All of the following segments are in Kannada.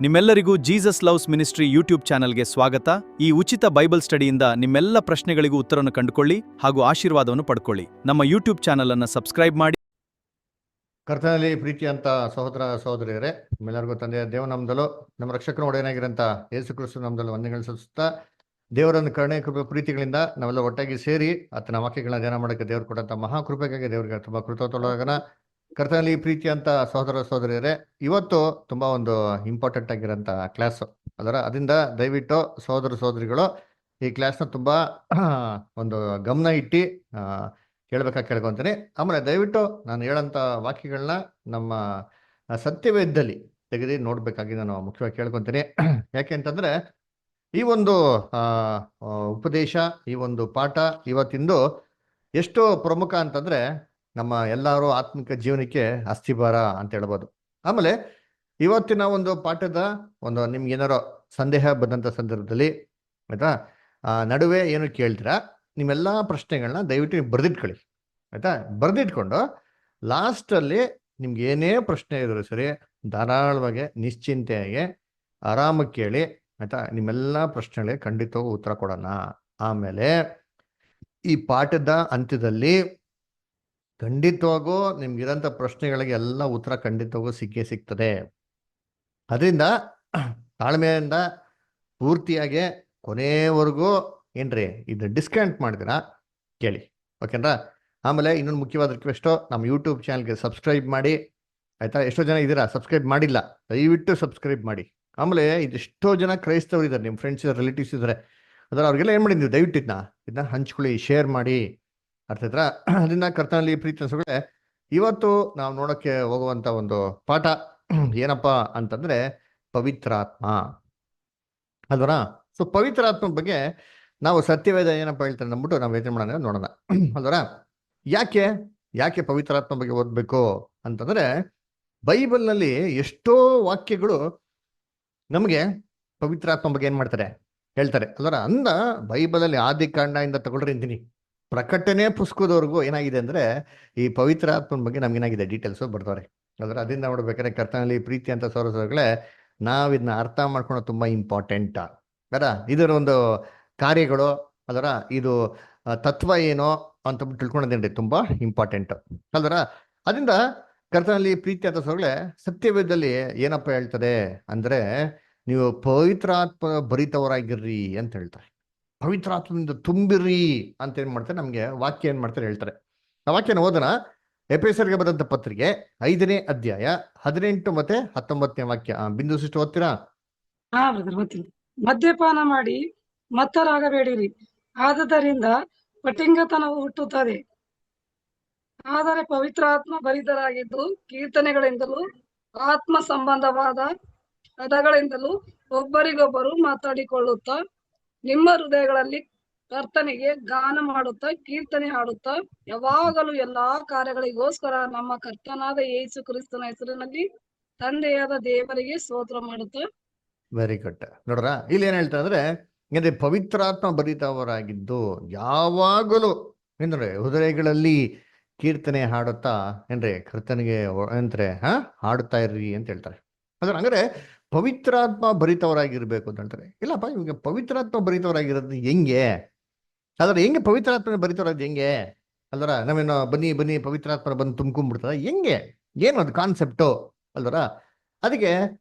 ನಿಮ್ಮೆಲ್ಲರಿಗೂ ಜೀಸಸ್ ಲವ್ಸ್ ಮಿನಿಸ್ಟ್ರಿ ಯೂಟ್ಯೂಬ್ ಚಾನೆಲ್ಗೆ ಸ್ವಾಗತ. ಈ ಉಚಿತ ಬೈಬಲ್ ಸ್ಟಡಿಯಿಂದ ನಿಮ್ಮೆಲ್ಲ ಪ್ರಶ್ನೆಗಳಿಗೂ ಉತ್ತರವನ್ನು ಕಂಡುಕೊಳ್ಳಿ ಹಾಗೂ ಆಶೀರ್ವಾದವನ್ನು ಪಡ್ಕೊಳ್ಳಿ. ನಮ್ಮ ಯೂಟ್ಯೂಬ್ ಚಾನೆಲ್ ಅನ್ನು ಸಬ್ಸ್ಕ್ರೈಬ್ ಮಾಡಿ. ಕರ್ತನಲ್ಲಿ ಪ್ರೀತಿಯಂತ ಸಹೋದರ ಸಹೋದರಿಯರೇ, ನಿಮ್ಮೆಲ್ಲರಿಗೂ ತಂದೆಯ ದೇವನಾಮದಲ್ಲೂ ನಮ್ಮ ರಕ್ಷಕನ ಒಡೆಯನಾಗಿರಂತ ಯೇಸು ಕ್ರಿಸ್ತ ನಾಮದಲ್ಲೂ ವಂದನೆಗಳು ಸಲ್ಲಿಸುತ್ತಾ, ದೇವರನ್ನು ಕರುಣೆ ಕೃಪೆ ಪ್ರೀತಿಗಳಿಂದ ನಾವೆಲ್ಲ ಒಟ್ಟಾಗಿ ಸೇರಿ ಆತನ ವಾಕ್ಯಗಳನ್ನ ಧ್ಯಾನ ಮಾಡೋಕ್ಕೆ ದೇವರು ಕೊಟ್ಟಂತ ಮಹಾಕೃಪೆಗಾಗಿ ದೇವರಿಗೆ ತುಂಬಾ ಕೃತಜ್ಞರಾಗೋಣ. ಕರ್ತನಲ್ಲಿ ಪ್ರೀತಿ ಅಂತ ಸಹೋದರ ಸಹೋದರಿಯರೇ, ಇವತ್ತು ತುಂಬಾ ಒಂದು ಇಂಪಾರ್ಟೆಂಟ್ ಆಗಿರೋಂಥ ಕ್ಲಾಸ್ ಅದರಿಂದ ದಯವಿಟ್ಟು ಸಹೋದರ ಸಹೋದರಿಗಳು ಈ ಕ್ಲಾಸ್ನ ತುಂಬಾ ಒಂದು ಗಮನ ಇಟ್ಟು ಕೇಳ್ಬೇಕಾಗಿ ಕೇಳ್ಕೊಂತೀನಿ. ಆಮೇಲೆ ದಯವಿಟ್ಟು ನಾನು ಹೇಳೋಂಥ ವಾಕ್ಯಗಳನ್ನ ನಮ್ಮ ಸತ್ಯವೇದದಲ್ಲಿ ತೆಗೆದು ನೋಡ್ಬೇಕಾಗಿ ನಾನು ಮುಖ್ಯವಾಗಿ ಕೇಳ್ಕೊತೀನಿ. ಯಾಕೆ ಅಂತಂದ್ರೆ ಈ ಒಂದು ಉಪದೇಶ, ಈ ಒಂದು ಪಾಠ ಇವತ್ತಿಂದು ಎಷ್ಟು ಪ್ರಮುಖ ಅಂತಂದ್ರೆ ನಮ್ಮ ಎಲ್ಲರೂ ಆತ್ಮಿಕ ಜೀವನಕ್ಕೆ ಅಸ್ಥಿಭಾರ ಅಂತ ಹೇಳ್ಬೋದು. ಆಮೇಲೆ ಇವತ್ತಿನ ಒಂದು ಪಾಠದ ಒಂದು ನಿಮ್ಗೆ ಏನಾರೋ ಸಂದೇಹ ಬಂದಂಥ ಸಂದರ್ಭದಲ್ಲಿ ಆಯ್ತಾ, ನಡುವೆ ಏನು ಕೇಳ್ತೀರಾ, ನಿಮ್ಮೆಲ್ಲ ಪ್ರಶ್ನೆಗಳನ್ನ ದಯವಿಟ್ಟು ನೀವು ಬರೆದಿಟ್ಕೊಳ್ಳಿ ಆಯ್ತಾ. ಬರೆದಿಟ್ಕೊಂಡು ಲಾಸ್ಟಲ್ಲಿ ನಿಮ್ಗೆ ಏನೇ ಪ್ರಶ್ನೆ ಇದ್ರು ಸರಿ, ಧಾರಾಳವಾಗಿ ನಿಶ್ಚಿಂತೆಯಾಗಿ ಆರಾಮಾಗಿ ಕೇಳಿ ಆಯ್ತಾ. ನಿಮ್ಮೆಲ್ಲ ಪ್ರಶ್ನೆಗಳಿಗೆ ಖಂಡಿತವಾಗೂ ಉತ್ತರ ಕೊಡೋಣ. ಆಮೇಲೆ ಈ ಪಾಠದ ಅಂತ್ಯದಲ್ಲಿ ಖಂಡಿತವಾಗೂ ನಿಮ್ಗಿರೋಂಥ ಪ್ರಶ್ನೆಗಳಿಗೆ ಎಲ್ಲ ಉತ್ತರ ಖಂಡಿತವಾಗೂ ಸಿಗ್ತದೆ. ಅದರಿಂದ ತಾಳ್ಮೆಯಿಂದ ಪೂರ್ತಿಯಾಗಿ ಕೊನೆಯವರೆಗೂ ಏನ್ರಿ ಇದು ಡಿಸ್ಕನೆಕ್ಟ್ ಮಾಡಿದಿರಾ ಕೇಳಿ, ಓಕೆನಾ. ಆಮೇಲೆ ಇನ್ನೊಂದು ಮುಖ್ಯವಾದ ರಿಕ್ವೆಸ್ಟು, ನಮ್ಮ ಯೂಟ್ಯೂಬ್ ಚಾನಲ್ಗೆ ಸಬ್ಸ್ಕ್ರೈಬ್ ಮಾಡಿ ಆಯ್ತಾ. ಎಷ್ಟೋ ಜನ ಇದ್ದೀರಾ ಸಬ್ಸ್ಕ್ರೈಬ್ ಮಾಡಿಲ್ಲ, ದಯವಿಟ್ಟು ಸಬ್ಸ್ಕ್ರೈಬ್ ಮಾಡಿ. ಆಮೇಲೆ ಇದೆಷ್ಟೋ ಜನ ಕ್ರೈಸ್ತವರು ಇದ್ದಾರೆ, ನಿಮ್ಮ ಫ್ರೆಂಡ್ಸ್ ಇದ್ದಾರೆ, ರಿಲೇಟಿವ್ಸ್ ಇದ್ದಾರೆ, ಅವ್ರಿಗೆಲ್ಲ ಏನು ಮಾಡಿ, ನೀವು ದಯವಿಟ್ಟು ಇದನ್ನ ಹಂಚ್ಕೊಳ್ಳಿ, ಶೇರ್ ಮಾಡಿ, ಅರ್ಥ ಆಯ್ತಾ. ಅದರಿಂದ ಕರ್ತನಲ್ಲಿ ಪ್ರೀತಿ ಅನ್ಸುಗಳೇ, ಇವತ್ತು ನಾವು ನೋಡೋಕ್ಕೆ ಹೋಗುವಂಥ ಒಂದು ಪಾಠ ಏನಪ್ಪ ಅಂತಂದ್ರೆ ಪವಿತ್ರಾತ್ಮ ಅಲ್ವರಾ. ಸೊ ಪವಿತ್ರಾತ್ಮ ಬಗ್ಗೆ ನಾವು ಸತ್ಯವೇದ ಏನಪ್ಪ ಹೇಳ್ತಾರೆ ಅಂದ್ಬಿಟ್ಟು ನಾವು ಯೋಚನೆ ಮಾಡೋಣ, ನೋಡೋಣ ಅಲ್ವರಾ. ಯಾಕೆ ಪವಿತ್ರಾತ್ಮ ಬಗ್ಗೆ ಓದ್ಬೇಕು ಅಂತಂದ್ರೆ, ಬೈಬಲ್ನಲ್ಲಿ ಎಷ್ಟೋ ವಾಕ್ಯಗಳು ನಮಗೆ ಪವಿತ್ರಾತ್ಮ ಬಗ್ಗೆ ಏನ್ ಮಾಡ್ತಾರೆ ಹೇಳ್ತಾರೆ ಅಲ್ವರ. ಅಂದ ಬೈಬಲಲ್ಲಿ ಆದಿ ಕಾಂಡದಿಂದ ತಗೊಳ್ರಿ ಅಂತೀನಿ, ಪ್ರಕಟಣೆ ಪುಸ್ತಕದವರೆಗೂ ಏನಾಗಿದೆ ಅಂದ್ರೆ ಈ ಪವಿತ್ರಾತ್ಮನ ಬಗ್ಗೆ ನಮ್ಗೆ ಏನಾಗಿದೆ ಡೀಟೇಲ್ಸ್ ಬರ್ತಾರೆ ಅಲ್ವರ. ಅದರಿಂದ ನೋಡ್ಬೇಕಾದ್ರೆ ಕರ್ತನಲ್ಲಿ ಪ್ರೀತಿ ಅಂತ ಸೌರಸಗಳೇ, ನಾವ್ ಇದನ್ನ ಅರ್ಥ ಮಾಡ್ಕೊಳ್ಳೋದು ತುಂಬಾ ಇಂಪಾರ್ಟೆಂಟ್ ಅದ. ಇದರ ಒಂದು ಕಾರ್ಯಗಳು ಅದರ ಇದು ತತ್ವ ಏನೋ ಅಂತ ತಿಳ್ಕೊಳ್ಳೋದೇನ್ರಿ ತುಂಬಾ ಇಂಪಾರ್ಟೆಂಟ್ ಅಲ್ವರ. ಅದರಿಂದ ಕರ್ತನಲ್ಲಿ ಪ್ರೀತಿ ಅಂತ ಸೌರಗಳೇ, ಸತ್ಯವೇದದಲ್ಲಿ ಏನಪ್ಪ ಹೇಳ್ತದೆ ಅಂದ್ರೆ, ನೀವು ಪವಿತ್ರಾತ್ಮ ಭರಿತವರಾಗಿರ್ರಿ ಅಂತ ಹೇಳ್ತಾರೆ. ಪವಿತ್ರಾತ್ಮದಿಂದ ತುಂಬಿರಿ ಅಂತ ಏನ್ ಮಾಡ್ತಾರೆ, ನಮ್ಗೆ ವಾಕ್ಯ ಏನ್ ಮಾಡ್ತಾರೆ ಹೇಳ್ತಾರೆ. ಆ ವಾಕ್ಯನ ಓದೋಣ. ಎಫೆಸರಿಗೆ ಬರೆದಂತ ಪತ್ರಿಕೆ 5ನೇ ಅಧ್ಯಾಯ 18 ಮತ್ತೆ 19ನೇ ವಾಕ್ಯ. ಬಿಂದು ಸಿಸ್ಟರ್ ಓದ್ತೀರಾ? ಮದ್ಯಪಾನ ಮಾಡಿ ಮತ್ತರಾಗಬೇಡಿರಿ, ಆದುದರಿಂದ ಪಟಿಂಗತನವು ಹುಟ್ಟುತ್ತದೆ. ಆದರೆ ಪವಿತ್ರಾತ್ಮ ಭರಿತರಾಗಿದ್ದು ಕೀರ್ತನೆಗಳಿಂದಲೂ ಆತ್ಮ ಸಂಬಂಧವಾದ ಪದಗಳಿಂದಲೂ ಒಬ್ಬರಿಗೊಬ್ಬರು ಮಾತಾಡಿಕೊಳ್ಳುತ್ತಾ ನಿಮ್ಮ ಹೃದಯಗಳಲ್ಲಿ ಕರ್ತನಿಗೆ ಗಾನ ಮಾಡುತ್ತಾ ಕೀರ್ತನೆ ಹಾಡುತ್ತಾ ಯಾವಾಗಲೂ ಎಲ್ಲಾ ಕಾರ್ಯಗಳಿಗೋಸ್ಕರ ನಮ್ಮ ಕರ್ತನಾದ ಯೇಸು ಕ್ರಿಸ್ತನ ಹೆಸರಿನಲ್ಲಿ ತಂದೆಯಾದ ದೇವರಿಗೆ ಸ್ತೋತ್ರ ಮಾಡುತ್ತಾ. Very good. ನೋಡ್ರ, ಇಲ್ಲಿ ಏನ್ ಹೇಳ್ತಾ ಅಂದ್ರೆ, ಪವಿತ್ರಾತ್ಮ ಭರಿತವರಾಗಿದ್ದು ಯಾವಾಗಲೂ ಏನ್ರೆ ಹೃದಯಗಳಲ್ಲಿ ಕೀರ್ತನೆ ಹಾಡುತ್ತಾ ಏನ್ರಿ ಕರ್ತನಿಗೆ ಏನ್ರೆ ಹಾಡುತ್ತಾ ಇರ್ರಿ ಅಂತ ಹೇಳ್ತಾರೆ. ಅದ್ರ ಹಂಗಾರೆ ಪವಿತ್ರಾತ್ಮ ಭರಿತವರಾಗಿರ್ಬೇಕು ಅಂತ ಹೇಳ್ತಾರೆ. ಇಲ್ಲಪ್ಪ, ಇವಾಗ ಪವಿತ್ರಾತ್ಮ ಭರಿತವರಾಗಿರೋದು ಹೆಂಗೆ? ಆದ್ರೆ ಹೆಂಗೆ ಪವಿತ್ರಾತ್ಮ ಭರಿತವರಾದ ಹೆಂಗೆ ಅಲ್ವರ? ನಾವೇನೋ ಬನ್ನಿ ಪವಿತ್ರಾತ್ಮ ಬಂದು ತುಂಬ್ಕೊಂಡ್ಬಿಡ್ತದ ಹೆಂಗೆ? ಏನು ಅದು ಕಾನ್ಸೆಪ್ಟು ಅಲ್ವರ? ಅದಕ್ಕೆ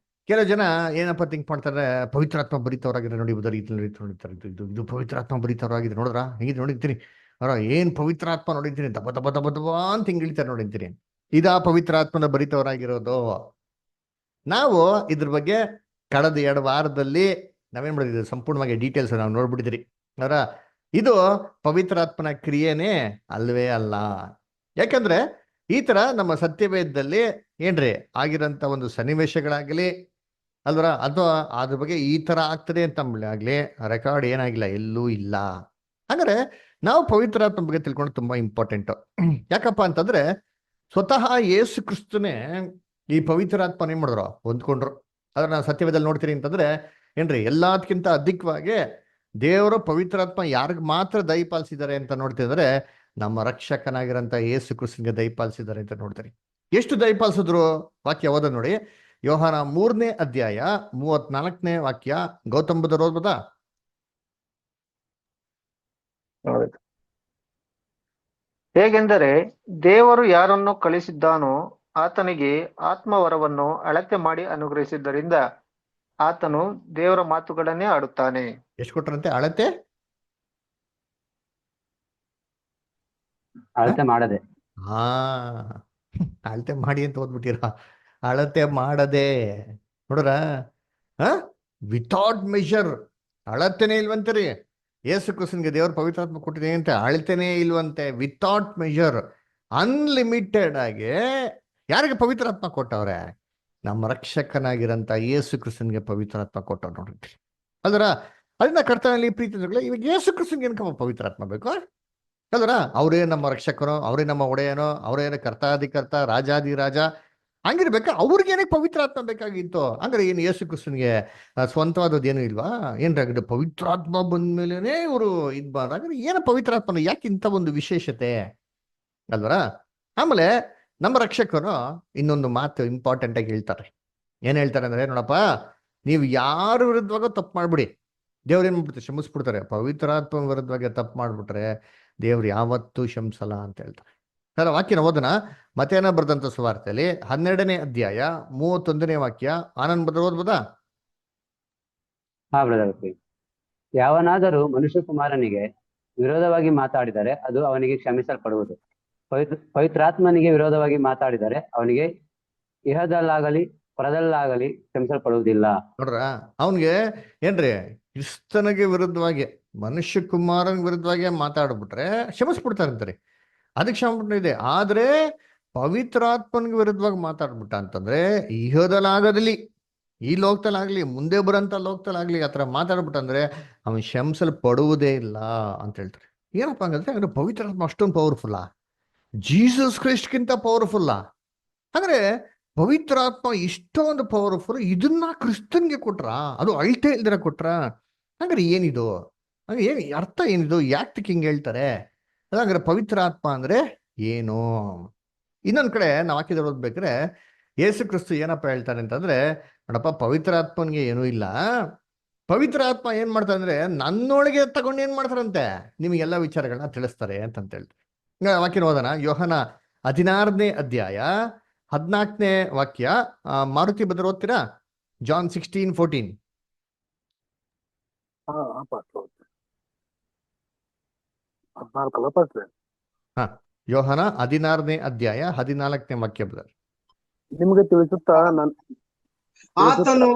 ಕೆಲವು ಜನ ಏನಪ್ಪ ಥಿಂಕ್ ಮಾಡ್ತಾರೆ, ಪವಿತ್ರಾತ್ಮ ಭರಿತವರಾಗಿರೋ ನೋಡಿ ಉದರ ನೋಡಿತಾರೆ, ಇದು ಪವಿತ್ರಾತ್ಮ ಭರಿತವರಾಗಿದೆ ನೋಡಿದ್ರ ಹೆಂಗಿದೆ ನೋಡಿರ್ತೀನಿ ಅವರ, ಏನ್ ಪವಿತ್ರಾತ್ಮ ನೋಡಿರ್ತೀನಿ, ದಬ ದಬ ದಬ ದಬ ಅಂತ ಹಿಂಗೆ ಇಳಿತಾರೆ ನೋಡಿರ್ತೀನಿ. ಇದಾ ಪವಿತ್ರಾತ್ಮನ ಭರಿತವರಾಗಿರೋದು? ನಾವು ಇದ್ರ ಬಗ್ಗೆ ಕಳೆದ 2 ವಾರದಲ್ಲಿ ನಾವೇನ್ ಮಾಡಿದ್ವಿ, ಸಂಪೂರ್ಣವಾಗಿ ಡೀಟೇಲ್ಸ್ ನಾವು ನೋಡ್ಬಿಟ್ಟಿದ್ರಿ ಅವರ. ಇದು ಪವಿತ್ರಾತ್ಮನ ಕ್ರಿಯೆನೇ ಅಲ್ವೇ ಅಲ್ಲ. ಯಾಕಂದ್ರೆ ಈ ತರ ನಮ್ಮ ಸತ್ಯವೇದದಲ್ಲಿ ಏನ್ರಿ ಆಗಿರೋಂಥ ಒಂದು ಸನ್ನಿವೇಶಗಳಾಗಲಿ ಅಲ್ವರ, ಅಥವಾ ಅದ್ರ ಬಗ್ಗೆ ಈ ತರ ಆಗ್ತದೆ ಅಂತ ಆಗ್ಲಿ ರೆಕಾರ್ಡ್ ಏನಾಗಿಲ್ಲ, ಎಲ್ಲೂ ಇಲ್ಲ. ಹಾಗಾದ್ರೆ ನಾವು ಪವಿತ್ರಾತ್ಮ ಬಗ್ಗೆ ತಿಳ್ಕೊಂಡು ತುಂಬಾ ಇಂಪಾರ್ಟೆಂಟ್. ಯಾಕಪ್ಪ ಅಂತಂದ್ರೆ ಸ್ವತಃ ಯೇಸು ಕ್ರಿಸ್ತನೇ ಈ ಪವಿತ್ರಾತ್ಮನ ಏನ್ ಮಾಡಿದ್ರು, ಹೊಂದ್ಕೊಂಡ್ರು. ಅದ್ರ ನಾವು ಸತ್ಯವೇದಲ್ಲಿ ನೋಡ್ತೀರಿ ಅಂತಂದ್ರೆ ಏನ್ರಿ, ಎಲ್ಲದಕ್ಕಿಂತ ಅಧಿಕವಾಗಿ ದೇವರು ಪವಿತ್ರಾತ್ಮ ಯಾರಿಗ ಮಾತ್ರ ದಯಪಾಲಿಸಿದ್ದಾರೆ ಅಂತ ನೋಡ್ತಿದ್ರೆ, ನಮ್ಮ ರಕ್ಷಕನಾಗಿರಂತ ಯೇಸು ಕ್ರಿಸ್ತನಿಗೆ ದಯಪಾಲಿಸಿದ್ದಾರೆ ಅಂತ ನೋಡ್ತಾರೆ. ಎಷ್ಟು ದಯಪಾಲಿಸಿದ್ರು ವಾಕ್ಯ ಓದ ನೋಡಿ. ಯೋಹಾನ 3ನೇ ಅಧ್ಯಾಯ 34ನೇ ವಾಕ್ಯ. ಗೌತಮ್ ಬುದ್ಧರು ಓದ್ಬೋದಾ? ಹೌದು. ಹೇಗೆಂದರೆ ದೇವರು ಯಾರನ್ನು ಕಳಿಸಿದ್ದಾನೋ ಆತನಿಗೆ ಆತ್ಮವರವನ್ನು ಅಳತೆ ಮಾಡಿ ಅನುಗ್ರಹಿಸಿದ್ದರಿಂದ ಆತನು ದೇವರ ಮಾತುಗಳನ್ನೇ ಆಡುತ್ತಾನೆ. ಎಷ್ಟು ಕೊಟ್ರಂತೆ ಅಳತೆ? ಅಳತೆ ಮಾಡದೆ. ಹಾ, ಅಳತೆ ಮಾಡಿ ಅಂತ ಓದ್ಬಿಟ್ಟಿರ. ಅಳತೆ ಮಾಡದೆ ನೋಡ್ರ, ವಿತೌಟ್ ಮೆಷರ್. ಅಳತೆನೇ ಇಲ್ವಂತೆ ಯೇಸು ಕ್ರಿಸ್ತನಿಗೆ ದೇವ್ರ ಪವಿತ್ರಾತ್ಮ ಕೊಟ್ಟಿದೆ ಅಂತ ಅಳತೆನೇ ಇಲ್ವಂತೆ. ವಿತೌಟ್ ಮೆಷರ್, ಅನ್ಲಿಮಿಟೆಡ್ ಆಗಿ ಯಾರಿಗೆ ಪವಿತ್ರಾತ್ಮ ಕೊಟ್ಟವ್ರೆ? ನಮ್ಮ ರಕ್ಷಕನಾಗಿರಂತ ಯೇಸು ಕ್ರಿಸ್ತನ್ಗೆ ಪವಿತ್ರಾತ್ಮ ಕೊಟ್ಟವ್ರು ನೋಡ್ರಿ. ಅಲ್ದ್ರ ಅದನ್ನ ಕರ್ತನಲ್ಲಿ ಪ್ರೀತಿ ಇವಾಗ ಯೇಸು ಕ್ರಿಸ್ತನ್ಗೆ ಏನಕ್ಕಪ್ಪ ಪವಿತ್ರಾತ್ಮ ಬೇಕು? ಅಲ್ದ್ರ ಅವರೇ ನಮ್ಮ ರಕ್ಷಕನೋ, ಅವರೇ ನಮ್ಮ ಒಡೆಯನೋ, ಅವರೇನು ಕರ್ತಾಧಿಕರ್ತ, ರಾಜಾದಿರಾಜ ಹಂಗಿರ್ಬೇಕಾ? ಅವ್ರಿಗೇನಕ್ಕೆ ಪವಿತ್ರಾತ್ಮ ಬೇಕಾಗಿತ್ತು? ಅಂದ್ರೆ ಏನು ಯೇಸು ಕ್ರಿಸ್ತನ್ಗೆ ಸ್ವಂತವಾದದ್ದು ಏನು ಇಲ್ವಾ? ಏನ್ರಾಗಿದೆ ಪವಿತ್ರಾತ್ಮ ಬಂದ್ಮೇಲೆ ಇವರು ಇದ್ಬಾರ್ದು. ಹಾಗಾದ್ರೆ ಏನು ಪವಿತ್ರಾತ್ಮನ ಯಾಕೆ ಇಂಥ ಒಂದು ವಿಶೇಷತೆ ಅಲ್ವರ? ಆಮೇಲೆ ನಮ್ಮ ರಕ್ಷಕರು ಇನ್ನೊಂದು ಮಾತು ಇಂಪಾರ್ಟೆಂಟ್ ಆಗಿ ಹೇಳ್ತಾರೆ. ಏನ್ ಹೇಳ್ತಾರೆ ಅಂದ್ರೆ, ನೋಡಪ್ಪ, ನೀವು ಯಾರ ವಿರುದ್ಧವಾಗ ತಪ್ಪು ಮಾಡ್ಬಿಡಿ, ದೇವ್ರು ಏನ್ ಮಾಡ್ಬಿಡ್ತಾರೆ? ಕ್ಷಮಿಸ್ಬಿಡ್ತಾರೆ. ಪವಿತ್ರಾತ್ಮ ವಿರುದ್ಧವಾಗಿ ತಪ್ಪು ಮಾಡ್ಬಿಟ್ರೆ ದೇವ್ರು ಯಾವತ್ತೂ ಕ್ಷಮಿಸಲ್ಲ ಅಂತ ಹೇಳ್ತಾರೆ. ಸರ್, ವಾಕ್ಯನ ಓದನ ಮತ್ತೇನ ಬರ್ದಂತ ಸುವಾರ್ತೆಯಲ್ಲಿ 12ನೇ ಅಧ್ಯಾಯ 31ನೇ ವಾಕ್ಯ. ಆನಂದ್ ಬದ್ರ ಓದ್ಬೋದಾ? ಹಾ ಬ್ರದರ್. ಯಾವನಾದರೂ ಮನುಷ್ಯ ಕುಮಾರನಿಗೆ ವಿರೋಧವಾಗಿ ಮಾತಾಡಿದರೆ ಅದು ಅವನಿಗೆ ಕ್ಷಮಿಸಲ್ಪಡುವುದು. ಪವಿತ್ರಾತ್ಮನಿಗೆ ವಿರೋಧವಾಗಿ ಮಾತಾಡಿದರೆ ಅವನಿಗೆ ಇಹದಲ್ಲಾಗಲಿ ಪರದಲ್ಲಾಗಲಿ ಕ್ಷಮಿಸಲ್ಪಡುವುದಿಲ್ಲ. ನೋಡ್ರ, ಅವನ್ಗೆ ಏನ್ರಿ ಕ್ರಿಸ್ತನಿಗೆ ವಿರುದ್ಧವಾಗಿ, ಮನುಷ್ಯ ಕುಮಾರನ ವಿರುದ್ಧವಾಗಿ ಮಾತಾಡ್ಬಿಟ್ರೆ ಕ್ಷಮಿಸ್ಬಿಡ್ತಾರಂತಾರೆ. ಅದಕ್ಕೆ ಕ್ಷಮೆ ಇದೆ. ಆದ್ರೆ ಪವಿತ್ರಾತ್ಮನಿಗೆ ವಿರುದ್ಧವಾಗಿ ಮಾತಾಡ್ಬಿಟ್ಟ ಅಂತಂದ್ರೆ ಇಹದಲ್ಲಾಗಲಿ, ಈ ಲೋಕದಲ್ಲಾಗ್ಲಿ, ಮುಂದೆ ಬರೋಂಥ ಲೋಕದಲ್ಲಾಗ್ಲಿ ಆ ಥರ ಮಾತಾಡ್ಬಿಟ್ಟಂದ್ರೆ ಅವನ್ ಕ್ಷಮಿಸಲ್ಪಡುವುದೇ ಇಲ್ಲ ಅಂತ ಹೇಳ್ತಾರೆ. ಏನಪ್ಪ ಹಂಗಂದ್ರೆ, ಅಂದ್ರೆ ಪವಿತ್ರಾತ್ಮ ಅಷ್ಟೊಂದು ಪವರ್ಫುಲ್ಲಾ? ಜೀಸಸ್ ಕ್ರೈಸ್ಟ್ಗಿಂತ ಪವರ್ಫುಲ್ಲಾ? ಅಂದ್ರೆ ಪವಿತ್ರಾತ್ಮ ಇಷ್ಟೊಂದು ಪವರ್ಫುಲ್, ಇದನ್ನ ಕ್ರಿಸ್ತನ್ಗೆ ಕೊಟ್ರ? ಅದು ಅಳ್ತೆ ಇಲ್ದಿರ ಕೊಟ್ರ? ಹಂಗಾರೆ ಏನಿದು? ಹಂಗೆ ಏನ್ ಅರ್ಥ ಏನಿದು? ಯಾಕೆ ಹಿಂಗೆ ಹೇಳ್ತಾರೆ? ಅದಂದ್ರೆ ಪವಿತ್ರಾತ್ಮ ಅಂದ್ರೆ ಏನು? ಇನ್ನೊಂದ್ ಕಡೆ ನಾವು ವಾಕ್ಯದಲ್ಲಿ ಓದ್ಬೇಕ್ರೆ ಯೇಸು ಕ್ರಿಸ್ತು ಏನಪ್ಪ ಹೇಳ್ತಾರೆ ಅಂತಂದ್ರೆ, ನೋಡಪ್ಪ, ಪವಿತ್ರಾತ್ಮನ್ಗೆ ಏನೂ ಇಲ್ಲ. ಪವಿತ್ರಾತ್ಮ ಏನ್ ಮಾಡ್ತಾರೆ ಅಂದ್ರೆ ನನ್ನೊಳಗೆ ತಗೊಂಡು ಏನ್ ಮಾಡ್ತಾರಂತೆ, ನಿಮಗೆಲ್ಲ ವಿಚಾರಗಳನ್ನ ತಿಳಿಸ್ತಾರೆ ಅಂತ ಹೇಳ್ತಾರೆ. ವಾಕ್ಯ ಓದೋಣ. ಯೋಹನ 16ನೇ ಅಧ್ಯಾಯ 14ನೇ ವಾಕ್ಯ. ಮಾರುತಿ ಬದ್ರ ಓದ್ತೀರಾ? ಜಾನ್ 16:14. ಹಾ, ಯೋಹನ 16ನೇ ಅಧ್ಯಾಯ 14ನೇ ವಾಕ್ಯ ಬದರ್. ನಿಮಗೆ ತಿಳಿಸುತ್ತಾ ಆತನು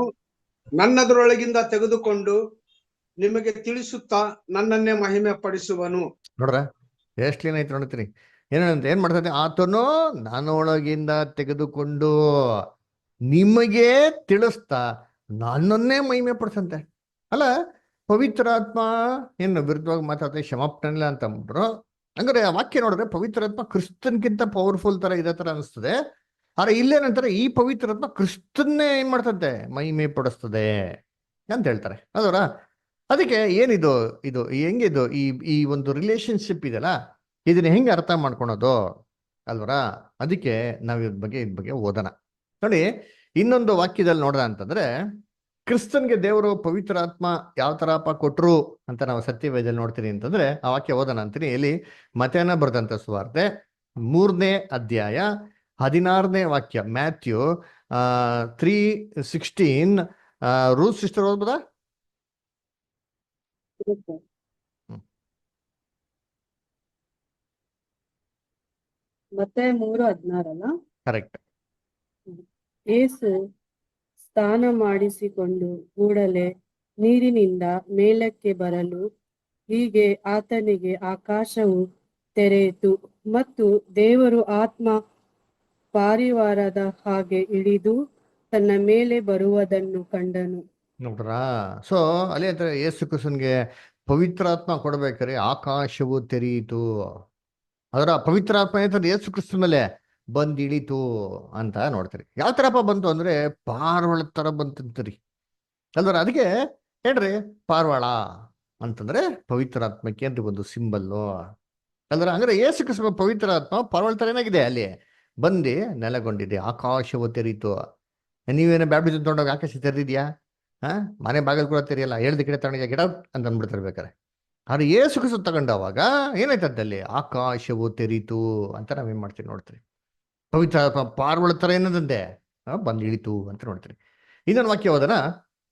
ನನ್ನದರೊಳಗಿಂದ ತೆಗೆದುಕೊಂಡು ನಿಮಗೆ ತಿಳಿಸುತ್ತಾ ನನ್ನನ್ನೇ ಮಹಿಮೆ ಪಡಿಸುವನು. ನೋಡ್ರ, ಎಷ್ಟು ಕ್ಲೀನ್ ಐತೆ ನೋಡ್ತೀನಿ. ಏನಂತ ಏನ್ ಮಾಡ್ತಾನೆ? ಆತನು ನನ್ನೊಳಗಿಂದ ತೆಗೆದುಕೊಂಡು ನಿಮಗೆ ತಿಳಿಸ್ತಾ ನನ್ನನ್ನೇ ಮಹಿಮೆ ಪಡಿಸಂತೆ. ಅಲ್ಲ, ಪವಿತ್ರಾತ್ಮ ಏನು ವಿರುದ್ಧವಾಗಿ ಮಾತಾಡ್ತಾರೆ, ಕ್ಷಮಾಪಣೆ ಅಂತ ಅಂದ್ಬಿಟ್ರು. ಹಂಗಾರೆ ಆ ವಾಕ್ಯ ನೋಡಿದ್ರೆ ಪವಿತ್ರಾತ್ಮ ಕ್ರಿಸ್ತನ್ಗಿಂತ ಪವರ್ಫುಲ್ ತರ ಇದೇ ತರ ಅನಿಸ್ತದೆ. ಆದ್ರೆ ಇಲ್ಲೇನಂತಾರೆ, ಈ ಪವಿತ್ರಾತ್ಮ ಕ್ರಿಸ್ತನ್ನೇ ಏನ್ ಮಾಡ್ತಂತೆ? ಮಹಿಮೆ ಪಡಿಸ್ತದೆ ಅಂತ ಹೇಳ್ತಾರೆ. ಅದರ ಅದಕ್ಕೆ ಏನಿದು, ಇದು ಹೆಂಗಿದು, ಈ ಒಂದು ರಿಲೇಶನ್ಶಿಪ್ ಇದೆಯಲ್ಲ, ಇದನ್ನ ಹೆಂಗೆ ಅರ್ಥ ಮಾಡ್ಕೊಳೋದು ಅಲ್ವರ? ಅದಕ್ಕೆ ನಾವು ಇದ್ರ ಬಗ್ಗೆ ಓದೋಣ. ನೋಡಿ, ಇನ್ನೊಂದು ವಾಕ್ಯದಲ್ಲಿ ನೋಡೋಣ ಅಂತಂದ್ರೆ, ಕ್ರಿಸ್ತನ್ಗೆ ದೇವರು ಪವಿತ್ರಾತ್ಮ ಯಾವ ತರಪ್ಪ ಕೊಟ್ರು ಅಂತ ನಾವು ಸತ್ಯವೇದದಲ್ಲಿ ನೋಡ್ತೀನಿ ಅಂತಂದ್ರೆ, ಆ ವಾಕ್ಯ ಓದೋಣ ಅಂತೀನಿ. ಇಲ್ಲಿ ಮತ್ತೇನ ಬರ್ದಂತ ಸುವಾರ್ತೆ 3ನೇ ಅಧ್ಯಾಯ 16ನೇ ವಾಕ್ಯ. ಮ್ಯಾಥ್ಯೂ 3:16. ರೂತ್ ಸಿಸ್ಟರ್ ಓದ್ಬೋದಾ? ಮತ್ತೆ 3:16 ಕರೆಕ್ಟ್. ಏಸು ಸ್ನಾನ ಮಾಡಿಸಿಕೊಂಡು ಕೂಡಲೇ ನೀರಿನಿಂದ ಮೇಲಕ್ಕೆ ಬರಲು ಹೀಗೆ ಆತನಿಗೆ ಆಕಾಶವು ತೆರೆಯಿತು ಮತ್ತು ದೇವರು ಆತ್ಮ ಪಾರಿವಾರದ ಹಾಗೆ ಇಳಿದು ತನ್ನ ಮೇಲೆ ಬರುವುದನ್ನು ಕಂಡನು. ನೋಡ್ರಾ? ಸೊ ಅಲ್ಲಿ ಅಂತ ಯೇಸು ಕ್ರಿಸ್ತನ್ಗೆ ಪವಿತ್ರಾತ್ಮ ಕೊಡ್ಬೇಕಾದ್ರೆ ಆಕಾಶವು ತೆರೆಯಿತು. ಅದರ ಪವಿತ್ರಾತ್ಮ ಏನಂತಂದ್ರೆ ಯೇಸು ಕ್ರಿಸ್ತನ ಮೇಲೆ ಬಂದ್ ಇಳಿತು ಅಂತ ನೋಡ್ತೀರಿ. ಯಾವ ತರಪ್ಪ ಬಂತು ಅಂದ್ರೆ ಪಾರ್ವಾಳ ತರ ಬಂತಂತರಿ ಅಲ್ವರ? ಅದಕ್ಕೆ ಹೇಳ್ರಿ, ಪಾರ್ವಾಳ ಅಂತಂದ್ರೆ ಪವಿತ್ರಾತ್ಮಕ್ಕೆ ಅಂತ ಒಂದು ಸಿಂಬಲ್ಲು ಅಲ್ವರ? ಹಂಗಾರೆ ಯೇಸು ಕ್ರಿಸ್ತನ ಪವಿತ್ರಾತ್ಮ ಪಾರ್ವಾಳ ತರ ಏನಾಗಿದೆ, ಅಲ್ಲಿ ಬಂದು ನೆಲೆಗೊಂಡಿದೆ. ಆಕಾಶವು ತೆರೀತು. ನೀವೇನೋ ಬ್ಯಾಪ್ಟಿಸಮ್ ತೊಗೊಂಡೋಗಿ ಆಕಾಶ ತೆರೆದಿದ್ಯಾ? ಮನೆ ಬಾಗಿಲು ಕೂಡ ತೆರೆಯಲ್ಲ, ಹೇಳ್ದ ಕಡೆ ತಗೊಂಡಿದ್ಯಾ ಗೆಟ್ ಔಟ್ ಅಂತ ಅಂದ್ಬಿಡ್ತಿರ್ಬೇಕಾರೆ. ಆದ್ರೆ ಏಸು ಕ್ರಿಸ್ತು ತಗೊಂಡವಾಗ ಏನಾಯ್ತದ್ದಲ್ಲಿ? ಆಕಾಶವು ತೆರೀತು ಅಂತ ನಾವೇನ್ ಮಾಡ್ತೀವಿ ನೋಡ್ತೀರಿ. ಪವಿತ್ರ ಪಾರ್ವಳ ತರ ಏನದಂತೆ ಬಂದು ಇಳಿತು ಅಂತ ನೋಡ್ತೀರಿ. ಇನ್ನೊಂದು ವಾಕ್ಯ ಹೋದನ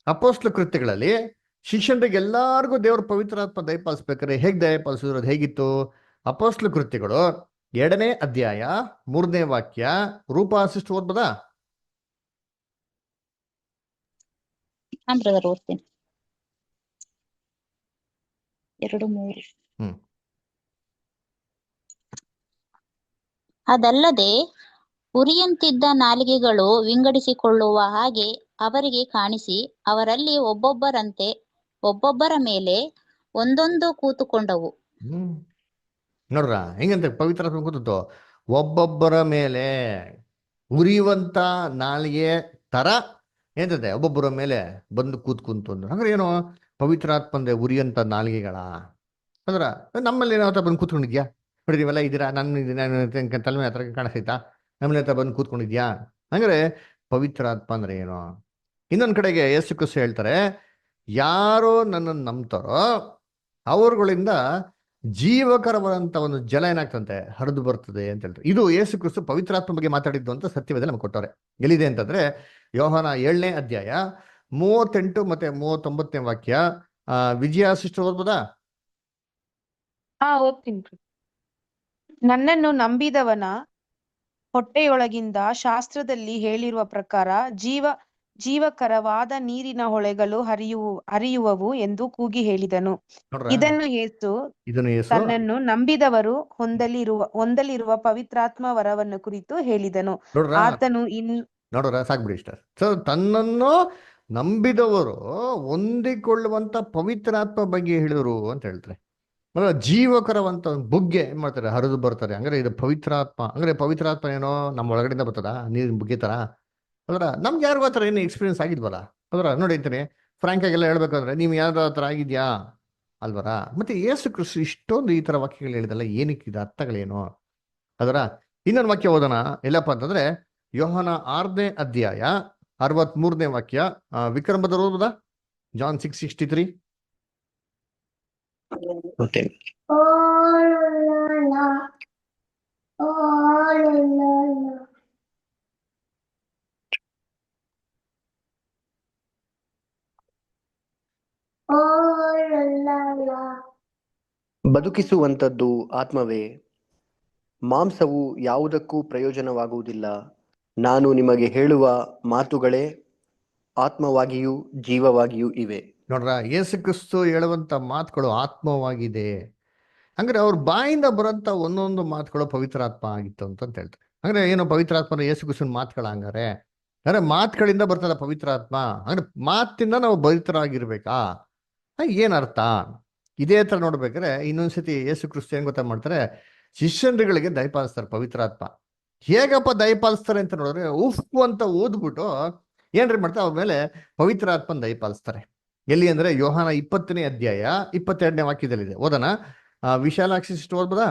ಅಪೊಸ್ತಲ ಕೃತ್ಯಗಳಲ್ಲಿ ಶಿಷ್ಯರಿಗೆ ಎಲ್ಲಾರ್ಗೂ ದೇವ್ರ ಪವಿತ್ರಾತ್ಮ ದಯಪಾಲಿಸ್ಬೇಕಾದ್ರೆ ಹೇಗೆ ದಯಪಾಲಿಸಿದ್ರು? ಅದು ಹೇಗಿತ್ತು? ಅಪೊಸ್ತಲ ಕೃತ್ಯಗಳು 2ನೇ ಅಧ್ಯಾಯ 3ನೇ ವಾಕ್ಯ. ರೂಪಾಸಿಷ್ಟು ಓದ್ಬೋದಾ? ಬ್ರದರ್ ಓದ್ತೀನಿ. 2:3. ಅದಲ್ಲದೆ ಉರಿಯಂತಿದ್ದ ನಾಲಿಗೆಗಳು ವಿಂಗಡಿಸಿಕೊಳ್ಳುವ ಹಾಗೆ ಅವರಿಗೆ ಕಾಣಿಸಿ ಅವರಲ್ಲಿ ಒಬ್ಬೊಬ್ಬರ ಮೇಲೆ ಒಂದೊಂದು ಕೂತುಕೊಂಡವು. ನೋಡ್ರ ಹೆಂಗಂತ ಪವಿತ್ರಾತ್ಮ ಕೂತು ಒಬ್ಬೊಬ್ಬರ ಮೇಲೆ ಉರಿಯುವಂತ ನಾಲಿಗೆ ತರ ಏನಿದೆ ಒಬ್ಬೊಬ್ಬರ ಮೇಲೆ ಬಂದು ಕೂತ್ಕುಂತು ಅಂದ್ರು. ಅಂದ್ರೆ ಏನು? ಪವಿತ್ರಾತ್ಮ ಅಂದ್ರೆ ಉರಿಯಂತ ನಾಲಿಗೆಗಳ ಅಂದ್ರ ನಮ್ಮಲ್ಲಿ ಏನಾವತ್ತ ಬಂದು ಕೂತ್ಕೊಂಡಿದ್ಯಾ? ನೋಡಿ ನೀವೆಲ್ಲ ಇದ್ದೀರಾ, ನನ್ನ ತಲೆ ಹತ್ರ ಕಾಣಿಸ್ತೈತಾ? ನಮ್ಮಲ್ಲಿ ಹತ್ರ ಬಂದು ಕೂತ್ಕೊಂಡಿದ್ಯಾ? ಅಂದ್ರೆ ಪವಿತ್ರಾತ್ಮ ಅಂದ್ರೆ ಏನು? ಇನ್ನೊಂದ್ ಕಡೆಗೆ ಯೇಸು ಕ್ರಿಸ್ತು ಹೇಳ್ತಾರೆ, ಯಾರೋ ನನ್ನನ್ನು ನಂಬ್ತಾರೋ ಅವರುಗಳಿಂದ ಜೀವಕರವಾದಂತ ಒಂದು ಜಲ ಏನಾಗ್ತಂತೆ ಹರಿದು ಬರ್ತದೆ ಅಂತ ಹೇಳ್ತಾರೆ. ಇದು ಯೇಸು ಕ್ರಿಸ್ತು ಪವಿತ್ರಾತ್ಮ ಬಗ್ಗೆ ಮಾತಾಡಿದ್ದು ಅಂತ ಸತ್ಯವೇದ ನಮ್ಗೆ ಕೊಟ್ಟವ್ರೆ. ಎಲ್ಲಿದೆ ಅಂತಂದ್ರೆ ಯೋಹಾನ 7ನೇ ಅಧ್ಯಾಯ 38 ಮತ್ತೆ 39ನೇ ವಾಕ್ಯ. ವಿಜಯ ಸಿಸ್ಟರ್ ಓದ್ಬೋದಾ? ಓದ್ತೀನಿ. ನನ್ನನ್ನು ನಂಬಿದವನ ಹೊಟ್ಟೆಯೊಳಗಿಂದ ಶಾಸ್ತ್ರದಲ್ಲಿ ಹೇಳಿರುವ ಪ್ರಕಾರ ಜೀವಕರವಾದ ನೀರಿನ ಹೊಳೆಗಳು ಹರಿಯುವವು ಎಂದು ಕೂಗಿ ಹೇಳಿದನು. ಇದನ್ನು ಯೇಸು ತನ್ನನ್ನು ನಂಬಿದವರು ಹೊಂದಲಿರುವ ಪವಿತ್ರಾತ್ಮ ವರವನ್ನು ಕುರಿತು ಹೇಳಿದನು. ಆತನು ನೋಡ್ರ ಸಾಕ್ಬಿಡಿ ಇಷ್ಟ. ಸೊ ತನ್ನನ್ನು ನಂಬಿದವರು ಹೊಂದಿಕೊಳ್ಳುವಂತ ಪವಿತ್ರಾತ್ಮ ಬಗ್ಗೆ ಹೇಳಿದರು ಅಂತ ಹೇಳ್ತಾರೆ. ಜೀವಕರವಂತ ಒಂದು ಬುಗ್ಗೆ ಏನ್ ಮಾಡ್ತಾರೆ ಹರಿದು ಬರ್ತಾರೆ. ಅಂದ್ರೆ ಇದು ಪವಿತ್ರಾತ್ಮ. ಅಂದ್ರೆ ಪವಿತ್ರಾತ್ಮ ಏನೋ ನಮ್ಮ ಒಳಗಡೆಯಿಂದ ಬರ್ತದ ನೀರಿನ ಬುಗ್ಗೆ ತರ. ಅದರ ನಮ್ಗೆ ಯಾರಿಗೂ ಆ ಥರ ಏನು ಎಕ್ಸ್ಪೀರಿಯನ್ಸ್ ಆಗಿದ್ವಲ್ಲ. ಅದರ ನೋಡಿರ್ತೀನಿ ಫ್ರಾಂಕ್ ಆಗೆಲ್ಲ ಹೇಳ್ಬೇಕಂದ್ರೆ ನೀವು ಯಾವ್ದು ಆ ಥರ ಆಗಿದ್ಯಾ ಅಲ್ವರ. ಮತ್ತೆ ಯೇಸು ಕ್ರಿಸ್ತು ಇಷ್ಟೊಂದು ಈ ತರ ವಾಕ್ಯಗಳು ಹೇಳಿದಲ್ಲ, ಏನಕ್ಕಿದೆ ಅರ್ಥಗಳೇನು? ಅದರ ಇನ್ನೊಂದು ವಾಕ್ಯ ಓದೋಣ. ಎಲ್ಲಪ್ಪ ಅಂತಂದ್ರೆ ಯೋಹಾನ 6ನೇ ಅಧ್ಯಾಯ 63ನೇ ವಾಕ್ಯ. ವಿಕ್ರಮದವರು ಓದೋದಾ? ಜಾನ್ 6:63. ಬದುಕಿಸುವಂಥದ್ದು ಆತ್ಮವೇ, ಮಾಂಸವು ಯಾವುದಕ್ಕೂ ಪ್ರಯೋಜನವಾಗುವುದಿಲ್ಲ. ನಾನು ನಿಮಗೆ ಹೇಳುವ ಮಾತುಗಳೇ ಆತ್ಮವಾಗಿಯೂ ಜೀವವಾಗಿಯೂ ಇವೆ. ನೋಡ್ರ, ಯೇಸು ಕ್ರಿಸ್ತು ಹೇಳುವಂತ ಮಾತುಗಳು ಆತ್ಮವಾಗಿದೆ. ಅಂದ್ರೆ ಅವ್ರ ಬಾಯಿಂದ ಬರೋಂಥ ಒಂದೊಂದು ಮಾತುಗಳು ಪವಿತ್ರಾತ್ಮ ಆಗಿತ್ತು ಅಂತ ಹೇಳ್ತಾರೆ. ಅಂದ್ರೆ ಏನು ಪವಿತ್ರಾತ್ಮ? ಯೇಸು ಕ್ರಿಸ್ತನ ಮಾತುಗಳ ಹಂಗಾರೆ ಅಂದ್ರೆ ಮಾತುಗಳಿಂದ ಬರ್ತದ ಪವಿತ್ರಾತ್ಮ. ಅಂದ್ರೆ ಮಾತಿಂದ ನಾವು ಪವಿತ್ರರಾಗಿರ್ಬೇಕಾ? ಏನರ್ಥ? ಇದೇ ತರ ನೋಡ್ಬೇಕಾದ್ರೆ ಇನ್ನೊಂದ್ಸತಿ ಯೇಸು ಕ್ರಿಸ್ತು ಏನ್ ಗೊತ್ತಾ ಮಾಡ್ತಾರೆ, ಶಿಷ್ಯಂದ್ರಿಗೆ ದಯಪಾಲಿಸ್ತಾರೆ ಪವಿತ್ರಾತ್ಮ. ಹೇಗಪ್ಪ ದಯಪಾಲಿಸ್ತಾರೆ ಅಂತ ನೋಡಿದ್ರೆ ಉಫ್ ಅಂತ ಓದ್ಬಿಟ್ಟು ಏನ್ರಿ ಮಾಡ್ತಾರೆ ಅವ್ರ ಮೇಲೆ ಪವಿತ್ರಾತ್ಮನ ದಯಪಾಲಿಸ್ತಾರೆ. ಎಲ್ಲಿ ಅಂದ್ರೆ ಯೋಹಾನ 20ನೇ ಅಧ್ಯಾಯ 22ನೇ ವಾಕ್ಯದಲ್ಲಿದೆ. ಓದನ ವಿಶಾಲಾಕ್ಷಿ ಸಿಸ್ಟರ್ ಓದ್ಬೋದಾ?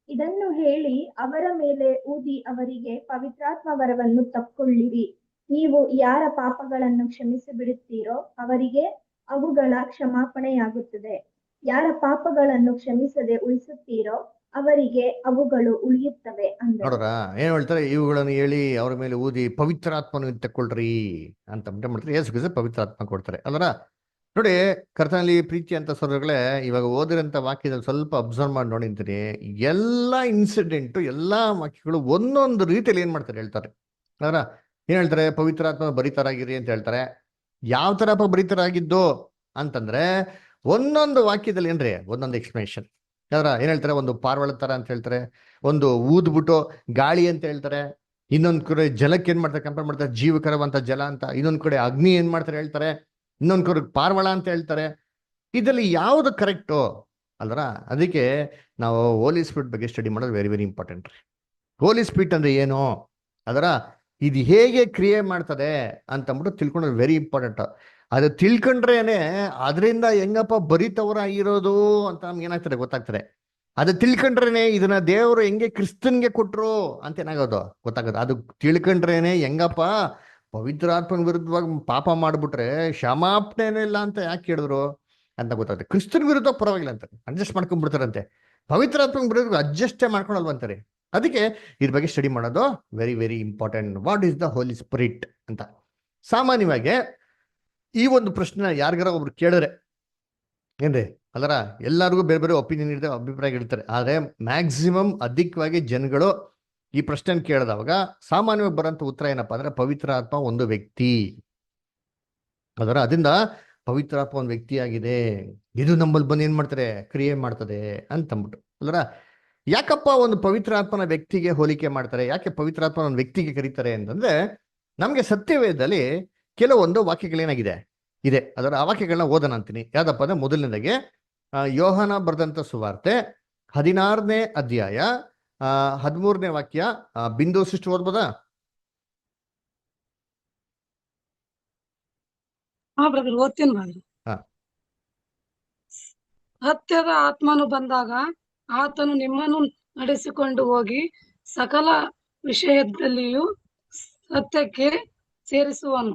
ಇದನ್ನು ಹೇಳಿ ಅವರ ಮೇಲೆ ಊದಿ ಅವರಿಗೆ ಪವಿತ್ರಾತ್ಮ ವರವನ್ನು ತಕ್ಕೊಳ್ಳಿರಿ. ನೀವು ಯಾರ ಪಾಪಗಳನ್ನು ಕ್ಷಮಿಸಿ ಬಿಡುತ್ತೀರೋ ಅವರಿಗೆ ಅವುಗಳ ಕ್ಷಮಾಪಣೆಯಾಗುತ್ತದೆ. ಯಾರ ಪಾಪಗಳನ್ನು ಕ್ಷಮಿಸದೆ ಉಳಿಸುತ್ತೀರೋ ಅವರಿಗೆ ಅವುಗಳು ಉಳಿಯುತ್ತವೆ ಅಂದರು. ನೋಡ್ರ ಏನ್ ಹೇಳ್ತಾರೆ? ಇವುಗಳನ್ನು ಹೇಳಿ ಅವರ ಮೇಲೆ ಊದಿ ಪವಿತ್ರಾತ್ಮನ ತಕ್ಕೊಳ್ರಿ ಅಂತ ಮಾಡ್ತಾರೆ. ಯೇಸು ಕ್ರಿಸ್ತು ಪವಿತ್ರಾತ್ಮ ಕೊಡ್ತಾರೆ ಅಲ್ವರ. ನೋಡಿ ಕರ್ತನಲ್ಲಿ ಪ್ರೀತಿ ಅಂತ ಸೋದರಗಳೇ, ಇವಾಗ ಓದಿರಂತ ವಾಕ್ಯದಲ್ಲಿ ಸ್ವಲ್ಪ ಅಬ್ಸರ್ವ್ ಮಾಡಿ ನೋಡಿಂತೀನಿ. ಎಲ್ಲಾ ಇನ್ಸಿಡೆಂಟು ಎಲ್ಲಾ ವಾಕ್ಯಗಳು ಒಂದೊಂದು ರೀತಿಯಲ್ಲಿ ಏನ್ ಮಾಡ್ತಾರೆ ಹೇಳ್ತಾರೆ. ಅದರ ಏನ್ ಹೇಳ್ತಾರೆ? ಪವಿತ್ರಾತ್ಮ ಬರಿತರಾಗಿರಿ ಅಂತ ಹೇಳ್ತಾರೆ. ಯಾವ ತರ ಬರಿತರಾಗಿದ್ದು ಅಂತಂದ್ರೆ ಒಂದೊಂದು ವಾಕ್ಯದಲ್ಲಿ ಏನ್ರಿ ಒಂದೊಂದು ಎಕ್ಸ್ಪ್ಲನೇಷನ್. ಅದರ ಏನ್ ಹೇಳ್ತಾರೆ? ಒಂದು ಪಾರ್ವಳ ತರ ಅಂತ ಹೇಳ್ತಾರೆ, ಒಂದು ಊದ್ಬಿಟ್ಟು ಗಾಳಿ ಅಂತ ಹೇಳ್ತಾರೆ, ಇನ್ನೊಂದ್ ಕಡೆ ಜಲಕ್ಕೆ ಏನ್ ಮಾಡ್ತಾರೆ ಕಂಪೇರ್ ಮಾಡ್ತಾರೆ ಜೀವಕರವಂತ ಜಲ ಅಂತ, ಇನ್ನೊಂದ್ ಕಡೆ ಅಗ್ನಿ ಏನ್ ಮಾಡ್ತಾರೆ ಹೇಳ್ತಾರೆ, ಇನ್ನೊಂದ್ ಕಡೆ ಪಾರ್ವಳ ಅಂತ ಹೇಳ್ತಾರೆ. ಇದರಲ್ಲಿ ಯಾವ್ದು ಕರೆಕ್ಟು ಅಲ್ವರ? ಅದಕ್ಕೆ ನಾವು ಹೋಲಿ ಸ್ಪಿರಿಟ್ ಬಗ್ಗೆ ಸ್ಟಡಿ ಮಾಡೋದು ವೆರಿ ವೆರಿ ಇಂಪಾರ್ಟೆಂಟ್ ರೀ. ಹೋಲಿ ಸ್ಪಿರಿಟ್ ಅಂದ್ರೆ ಏನು, ಅದರ ಇದು ಹೇಗೆ ಕ್ರಿಯೆ ಮಾಡ್ತದೆ ಅಂತಂದ್ಬಿಟ್ಟು ತಿಳ್ಕೊಳ್ಳೋದು ವೆರಿ ಇಂಪಾರ್ಟೆಂಟ್. ಅದು ತಿಳ್ಕೊಂಡ್ರೇನೆ ಅದರಿಂದ ಹೆಂಗಪ್ಪ ಬರಿತವರ ಇರೋದು ಅಂತ ನಮ್ಗೆ ಏನಾಗ್ತದೆ ಗೊತ್ತಾಗ್ತದೆ. ಅದು ತಿಳ್ಕೊಂಡ್ರೇನೆ ಇದನ್ನ ದೇವರು ಹೆಂಗೆ ಕ್ರಿಸ್ತನ್ಗೆ ಕೊಟ್ರು ಅಂತ ಏನಾಗೋದು ಗೊತ್ತಾಗೋದು. ಅದು ತಿಳ್ಕೊಂಡ್ರೇನೆ ಹೆಂಗಪ್ಪ ಪವಿತ್ರಾತ್ಮನ ವಿರುದ್ಧವಾಗಿ ಪಾಪ ಮಾಡ್ಬಿಟ್ರೆ ಕ್ಷಮಾಪಣೆನೇ ಇಲ್ಲ ಅಂತ ಯಾಕೆ ಹೇಳಿದ್ರು ಅಂತ ಗೊತ್ತಾಗುತ್ತೆ. ಕ್ರಿಸ್ತನ್ ವಿರುದ್ಧ ಪರವಾಗಿಲ್ಲ ಅಂತಾರೆ, ಅಡ್ಜಸ್ಟ್ ಮಾಡ್ಕೊಂಡ್ಬಿಡ್ತಾರಂತೆ. ಪವಿತ್ರಾತ್ಮನ ವಿರುದ್ಧ ಅಡ್ಜಸ್ಟೇ ಮಾಡ್ಕೊಳಲ್ವಂತಾರೆ. ಅದಕ್ಕೆ ಇದ್ರ ಬಗ್ಗೆ ಸ್ಟಡಿ ಮಾಡೋದು very very important. What is the holy spirit ಅಂತ. ಸಾಮಾನ್ಯವಾಗಿ ಈ ಒಂದು ಪ್ರಶ್ನೆ ಯಾರಿಗಾರ ಒಬ್ರು ಕೇಳಿದ್ರೆ ಏನ್ರಿ ಅದರ ಎಲ್ಲರಿಗೂ ಬೇರೆ ಬೇರೆ ಒಪಿನಿಯನ್ ಇರ್ತಾರೆ, ಅಭಿಪ್ರಾಯ ಇರ್ತಾರೆ. ಆದರೆ ಮ್ಯಾಕ್ಸಿಮಮ್ ಅಧಿಕವಾಗಿ ಜನಗಳು ಈ ಪ್ರಶ್ನೆ ಕೇಳಿದವಾಗ ಸಾಮಾನ್ಯವಾಗಿ ಬರೋಂಥ ಉತ್ತರ ಏನಪ್ಪ ಅಂದ್ರೆ ಪವಿತ್ರಾತ್ಮ ಒಂದು ವ್ಯಕ್ತಿ. ಅದರಿಂದ ಪವಿತ್ರಾತ್ಮ ಒಂದು ವ್ಯಕ್ತಿಯಾಗಿದೆ, ಇದು ನಮ್ಮಲ್ಲಿ ಬಂದು ಏನ್ ಮಾಡ್ತಾರೆ ಕ್ರಿಯೆ ಮಾಡ್ತದೆ ಅಂತಂದ್ಬಿಟ್ಟು. ಅಲ್ಲರ ಯಾಕಪ್ಪ ಒಂದು ಪವಿತ್ರಾತ್ಮನ ವ್ಯಕ್ತಿಗೆ ಹೋಲಿಕೆ ಮಾಡ್ತಾರೆ, ಯಾಕೆ ಪವಿತ್ರಾತ್ಮನ ಒಂದು ವ್ಯಕ್ತಿಗೆ ಕರೀತಾರೆ ಅಂತಂದ್ರೆ ನಮ್ಗೆ ಸತ್ಯವೇದದಲ್ಲಿ ಕೆಲವೊಂದು ವಾಕ್ಯಗಳೇನಾಗಿದೆ ಇದೆ. ಅದರ ಆ ವಾಕ್ಯಗಳನ್ನ ಓದೋಣ ಅಂತೀನಿ. ಯಾವ್ದಪ್ಪ ಅಂದ್ರೆ ಮೊದಲನೇದಾಗೆ ಯೋಹಾನ ಬರೆದಂತ ಸುವಾರ್ತೆ 16ನೇ ಅಧ್ಯಾಯ 13ನೇ ವಾಕ್ಯ. ಬಿಂದು ಸಿಸ್ಟರ್ ಓದ್ಬೋದಾ? ಹಾ ಬ್ರದರ್, ಓದ್ತೀನಿ ಬ್ರದರ್. ಹಾ. ಸತ್ಯದ ಆತ್ಮನು ಬಂದಾಗ ಆತನು ನಿಮ್ಮನ್ನು ನಡೆಸಿಕೊಂಡು ಹೋಗಿ ಸಕಲ ವಿಷಯದಲ್ಲಿಯೂ ಸತ್ಯಕ್ಕೆ ಸೇರಿಸುವನು.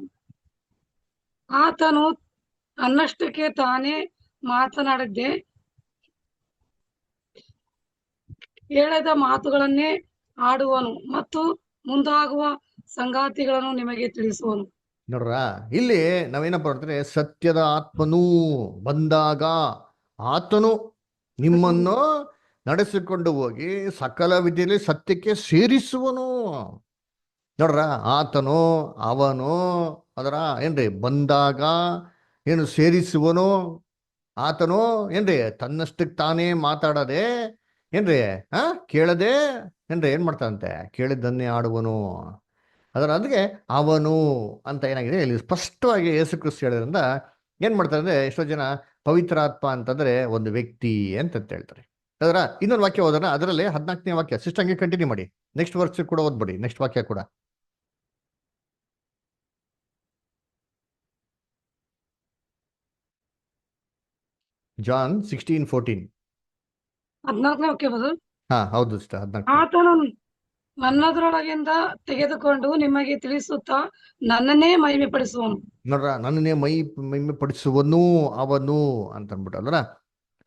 ಆತನು ಅನ್ನಷ್ಟಕ್ಕೆ ತಾನೇ ಮಾತನಾಡದೆ ಹೇಳಿದ ಮಾತುಗಳನ್ನೇ ಆಡುವನು ಮತ್ತು ಮುಂದಾಗುವ ಸಂಗಾತಿಗಳನ್ನು ನಿಮಗೆ ತಿಳಿಸುವನು. ನೋಡ್ರ, ಇಲ್ಲಿ ನಾವೇನಪ್ಪ ಮಾಡ್ತಾರೆ, ಸತ್ಯದ ಆತ್ಮನು ಬಂದಾಗ ಆತನು ನಿಮ್ಮನ್ನು ನಡೆಸಿಕೊಂಡು ಹೋಗಿ ಸಕಲ ವಿದ್ಯೆಯಲ್ಲಿ ಸತ್ಯಕ್ಕೆ ಸೇರಿಸುವನು. ನೋಡ್ರ, ಆತನು ಅವನು ಅದರ ಏನ್ರಿ ಬಂದಾಗ ಏನು ಸೇರಿಸುವನು. ಆತನು ಏನ್ರಿ ತನ್ನಷ್ಟಕ್ಕೆ ತಾನೇ ಮಾತಾಡದೆ ಏನ್ರಿ ಕೇಳದೆ ಏನ್ರಿ ಏನ್ ಮಾಡ್ತಾನಂತೆ, ಕೇಳಿದ್ದನ್ನೇ ಆಡುವನು. ಅದಕ್ಕೆ ಅವನು ಅಂತ ಏನಾಗಿದೆ ಇಲ್ಲಿ ಸ್ಪಷ್ಟವಾಗಿ ಯೇಸು ಕ್ರಿಸ್ತ ಹೇಳೋದ್ರಿಂದ ಏನ್ ಮಾಡ್ತಾರೆ ಅಂದ್ರೆ ಎಷ್ಟೋ ಜನ ಪವಿತ್ರಾತ್ಮ ಅಂತಂದ್ರೆ ಒಂದು ವ್ಯಕ್ತಿ ಅಂತ ಹೇಳ್ತಾರೆ. ಅದರ ಇನ್ನೊಂದು ವಾಕ್ಯ ಓದೋಣ, ಅದರಲ್ಲಿ 14ನೇ ವಾಕ್ಯ. ಸಿಸ್ಟರ್ ಹಂಗೆ ಕಂಟಿನ್ಯೂ ಮಾಡಿ, ನೆಕ್ಸ್ಟ್ ವರ್ಸ್ ಕೂಡ ಓದ್ಬಿಡಿ, ನೆಕ್ಸ್ಟ್ ವಾಕ್ಯ ಕೂಡ. ಜಾನ್ 16:14. 14ನೇ ವಾಕ್ಯ ಬ್ರದರ್. ಹಾ ಹೌದು ಸಿಸ್ಟರ್, 14. ಆತನು ನನ್ನದರೊಳಗಿಂದ ತೆಗೆದುಕೊಂಡು ನಿಮಗೆ ತಿಳಿಸುತ್ತಾ ನನ್ನನ್ನೇ ಮಹಿಮೆ ಪಡಿಸುವನು. ನೋಡ್ರ, ನನ್ನನ್ನೇ ಮಹಿಮೆ ಪಡಿಸುವನು ಅವನು ಅಂತ ಅಂದ್ಬಿಟ್ಟು ಅಲ್ರ.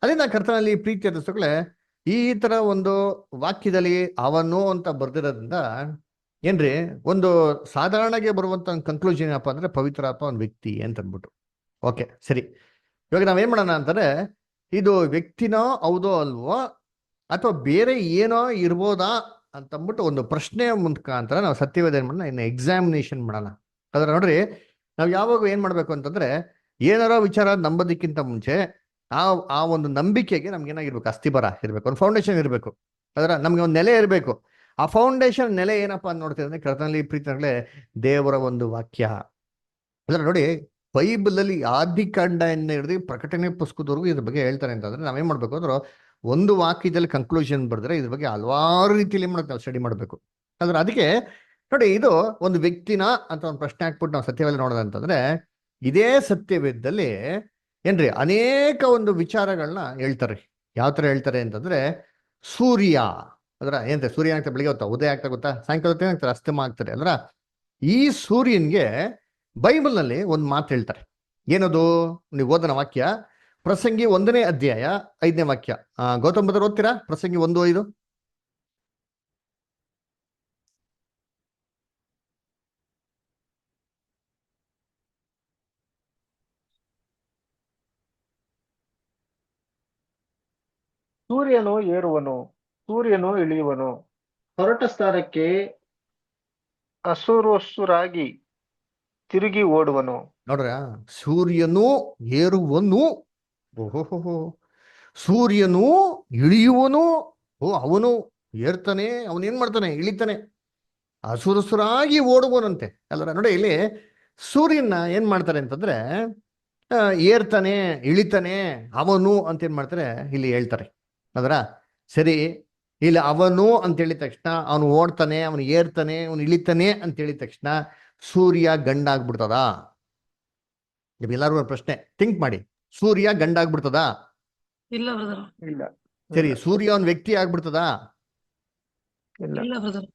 ಅದರಿಂದ ಕರ್ತನಲ್ಲಿ ಪ್ರೀತಿ ಅನಿಸ್ತಗಳೇ ಈ ತರ ಒಂದು ವಾಕ್ಯದಲ್ಲಿ ಅವನು ಅಂತ ಬರ್ದಿರೋದ್ರಿಂದ ಏನ್ರಿ ಒಂದು ಸಾಧಾರಣಗೆ ಬರುವಂತ ಕನ್ಕ್ಲೂಷನ್ ಏನಪ್ಪ ಅಂದ್ರೆ ಪವಿತ್ರಾತ್ಮ ಒಂದು ವ್ಯಕ್ತಿ ಅಂತ ಅಂದ್ಬಿಟ್ಟು. ಓಕೆ ಸರಿ, ಇವಾಗ ನಾವೇನ್ ಮಾಡೋಣ ಅಂತಂದ್ರೆ ಇದು ವ್ಯಕ್ತಿನೋ ಹೌದೋ ಅಲ್ವೋ ಅಥವಾ ಬೇರೆ ಏನೋ ಇರ್ಬೋದಾ ಅಂತಂದ್ಬಿಟ್ಟು ಒಂದು ಪ್ರಶ್ನೆ ಮುಖಾಂತರ ನಾವು ಸತ್ಯವೇದ ಏನ್ ಮಾಡೋಣ, ಇನ್ನು ಎಕ್ಸಾಮಿನೇಷನ್ ಮಾಡೋಣ. ಅದರ ನೋಡ್ರಿ, ನಾವು ಯಾವಾಗ ಏನ್ ಮಾಡ್ಬೇಕು ಅಂತಂದ್ರೆ ಏನಾರೋ ವಿಚಾರ ನಂಬೋದಕ್ಕಿಂತ ಮುಂಚೆ ಆ ಒಂದು ನಂಬಿಕೆಗೆ ನಮ್ಗೆ ಏನಾಗಿರ್ಬೇಕು, ಅಸ್ಥಿಬರ ಇರ್ಬೇಕು, ಒಂದು ಫೌಂಡೇಶನ್ ಇರಬೇಕು. ಅದರ ನಮ್ಗೆ ಒಂದು ನೆಲೆ ಇರಬೇಕು. ಆ ಫೌಂಡೇಶನ್ ನೆಲೆ ಏನಪ್ಪಾ ಅಂತ ನೋಡ್ತೀವಿ ಅಂದ್ರೆ ಕರ್ತನಲ್ಲಿ ಪ್ರೀತಿಗಳೇ ದೇವರ ಒಂದು ವಾಕ್ಯ. ಅದರ ನೋಡಿ, ಬೈಬಲ್ ಅಲ್ಲಿ ಆದಿಕಾಂಡದಿಂದ ಹಿಡಿದು ಪ್ರಕಟಣೆ ಪುಸ್ತಕದವರೆಗೂ ಇದ್ರ ಬಗ್ಗೆ ಹೇಳ್ತಾರೆ ಅಂತಂದ್ರೆ ನಾವೇನ್ ಮಾಡ್ಬೇಕು ಅಂದ್ರೆ ಒಂದು ವಾಕ್ಯದಲ್ಲಿ ಕನ್ಕ್ಲೂಷನ್ ಬರೆದ್ರೆ ಇದ್ರ ಬಗ್ಗೆ ಹಲವಾರು ರೀತಿಯಲ್ಲಿ ನಾವು ಸ್ಟಡಿ ಮಾಡಬೇಕು. ಅಂದ್ರೆ ಅದಕ್ಕೆ ನೋಡಿ, ಇದು ಒಂದು ವ್ಯಕ್ತಿನ ಅಂತ ಒಂದು ಪ್ರಶ್ನೆ ಹಾಕ್ಬಿಟ್ಟು ನಾವು ಸತ್ಯವೇದ ನೋಡೋದಂತಂದ್ರೆ ಇದೇ ಸತ್ಯವೇದದಲ್ಲಿ ಏನ್ರಿ ಅನೇಕ ಒಂದು ವಿಚಾರಗಳನ್ನ ಹೇಳ್ತಾರೆ. ಯಾವ ತರ ಹೇಳ್ತಾರೆ ಅಂತಂದ್ರೆ ಸೂರ್ಯ ಅದರ ಏನ್ರಿ ಸೂರ್ಯ ಆಗ್ತಾ ಬೆಳಿಗ್ಗೆ ಹೊತ್ತ ಉದಯ ಆಗ್ತಾ ಗೊತ್ತಾ, ಸಾಯಂಕಾಲ ಆಗ್ತಾರೆ, ಅಸ್ತಮ ಆಗ್ತಾರೆ ಅಲ್ರ. ಈ ಸೂರ್ಯನ್ಗೆ ಬೈಬಲ್ ನಲ್ಲಿ ಒಂದು ಮಾತು ಹೇಳ್ತಾರೆ. ಏನದು? ನೀವು ಓದನ ವಾಕ್ಯ ಪ್ರಸಂಗಿ 1ನೇ ಅಧ್ಯಾಯ 5ನೇ ವಾಕ್ಯ. ಗೌತಮ್ ಬದರ್ ಓದ್ತೀರಾ? ಪ್ರಸಂಗಿ 1:5. ಸೂರ್ಯನು ಏರುವನು, ಸೂರ್ಯನು ಇಳಿಯುವನು, ಹೊರಟ ಸ್ಥಾನಕ್ಕೆ ಹಸುರಾಗಿ ತಿರುಗಿ ಓಡುವನು. ನೋಡ್ರ, ಸೂರ್ಯನು ಏರುವನು, ಓಹೋ, ಸೂರ್ಯನು ಇಳಿಯುವನು, ಅವನು ಏರ್ತಾನೆ, ಅವನೇನ್ ಮಾಡ್ತಾನೆ, ಇಳಿತಾನೆ, ಹಸುರಾಗಿ ಓಡುವನಂತೆ ಅಲ್ಲರ. ನೋಡಿ, ಇಲ್ಲಿ ಸೂರ್ಯನ ಏನ್ ಮಾಡ್ತಾರೆ ಅಂತಂದ್ರೆ ಏರ್ತಾನೆ, ಇಳಿತಾನೆ, ಅವನು ಅಂತ ಏನ್ ಮಾಡ್ತಾರೆ ಇಲ್ಲಿ ಹೇಳ್ತಾರೆ. ಅದರ ಸರಿ, ಇಲ್ಲಿ ಅವನು ಅಂತ ಹೇಳಿದ ತಕ್ಷಣ ಅವನು ಓಡ್ತಾನೆ, ಅವನು ಏರ್ತಾನೆ, ಅವನು ಇಳಿತಾನೆ ಅಂತ ಹೇಳಿದ ತಕ್ಷಣ ಸೂರ್ಯ ಗಂಡಾಗ್ಬಿಡ್ತದ? ಎಲ್ಲರಿಗೂ ಒಂದು ಪ್ರಶ್ನೆ, ಥಿಂಕ್ ಮಾಡಿ. ಸೂರ್ಯ ಗಂಡ ಆಗ್ಬಿಡ್ತದಾ? ಇಲ್ಲ ಬ್ರದರ್. ಇಲ್ಲ. ಸರಿ, ಇಲ್ಲ. ಸೂರ್ಯ ಒಂದು ವ್ಯಕ್ತಿ ಆಗ್ಬಿಡ್ತದಾ? ಇಲ್ಲ. ಇಲ್ಲ ಬ್ರದರ್.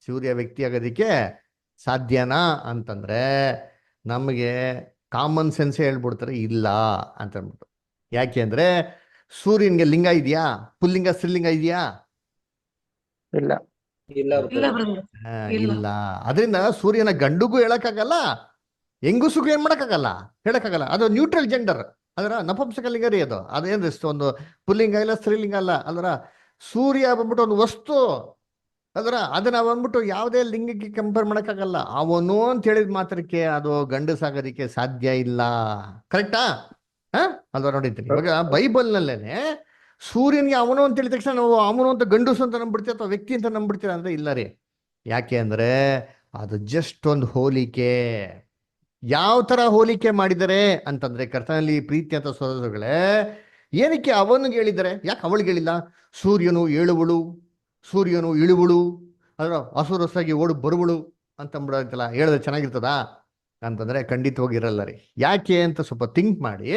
ಸೂರ್ಯ ವ್ಯಕ್ತಿ ಆಗೋದಿಕ್ಕೆ ಸಾಧ್ಯನಾ ಅಂತಂದ್ರೆ ನಮಗೆ ಕಾಮನ್ ಸೆನ್ಸೇ ಹೇಳ್ಬಿಡ್ತಾರೆ ಇಲ್ಲ ಅಂತ ಅಂದ್ಬಿಟ್ಟು. ಯಾಕೆ ಅಂದ್ರೆ ಸೂರ್ಯನ್ಗೆ ಲಿಂಗ ಇದೆಯಾ? ಪುಲ್ಲಿಂಗ ಸ್ತ್ರೀಲಿಂಗ ಇದೆಯಾ? ಇಲ್ಲ. ಇಲ್ಲ ಬ್ರದರ್. ಇಲ್ಲ. ಇಲ್ಲ. ಅದರಿಂದ ಸೂರ್ಯನ ಗಂಡುಗೂ ಹೇಳಕ್ಕಾಗಲ್ಲ, ಹೆಂಗುಸುಗೂ ಏನ್ ಮಾಡಕ್ಕಾಗಲ್ಲ, ಹೇಳಕ್ಕಾಗಲ್ಲ. ಅದು ನ್ಯೂಟ್ರಲ್ ಜೆಂಡರ್, ಅದರ ನಪುಂಸಕ ಲಿಂಗ ರೀ ಅದು. ಅದೇನ್ರಿ ಒಂದು ಪುಲ್ಲಿಂಗ ಇಲ್ಲ ಸ್ತ್ರೀಲಿಂಗ ಅಲ್ಲ. ಅದರ ಸೂರ್ಯ ಬಂದ್ಬಿಟ್ಟು ಒಂದು ವಸ್ತು, ಅದರ ಅದನ್ನ ಬಂದ್ಬಿಟ್ಟು ಯಾವುದೇ ಲಿಂಗಕ್ಕೆ ಕಂಪೇರ್ ಮಾಡಕ್ಕಾಗಲ್ಲ. ಅವನು ಅಂತ ಹೇಳಿದ ಮಾತ್ರಕ್ಕೆ ಅದು ಗಂಡಸಾಗೋದಿಕ್ಕೆ ಸಾಧ್ಯ ಇಲ್ಲ. ಕರೆಕ್ಟಾ? ಅಲ್ವಾ? ನೋಡಿದ್ದೀನಿ ಇವಾಗ ಬೈಬಲ್ ನಲ್ಲೇನೆ ಸೂರ್ಯನ್ಗೆ ಅವನು ಅಂತ ಹೇಳಿದ ತಕ್ಷಣ ನಾವು ಅವನು ಅಂತ ಗಂಡಸು ಅಂತ ನಂಬಿಡ್ತೀವಿ ಅಥವಾ ವ್ಯಕ್ತಿ ಅಂತ ನಂಬಿಡ್ತೀರ ಅಂದ್ರೆ ಇಲ್ಲ ರೀ. ಯಾಕೆ ಅಂದ್ರೆ ಅದು ಜಸ್ಟ್ ಒಂದು ಹೋಲಿಕೆ. ಯಾವ ತರ ಹೋಲಿಕೆ ಮಾಡಿದರೆ ಅಂತಂದ್ರೆ ಕರ್ತನಲ್ಲಿ ಪ್ರೀತಿ ಅಂತ ಸಹೋದರಗಳೇ, ಏನಕ್ಕೆ ಅವನಿಗೆ ಹೇಳಿದ್ದಾರೆ, ಯಾಕೆ ಅವಳಿಗೆ ಹೇಳಿಲ್ಲ? ಸೂರ್ಯನು ಏಳುವಳು, ಸೂರ್ಯನು ಇಳುವಳು, ಅದರ ಹಸುರಸಾಗಿ ಓಡು ಬರುವಳು ಅಂತಂದ್ಬಿಡತ್ತಲ್ಲ, ಹೇಳಿದ್ರೆ ಚೆನ್ನಾಗಿರ್ತದಾ ಅಂತಂದ್ರೆ ಖಂಡಿತವಾಗಿ ಇರಲ್ಲ ರೀ. ಯಾಕೆ ಅಂತ ಸ್ವಲ್ಪ ಥಿಂಕ್ ಮಾಡಿ.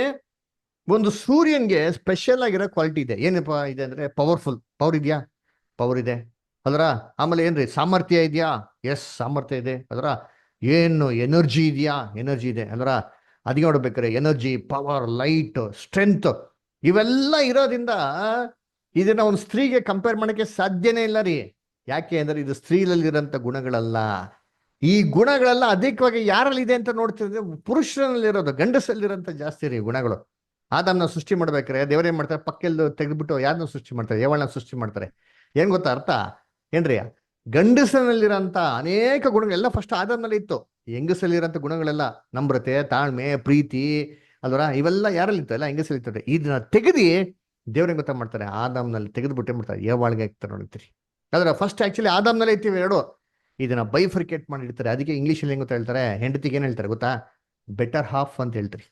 ಒಂದು ಸೂರ್ಯನ್ಗೆ ಸ್ಪೆಷಲ್ ಆಗಿರೋ ಕ್ವಾಲಿಟಿ ಇದೆ. ಏನಪ್ಪ ಇದೆ ಅಂದ್ರೆ ಪವರ್ಫುಲ್. ಪವರ್ ಇದೆಯಾ? ಪವರ್ ಇದೆ. ಅದರ ಆಮೇಲೆ ಏನ್ರಿ ಸಾಮರ್ಥ್ಯ ಇದೆಯಾ? ಎಸ್, ಸಾಮರ್ಥ್ಯ ಇದೆ. ಅದರ ಏನು ಎನರ್ಜಿ ಇದೆಯಾ? ಎನರ್ಜಿ ಇದೆ. ಅದರ ಅದಕ್ಕೆ ನೋಡ್ಬೇಕಾರೆ ಎನರ್ಜಿ, ಪವರ್, ಲೈಟ್, ಸ್ಟ್ರೆಂತ್ ಇವೆಲ್ಲ ಇರೋದ್ರಿಂದ ಇದನ್ನ ಒಂದು ಸ್ತ್ರೀಗೆ ಕಂಪೇರ್ ಮಾಡಕ್ಕೆ ಸಾಧ್ಯನೇ ಇಲ್ಲ ರೀ. ಯಾಕೆ ಅಂದ್ರೆ ಇದು ಸ್ತ್ರೀಲಲ್ಲಿರೋಂಥ ಗುಣಗಳಲ್ಲ. ಈ ಗುಣಗಳೆಲ್ಲ ಅಧಿಕವಾಗಿ ಯಾರಲ್ಲಿದೆ ಅಂತ ನೋಡ್ತಿದ್ರೆ ಪುರುಷನಲ್ಲಿರೋದು, ಗಂಡಸಲ್ಲಿರೋಂಥ ಜಾಸ್ತಿ ರೀ ಗುಣಗಳು. ಆದಾಮ್ನ ಸೃಷ್ಟಿ ಮಾಡ್ಬೇಕಾರೆ ದೇವರೇನ್ ಮಾಡ್ತಾರೆ? ಪಕ್ಕೆಲ್ಲ ತೆಗೆದ್ಬಿಟ್ಟು ಯಾರನ್ನ ಸೃಷ್ಟಿ ಮಾಡ್ತಾರೆ? ಏವಳನ್ನ ಸೃಷ್ಟಿ ಮಾಡ್ತಾರೆ. ಏನ್ ಗೊತ್ತಾ ಅರ್ಥ ಏನ್ರಿ? ಗಂಡಸನಲ್ಲಿರೋಂಥ ಅನೇಕ ಗುಣಗಳೆಲ್ಲ ಫಸ್ಟ್ ಆದಾಮ್ನಲ್ಲಿ ಇತ್ತು. ಹೆಂಗಸಲ್ಲಿರೋಂಥ ಗುಣಗಳೆಲ್ಲ ನಮ್ರತೆ, ತಾಳ್ಮೆ, ಪ್ರೀತಿ ಅಲ್ವರ, ಇವೆಲ್ಲ ಯಾರಲ್ಲಿತ್ತು? ಎಲ್ಲ ಹೆಂಗಸಲ್ಲಿರ್ತದೆ. ಇದನ್ನ ತೆಗೆದು ದೇವ್ರೇನ್ ಗೊತ್ತಾ ಮಾಡ್ತಾರೆ? ಆದಾಮ್ನಲ್ಲಿ ತೆಗೆದ್ಬಿಟ್ಟೆ ಮಾಡ್ತಾರೆ, ಏವಾಳ್ಗೆ ಹಾಕ್ತಾರೆ. ನೋಡ್ತೀರಿ ಅದರ ಫಸ್ಟ್ ಆಕ್ಚುಲಿ ಆದಾಮ್ನಲ್ಲೇ ಇರ್ತೀವಿ ಎರಡು. ಇದನ್ನ ಬೈಫರ್ಕೇಟ್ ಮಾಡಿರ್ತಾರೆ. ಅದಕ್ಕೆ ಇಂಗ್ಲೀಷಲ್ಲಿ ಹೆಂಗ್ ಗೊತ್ತಾ ಹೇಳ್ತಾರೆ? ಹೆಂಡತಿಗೆ ಏನ್ ಹೇಳ್ತಾರೆ ಗೊತ್ತಾ? ಬೆಟರ್ ಹಾಫ್ ಅಂತ ಹೇಳ್ತಾರೆ.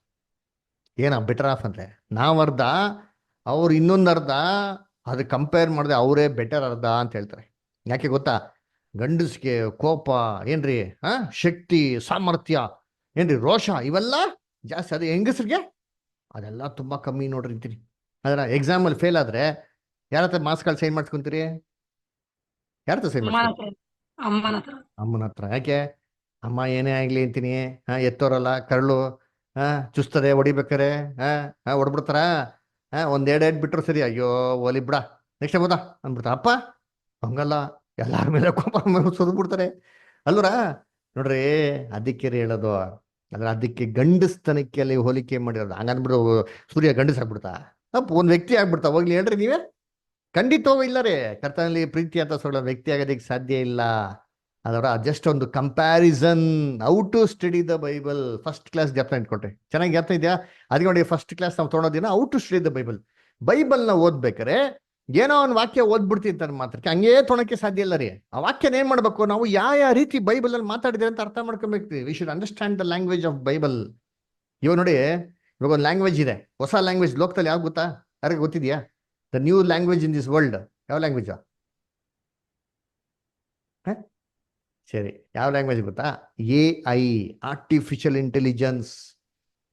ಏನ ಬೆಟರ್ ಹಾಫ್ ಅಂದ್ರೆ ನಾವ್ ಅರ್ಧ, ಅವ್ರು ಇನ್ನೊಂದು ಅರ್ಧ, ಅದು ಕಂಪೇರ್ ಮಾಡಿದ್ರೆ ಅವರೇ ಬೆಟರ್ ಅರ್ಧ ಅಂತ ಹೇಳ್ತಾರೆ. ಯಾಕೆ ಗೊತ್ತಾ? ಗಂಡಸ್ಗೆ ಕೋಪ ಏನ್ರಿ, ಶಕ್ತಿ, ಸಾಮರ್ಥ್ಯ ಏನ್ರಿ, ರೋಷ ಇವೆಲ್ಲ ಜಾಸ್ತಿ. ಅದು ಹೆಂಗಸ್ರಿಗೆ ಅದೆಲ್ಲ ತುಂಬಾ ಕಮ್ಮಿ ನೋಡ್ರಿ ಅಂತೀರಿ. ಅದರ ಎಕ್ಸಾಮಲ್ಲಿ ಫೇಲ್ ಆದ್ರೆ ಯಾರ ಹತ್ರ ಮಾರ್ಕ್ಸ್ಗಳು ಸೈನ್ ಮಾಡ್ಸ್ಕೊಂತೀರಿ? ಯಾರ ಹತ್ರ ಸೈನ್ ಮಾಡ್ಸ್ಕೊಂತೀರಿ? ಅಮ್ಮನ ಹತ್ರ. ಅಮ್ಮನ ಹತ್ರ. ಯಾಕೆ? ಅಮ್ಮ ಏನೇ ಆಗ್ಲಿ ಅಂತೀನಿ, ಎತ್ತೋರಲ್ಲ, ಕರಳು ಚುಸ್ತದೆ, ಹೊಡಿಬೇಕಾರೆ ಹೊಡ್ಬಿಡ್ತಾರ. ಒಂದೆರಡು ಬಿಟ್ರು ಸರಿ, ಅಯ್ಯೋ ಒಲಿ ಬಿಡ ನೆಕ್ಸ್ಟ್ ಬೋದಾ ಅಂದ್ಬಿಡ್ತಾರ. ಅಪ್ಪ ಹಂಗಲ್ಲ, ಎಲ್ಲಾರ ಮೇಲೆ ಕೋಪ ಸುರಿದ್ಬಿಡ್ತಾರೆ ಅಲ್ವರ. ನೋಡ್ರಿ ಅದಕ್ಕೆ ಹೇಳೋದು, ಅದ್ರ ಅದಕ್ಕೆ ಗಂಡಸ್ತನಕ್ಕೆ ಅಲ್ಲಿ ಹೋಲಿಕೆ ಮಾಡಿರೋದು. ಹಂಗಂದ್ಬಿಡು ಸೂರ್ಯ ಗಂಡಸಾಗ್ಬಿಡ್ತಾ? ಅಪ್ಪ ಒಂದ್ ವ್ಯಕ್ತಿ ಆಗ್ಬಿಡ್ತಾ? ಹೋಗ್ಲಿ ಹೇಳ್ರಿ ನೀವೇ. ಖಂಡಿತವೂ ಇಲ್ಲ ರೀ. ಕರ್ತನಲ್ಲಿ ಪ್ರೀತಿ ಅಂತ ಸೊಳ್ಳ ವ್ಯಕ್ತಿ ಆಗೋದಕ್ಕೆ ಸಾಧ್ಯ ಇಲ್ಲ. ಅದರ ಜಸ್ಟ್ ಒಂದು comparison. How to study the Bible. First class ಜ್ಞಾಪನ ಇಟ್ಕೊಟ್ರಿ, ಚೆನ್ನಾಗಿ ಜ್ಞಾಪನ ಇದೆಯಾ? ಅದಕ್ಕೆ ನೋಡಿ ಫಸ್ಟ್ ಕ್ಲಾಸ್ ನಾವು ತೊಗೊಳೋದಿನ how to study the Bible. ಬೈಬಲ್ನ ಓದ್ಬೇಕಾರೆ ಏನೋ ಒಂದು ವಾಕ್ಯ ಓದ್ಬಿಡ್ತೀವಿ ಅಂತ ಮಾತ್ರಕ್ಕೆ ಹಂಗೇ ತೊಗೊಳಕ್ಕೆ ಸಾಧ್ಯ ಇಲ್ಲ ರೀ. ಆ ವಾಕ್ಯನ ಏನ್ ಮಾಡ್ಬೇಕು? ನಾವು ಯಾವ ರೀತಿ ಬೈಬಲ್ ಅಲ್ಲಿ ಮಾತಾಡಿದ್ರೆ ಅಂತ ಅರ್ಥ ಮಾಡ್ಕೊಬೇಕು. We should understand the language of Bible. ಇವಾಗ ನೋಡಿ, ಇವಾಗ ಒಂದು ಲ್ಯಾಂಗ್ವೇಜ್ ಇದೆ, ಹೊಸ ಲ್ಯಾಂಗ್ವೇಜ್ ಲೋಕದಲ್ಲಿ ಯಾವ್ದು ಗೊತ್ತಾ? ಯಾರಿಗೆ ಗೊತ್ತಿದ್ಯಾ? The new language in this world ಯಾವ ಲ್ಯಾಂಗ್ವೇಜ್? ಸರಿ, ಯಾವ ಲ್ಯಾಂಗ್ವೇಜ್ ಗೊತ್ತಾ? AI, artificial intelligence.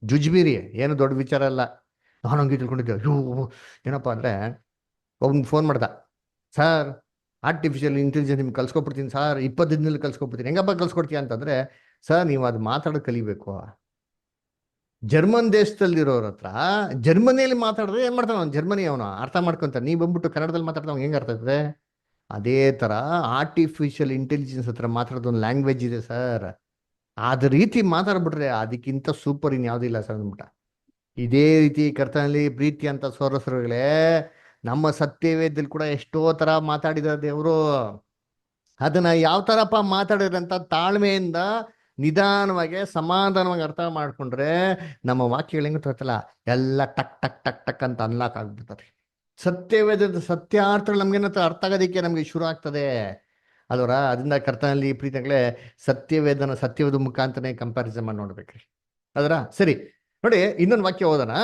ಜುಜ್ಬೀರಿ, ಏನು ದೊಡ್ಡ ವಿಚಾರ ಅಲ್ಲ. ನಾನು ಹಂಗೆ ತಿಳ್ಕೊಂಡಿದ್ದೆ. ಅಯ್ಯೋ ಏನಪ್ಪಾ ಅಂದ್ರೆ ಒಬ್ನಿಗೆ ಫೋನ್ ಮಾಡ್ದ, ಸರ್ ಆರ್ಟಿಫಿಷಿಯಲ್ ಇಂಟೆಲಿಜೆನ್ಸ್ ನಿಮ್ಗೆ ಕಲ್ಸ್ಕೊಬಿಡ್ತೀನಿ ಸರ್, 20 ದಿನದಲ್ಲಿ ಕಲ್ಸ್ಕೊಬಿಡ್ತೀನಿ. ಹೆಂಗಪ್ಪ ಕಲ್ಸ್ಕೊಡ್ತೀಯ ಅಂತಂದ್ರೆ, ಸರ್ ನೀವು ಅದು ಮಾತಾಡೋದು ಕಲಿಬೇಕು. ಜರ್ಮನ್ ದೇಶದಲ್ಲಿರೋರ ಹತ್ರ ಜರ್ಮನಿಯಲ್ಲಿ ಮಾತಾಡಿದ್ರೆ ಏನ್ ಮಾಡ್ತಾನೆ ಅವ್ನು? ಜರ್ಮನಿ ಅವನು ಅರ್ಥ ಮಾಡ್ಕೊಂತ. ನೀವು ಬಂದ್ಬಿಟ್ಟು ಕನ್ನಡದಲ್ಲಿ ಮಾತಾಡ್ತಾ ಹೆಂಗೆ ಅರ್ಥ ಆಗ್ತದೆ? ಅದೇ ತರ ಆರ್ಟಿಫಿಷಿಯಲ್ ಇಂಟೆಲಿಜೆನ್ಸ್ ಹತ್ರ ಮಾತಾಡೋದು ಒಂದು ಲ್ಯಾಂಗ್ವೇಜ್ ಇದೆ ಸರ್. ಅದ ರೀತಿ ಮಾತಾಡ್ಬಿಟ್ರೆ ಅದಕ್ಕಿಂತ ಸೂಪರ್ ಇನ್ ಯಾವುದಿಲ್ಲ ಸರ್ ಅಂದ್ಬಿಟ್ಟ. ಇದೇ ರೀತಿ ಕರ್ತನಲ್ಲಿ ಪ್ರೀತಿ ಅಂತ ಸೋರಸರುಗಳೇ, ನಮ್ಮ ಸತ್ಯವೇದಲ್ಲಿ ಕೂಡ ಎಷ್ಟೋ ತರ ಮಾತಾಡಿದ ದೇವರು. ಅದನ್ನ ಯಾವ ತರಪ್ಪ ಮಾತಾಡಿದ್ರಂತ ತಾಳ್ಮೆಯಿಂದ ನಿಧಾನವಾಗಿ ಸಮಾಧಾನವಾಗಿ ಅರ್ಥ ಮಾಡ್ಕೊಂಡ್ರೆ ನಮ್ಮ ವಾಕ್ಯಗಳು ಹೆಂಗೆ ತೋರ್ತಲ್ಲ ಎಲ್ಲ ಟಕ್ ಟಕ್ ಟಕ್ ಟಕ್ ಅಂತ ಅನ್ಲಾಕ್ ಆಗ್ಬಿಡ್ತಾರೆ. ಸತ್ಯವೇದ ಸತ್ಯಾರ್ಥಗಳು ನಮ್ಗೇನಂತ ಅರ್ಥ ಆಗೋದಕ್ಕೆ ನಮ್ಗೆ ಶುರು ಆಗ್ತದೆ ಅಲ್ವರ. ಅದರಿಂದ ಕರ್ತನಲ್ಲಿ ಪ್ರೀತಿಗಳೇ ಸತ್ಯವೇದ ಮುಖಾಂತರನೇ ಕಂಪ್ಯಾರಿಸನ್ ಮಾಡಿ ನೋಡ್ಬೇಕ್ರಿ ಅದರ. ಸರಿ ನೋಡಿ, ಇನ್ನೊಂದು ವಾಕ್ಯ ಓದೋಣ.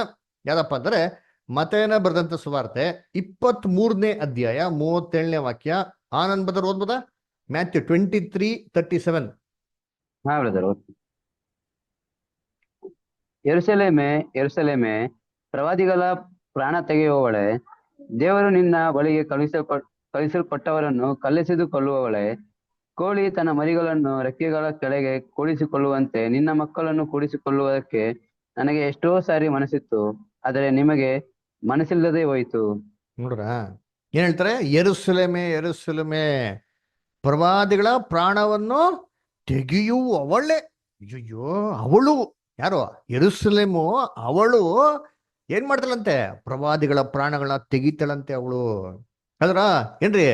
ಯಾವ್ದಪ್ಪ ಅಂದ್ರೆ ಮತ್ತೇನ ಬರೆದಂತ ಸುವಾರ್ತೆ 23ನೇ ಅಧ್ಯಾಯ 37ನೇ ವಾಕ್ಯ. ಆನಂದ್ ಬದರ್ ಓದ್ಬೋದಾ? ಮ್ಯಾಥ್ಯೂ 23:37. ಹಾ ಬ್ರದರ್. ಯೆರೂಸಲೇಮೇ ಯೆರೂಸಲೇಮೇ, ಪ್ರವಾದಿಗಳ ಪ್ರಾಣ ತೆಗೆಯುವವಳೆ, ದೇವರು ನಿನ್ನ ಬಳಿಗೆ ಕಳುಹಿಸಲ್ಪಟ್ಟವರನ್ನು ಕಲ್ಲೆಸೆದು ಕೊಲ್ಲುವವಳೆ, ಕೋಳಿ ತನ್ನ ಮರಿಗಳನ್ನು ರೆಕ್ಕೆಗಳ ಕೆಳಗೆ ಕೂಡಿಸಿಕೊಳ್ಳುವಂತೆ ನಿನ್ನ ಮಕ್ಕಳನ್ನು ಕೂಡಿಸಿಕೊಳ್ಳುವುದಕ್ಕೆ ನನಗೆ ಎಷ್ಟೋ ಸಾರಿ ಮನಸ್ಸಿತ್ತು, ಆದರೆ ನಿಮಗೆ ಮನಸ್ಸಿಲ್ಲದೆ ಹೋಯಿತು. ನೋಡ್ರ ಏನ್ ಹೇಳ್ತಾರೆ? ಯೆರೂಸಲೇಮೇ ಯೆರೂಸಲೇಮೇ, ಪ್ರವಾದಿಗಳ ಪ್ರಾಣವನ್ನು ತೆಗೆಯುವವಳೆ. ಅಯ್ಯೋ, ಅವಳು ಯಾರು? ಯೆರೂಸಲೇಮು ಅವಳು ಏನ್ ಮಾಡ್ತಾಳಂತೆ? ಪ್ರವಾದಿಗಳ ಪ್ರಾಣಗಳನ್ನ ತೆಗಿತಾಳಂತೆ ಅವಳು. ಅಲ್ರ ಏನ್ರಿ?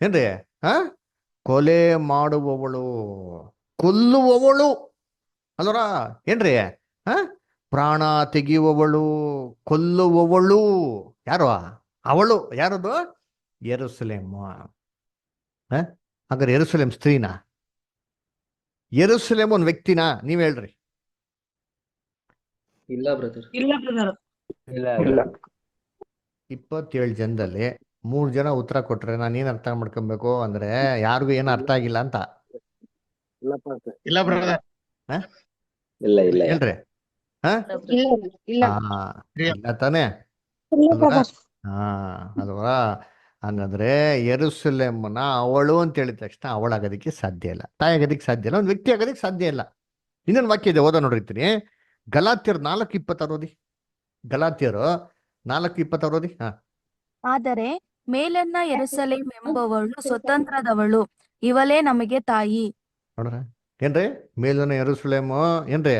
ಏನ್ರಿ? ಕೊಲೆ ಮಾಡುವವಳು, ಕೊಲ್ಲುವವಳು ಅಲ್ವರ ಏನ್ರಿ? ಪ್ರಾಣ ತೆಗೆಯುವವಳು, ಕೊಲ್ಲುವವಳು ಯಾರು? ಅವಳು ಯಾರದು? ಯೆರೂಸಲೇಮ್. ಹಾಗಾದ್ರೆ ಯೆರೂಸಲೇಮ್ ಸ್ತ್ರೀನಾ? ಯೆರೂಸಲೇಮ್ ಒಂದು ವ್ಯಕ್ತಿನಾ? ನೀವ್ ಹೇಳ್ರಿ. ಇಲ್ಲ ಬ್ರದರ್. ಇಲ್ಲ. 27 ಜನದಲ್ಲಿ 3 ಜನ ಉತ್ತರ ಕೊಟ್ರೆ ನಾನು ಏನ್ ಅರ್ಥ ಮಾಡ್ಕೊಬೇಕು ಅಂದ್ರೆ ಯಾರಿಗೂ ಏನು ಅರ್ಥ ಆಗಿಲ್ಲ ಅಂತ. ಇಲ್ಲ ಬ್ರದರ್. ಹೇಳ್ರಿ. ಇಲ್ಲ ಇಲ್ಲ ತಾನೇ? ಅಲ್ವಾ? ಹಂಗಂದ್ರೆ ಯೆರೂಸಲೇಮ್ನ ಅವಳು ಅಂತ ಹೇಳಿದ ತಕ್ಷಣ ಅವಳಾಗೋದಕ್ಕೆ ಸಾಧ್ಯ ಇಲ್ಲ, ತಾಯಿ ಆಗೋದಕ್ಕೆ ಸಾಧ್ಯ ಇಲ್ಲ, ಒಂದು ವ್ಯಕ್ತಿ ಆಗೋದಕ್ಕೆ ಸಾಧ್ಯ ಇಲ್ಲ. ಇನ್ನೊಂದು ವಾಕ್ಯ ಇದೆ, ಓದೋ ನೋಡಿರ್ತೀನಿ. ಗಲಾತ್ಯರು 4:26 ಓದಿ. ಗಲಾತ್ಯರು 4:26 ಓದಿ. ಆದರೆ ಮೇಲನ್ನ ಯೆರೂಸಲೇಮ್ ಎಂಬವಳು ಸ್ವತಂತ್ರದವಳು, ಇವಳೇ ನಮಗೆ ತಾಯಿ. ನೋಡ್ರ ಏನ್ರಿ? ಮೇಲನ ಯೆರೂಸಲೇಮು ಏನ್ರಿ?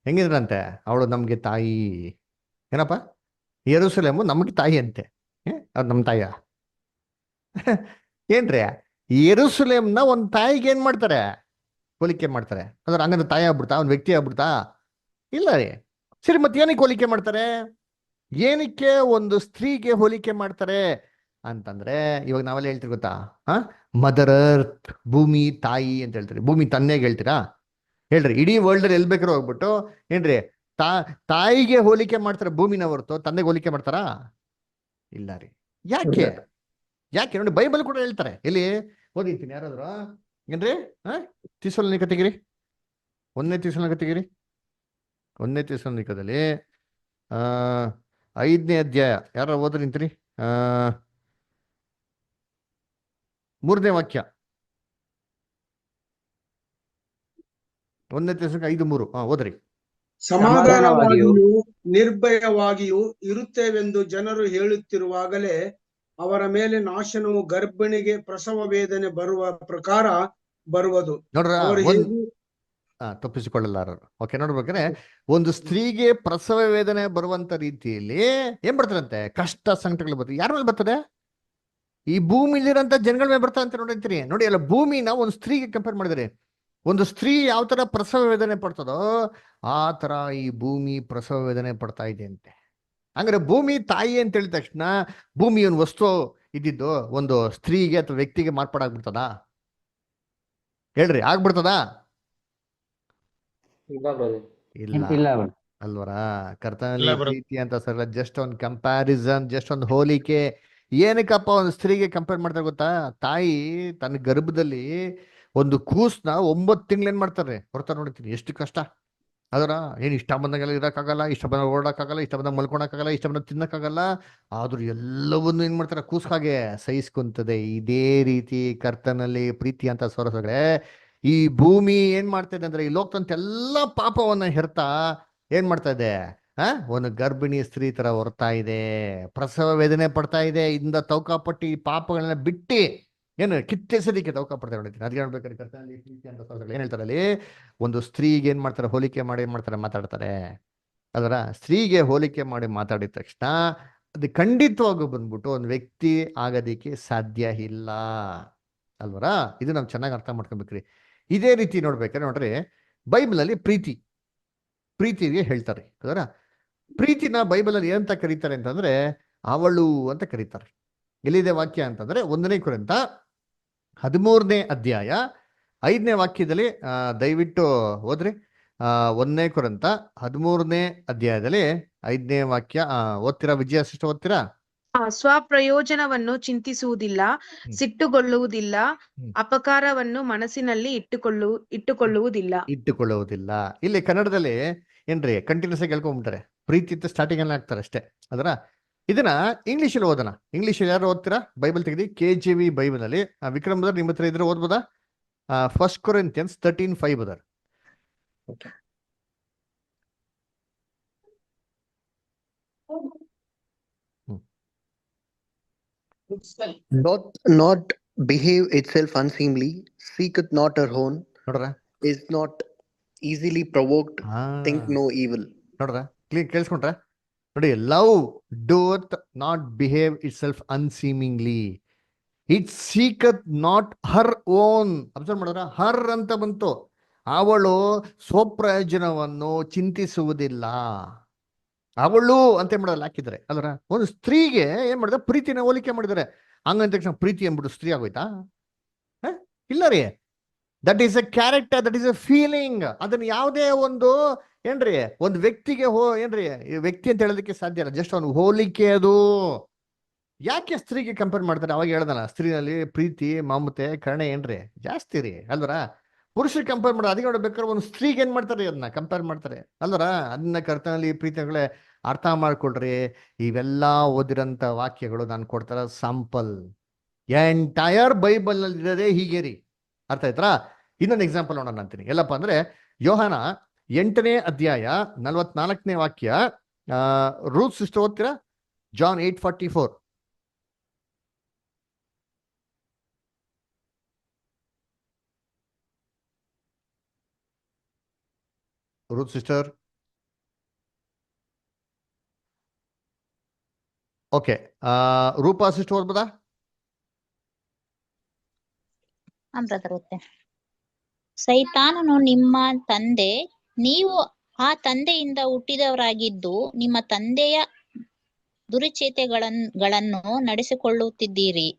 ಹೆಂಗಿದ್ರಂತೆ? ಅವಳು ನಮ್ಗೆ ತಾಯಿ. ಏನಪ್ಪ? ಯೆರೂಸಲೇಮು ನಮ್ಗೆ ತಾಯಿ ಅಂತೆ. ಅವ್ರು ನಮ್ಮ ತಾಯ ಏನ್ರಿ? ಯೆರೂಸಲೇಮ್ನ ಒಂದು ತಾಯಿಗೆ ಏನ್ ಮಾಡ್ತಾರೆ? ಹೋಲಿಕೆ ಮಾಡ್ತಾರೆ. ಅಂದ್ರೆ ಹಂಗಂದ್ರೆ ತಾಯಿ ಆಗ್ಬಿಡ್ತಾ? ಒಂದು ವ್ಯಕ್ತಿ ಆಗ್ಬಿಡ್ತಾ? ಇಲ್ಲ ರೀ. ಸರಿ, ಮತ್ತೆ ಏನಕ್ಕೆ ಹೋಲಿಕೆ ಮಾಡ್ತಾರೆ? ಏನಕ್ಕೆ ಒಂದು ಸ್ತ್ರೀಗೆ ಹೋಲಿಕೆ ಮಾಡ್ತಾರೆ ಅಂತಂದ್ರೆ, ಇವಾಗ ನಾವೆಲ್ಲ ಹೇಳ್ತೀವಿ ಗೊತ್ತಾ? ಮದರ್ ಅರ್ತ್, ಭೂಮಿ ತಾಯಿ ಅಂತ ಹೇಳ್ತೀರಿ. ಭೂಮಿ ತಂದೆಗೆ ಹೇಳ್ತೀರಾ? ಹೇಳ್ರಿ. ಇಡೀ ವರ್ಲ್ಡ್ ಎಲ್ಲಿ ಬೇಕಾದ್ರೂ ಹೋಗ್ಬಿಟ್ಟು ಏನ್ರಿ ತಾಯಿಗೆ ಹೋಲಿಕೆ ಮಾಡ್ತಾರೆ ಭೂಮಿನ ಹೊರತು ತಂದೆಗೆ ಹೋಲಿಕೆ ಮಾಡ್ತಾರಾ? ಇಲ್ಲ ರೀ. ಯಾಕೆ ನೋಡಿ, ಬೈಬಲ್ ಕೂಡ ಹೇಳ್ತಾರೆ. ಎಲ್ಲಿ ಓದಿರ್ತೀನಿ? ಯಾರಾದ್ರು ಏನ್ರಿ? ತಿಸ್ಸಲೋನಿಕ ತೆಗಿರಿ, 1ನೇ ತಿಸ್ಸಲೋನಿಕ ತೆಗಿರಿ. 1ನೇ ತಿಸ್ಸಲೋನಿಕದಲ್ಲಿ 5ನೇ ಅಧ್ಯಾಯ ಯಾರು ಓದ್ರಿ ನಿಂತ್ರಿ? 3ನೇ ವಾಕ್ಯ. 1ನೇ ತಿಸ್ಸಲೋನಿಕ 5:3 ಓದ್ರಿ. ಸಮಾಧಾನವಾಗಿಯೂ ನಿರ್ಭಯವಾಗಿಯೂ ಇರುತ್ತೇವೆಂದು ಜನರು ಹೇಳುತ್ತಿರುವಾಗಲೇ ಅವರ ಮೇಲೆ ನಾಶನವು ಗರ್ಭಿಣಿಗೆ ಪ್ರಸವ ವೇದನೆ ಬರುವ ಪ್ರಕಾರ ಬರುವುದು. ನೋಡ್ರ, ತಪ್ಪಿಸಿಕೊಳ್ಳಲಾರರು. ಓಕೆ, ನೋಡ್ಬೇಕಾದ್ರೆ ಒಂದು ಸ್ತ್ರೀಗೆ ಪ್ರಸವ ವೇದನೆ ಬರುವಂತ ರೀತಿಯಲ್ಲಿ ಏನ್ ಬರ್ತಾರಂತೆ? ಕಷ್ಟ ಸಂಕಟಗಳು ಬರ್ತದೆ. ಯಾರ ಮೇಲೆ ಬರ್ತದೆ? ಈ ಭೂಮಿಲಿರಂತ ಜನಗಳ ಮೇಲೆ ಬರ್ತಾ ಅಂತ ನೋಡಿರ್ತೀರಿ. ನೋಡಿ, ಅಲ್ಲ ಭೂಮಿನ ಒಂದು ಸ್ತ್ರೀಗೆ ಕಂಪೇರ್ ಮಾಡಿದ್ರೆ, ಒಂದು ಸ್ತ್ರೀ ಯಾವ ತರ ಪ್ರಸವ ವೇದನೆ ಪಡ್ತದೋ ಆ ತರ ಈ ಭೂಮಿ ಪ್ರಸವ ವೇದನೆ ಪಡ್ತಾ ಇದೆ ಅಂತೆ. ಹಂಗಾರೆ ಭೂಮಿ ತಾಯಿ ಅಂತ ಹೇಳಿದ ತಕ್ಷಣ ಭೂಮಿ ಒಂದು ವಸ್ತು ಇದ್ದಿದ್ದು ಒಂದು ಸ್ತ್ರೀಗೆ ಅಥವಾ ವ್ಯಕ್ತಿಗೆ ಮಾರ್ಪಾಡಾಗ್ಬಿಡ್ತದ? ಹೇಳ್ರಿ, ಆಗ್ಬಿಡ್ತದ? ಇಲ್ಲ ಅಲ್ವರ? ಕರ್ತನಲ್ಲಿ ಪ್ರೀತಿ ಅಂತ ಸರ್, ಜಸ್ಟ್ ಒಂದು ಕಂಪ್ಯಾರಿಸನ್, ಜಸ್ಟ್ ಒಂದು ಹೋಲಿಕೆ. ಏನಕ್ಕಪ್ಪ ಒಂದು ಸ್ತ್ರೀಗೆ ಕಂಪೇರ್ ಮಾಡ್ತಾರೆ ಗೊತ್ತಾ? ತಾಯಿ ತನ್ನ ಗರ್ಭದಲ್ಲಿ ಒಂದು ಕೂಸ್ನ 9 ತಿಂಗಳು ಏನ್ ಮಾಡ್ತಾರೆ? ಹೊರತಾ ನೋಡ್ತೀನಿ ಎಷ್ಟು ಕಷ್ಟ. ಅದರ ಏನ್ ಇಷ್ಟ ಬಂದಂಗೆಲ್ಲ ಇರೋಕ್ಕಾಗಲ್ಲ, ಇಷ್ಟ ಬಂದ ಓಡಾಡಕ್ಕಾಗಲ್ಲ, ಇಷ್ಟ ಬಂದಾಗ ಮಲ್ಕೊಳಕ್ಕಾಗಲ್ಲ, ಇಷ್ಟ ಬಂದಾಗ ತಿನ್ನಕ್ಕಾಗಲ್ಲ. ಆದ್ರೂ ಎಲ್ಲವನ್ನೂ ಏನ್ ಮಾಡ್ತಾರೆ? ಕೂಸ್ಕಾಗೆ ಸಹಿಸ್ಕೊಂತದೆ. ಇದೇ ರೀತಿ ಕರ್ತನಲ್ಲಿ ಪ್ರೀತಿ ಅಂತ ಸೊರಸಗಳೇ ಈ ಭೂಮಿ ಏನ್ ಮಾಡ್ತಾ ಇದೆ ಅಂದ್ರೆ, ಈ ಲೋಕದಂತ ಎಲ್ಲ ಪಾಪವನ್ನ ಹೆರ್ತಾ ಏನ್ ಮಾಡ್ತಾ ಇದೆ? ಒಂದು ಗರ್ಭಿಣಿ ಸ್ತ್ರೀ ತರ ಹೊರ್ತಾ ಇದೆ, ಪ್ರಸವ ವೇದನೆ ಪಡ್ತಾ ಇದೆ. ಇಂದ ತೌಕಾಪಟ್ಟಿ ಪಾಪಗಳನ್ನ ಬಿಟ್ಟು ಏನು ಕಿತ್ತೆಸಲಿಕ್ಕೆ ತೌಕ ಪಡ್ತಾರೆ. ನೋಡ್ತೀನಿ ಅದ್ಗೆ ಹೇಳ್ಬೇಕಾದ್ರೆ ಕರ್ತನಲ್ಲಿ ಪ್ರೀತಿ ಅಂತ ಸಹೋದರಗಳು ಏನ್ ಹೇಳ್ತಾರೆ ಅಲ್ಲಿ? ಒಂದು ಸ್ತ್ರೀಗೆ ಏನ್ ಮಾಡ್ತಾರೆ? ಹೋಲಿಕೆ ಮಾಡಿ ಏನ್ ಮಾಡ್ತಾರೆ? ಮಾತಾಡ್ತಾರೆ. ಅದರ ಸ್ತ್ರೀಗೆ ಹೋಲಿಕೆ ಮಾಡಿ ಮಾತಾಡಿದ ತಕ್ಷಣ ಅದು ಖಂಡಿತವಾಗೂ ಬಂದ್ಬಿಟ್ಟು ಒಂದು ವ್ಯಕ್ತಿ ಆಗೋದಿಕ್ಕೆ ಸಾಧ್ಯ ಇಲ್ಲ ಅಲ್ವರ? ಇದು ನಾವು ಚೆನ್ನಾಗಿ ಅರ್ಥ ಮಾಡ್ಕೊಬೇಕ್ರಿ. ಇದೇ ರೀತಿ ನೋಡ್ಬೇಕಾದ್ರೆ ನೋಡ್ರಿ, ಬೈಬಲಲ್ಲಿ ಪ್ರೀತಿಗೆ ಹೇಳ್ತಾರೆ. ಅದರ ಪ್ರೀತಿನ ಬೈಬಲಲ್ಲಿ ಏನಂತ ಕರೀತಾರೆ ಅಂತಂದ್ರೆ ಅವಳು ಅಂತ ಕರೀತಾರೆ. ಎಲ್ಲಿದೆ ವಾಕ್ಯ ಅಂತಂದ್ರೆ 1ನೇ ಕೊರಿಂಥ 13ನೇ ಅಧ್ಯಾಯ 5ನೇ ವಾಕ್ಯದಲ್ಲಿ ದಯವಿಟ್ಟು ಓದ್ರಿ. 1ನೇ ಕೊರಿಂಥ 13ನೇ ಅಧ್ಯಾಯದಲ್ಲಿ 5ನೇ ವಾಕ್ಯ ಓದ್ತೀರಾ? ವಿಜಯ ಸಿಸ್ಟರ್ ಓದ್ತೀರಾ? ಸ್ವಪ್ರಯೋಜನವನ್ನು ಚಿಂತಿಸುವುದಿಲ್ಲ, ಹ್ಮ್. ಸಿಟ್ಟುಗೊಳ್ಳುವುದಿಲ್ಲ, ಹ್ಮ್. ಅಪಕಾರವನ್ನು ಮನಸ್ಸಿನಲ್ಲಿ ಇಟ್ಟುಕೊಳ್ಳುವುದಿಲ್ಲ. ಇಟ್ಟುಕೊಳ್ಳುವುದಿಲ್ಲ. ಇಲ್ಲಿ ಕನ್ನಡದಲ್ಲಿ ಏನ್ರಿ ಕಂಟಿನ್ಯೂಸ್ ಆಗಿ ಹೇಳ್ಕೊಂಡ್ಬಿಡ್ತಾರೆ, ಪ್ರೀತಿ ಅಂತ ಸ್ಟಾರ್ಟಿಂಗ್ ಎಲ್ಲ ಹಾಕ್ತಾರೆ ಅಷ್ಟೇ. ಅದರ ಇದನ್ನ ಇಂಗ್ಲೀಷಲ್ಲಿ ಓದೋಣ. ಇಂಗ್ಲೀಷಲ್ಲಿ ಯಾರು ಓದ್ತೀರಾ? ಬೈಬಲ್ ತೆಗೆದಿ KJV ಬೈಬಲ್ ಅಲ್ಲಿ. ವಿಕ್ರಮ್ ಬದರ್ ನಿಮ್ಮ ಹತ್ರ ಇದ್ರೆ ಓದ್ಬೋದಾ? 1 Corinthians 13:5 Badr. Not behave itself unseemly, seeketh not her own, ನೋಡ್ರ is not easily provoked, think no evil. ನೋಡ್ರ ಕೇಳಿಸ್ಕೊಂಡ್ರ? ನೋಡಿ, love doth not behave itself unseemingly, it seeketh not her own. Observe ಮಾಡಿದ್ರ? ಹರ್ ಅಂತ ಬಂತು. ಅವಳು ಸ್ವಪ್ರಯೋಜನವನ್ನು ಚಿಂತಿಸುವುದಿಲ್ಲ. ಅವಳು ಅಂತ ಏನ್ ಮಾಡೋದು ಹಾಕಿದ್ದಾರೆ ಅಲ್ರ. ಒಂದು ಸ್ತ್ರೀಗೆ ಏನ್ ಮಾಡಿದ್ರೆ ಪ್ರೀತಿನ ಹೋಲಿಕೆ ಮಾಡಿದ್ದಾರೆ. ಹಂಗಂತ ತಕ್ಷಣ ಪ್ರೀತಿ ಅಂದ್ಬಿಟ್ಟು ಸ್ತ್ರೀ ಆಗೋಯ್ತಾ? ಇಲ್ಲ ರೀ. That is A character, that is A feeling. ಅದನ್ನ ಯಾವುದೇ ಒಂದು ಏನ್ರಿ ಒಂದು ವ್ಯಕ್ತಿಗೆ ಏನ್ರಿ ವ್ಯಕ್ತಿ ಅಂತ ಹೇಳೋದಕ್ಕೆ ಸಾಧ್ಯ ಇಲ್ಲ. ಜಸ್ಟ್ ಒಂದು ಹೋಲಿಕೆ ಅದು. ಯಾಕೆ ಸ್ತ್ರೀಗೆ ಕಂಪೇರ್ ಮಾಡ್ತಾರೆ? ಅವಾಗ ಹೇಳ್ದಲ್ಲ, ಸ್ತ್ರೀನಲ್ಲಿ ಪ್ರೀತಿ ಮಮತೆ ಕರುಣೆ ಏನ್ರಿ ಜಾಸ್ತಿ ರೀ ಅಲ್ವರ. ಪುರುಷರಿಗೆ ಕಂಪೇರ್ ಮಾಡೋದು ಅದಕ್ಕೆ ನೋಡ್ಬೇಕಾದ್ರೆ ಒಂದು ಸ್ತ್ರೀಗೆ ಏನ್ ಮಾಡ್ತಾರೆ? ಅದನ್ನ ಕಂಪೇರ್ ಮಾಡ್ತಾರೆ ಅಲ್ವರ. ಅದನ್ನ ಕರ್ತನಲ್ಲಿ ಪ್ರೀತಿಗಳೇ ಅರ್ಥ ಮಾಡ್ಕೊಳ್ರಿ. ಇವೆಲ್ಲ ಓದಿರಂತ ವಾಕ್ಯಗಳು ನಾನು ಕೊಡ್ತಾರ ಸಾಂಪಲ್. ಎಂಟೈರ್ ಬೈಬಲ್ ನಲ್ಲಿ ಇರೋದೇ ಹೀಗೆ ರೀ. ಅರ್ಥ ಆಯ್ತಾ? ಇನ್ನೊಂದು ಎಕ್ಸಾಂಪಲ್ ನೋಡೋಣ ಅಂತೀನಿ. ಎಲ್ಲಪ್ಪ ಅಂದ್ರೆ ಯೋಹಾನ 8ನೇ ಅಧ್ಯಾಯ 44ನೇ ವಾಕ್ಯ. ರೂತ್ ಸಿಸ್ಟರ್ ಓದ್ತೀರಾ? John 8:44. Ruth sister. Okay, Roopa sister ಓದ್ಬೋದಾ? ಬ್ರದರ್ ಓದ್ತೆ. ಸೈತಾನನು ನಿಮ್ಮ ತಂದೆ, ನೀವು ಆ ತಂದೆಯಿಂದ ಹುಟ್ಟಿದವರಾಗಿದ್ದು ನಿಮ್ಮ ತಂದೆಯ ದುರುಚೇತೆಗಳನ್ನು ನಡೆಸಿಕೊಳ್ಳುತ್ತಿದ್ದೀರಿ.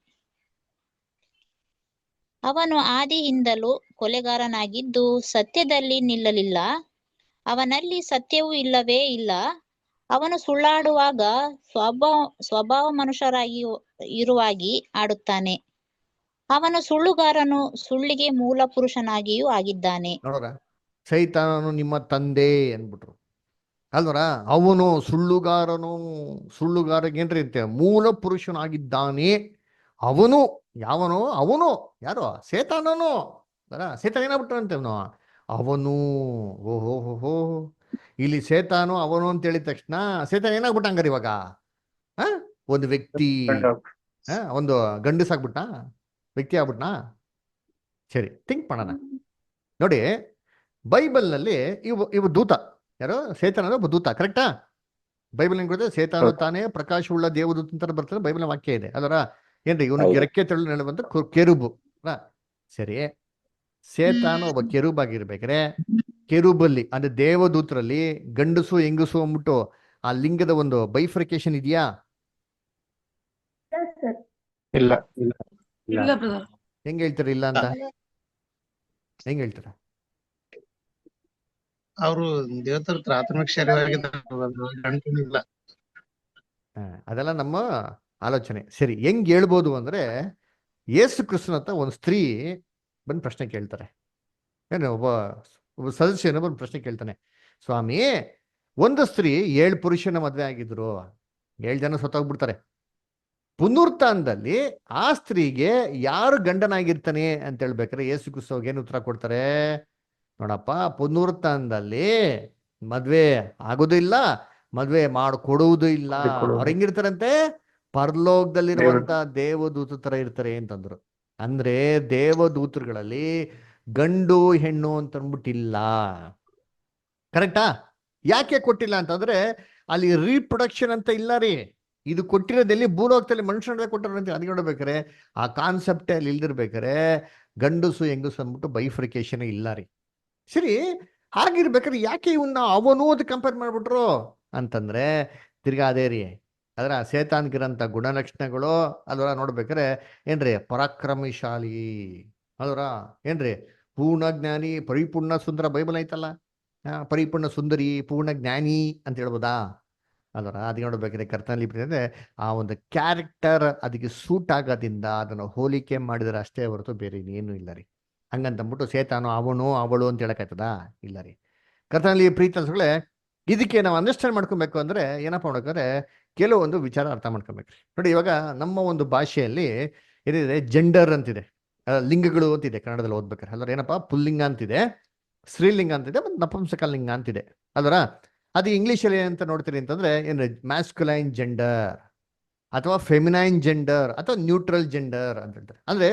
ಅವನು ಆದಿಯಿಂದಲೂ ಕೊಲೆಗಾರನಾಗಿದ್ದು ಸತ್ಯದಲ್ಲಿ ನಿಲ್ಲಲಿಲ್ಲ, ಅವನಲ್ಲಿ ಸತ್ಯವೂ ಇಲ್ಲವೇ ಇಲ್ಲ. ಅವನು ಸುಳ್ಳಾಡುವಾಗ ಸ್ವಭಾವ ಮನುಷ್ಯರಾಗಿ ಇರುವಾಗಿ ಆಡುತ್ತಾನೆ. ಅವನು ಸುಳ್ಳುಗಾರನು, ಸುಳ್ಳಿಗೆ ಮೂಲ ಪುರುಷನಾಗಿಯೂ ಆಗಿದ್ದಾನೆ. ನೋಡ್ರ, ಸೈತಾನನು ನಿಮ್ಮ ತಂದೆ ಅನ್ಬಿಟ್ರು ಅಲ್ವರ. ಅವನು ಸುಳ್ಳುಗಾರನು, ಸುಳ್ಳುಗಾರಗೇನ್ರಿ ಅಂತೆ ಮೂಲ ಪುರುಷನಾಗಿದ್ದಾನೆ. ಅವನು ಯಾವನು? ಅವನು ಯಾರು? ಸೇತಾನನು. ಸೇತಾನ ಏನಾಗ್ಬಿಟ್ಟಂತೆ ಅವನು. ಓಹೋ, ಇಲ್ಲಿ ಸೇತಾನು ಅವನು ಅಂತ ಹೇಳಿದ ತಕ್ಷಣ ಸೇತಾನ ಏನಾಗ್ಬಿಟ್ಟ ಹಂಗಾರ ಇವಾಗ? ಒಂದು ವ್ಯಕ್ತಿ, ಒಂದು ಗಂಡಸಾಗ್ಬಿಟ್ಟ, ವ್ಯಕ್ತಿ ಆಗ್ಬಿಟ್ನಾ? ಸರಿ, ಥಿಂಕ್ ಮಾಡೋಣ. ನೋಡಿ, ಬೈಬಲ್ನಲ್ಲಿ ಇವು ದೂತ. ಯಾರು? ಸೇತಾನ ಒಬ್ಬ ದೂತ, ಕರೆಕ್ಟಾ? ಬೈಬಲ್ ಏನ್ ಗೊತ್ತೆ? ಸೇತಾನು ತಾನೇ ಪ್ರಕಾಶವುಳ್ಳ ದೇವದೂತ ಅಂತ ಬರ್ತದೆ ಬೈಬಲ್ ವಾಕ್ಯ ಇದೆ ಅದರ. ಏನ್ರಿ ಇವನಿಗೆ ರೆಕ್ಕೆ ತೆಳು ನೆಲವಂತ ಕೆರುಬು. ಸರಿ, ಸೇತಾನು ಒಬ್ಬ ಕೆರುಬ್ ಆಗಿರ್ಬೇಕಾರೆ ಕೆರುಬಲ್ಲಿ ಅಂದ್ರೆ ದೇವದೂತರಲ್ಲಿ ಗಂಡಸು ಹೆಂಗಸು ಅಂದ್ಬಿಟ್ಟು ಆ ಲಿಂಗದ ಒಂದು ಬೈಫ್ರಿಕೇಶನ್ ಇದೆಯಾ? ಇಲ್ಲ. ಇಲ್ಲ ಬ್ರದರ್. ಹೆಂಗ್ ಹೇಳ್ತೀರ ಇಲ್ಲ ಅಂತ? ಹೆಂಗ್ ಹೇಳ್ತೀರ? ಅವರು ದೇವತರ ಪ್ರಾಥಮಿಕ ಶರೀರವಾಗಿಲ್ಲ. ಅದೆಲ್ಲ ನಮ್ಮ ಆಲೋಚನೆ. ಸರಿ, ಹೆಂಗ್ ಹೇಳ್ಬೋದು ಅಂದ್ರೆ ಯೇಸು ಕ್ರಿಸ್ತನತ್ತ ಒಂದು ಸ್ತ್ರೀ ಬಂದು ಪ್ರಶ್ನೆ ಕೇಳ್ತಾರೆ. ಏನು ಒಬ್ಬ ಸದಸ್ಯನ ಬಂದು ಪ್ರಶ್ನೆ ಕೇಳ್ತಾನೆ, ಸ್ವಾಮಿ, ಒಂದು ಸ್ತ್ರೀ 7 ಪುರುಷನ ಮದ್ವೆ ಆಗಿದ್ರು, 7 ಜನ ಸತ್ತೋಗ್ಬಿಡ್ತಾರೆ. ಪುನರುತ್ಥಾನದಲ್ಲಿ ಆ ಸ್ತ್ರೀಗೆ ಯಾರು ಗಂಡನಾಗಿರ್ತಾನೆ ಅಂತ ಹೇಳ್ಬೇಕಾರೆ ಯೇಸು ಕ್ರಿಸ್ತ ಏನು ಉತ್ತರ ಕೊಡ್ತಾರೆ? ನೋಡಪ್ಪ, ಪುನರುತ್ಥಾನದಲ್ಲಿ ಮದ್ವೆ ಆಗೋದು ಇಲ್ಲ, ಮದ್ವೆ ಮಾಡಿಕೊಡುವುದು ಇಲ್ಲ. ಅವ್ರು ಹೆಂಗಿರ್ತಾರಂತೆ? ಪರಲೋಕದಲ್ಲಿರುವಂತ ದೇವದೂತ ತರ ಇರ್ತಾರೆ ಅಂತಂದ್ರು. ಅಂದ್ರೆ ದೇವದೂತರುಗಳಲ್ಲಿ ಗಂಡು ಹೆಣ್ಣು ಅಂತ ಅಂದ್ಬಿಟ್ಟಿಲ್ಲ. ಕರೆಕ್ಟಾ? ಯಾಕೆ ಕೊಟ್ಟಿಲ್ಲ ಅಂತಂದ್ರೆ ಅಲ್ಲಿ ರೀಪ್ರೊಡಕ್ಷನ್ ಅಂತ ಇಲ್ಲ ರೀ. ಇದು ಕೊಟ್ಟಿರೋದೆಲ್ಲಿ? ಭೂಲೋಕದಲ್ಲಿ ಮನುಷ್ಯನ ಕೊಟ್ಟಿರೋಂತ. ಅದಕ್ಕೆ ನೋಡ್ಬೇಕಾರೆ ಆ ಕಾನ್ಸೆಪ್ಟೇ ಅಲ್ಲಿ ಇಲ್ದಿರ್ಬೇಕಾರೆ ಗಂಡಸು ಹೆಂಗಸು ಅಂದ್ಬಿಟ್ಟು ಬೈಫ್ರಿಕೇಶನ್ ಇಲ್ಲ ರೀ. ಸರಿ, ಹಾಗಿರ್ಬೇಕಾದ್ರೆ ಯಾಕೆ ಇವನ್ನ ಅವನು ಅದು ಕಂಪೇರ್ ಮಾಡ್ಬಿಟ್ರು ಅಂತಂದ್ರೆ ತಿರ್ಗಾ ಅದೇ ರೀ. ಅದರ ಸೇತಾನ್ಗಿರಂತ ಗುಣಲಕ್ಷಣಗಳು ಅಲ್ವರ ನೋಡ್ಬೇಕಾರೆ ಏನ್ರಿ ಪರಾಕ್ರಮಶಾಲಿ ಅಲ್ವರ, ಏನ್ರಿ ಪೂರ್ಣ ಜ್ಞಾನಿ, ಪರಿಪೂರ್ಣ ಸುಂದರ. ಬೈಬಲ್ ಐತಲ್ಲ, ಪರಿಪೂರ್ಣ ಸುಂದರಿ, ಪೂರ್ಣ ಜ್ಞಾನಿ ಅಂತ ಹೇಳ್ಬೋದಾ? ಅಲ್ವರ ಅದಕ್ಕೆ ನೋಡ್ಬೇಕಾದ್ರೆ ಕರ್ತನಲ್ಲಿ ಅಂದ್ರೆ ಆ ಒಂದು ಕ್ಯಾರೆಕ್ಟರ್ ಅದಕ್ಕೆ ಸೂಟ್ ಆಗೋದ್ರಿಂದ ಅದನ್ನು ಹೋಲಿಕೆ ಮಾಡಿದ್ರೆ ಅಷ್ಟೇ ಹೊರತು ಬೇರೆ ಇನ್ನೇನು ಇಲ್ಲ ರೀ. ಹಂಗಂತಂದ್ಬಿಟ್ಟು ಸೇತಾನು ಅವನು ಅವಳು ಅಂತ ಹೇಳಕ್ಕಾಯ್ತದ? ಇಲ್ಲ ರೀ. ಕರ್ತನಲ್ಲಿ ಪ್ರೀತಿಗಳೇ, ಇದಕ್ಕೆ ನಾವು ಅಂಡರ್ಸ್ಟ್ಯಾಂಡ್ ಮಾಡ್ಕೊಬೇಕು ಅಂದ್ರೆ ಏನಪ್ಪ ಮಾಡ್ಬೇಕಾದ್ರೆ ಕೆಲವೊಂದು ವಿಚಾರ ಅರ್ಥ ಮಾಡ್ಕೊಬೇಕ್ರಿ. ನೋಡಿ, ಇವಾಗ ನಮ್ಮ ಒಂದು ಭಾಷೆಯಲ್ಲಿ ಏನಿದೆ, ಜೆಂಡರ್ ಅಂತಿದೆ, ಲಿಂಗಗಳು ಅಂತಿದೆ ಕನ್ನಡದಲ್ಲಿ ಓದ್ಬೇಕಾರೆ. ಅಲ್ವರ ಏನಪ್ಪ, ಪುಲ್ಲಿಂಗ ಅಂತಿದೆ, ಸ್ತ್ರೀಲಿಂಗ ಅಂತಿದೆ, ಮತ್ತು ನಪುಂಸಕ ಲಿಂಗ ಅಂತಿದೆ. ಅಲ್ವರ ಅದು ಇಂಗ್ಲೀಷಲ್ಲಿ ಏನಂತ ನೋಡ್ತೀರಿ ಅಂತಂದ್ರೆ ಏನು, ಮ್ಯಾಸ್ಕ್ಯುಲೈನ್ ಜೆಂಡರ್ ಅಥವಾ ಫೆಮಿನೈನ್ ಜೆಂಡರ್ ಅಥವಾ ನ್ಯೂಟ್ರಲ್ ಜೆಂಡರ್ ಅಂತ ಹೇಳ್ತಾರೆ. ಅಂದ್ರೆ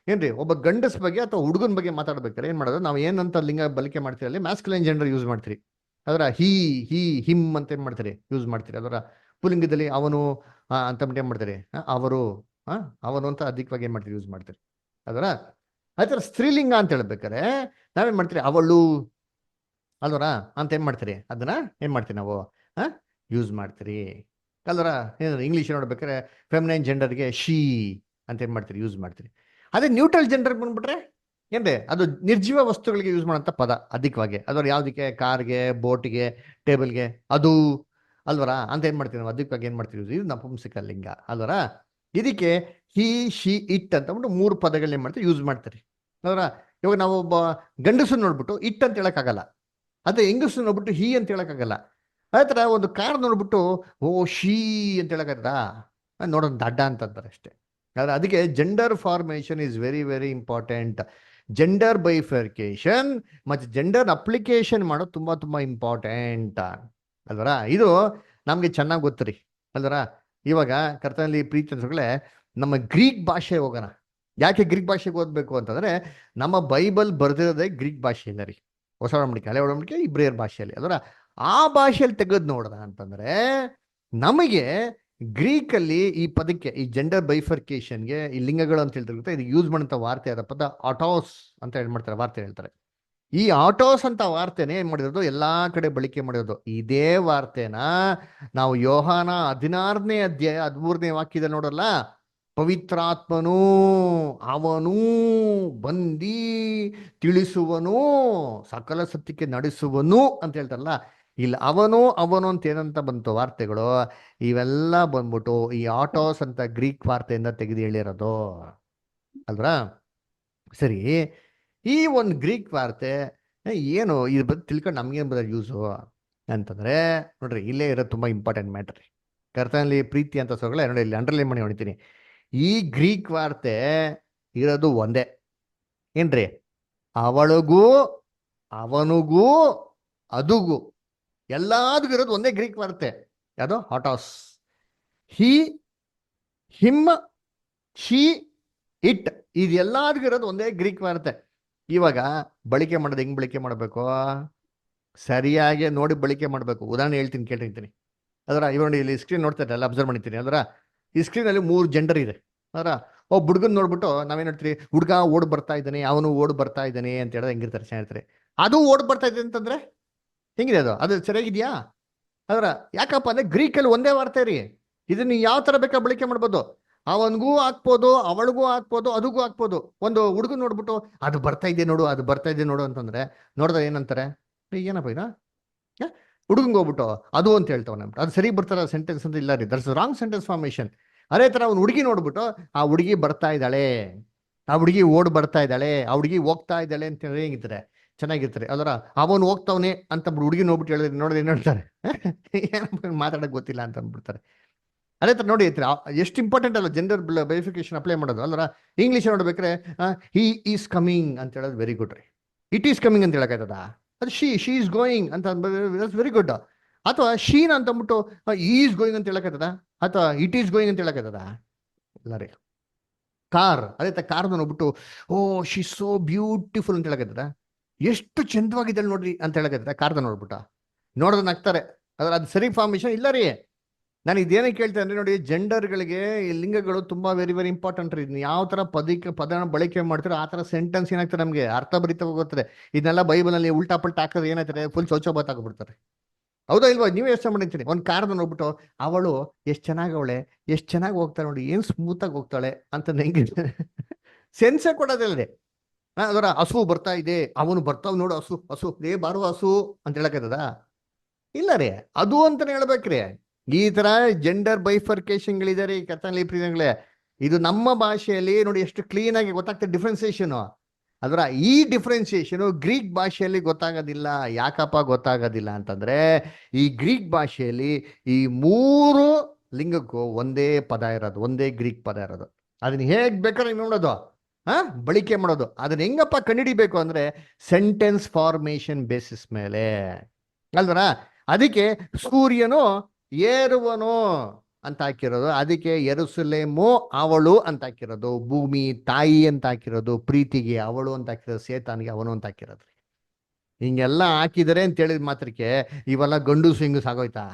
ಏನ್ರಿ, ಒಬ್ಬ ಗಂಡಸ್ ಬಗ್ಗೆ ಅಥವಾ ಹುಡುಗನ ಬಗ್ಗೆ ಮಾತಾಡ್ಬೇಕಾದ್ರೆ ಏನ್ ಮಾಡೋದು, ನಾವು ಏನಂತ ಲಿಂಗ ಬಳಕೆ ಮಾಡ್ತೀವಿ ಅಲ್ಲಿ ಮ್ಯಾಸ್ಕ್ಯುಲೈನ್ ಜೆಂಡರ್ ಯೂಸ್ ಮಾಡ್ತೀರಿ. ಅದರ ಹಿ ಹಿಮ್ ಅಂತ ಏನ್ ಮಾಡ್ತೀರಿ, ಯೂಸ್ ಮಾಡ್ತೀರಿ. ಅದರ ಪುಲ್ಲಿಂಗದಲ್ಲಿ ಅವನು ಅಂತ ಏನ್ ಮಾಡ್ತೀರಿ, ಅವರು ಅವನು ಅಂತ ಅಧಿಕವಾಗಿ ಏನ್ ಮಾಡ್ತೀರಿ, ಯೂಸ್ ಮಾಡ್ತೀರಿ. ಅದರ ಆತರ ಸ್ತ್ರೀಲಿಂಗ ಅಂತ ಹೇಳ್ಬೇಕಾರೆ ನಾವೇನ್ ಮಾಡ್ತೀರಿ, ಅವಳು ಅಲ್ವರ ಅಂತ ಏನ್ ಮಾಡ್ತೀರಿ, ಅದನ್ನ ಏನ್ ಮಾಡ್ತೀವಿ ನಾವು ಯೂಸ್ ಮಾಡ್ತೀರಿ. ಅಲ್ವರ ಏನಾದ್ರು ಇಂಗ್ಲೀಷ್ ನೋಡ್ಬೇಕಾದ್ರೆ ಫೆಮಿನೈನ್ ಜೆಂಡರ್ಗೆ ಶೀ ಅಂತ ಏನ್ ಮಾಡ್ತೀರಿ, ಯೂಸ್ ಮಾಡ್ತೀರಿ. ಅದೇ ನ್ಯೂಟ್ರಲ್ ಜೆಂಡರ್ ಬಂದ್ಬಿಟ್ರೆ ಏನ್ರಿ, ಅದು ನಿರ್ಜೀವ ವಸ್ತುಗಳಿಗೆ ಯೂಸ್ ಮಾಡೋಂಥ ಪದ ಅಧಿಕವಾಗಿ. ಅದರ ಯಾವ್ದಕ್ಕೆ, ಕಾರ್ಗೆ, ಬೋಟ್ಗೆ, ಟೇಬಲ್ಗೆ, ಅದು ಅಲ್ವರ ಅಂತ ಏನ್ ಮಾಡ್ತೀವಿ ನಾವು ಅಧಿಕವಾಗಿ ಏನ್ ಮಾಡ್ತೀವಿ, ಇದು ನಪುಂಸಕ ಲಿಂಗ. ಅಲ್ವರ ಇದಕ್ಕೆ ಹಿ ಶಿ ಇಟ್ ಅಂತ ಅಂದ್ಬಿಟ್ಟು 3 ಪದಗಳನ್ನ ಏನ್ ಮಾಡ್ತೀವಿ, ಯೂಸ್ ಮಾಡ್ತೀರಿ. ಅಲ್ವರ ಇವಾಗ ನಾವು ಒಬ್ಬ ಗಂಡಸನ್ನು ನೋಡ್ಬಿಟ್ಟು ಇಟ್ ಅಂತ ಹೇಳಕ್ಕಾಗಲ್ಲ, ಅದೇ ಹೆಂಗಸು ನೋಡ್ಬಿಟ್ಟು ಹಿ ಅಂತ ಹೇಳಕ್ಕಾಗಲ್ಲ. ಆತರ ಒಂದು ಕಾರ್ ನೋಡ್ಬಿಟ್ಟು ಓ ಶೀ ಅಂತ ಹೇಳಕ್ಕಾಗದ, ನೋಡೋಣ ದಡ್ಡ ಅಂತಂತಾರೆ ಅಷ್ಟೇ. ಆದ್ರೆ ಅದಕ್ಕೆ gender formation is very very important. Gender bifurcation ಮತ್ತು ಜೆಂಡರ್ ಅಪ್ಲಿಕೇಶನ್ ಮಾಡೋದು ತುಂಬಾ ತುಂಬಾ ಇಂಪಾರ್ಟೆಂಟ್ ಅಲ್ವರ. ಇದು ನಮ್ಗೆ ಚೆನ್ನಾಗಿ ಗೊತ್ತರಿ ಅಲ್ವರ. ಇವಾಗ ಕರ್ತನಲ್ಲಿ ಪ್ರೀತಿ ಅನ್ಸೋಗಳೇ, ನಮ್ಮ ಗ್ರೀಕ್ ಭಾಷೆ ಹೋಗೋಣ. ಯಾಕೆ ಗ್ರೀಕ್ ಭಾಷೆಗೆ ಓದ್ಬೇಕು ಅಂತಂದ್ರೆ, ನಮ್ಮ ಬೈಬಲ್ ಬರ್ದಿರೋದೇ ಗ್ರೀಕ್ ಭಾಷೆಯಿಂದ ರೀ. ಹೊಸ ಒಡಂಬಡಿಕೆ, ಹಳೆ ಒಡಂಬಡಿಕೆ ಇಬ್ರಿಯರ್ ಭಾಷೆಯಲ್ಲಿ. ಅದರ ಆ ಭಾಷೆಯಲ್ಲಿ ತೆಗೆದು ನೋಡ್ದ ಅಂತಂದ್ರೆ ನಮಗೆ ಗ್ರೀಕಲ್ಲಿ ಈ ಪದಕ್ಕೆ, ಈ ಜೆಂಡರ್ ಬೈಫರ್ಕೇಶನ್ಗೆ, ಈ ಲಿಂಗಗಳು ಅಂತ ಹೇಳ್ತಿರುತ್ತೆ, ಇದು ಯೂಸ್ ಮಾಡೋಂಥ ವಾರ್ತೆ ಆದ ಪದ ಆಟೋಸ್ ಅಂತ ಹೇಳಿ ಮಾಡ್ತಾರೆ, ವಾರ್ತೆ ಹೇಳ್ತಾರೆ. ಈ ಆಟೋಸ್ ಅಂತ ವಾರ್ತೆನೇ ಏನ್ ಮಾಡಿರೋದು, ಎಲ್ಲಾ ಕಡೆ ಬಳಕೆ ಮಾಡಿರೋದು. ಇದೇ ವಾರ್ತೆನ ನಾವು ಯೋಹಾನ 16ನೇ ಅಧ್ಯಾಯ 13ನೇ ವಾಕ್ಯದಲ್ಲಿ ನೋಡಲ್ಲ, ಪವಿತ್ರಾತ್ಮನು ಅವನು ಬಂದಿ ತಿಳಿಸುವನು, ಸಕಲ ಸತ್ಯಕ್ಕೆ ನಡೆಸುವನು ಅಂತ ಹೇಳ್ತಾರಲ್ಲ. ಇಲ್ಲ ಅವನು ಅಂತ ಏನಂತ ಬಂತು ವಾರ್ತೆಗಳು, ಇವೆಲ್ಲ ಬಂದ್ಬಿಟ್ಟು ಈ ಆಟೋಸ್ ಅಂತ ಗ್ರೀಕ್ ವಾರ್ತೆಯಿಂದ ತೆಗೆದು ಹೇಳಿರೋದು ಅಲ್ವಾ. ಸರಿ, ಈ ಒಂದು ಗ್ರೀಕ್ ವಾರ್ತೆ ಏನು ಇದ್ರ ಬಗ್ಗೆ ತಿಳ್ಕೊಂಡು ನಮ್ಗೇನು ಬರೋದು ಯೂಸು ಅಂತಂದ್ರೆ, ನೋಡ್ರಿ ಇಲ್ಲೇ ಇರೋದು ತುಂಬಾ ಇಂಪಾರ್ಟೆಂಟ್ ಮ್ಯಾಟರ್. ಕರ್ತನಲ್ಲಿ ಪ್ರೀತಿ ಅಂತ ಸೊಗಳೆ ನೋಡಿ, ಇಲ್ಲಿ ಅಂಡರ್ಲೈನ್ ಮಾಡಿ ಹೊಡಿತೀನಿ. ಈ ಗ್ರೀಕ್ ವಾರ್ತೆ ಇರೋದು ಒಂದೇ ಏನ್ರಿ, ಅವಳಿಗೂ ಅವನಿಗೂ ಅದುಗೂ ಎಲ್ಲದಕ್ಕೂ ಇರೋದು ಒಂದೇ ಗ್ರೀಕ್ ವಾರ್ತೆ. ಯಾವುದು, ಆಟೋಸ್. ಹಿ ಹಿಮ್ ಶಿ ಇಟ್, ಇದೆಲ್ಲದಕ್ಕೂ ಇರೋದು ಒಂದೇ ಗ್ರೀಕ್ ವಾರ್ತೆ. ಇವಾಗ ಬಳಕೆ ಮಾಡೋದು ಹೆಂಗ್ ಬಳಕೆ ಮಾಡಬೇಕು, ಸರಿಯಾಗಿ ನೋಡಿ ಬಳಕೆ ಮಾಡಬೇಕು. ಉದಾಹರಣೆ ಹೇಳ್ತೀನಿ ಕೇಳಿರ್ತೀನಿ. ಅದರ ಇವಾಗ ಇಲ್ಲಿ ಸ್ಕ್ರೀನ್ ನೋಡ್ತಾ ಇದ್ದಾರೆ, ಎಲ್ಲ ಅಬ್ಸರ್ವ್ ಮಾಡಿರ್ತೀನಿ. ಅದರ ಈ ಸ್ಕ್ರೀನಲ್ಲಿ 3 ಜೆಂಡರ್ ಇದೆ. ಅದರ ಒಬ್ಬ ಹುಡುಗನ್ ನೋಡ್ಬಿಟ್ಟು ನಾವೇನ್ ಹೇಳ್ತೀರಿ, ಹುಡುಗ ಓಡ್ ಬರ್ತಾ ಇದ್ದಾನೆ, ಅವನು ಓಡ್ ಬರ್ತಾ ಇದ್ದಾನೆ ಅಂತ ಹೇಳಿದ್ರೆ ಹೆಂಗಿರ್ತಾರೆ, ಚೆನ್ನಾಗಿರ್ತಾರೆ. ಅದು ಓಡ್ ಬರ್ತಾ ಇದೆ ಅಂತಂದ್ರೆ ಹೆಂಗಿದೆ, ಅದು ಸರಿಯಾಗಿದ್ಯಾ? ಅದರ ಯಾಕಪ್ಪ ಅಂದ್ರೆ ಗ್ರೀಕಲ್ಲಿ ಒಂದೇ ವಾರ್ತೆ ರೀ. ಇದನ್ನ ಯಾವ ತರ ಬೇಕಾ ಬಳಕೆ ಮಾಡ್ಬೋದು, ಅವನಿಗೂ ಹಾಕ್ಬೋದು, ಅವಳಿಗೂ ಹಾಕ್ಬೋದು, ಅದಕ್ಕೂ ಹಾಕ್ಬೋದು. ಒಂದು ಹುಡುಗನ್ ನೋಡ್ಬಿಟ್ಟು ಅದು ಬರ್ತಾ ಇದೆ ನೋಡು, ಅದು ಬರ್ತಾ ಇದೆ ನೋಡು ಅಂತಂದ್ರೆ ನೋಡಿದ್ರೆ ಏನಂತಾರೆ, ಏನಪ್ಪ ಇದ ಹುಡುಗಂಗೆ ಹೋಗ್ಬಿಟ್ಟು ಅದು ಅಂತ ಹೇಳ್ತಾವ, ಅದು ಸರಿ ಬರ್ತಾರ ಸೆಂಟೆನ್ಸ್ ಅಂತ ಇಲ್ಲ ರೀ, ದಟ್ಸ್ ರಾಂಗ್ ಸೆಂಟೆನ್ಸ್ ಫಾರ್ಮೇಶನ್. ಅದೇ ತರ ಅವ್ನು ಹುಡುಗಿ ನೋಡ್ಬಿಟ್ಟು ಆ ಹುಡುಗಿ ಬರ್ತಾ ಇದ್ದಾಳೆ, ಆ ಹುಡುಗಿ ಓಡ್ ಬರ್ತಾ ಇದ್ದಾಳೆ, ಆ ಹುಡುಗಿ ಹೋಗ್ತಾ ಇದ್ದಾಳೆ ಅಂತ ಹೇಳಿ ಹೆಂಗಿರ್ತಾರೆ, ಚೆನ್ನಾಗಿರ್ತಾರೆ. ಅದರ ಅವನು ಹೋಗ್ತಾವನೆ ಅಂತ ಹುಡುಗಿ ನೋಡ್ಬಿಟ್ಟು ಹೇಳಿದ್ರೆ ನೋಡಿದ್ರೆ ಏನ್ ಹೇಳ್ತಾರೆ, ಏನಪ್ಪ ಮಾತಾಡಕ್ ಗೊತ್ತಿಲ್ಲ ಅಂತ ಅಂದ್ಬಿಡ್ತಾರೆ. ಅದೇ ತರ ನೋಡಿ ಎಷ್ಟು ಇಂಪಾರ್ಟೆಂಟ್ ಅಲ್ಲ ಜೆಂಡರ್ ಬೈಫಿಕೇಶನ್ ಅಪ್ಲೈ ಮಾಡೋದು. ಅಲ್ರ ಇಂಗ್ಲೀಷ್ ನೋಡ್ಬೇಕ್ರೆ ಹಿ ಈಸ್ ಕಮಿಂಗ್ ಅಂತ ಹೇಳೋದು ವೆರಿ ಗುಡ್ ರೀ. ಇಟ್ ಈಸ್ ಕಮಿಂಗ್ ಅಂತ ಹೇಳಕ್ಕಾಯ್ತದ, ಅದು ಶಿ ಈಸ್ ಗೋಯಿಂಗ್ ಅಂತ ವೆರಿ ಗುಡ್. ಅಥವಾ ಶೀನ್ ಅಂತ ಅಂದ್ಬಿಟ್ಟು ಈಸ್ ಗೋಯಿಂಗ್ ಅಂತ ಹೇಳಕ್ಕಾಯ್ತದ, ಅಥವಾ ಇಟ್ ಈಸ್ ಗೋಯಿಂಗ್ ಅಂತ ಹೇಳಕ್ಕಾಯ್ತದ, ಇಲ್ಲ ರೀ. ಕಾರ್, ಅದೇ ತರ ಕಾರ್ ನೋಡ್ಬಿಟ್ಟು ಓ ಶಿ ಸೋ ಬ್ಯೂಟಿಫುಲ್ ಅಂತ ಹೇಳಕ್ಕಾಯ್ತದ, ಎಷ್ಟು ಚಂದವಾಗಿದೆ ನೋಡ್ರಿ ಅಂತ ಹೇಳಕ್ಕಾಯ್ತದ. ಕಾರ್ದ ನೋಡ್ಬಿಟ್ಟು ನೋಡೋದನ್ನ ಹಾಕ್ತಾರೆ, ಅದ್ರ ಅದು ಸರಿ ಫಾರ್ಮೇಶನ್ ಇಲ್ಲ ರೀ. ನಾನು ಇದೇನಕ್ಕೆ ಕೇಳ್ತೇನೆ ಅಂದ್ರೆ ನೋಡಿ, ಜೆಂಡರ್ಗಳಿಗೆ ಈ ಲಿಂಗಗಳು ತುಂಬಾ ವೆರಿ ವೆರಿ ಇಂಪಾರ್ಟೆಂಟ್ ರೀ. ಯಾವ ತರ ಪದನ ಬಳಕೆ ಮಾಡ್ತೀರೋ ಆ ತರ ಸೆಂಟೆನ್ಸ್ ಏನಾಗ್ತದೆ ನಮಗೆ ಅರ್ಥಭರಿತ ಹೋಗುತ್ತೆ. ಇದನ್ನೆಲ್ಲ ಬೈಬಲಲ್ಲಿ ಉಲ್ಟಾ ಪಲ್ಟಾ ಹಾಕಿದ್ರೆ ಏನಾಗ್ತಾರೆ, ಫುಲ್ ಚೌಚೌಬಾತ್ ಆಗ್ಬಿಡ್ತಾರೆ. ಹೌದಾ ಇಲ್ವಾ? ನೀವೇ ಯೋಚನೆ ಮಾಡಿರ್ತೀನಿ, ಒಂದು ಕಾರ್ದ ನೋಡ್ಬಿಟ್ಟು ಅವಳು ಎಷ್ಟು ಚೆನ್ನಾಗಿ ಅವಳೆ, ಎಷ್ಟು ಚೆನ್ನಾಗಿ ಹೋಗ್ತಾಳೆ ನೋಡಿ, ಏನು ಸ್ಮೂತ್ ಆಗಿ ಹೋಗ್ತಾಳೆ ಅಂತ ಹೆಂಗೆ ಸೆನ್ಸೇ ಕೊಡೋದಿಲ್ಲದೆ. ಅದರ ಹಸು ಬರ್ತಾ ಇದೆ, ಅವನು ಬರ್ತಾವ್ ನೋಡು, ಹಸು ಹಸು ಬಾರುವ ಹಸು ಅಂತ ಹೇಳಕ್ಕಾಯ್ತದ, ಇಲ್ಲ ರೀ. ಅದು ಅಂತಾನೆ ಹೇಳ್ಬೇಕ್ರಿ. ಈ ತರ ಜೆಂಡರ್ ಬೈಫರ್ಕೇಶನ್ಗಳಿದ್ದಾರೆ ಈ ಕರ್ತನಲ್ಲಿ ಪ್ರಿಯಗಳೇ. ಇದು ನಮ್ಮ ಭಾಷೆಯಲ್ಲಿ ನೋಡಿ ಎಷ್ಟು ಕ್ಲೀನ್ ಆಗಿ ಗೊತ್ತಾಗ್ತದೆ ಡಿಫ್ರೆನ್ಸಿಯೇಷನ್. ಅದರ ಈ ಡಿಫ್ರೆನ್ಸಿಯೇಷನ್ ಗ್ರೀಕ್ ಭಾಷೆಯಲ್ಲಿ ಗೊತ್ತಾಗೋದಿಲ್ಲ. ಯಾಕಪ್ಪ ಗೊತ್ತಾಗೋದಿಲ್ಲ ಅಂತಂದ್ರೆ ಈ ಗ್ರೀಕ್ ಭಾಷೆಯಲ್ಲಿ ಈ 3 ಲಿಂಗಕ್ಕೂ ಒಂದೇ ಪದ ಇರೋದು, ಒಂದೇ ಗ್ರೀಕ್ ಪದ ಇರೋದು. ಅದನ್ನ ಹೇಗ್ ಬೇಕಾದ್ರೆ ನೋಡೋದು, ಬಳಕೆ ಮಾಡೋದು. ಅದನ್ನ ಹೆಂಗಪ್ಪ ಕಂಡುಹಿಡಿಬೇಕು ಅಂದ್ರೆ ಸೆಂಟೆನ್ಸ್ ಫಾರ್ಮೇಶನ್ ಬೇಸಿಸ್ ಮೇಲೆ ಅಲ್ವರ. ಅದಕ್ಕೆ ಸೂರ್ಯನು ಏರುವನು ಅಂತ ಹಾಕಿರೋದು, ಅದಕ್ಕೆ ಯೆರೂಸಲೇಮು ಅವಳು ಅಂತ ಹಾಕಿರೋದು, ಭೂಮಿ ತಾಯಿ ಅಂತ ಹಾಕಿರೋದು, ಪ್ರೀತಿಗೆ ಅವಳು ಅಂತ ಹಾಕಿರೋದು, ಸೇತಾನಿಗೆ ಅವನು ಅಂತ ಹಾಕಿರೋದು. ಹಿಂಗೆಲ್ಲ ಹಾಕಿದರೆ ಅಂತ ಹೇಳಿದ ಮಾತ್ರಕ್ಕೆ ಇವೆಲ್ಲ ಗಂಡು ಹೆಂಗಸು ಆಗೋಯ್ತಾ?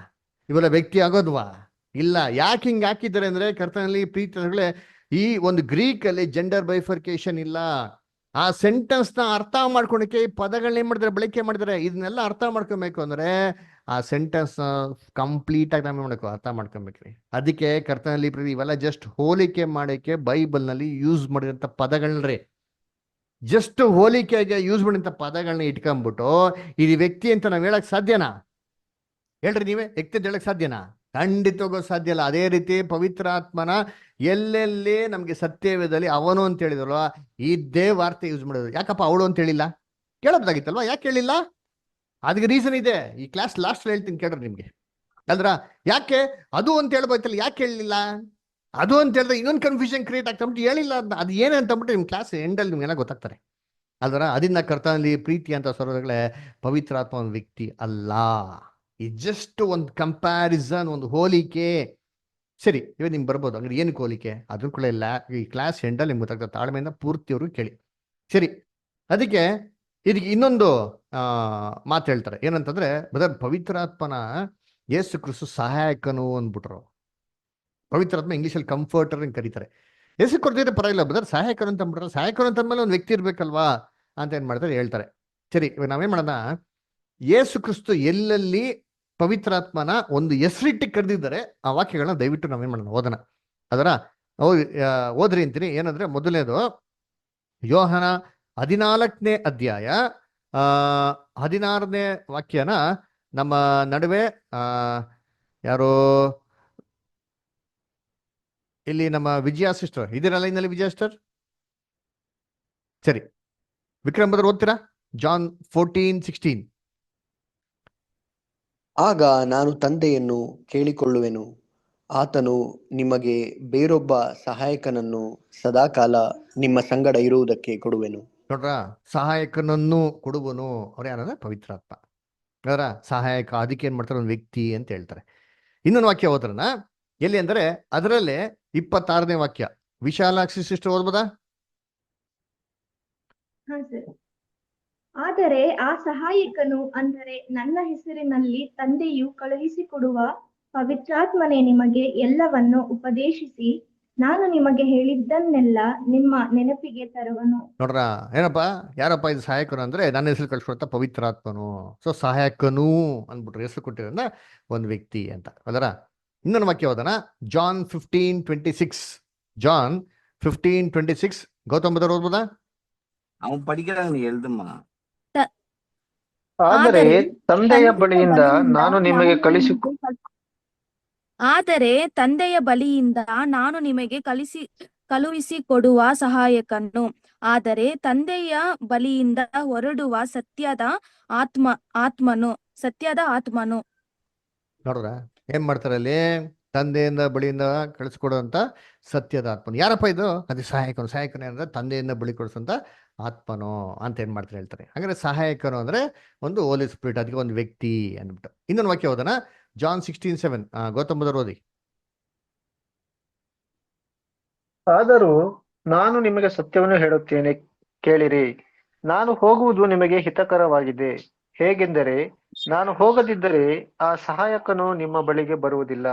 ಇವೆಲ್ಲ ವ್ಯಕ್ತಿ ಆಗೋದ್ವಾ? ಇಲ್ಲ. ಯಾಕೆ ಹಿಂಗೆ ಹಾಕಿದ್ದಾರೆ ಅಂದ್ರೆ ಕರ್ತನಲ್ಲಿ ಪ್ರೀತಿಗಳೇ, ಈ ಒಂದು ಗ್ರೀಕ್ ಅಲ್ಲಿ ಜೆಂಡರ್ ಬೈಫರ್ಕೇಶನ್ ಇಲ್ಲ. ಆ ಸೆಂಟೆನ್ಸ್ ನ ಅರ್ಥ ಮಾಡ್ಕೊಳಕ್ಕೆ ಈ ಪದಗಳನ್ನ ಏನ್ ಮಾಡಿದ್ರೆ ಬಳಕೆ ಮಾಡಿದ್ರೆ. ಇದನ್ನೆಲ್ಲ ಅರ್ಥ ಮಾಡ್ಕೊಬೇಕು ಅಂದ್ರೆ ಆ ಸೆಂಟೆನ್ಸ್ ಕಂಪ್ಲೀಟ್ ಆಗಿ ನಾವು ಮಾಡಬೇಕು, ಅರ್ಥ ಮಾಡ್ಕೊಬೇಕ್ರಿ. ಅದಕ್ಕೆ ಕರ್ತನಲ್ಲಿ ಪ್ರೀತಿ ಇವೆಲ್ಲ ಜಸ್ಟ್ ಹೋಲಿಕೆ ಮಾಡಕ್ಕೆ ಬೈಬಲ್ ನಲ್ಲಿ ಯೂಸ್ ಮಾಡಿದಂತ ಪದಗಳನ್ರಿ. ಜಸ್ಟ್ ಹೋಲಿಕೆಗೆ ಯೂಸ್ ಮಾಡಿದಂತ ಪದಗಳನ್ನ ಇಟ್ಕೊಂಡ್ಬಿಟ್ಟು ಇದು ವ್ಯಕ್ತಿ ಅಂತ ನಾವ್ ಹೇಳಕ್ ಸಾಧ್ಯನಾ? ಹೇಳ್ರಿ ನೀವೇ, ವ್ಯಕ್ತಿ ಅಂತ ಹೇಳಕ್ ಸಾಧ್ಯನಾ? ಖಂಡಿತವಾಗೂ ಸಾಧ್ಯ ಇಲ್ಲ. ಅದೇ ರೀತಿ ಪವಿತ್ರ ಆತ್ಮನ ಎಲ್ಲೆಲ್ಲಿ ನಮ್ಗೆ ಸತ್ಯವೇದದಲ್ಲಿ ಅವನು ಅಂತ ಹೇಳಿದ್ರಲ್ವ, ಇದೇ ವಾರ್ತೆ ಯೂಸ್ ಮಾಡೋದು. ಯಾಕಪ್ಪ ಅವಳು ಅಂತ ಹೇಳಿಲ್ಲ? ಕೇಳಬಹುದಾಗಿತ್ತಲ್ವಾ? ಯಾಕೆ ಹೇಳಿಲ್ಲ? ಅದಕ್ಕೆ ರೀಸನ್ ಇದೆ. ಈ ಕ್ಲಾಸ್ ಲಾಸ್ಟ್ ಹೇಳ್ತೀನಿ ಕೇಳ್ರಿ ನಿಮ್ಗೆ. ಅಲ್ರ ಯಾಕೆ ಅದು ಅಂತ ಹೇಳ್ಬೋಯ್ತಲ್ಲ, ಯಾಕೆ ಹೇಳಿಲ್ಲ? ಅದು ಅಂತ ಹೇಳಿದ್ರೆ ಇನ್ನೊಂದು ಕನ್ಫ್ಯೂಷನ್ ಕ್ರಿಯೇಟ್ ಆಗ್ತಂಬಿಟ್ಟು ಹೇಳಿಲ್ಲ. ಅದು ಏನೇ ಅಂತಂದ್ಬಿಟ್ಟು ನಿಮ್ ಕ್ಲಾಸ್ ಎಂಡಲ್ಲಿ ನಿಮ್ಗೆ ಗೊತ್ತಾಗ್ತಾರೆ ಅಲ್ರ. ಅದನ್ನ ಕರ್ತನಲ್ಲಿ ಪ್ರೀತಿ ಅಂತ ಸರೋದಗಳೇ, ಪವಿತ್ರ ಆತ್ಮ ಒಂದು ವ್ಯಕ್ತಿ ಅಲ್ಲ. ಈ ಜಸ್ಟ್ ಒಂದು ಕಂಪ್ಯಾರಿಸನ್, ಒಂದು ಹೋಲಿಕೆ. ಸರಿ, ಇವಾಗ ನಿಮ್ಗೆ ಬರ್ಬೋದು ಅಂದ್ರೆ ಏನಕ್ಕೆ ಹೋಲಿಕೆ ಅದನ್ನ ಕೂಡ ಇಲ್ಲ. ಈ ಕ್ಲಾಸ್ ಎಂಡಲ್ಲಿ ನಿಮ್ಗೆ ಗೊತ್ತಾಗ್ತದೆ. ತಾಳ್ಮೆಯಿಂದ ಪೂರ್ತಿಯವರು ಕೇಳಿ. ಸರಿ, ಅದಕ್ಕೆ ಇದಕ್ಕೆ ಇನ್ನೊಂದು ಮಾತು ಹೇಳ್ತಾರೆ. ಏನಂತಂದ್ರೆ ಬ್ರದರ್, ಪವಿತ್ರಾತ್ಮನ ಯೇಸು ಕ್ರಿಸ್ತು ಸಹಾಯಕನು ಅಂದ್ಬಿಟ್ರು. ಪವಿತ್ರಾತ್ಮ ಇಂಗ್ಲೀಷಲ್ಲಿ ಕಂಫರ್ಟರ್ ಅಂತ ಕರೀತಾರೆ. ಯೇಸು ಕೊಡ್ತಿದ್ರೆ ಪರವಾಗಿಲ್ಲ ಬ್ರದರ್, ಸಹಾಯಕರು ಅಂತ ಅಂದ್ಬಿಟ್ರೆ ಸಹಾಯಕರು ಅಂತಂದ್ಮೇಲೆ ಒಂದು ವ್ಯಕ್ತಿ ಇರ್ಬೇಕಲ್ವಾ ಅಂತ ಏನ್ ಮಾಡ್ತಾರೆ ಹೇಳ್ತಾರೆ. ಸರಿ, ಇವಾಗ ನಾವೇನ್ ಮಾಡೋಣ, ಯೇಸು ಕ್ರಿಸ್ತು ಎಲ್ಲೆಲ್ಲಿ ಪವಿತ್ರಾತ್ಮನ ಒಂದು ಹೆಸರಿಟ್ಟು ಕರೆದಿದ್ದಾರೆ ಆ ವಾಕ್ಯಗಳನ್ನ ದಯವಿಟ್ಟು ನಾವೇನ್ ಮಾಡೋಣ, ಓದೋಣ. ಅದರ ಓದ್ರಿ ಅಂತೀನಿ. ಏನಂದ್ರೆ ಮೊದಲನೇದು ಯೋಹನ 14ನೇ ಅಧ್ಯಾಯ 16ನೇ ವಾಕ್ಯನ ನಮ್ಮ ನಡುವೆ ಯಾರೋ ಇಲ್ಲಿ ನಮ್ಮ ವಿಜಯ ಸಿಸ್ಟರ್ ಇದೀರಲ್ಲ, ಇನ್ನಲ್ಲಿ ವಿಜಯ ಸಿಸ್ಟರ್. ಸರಿ, ವಿಕ್ರಮ್ ಬದರ್ ಓದ್ತೀರಾ? ಜಾನ್ 14:16. ಆಗ ನಾನು ತಂದೆಯನ್ನು ಕೇಳಿಕೊಳ್ಳುವೆನು, ಆತನು ನಿಮಗೆ ಬೇರೊಬ್ಬ ಸಹಾಯಕನನ್ನು ಸದಾಕಾಲ ನಿಮ್ಮ ಸಂಗಡ ಇರುವುದಕ್ಕೆ ಕೊಡುವೆನು. ನೋಡ್ರ, ಸಹಾಯಕನನ್ನು ಕೊಡುವನು. ಅವ್ರು ಯಾರಂದ್ರೆ ಪವಿತ್ರಾತ್ಮ. ಅದರ ಸಹಾಯಕ, ಅದಕ್ಕೆ ಏನ್ ಮಾಡ್ತಾರೆ, ಒಂದು ವ್ಯಕ್ತಿ ಅಂತ ಹೇಳ್ತಾರೆ. ಇನ್ನೊಂದು ವಾಕ್ಯ ಓದ್ರನ ಎಲ್ಲಿ ಅಂದ್ರೆ ಅದರಲ್ಲೇ 26ನೇ ವಾಕ್ಯ. ವಿಶಾಲಾಕ್ಷಿ ಸಿಸ್ಟರ್ ಓದ್ಬೋದಾ? ಆದರೆ ಆ ಸಹಾಯಕನು, ಅಂದರೆ ನನ್ನ ಹೆಸರಿನಲ್ಲಿ ತಂದೆಯು ಕಳುಹಿಸಿಕೊಡುವ ಪವಿತ್ರಾತ್ಮನೇ ನಿಮಗೆ ಎಲ್ಲವನ್ನು ಉಪದೇಶಿಸಿ ನಾನು ನಿಮಗೆ ಹೇಳಿದ್ದನ್ನೆಲ್ಲ ನಿಮ್ಮ ನೆನಪಿಗೆ ತರುವನು. ನೋಡ್ರ, ಏನಪ್ಪಾ, ಯಾರಪ್ಪ ಇದು ಸಹಾಯಕನು ಅಂದ್ರೆ ನನ್ನ ಹೆಸರು ಕಳ್ಸಿಕೊಡ್ತಾ ಪವಿತ್ರಾತ್ಮನು. ಸೊ ಸಹಾಯಕನು ಅಂದ್ಬಿಟ್ರೆ ಹೆಸರು ಕೊಟ್ಟಿರೋದ್ರಿಂದ ಒಂದು ವ್ಯಕ್ತಿ ಅಂತ. ಅದರ ಇನ್ನೊಂದು ವಾಕ್ಯ ಹೋದನ, ಜಾನ್ 15:26. ಜಾನ್ 15:26 ಗೌತಮ್ ಬದರ್ ಓದ್ಬೋದಾ? அவன் படிக்கிறாங்க எழுதுமா. ಆದರೆ ತಂದೆಯ ಬಳಿಯಿಂದ ನಾನು ನಿಮಗೆ ಕಳುಹಿಸಿಕೊಡುವ ಸಹಾಯಕನು, ಆದರೆ ತಂದೆಯ ಬಳಿಯಿಂದ ಹೊರಡುವ ಸತ್ಯದ ಆತ್ಮನು. ನೋಡ್ರ, ಏನ್ ಮಾಡ್ತಾರೆ ಅಲ್ಲಿ? ತಂದೆಯಿಂದ ಬಳಿಯಿಂದ ಕಳಿಸ್ಕೊಡುವಂತ ಸತ್ಯದ ಆತ್ಮನು. ಯಾರಪ್ಪ ಇದು? ಅದೇ ಸಹಾಯಕನು. ಸಹಾಯಕನು ಅಂದ್ರೆ ತಂದೆಯಿಂದ ಬಳಿ ಕೊಡಿಸುವಂತ ಆತ್ಮನು ಅಂತ ಏನ್ ಮಾಡ್ತಾರೆ ಹೇಳ್ತಾರೆ. ಹಾಗಾದ್ರೆ ಸಹಾಯಕನು ಅಂದ್ರೆ ಒಂದು ಹೋಲಿ ಸ್ಪಿರಿಟ್, ಅದಕ್ಕೆ ಒಂದು ವ್ಯಕ್ತಿ ಅಂದ್ಬಿಟ್ಟು. ಇನ್ನೊಂದು ವಾಕ್ಯ ಓದನ, ಜಾನ್ 16:7. ಗೌತಮ್ ಬದರ್ ಓದಿ. ಆದರೂ ನಾನು ನಿಮಗೆ ಸತ್ಯವನ್ನು ಹೇಳುತ್ತೇನೆ, ಕೇಳಿರಿ. ನಾನು ಹೋಗುವುದು ನಿಮಗೆ ಹಿತಕರವಾಗಿದೆ. ಹೇಗೆಂದರೆ ನಾನು ಹೋಗದಿದ್ದರೆ ಆ ಸಹಾಯಕನು ನಿಮ್ಮ ಬಳಿಗೆ ಬರುವುದಿಲ್ಲ.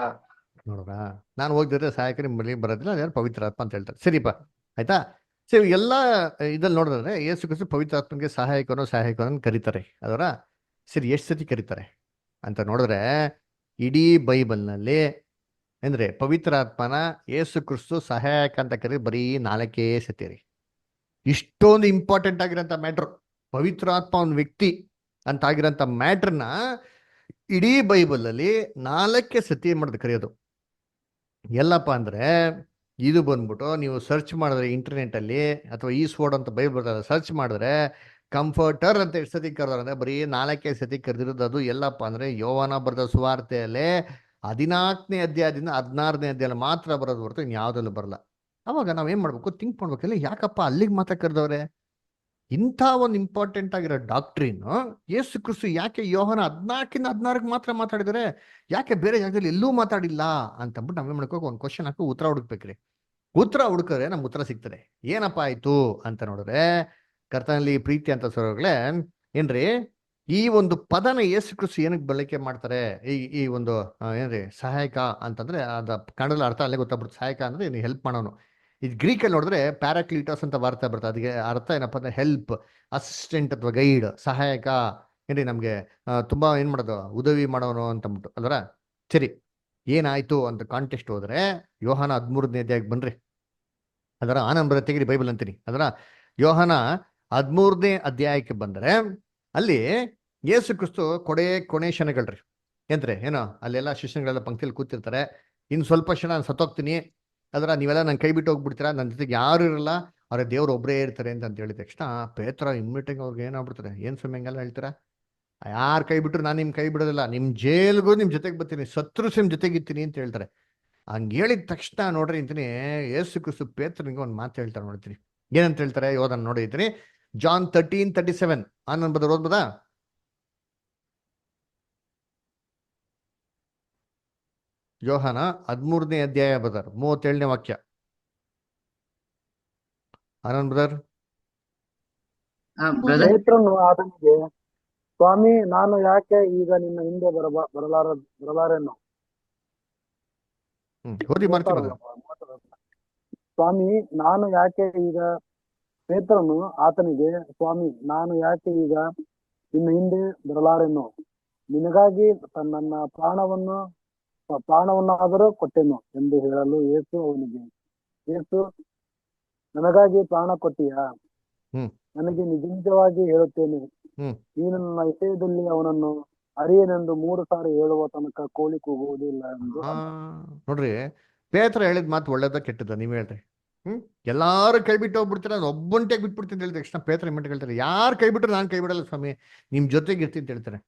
ನೋಡ್ರ, ನಾನು ಹೋಗಿದ್ರೆ ಸಹಾಯಕ ನಿಮ್ಮ ಬಳಿಗೆ ಬರೋದಿಲ್ಲ, ಅದೇ ಪವಿತ್ರಾತ್ಮ ಅಂತ ಹೇಳ್ತಾರೆ. ಸರಿಪ್ಪ, ಆಯ್ತಾ? ಸರಿ, ಎಲ್ಲ ಇದಲ್ಲಿ ನೋಡಿದ್ರೆ ಯೇಸು ಕ್ರಿಸ್ತು ಪವಿತ್ರಾತ್ಮನಿಗೆ ಸಹಾಯಕನು ಕರೀತಾರೆ. ಅದರ ಸರಿ, ಎಷ್ಟು ಸತಿ ಕರೀತಾರೆ ಅಂತ ನೋಡಿದ್ರೆ ಇಡೀ ಬೈಬಲ್ನಲ್ಲಿ ಅಂದ್ರೆ ಪವಿತ್ರಾತ್ಮನ ಯೇಸು ಕ್ರಿಸ್ತು ಸಹಾಯಕ ಅಂತ ಕರೀ ಬರೀ 4 ಸತಿ ರೀ. ಇಷ್ಟೊಂದು ಇಂಪಾರ್ಟೆಂಟ್ ಆಗಿರೋಂಥ ಮ್ಯಾಟ್ರ್, ಪವಿತ್ರಾತ್ಮ ಒಂದು ವ್ಯಕ್ತಿ ಅಂತ ಆಗಿರೋಂಥ ಮ್ಯಾಟ್ರನ್ನ ಇಡೀ ಬೈಬಲ್ ಅಲ್ಲಿ 4 ಸತಿ ಏನ್ ಮಾಡೋದು ಕರೆಯೋದು. ಎಲ್ಲಪ್ಪ ಅಂದ್ರೆ ಇದು ಬಂದ್ಬಿಟ್ಟು ನೀವು ಸರ್ಚ್ ಮಾಡಿದ್ರೆ ಇಂಟರ್ನೆಟ್ ಅಲ್ಲಿ ಅಥವಾ ಈ ಸ್ವರ್ಡ್ ಅಂತ ಬೈಬಲ್ ಸರ್ಚ್ ಮಾಡಿದ್ರೆ ಕಂಫರ್ಟರ್ ಅಂತ ಎಷ್ಟು ಸತಿ ಕರೆದಾರೆ ಅಂದ್ರೆ ಬರೀ 4 ಸತಿ ಕರೆದಿರೋದು. ಅದು ಎಲ್ಲಪ್ಪ ಅಂದ್ರೆ ಯೋವಾನ ಬರೆದ ಸುವಾರ್ತೆಯಲ್ಲೇ 14ನೇ ಅಧ್ಯಾಯದಿಂದ 16ನೇ ಅಧ್ಯಾಯ ಮಾತ್ರ ಬರೋದು ಹೊರತು ಇನ್ಯಾವುದಲ್ಲೂ ಬರಲ್ಲ. ಅವಾಗ ನಾವೇನ್ ಮಾಡ್ಬೇಕು, ಥಿಂಕ್ ಮಾಡ್ಬೇಕಲ್ಲ, ಯಾಕಪ್ಪ ಅಲ್ಲಿಗೆ ಮಾತ್ರ ಕರೆದವ್ರೆ? ಇಂಥ ಒಂದು ಇಂಪಾರ್ಟೆಂಟ್ ಆಗಿರೋ ಡಾಕ್ಟ್ರಿನ್ ಯೇಸು ಕ್ರಿಸ್ತು ಯಾಕೆ ಯೋಹಾನ 14ರಿಂದ 16ಕ್ಕೆ ಮಾತ್ರ ಮಾತಾಡಿದರೆ, ಯಾಕೆ ಬೇರೆ ಜಾಗದಲ್ಲಿ ಎಲ್ಲೂ ಮಾತಾಡಿಲ್ಲ ಅಂತಂದ್ಬಿಟ್ಟು ನಾವೇನ್ ಮಾಡ್ಬೇಕು, ಒಂದು ಕ್ವಶನ್ ಹಾಕಿ ಉತ್ತರ ಹುಡುಕ್ಬೇಕ್ರಿ. ಉತ್ತರ ಹುಡುಕಿದ್ರೆ ನಮ್ಗೆ ಉತ್ತರ ಸಿಗ್ತದೆ. ಏನಪ್ಪ ಆಯ್ತು ಅಂತ ನೋಡಿದ್ರೆ, ಕರ್ತನಲ್ಲಿ ಪ್ರೀತಿ ಅಂತ ಸರೋಗಳೇ ಏನ್ರಿ, ಈ ಒಂದು ಪದನ ಯೇಸು ಕ್ರಿಸ್ತು ಏನಕ್ಕೆ ಬಳಕೆ ಮಾಡ್ತಾರೆ? ಈ ಒಂದು ಏನ್ರಿ ಸಹಾಯಕ ಅಂತಂದ್ರೆ ಅದ ಕನ್ನಡದಲ್ಲಿ ಅರ್ಥ ಅಲ್ಲೇ ಗೊತ್ತಾಗ್ಬಿಡುತ್ತೆ. ಸಹಾಯಕ ಅಂದ್ರೆ ನೀನು ಹೆಲ್ಪ್ ಮಾಡೋನು. ಇದು ಗ್ರೀಕಲ್ಲಿ ನೋಡಿದ್ರೆ ಪ್ಯಾರಾಕ್ಲಿಟೋಸ್ ಅಂತ ವಾರ್ತೆ ಬರ್ತದೆ. ಅದಕ್ಕೆ ಅರ್ಥ ಏನಪ್ಪ ಅಂದ್ರೆ ಹೆಲ್ಪ್, ಅಸಿಸ್ಟೆಂಟ್ ಅಥವಾ ಗೈಡ್, ಸಹಾಯಕ ಏನ್ರಿ, ನಮ್ಗೆ ತುಂಬಾ ಏನ್ ಮಾಡೋದು, ಉದವಿ ಮಾಡೋನು ಅಂತಂದ್ಬಿಟ್ಟು ಅಲ್ವರ. ಸರಿ, ಏನಾಯ್ತು ಅಂತ ಕಾಂಟೆಸ್ಟ್ ಹೋದ್ರೆ ಯೋಹಾನ 13ನೇ ಅಧ್ಯಾಯಕ್ಕೆ ಬನ್ರಿ. ಅದರ ಆನಂಬರ ತೆಗಿರಿ ಬೈಬಲ್ ಅಂತೀನಿ. ಅದರ ಯೋಹಾನ 13ನೇ ಅಧ್ಯಾಯಕ್ಕೆ ಬಂದ್ರೆ ಅಲ್ಲಿ ಯೇಸು ಕ್ರಿಸ್ತು ಕೊನೆ ಕ್ಷಣಗಳ್ರಿ ಏನ್ರಿ, ಏನೋ ಅಲ್ಲೆಲ್ಲ ಶಿಷ್ಯಗಳೆಲ್ಲ ಪಂಕ್ತಿಯಲ್ಲಿ ಕೂತಿರ್ತಾರೆ. ಇನ್ನು ಸ್ವಲ್ಪ ಕ್ಷಣ ನಾನು ಸತ್ತೋಗ್ತೀನಿ, ಅದರ ನೀವೆಲ್ಲ ನನ್ನ ಕೈ ಬಿಟ್ಟು ಹೋಗ್ಬಿಡ್ತೀರಾ, ನನ್ನ ಜೊತೆಗೆ ಯಾರು ಇರಲ್ಲ, ಅವ್ರ ದೇವ್ರು ಒಬ್ಬರೇ ಇರ್ತಾರೆ ಅಂತ ಹೇಳಿದ ತಕ್ಷಣ ಪೇತ್ರ ಇಮ್ಮಿಡಿಯೇಟಾಗಿ ಅವ್ರಿಗೆ ಏನಾಗ್ಬಿಡ್ತಾರೆ, ಏನು ಸ್ವಾಮಿ ಹಂಗೆಲ್ಲ ಹೇಳ್ತೀರಾ, ಯಾರು ಕೈ ಬಿಟ್ಟರು ನಾನು ನಿಮ್ಮ ಕೈ ಬಿಡೋದಿಲ್ಲ, ನಿಮ್ಮ ಜೈಲ್ಗೂ ನಿಮ್ಮ ಜೊತೆಗೆ ಬರ್ತೀನಿ, ಶತ್ರು ನಿಮ್ಮ ಜೊತೆಗೆ ಇರ್ತೀನಿ ಅಂತ ಹೇಳ್ತಾರೆ. ಹಂಗೆ ಹೇಳಿದ ತಕ್ಷಣ ನೋಡ್ರಿ ಅಂತೀನಿ, ಯೇಸು ಕ್ರಿಸ್ತು ಪೇತ್ರನಿಗೆ ಒಂದು ಮಾತು ಹೇಳ್ತಾರೆ ನೋಡ್ತೀನಿ. ಏನಂತ ಹೇಳ್ತಾರೆ ಯೋದನ್ನ ನೋಡಿದ್ದೀನಿ. ಜಾನ್ 13:37 ಆನಂದ್ ಬದರ್ ಓದ್ಬೋದಾ? ಯೋಹಾನ 13ನೇ ಅಧ್ಯಾಯ ಬದರ್ 37ನೇ ವಾಕ್ಯ. ಆನಂದ್ ಬ್ರದರ್. ಪೇತ್ರನು ಆತನಿಗೆ, ಸ್ವಾಮಿ, ನಾನು ಯಾಕೆ ಈಗ ನಿನ್ನ ಹಿಂದೆ ಬರಲಾರೆನು? ಸ್ವಾಮಿ, ನಾನು ಯಾಕೆ ಈಗ ಪೇತ್ರನು ಆತನಿಗೆ, ಸ್ವಾಮಿ, ನಾನು ಯಾಕೆ ಈಗ ನಿನ್ನ ಹಿಂದೆ ಬರಲಾರೆನು? ನಿನಗಾಗಿ ನನ್ನ ಪ್ರಾಣವನ್ನಾದರೂ ಕೊಟ್ಟೆನು ಎಂದು ಹೇಳಲು ಯೇಸು ಅವನಿಗೆ, ಯೇಸು, ನನಗಾಗಿ ಪ್ರಾಣ ಕೊಟ್ಟಿಯಾ? ನನಗೆ ನಿಜ ನಿಜವಾಗಿ ಹೇಳುತ್ತೇನೆ, ನೀನು ನನ್ನ ವಿಷಯದಲ್ಲಿ ಅವನನ್ನು ಅರಿಯನೆಂದು 3 ಸಾರಿ ಹೇಳುವ ತನಕ ಕೋಳಿ ಕೂಗುವುದಿಲ್ಲ ಎಂದು. ನೋಡ್ರಿ, ಪೇತ್ರ ಹೇಳಿದ ಮಾತು ಒಳ್ಳೇದ ಕೆಟ್ಟದ ನೀವ್ ಹೇಳ್ರಿ. ಎಲ್ಲಾರು ಕೈ ಬಿಟ್ಟು ಹೋಗ್ಬಿಡ್ತೀರ, ನಾನು ಒಬ್ಬಂಟಿಯಾಗಿ ಬಿಟ್ಬಿಡ್ತೀನಿ ಹೇಳಿದ ತಕ್ಷಣ ಪೇತ್ರ ಇಮ್ಮಿಡಿಯೇಟ್ ಹೇಳ್ತಾರೆ, ಯಾರು ಕೈ ಬಿಟ್ರು ನಾನು ಕೈ ಬಿಡಲ್ಲ ಸ್ವಾಮಿ, ನಿಮ್ ಜೊತೆಗೆ ಇರ್ತೀನಿ ಅಂತ ಹೇಳ್ತಾರೆ.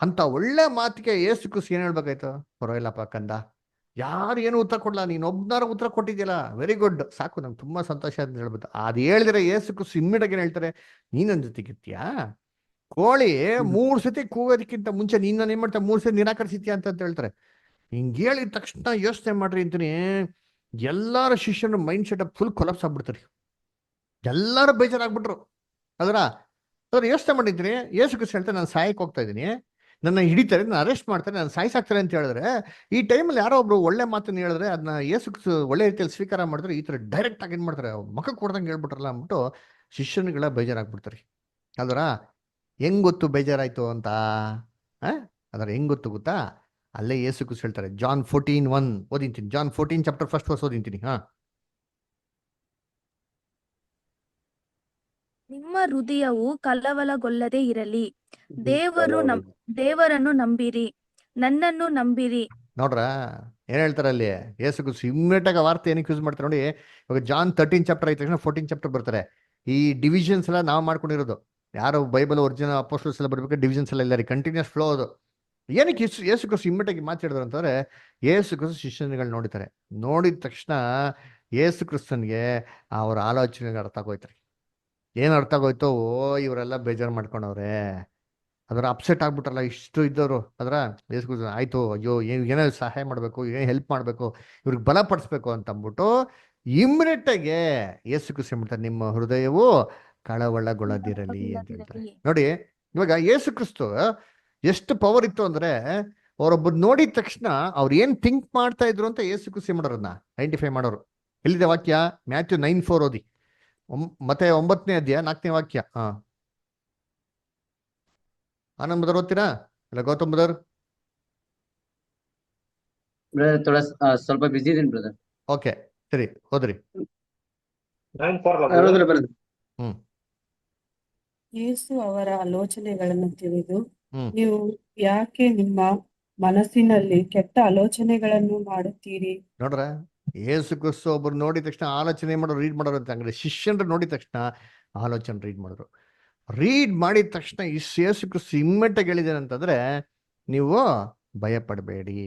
ಅಂತ ಒಳ್ಳೆ ಮಾತಿಗೆ ಯೇಸು ಕ್ರಿಸ್ತು ಏನ್ ಹೇಳ್ಬೇಕಾಯ್ತು? ಪರವಾಗಿಲ್ಲಪ್ಪ ಕಂದ, ಯಾರು ಏನು ಉತ್ತರ ಕೊಡ್ಲಾ, ನೀನ್ ಒಬ್ಬನಾರ ಉತ್ತರ ಕೊಟ್ಟಿದ್ಯಲ್ಲ, ವೆರಿ ಗುಡ್, ಸಾಕು, ನಂಗೆ ತುಂಬಾ ಸಂತೋಷ ಅಂತ ಹೇಳ್ಬೋದು. ಅದು ಹೇಳಿದ್ರೆ ಯೇಸು ಕ್ರಿಸ್ತು ಇಮ್ಮಿಡಿಯೇಟ್ ಏನ್ ಹೇಳ್ತಾರೆ, ನೀನ್ ನನ್ನ ಜೊತೆಗಿರ್ತೀಯಾ? ಕೋಳಿ 3 ಸತಿ ಕೂಗೋದಕ್ಕಿಂತ ಮುಂಚೆ ನೀನ್ ಏನ್ ಮಾಡ್ತಾ 3 ಸತಿ ನಿರಾಕರಿಸಿದ್ಯಾ ಅಂತ ಹೇಳ್ತಾರೆ. ಹಿಂಗೆ ಹೇಳಿದ ತಕ್ಷಣ ಯೋಚನೆ ಮಾಡ್ರಿ ಅಂತೀನಿ, ಎಲ್ಲಾರ ಶಿಷ್ಯನ ಮೈಂಡ್ ಸೆಟ್ ಫುಲ್ ಕೊಲಾಪ್ಸ್ ಆಗ್ಬಿಡ್ತಾರೆ. ಎಲ್ಲಾರು ಬೇಜಾರಾಗ್ಬಿಟ್ರು. ಅದ್ರ ಯೋಚನೆ ಮಾಡಿದ್ದೀನಿ, ಯೇಸು ಕ್ರಿಸ್ತು ಹೇಳ್ತಾರೆ, ನಾನು ಸಾಯಕ್ಕೆ ಹೋಗ್ತಾ ಇದ್ದೀನಿ, ನನ್ನ ಹಿಡಿತಾರೆ, ನನ್ನ ಅರೆಸ್ಟ್ ಮಾಡ್ತಾರೆ, ನಾನು ಸಾಯಿಸಾಕ್ತಾರೆ ಅಂತ ಹೇಳಿದ್ರೆ, ಈ ಟೈಮಲ್ಲಿ ಯಾರೋ ಒಬ್ರು ಒಳ್ಳೆ ಮಾತನ್ನ ಹೇಳಿದ್ರೆ ಅದನ್ನ ಯೇಸು ಕ್ರಿಸ್ತು ಒಳ್ಳೆ ರೀತಿಯಲ್ಲಿ ಸ್ವೀಕಾರ ಮಾಡಿದ್ರೆ, ಈ ತರ ಡೈರೆಕ್ಟ್ ಆಗಿ ಏನ್ ಮಾಡ್ತಾರೆ, ಮಖಕ್ಕೆ ಕೊಡ್ದಂಗೆ ಹೇಳ್ಬಿಟ್ರಲ್ಲ ಅಂದ್ಬಿಟ್ಟು ಶಿಷ್ಯನುಗಳ ಬೇಜಾರಾಗ್ಬಿಡ್ತಾರೆ. ಅಲ್ವರ ಹೆಂಗ್ ಗೊತ್ತು ಬೇಜಾರಾಯ್ತು ಅಂತ? ಹೆಂಗ್ ಗೊತ್ತಾ? ಅಲ್ಲೇ ಯೇಸು ಕ್ರಿಸ್ತು ಹೇಳ್ತಾರೆ, ಜಾನ್ 14:1 ಓದಿಂತೀನಿ. ಜಾನ್ 14 ಚಾಪ್ಟರ್ 1 ವರ್ಸ್ ಓದಿಂತೀನಿ. ನಿಮ್ಮ ಹೃದಯವು ಕಲ್ಲವಲಗೊಳ್ಳದೆ ಇರಲಿ, ದೇವರನ್ನು ನಂಬಿರಿ, ನನ್ನನ್ನು ನಂಬಿರಿ. ನೋಡ್ರ ಏನ್ ಹೇಳ್ತಾರೆ ಅಲ್ಲಿ ಯೇಸು ಕ್ರಿಸ್ತು ಇಮ್ಮಿಡಿಯೇಟ್ ಆಗಿ ವಾರ್ತೆ ಏನಕ್ಕೆ ಯೂಸ್ ಮಾಡ್ತಾರೆ ನೋಡಿ. ಇವಾಗ ಜಾನ್ 13 ಚಾಪ್ಟರ್ ಆಯ್ತು ತಕ್ಷಣ 14 ಚಾಪ್ಟರ್ ಬರ್ತಾರೆ. ಈ ಡಿವಿಷನ್ಸ್ ಎಲ್ಲ ನಾವು ಮಾಡ್ಕೊಂಡಿರೋದು, ಯಾರು ಬೈಬಲ್ ಒರಿಜಿನಲ್ ಅಪೋಸ್ಟಲ್ಸ್ ಎಲ್ಲ ಬರ್ಬೇಕು, ಡಿವಿಷನ್ಸ್ ಎಲ್ಲ ಇಲ್ಲ, ಕಂಟಿನ್ಯೂಸ್ ಫ್ಲೋ ಅದು. ಏನಕ್ಕೆ ಯೇಸು ಕ್ರಿಸ್ತು ಇಮ್ಮಿಡಿಯೇಟ್ ಆಗಿ ಮಾತಾಡಿದ್ರು ಅಂತಂದ್ರೆ, ಯೇಸು ಕ್ರಿಸ್ತು ಶಿಷ್ಯನುಗಳು ನೋಡಿತಾರೆ. ನೋಡಿದ ತಕ್ಷಣ ಯೇಸು ಕ್ರಿಸ್ತನ್ಗೆ ಅವ್ರ ಆಲೋಚನೆಗೆ ಅರ್ಥ ಆಗೋಯ್ತಾರೆ. ಏನ್ ಅರ್ಥ ಆಗೋಯ್ತು? ಇವರೆಲ್ಲ ಬೇಜಾರು ಮಾಡ್ಕೊಂಡವ್ರೆ, ಅದರ ಅಪ್ಸೆಟ್ ಆಗ್ಬಿಟ್ರಲ್ಲ ಇಷ್ಟು ಇದ್ದವರು. ಯೇಸು ಕ್ರಿಸ್ತು ಆಯ್ತು, ಅಯ್ಯೋ ಏನೋ ಸಹಾಯ ಮಾಡ್ಬೇಕು, ಏನ್ ಹೆಲ್ಪ್ ಮಾಡ್ಬೇಕು, ಇವ್ರಿಗೆ ಬಲಪಡಿಸ್ಬೇಕು ಅಂತ ಅಂದ್ಬಿಟ್ಟು ಇಮ್ಮಿಡಿಯೇಟ್ ಆಗಿ ಯೇಸು ಕ್ರಿಸ್ತು ಹೇಳ್ತಾರೆ, ನಿಮ್ಮ ಹೃದಯವು ಕಳವಳಗೊಳ್ಳದಿರಲಿ ಅಂತ ಹೇಳ್ತಾರೆ. ನೋಡಿ, ಇವಾಗ ಯೇಸು ಕ್ರಿಸ್ತು ಎಷ್ಟು ಪವರ್ ಇತ್ತು ಅಂದ್ರೆ, ಅವರೊಬ್ಬರು ನೋಡಿದ ತಕ್ಷಣ ಅವ್ರು ಏನ್ ಥಿಂಕ್ ಮಾಡ್ತಾ ಇದ್ರು ಅಂತ ಯೇಸು ಕ್ರಿಸ್ತು ಮಾಡೋರನ್ನ ಐಡೆಂಟಿಫೈ ಮಾಡೋರು. ಎಲ್ಲಿದೆ ವಾಕ್ಯ? ಮ್ಯಾಥ್ಯೂ 9:4 ಓದಿ. ಮತ್ತೆ 9ನೇ ಅಧ್ಯಾಯ 4ನೇ ವಾಕ್ಯ. ಆನಂದ್ ಬದರ್ ಓದ್ತೀರಾ? ಇಲ್ಲ ಗೌತಮ್ ಬದರ್? ಸ್ವಲ್ಪ ಬಿಸಿ ಇದೀನಿ ಬ್ರದರ್. ಓಕೆ, ಸರಿ, ಹೋದ್ರಿ. ಯೇಸು ಅವರ ಆಲೋಚನೆಗಳನ್ನು ತಿಳಿದು, ನೀವು ಯಾಕೆ ನಿಮ್ಮ ಮನಸ್ಸಿನಲ್ಲಿ ಕೆಟ್ಟ ಆಲೋಚನೆಗಳನ್ನು ಮಾಡುತ್ತೀರಿ? ನೋಡ್ರ, ಯೇಸು ಕ್ರಿಸ್ತು ಒಬ್ರು ನೋಡಿದ ತಕ್ಷಣ ಆಲೋಚನೆ ಮಾಡೋರು ರೀಡ್ ಮಾಡೋರು ಅಂತ ಅಂಗಡಿ, ಶಿಷ್ಯನ್ರು ನೋಡಿದ ತಕ್ಷಣ ಆಲೋಚನೆ ರೀಡ್ ಮಾಡಿದ್ರು. ರೀಡ್ ಮಾಡಿದ ತಕ್ಷಣ ಯೇಸು ಕ್ರಿಸ್ತು ಇಮ್ಮೆಟ್ಟಾಗಿ ಹೇಳಿದ್ದೇನೆ ಅಂತಂದ್ರೆ, ನೀವು ಭಯ ಪಡಬೇಡಿ,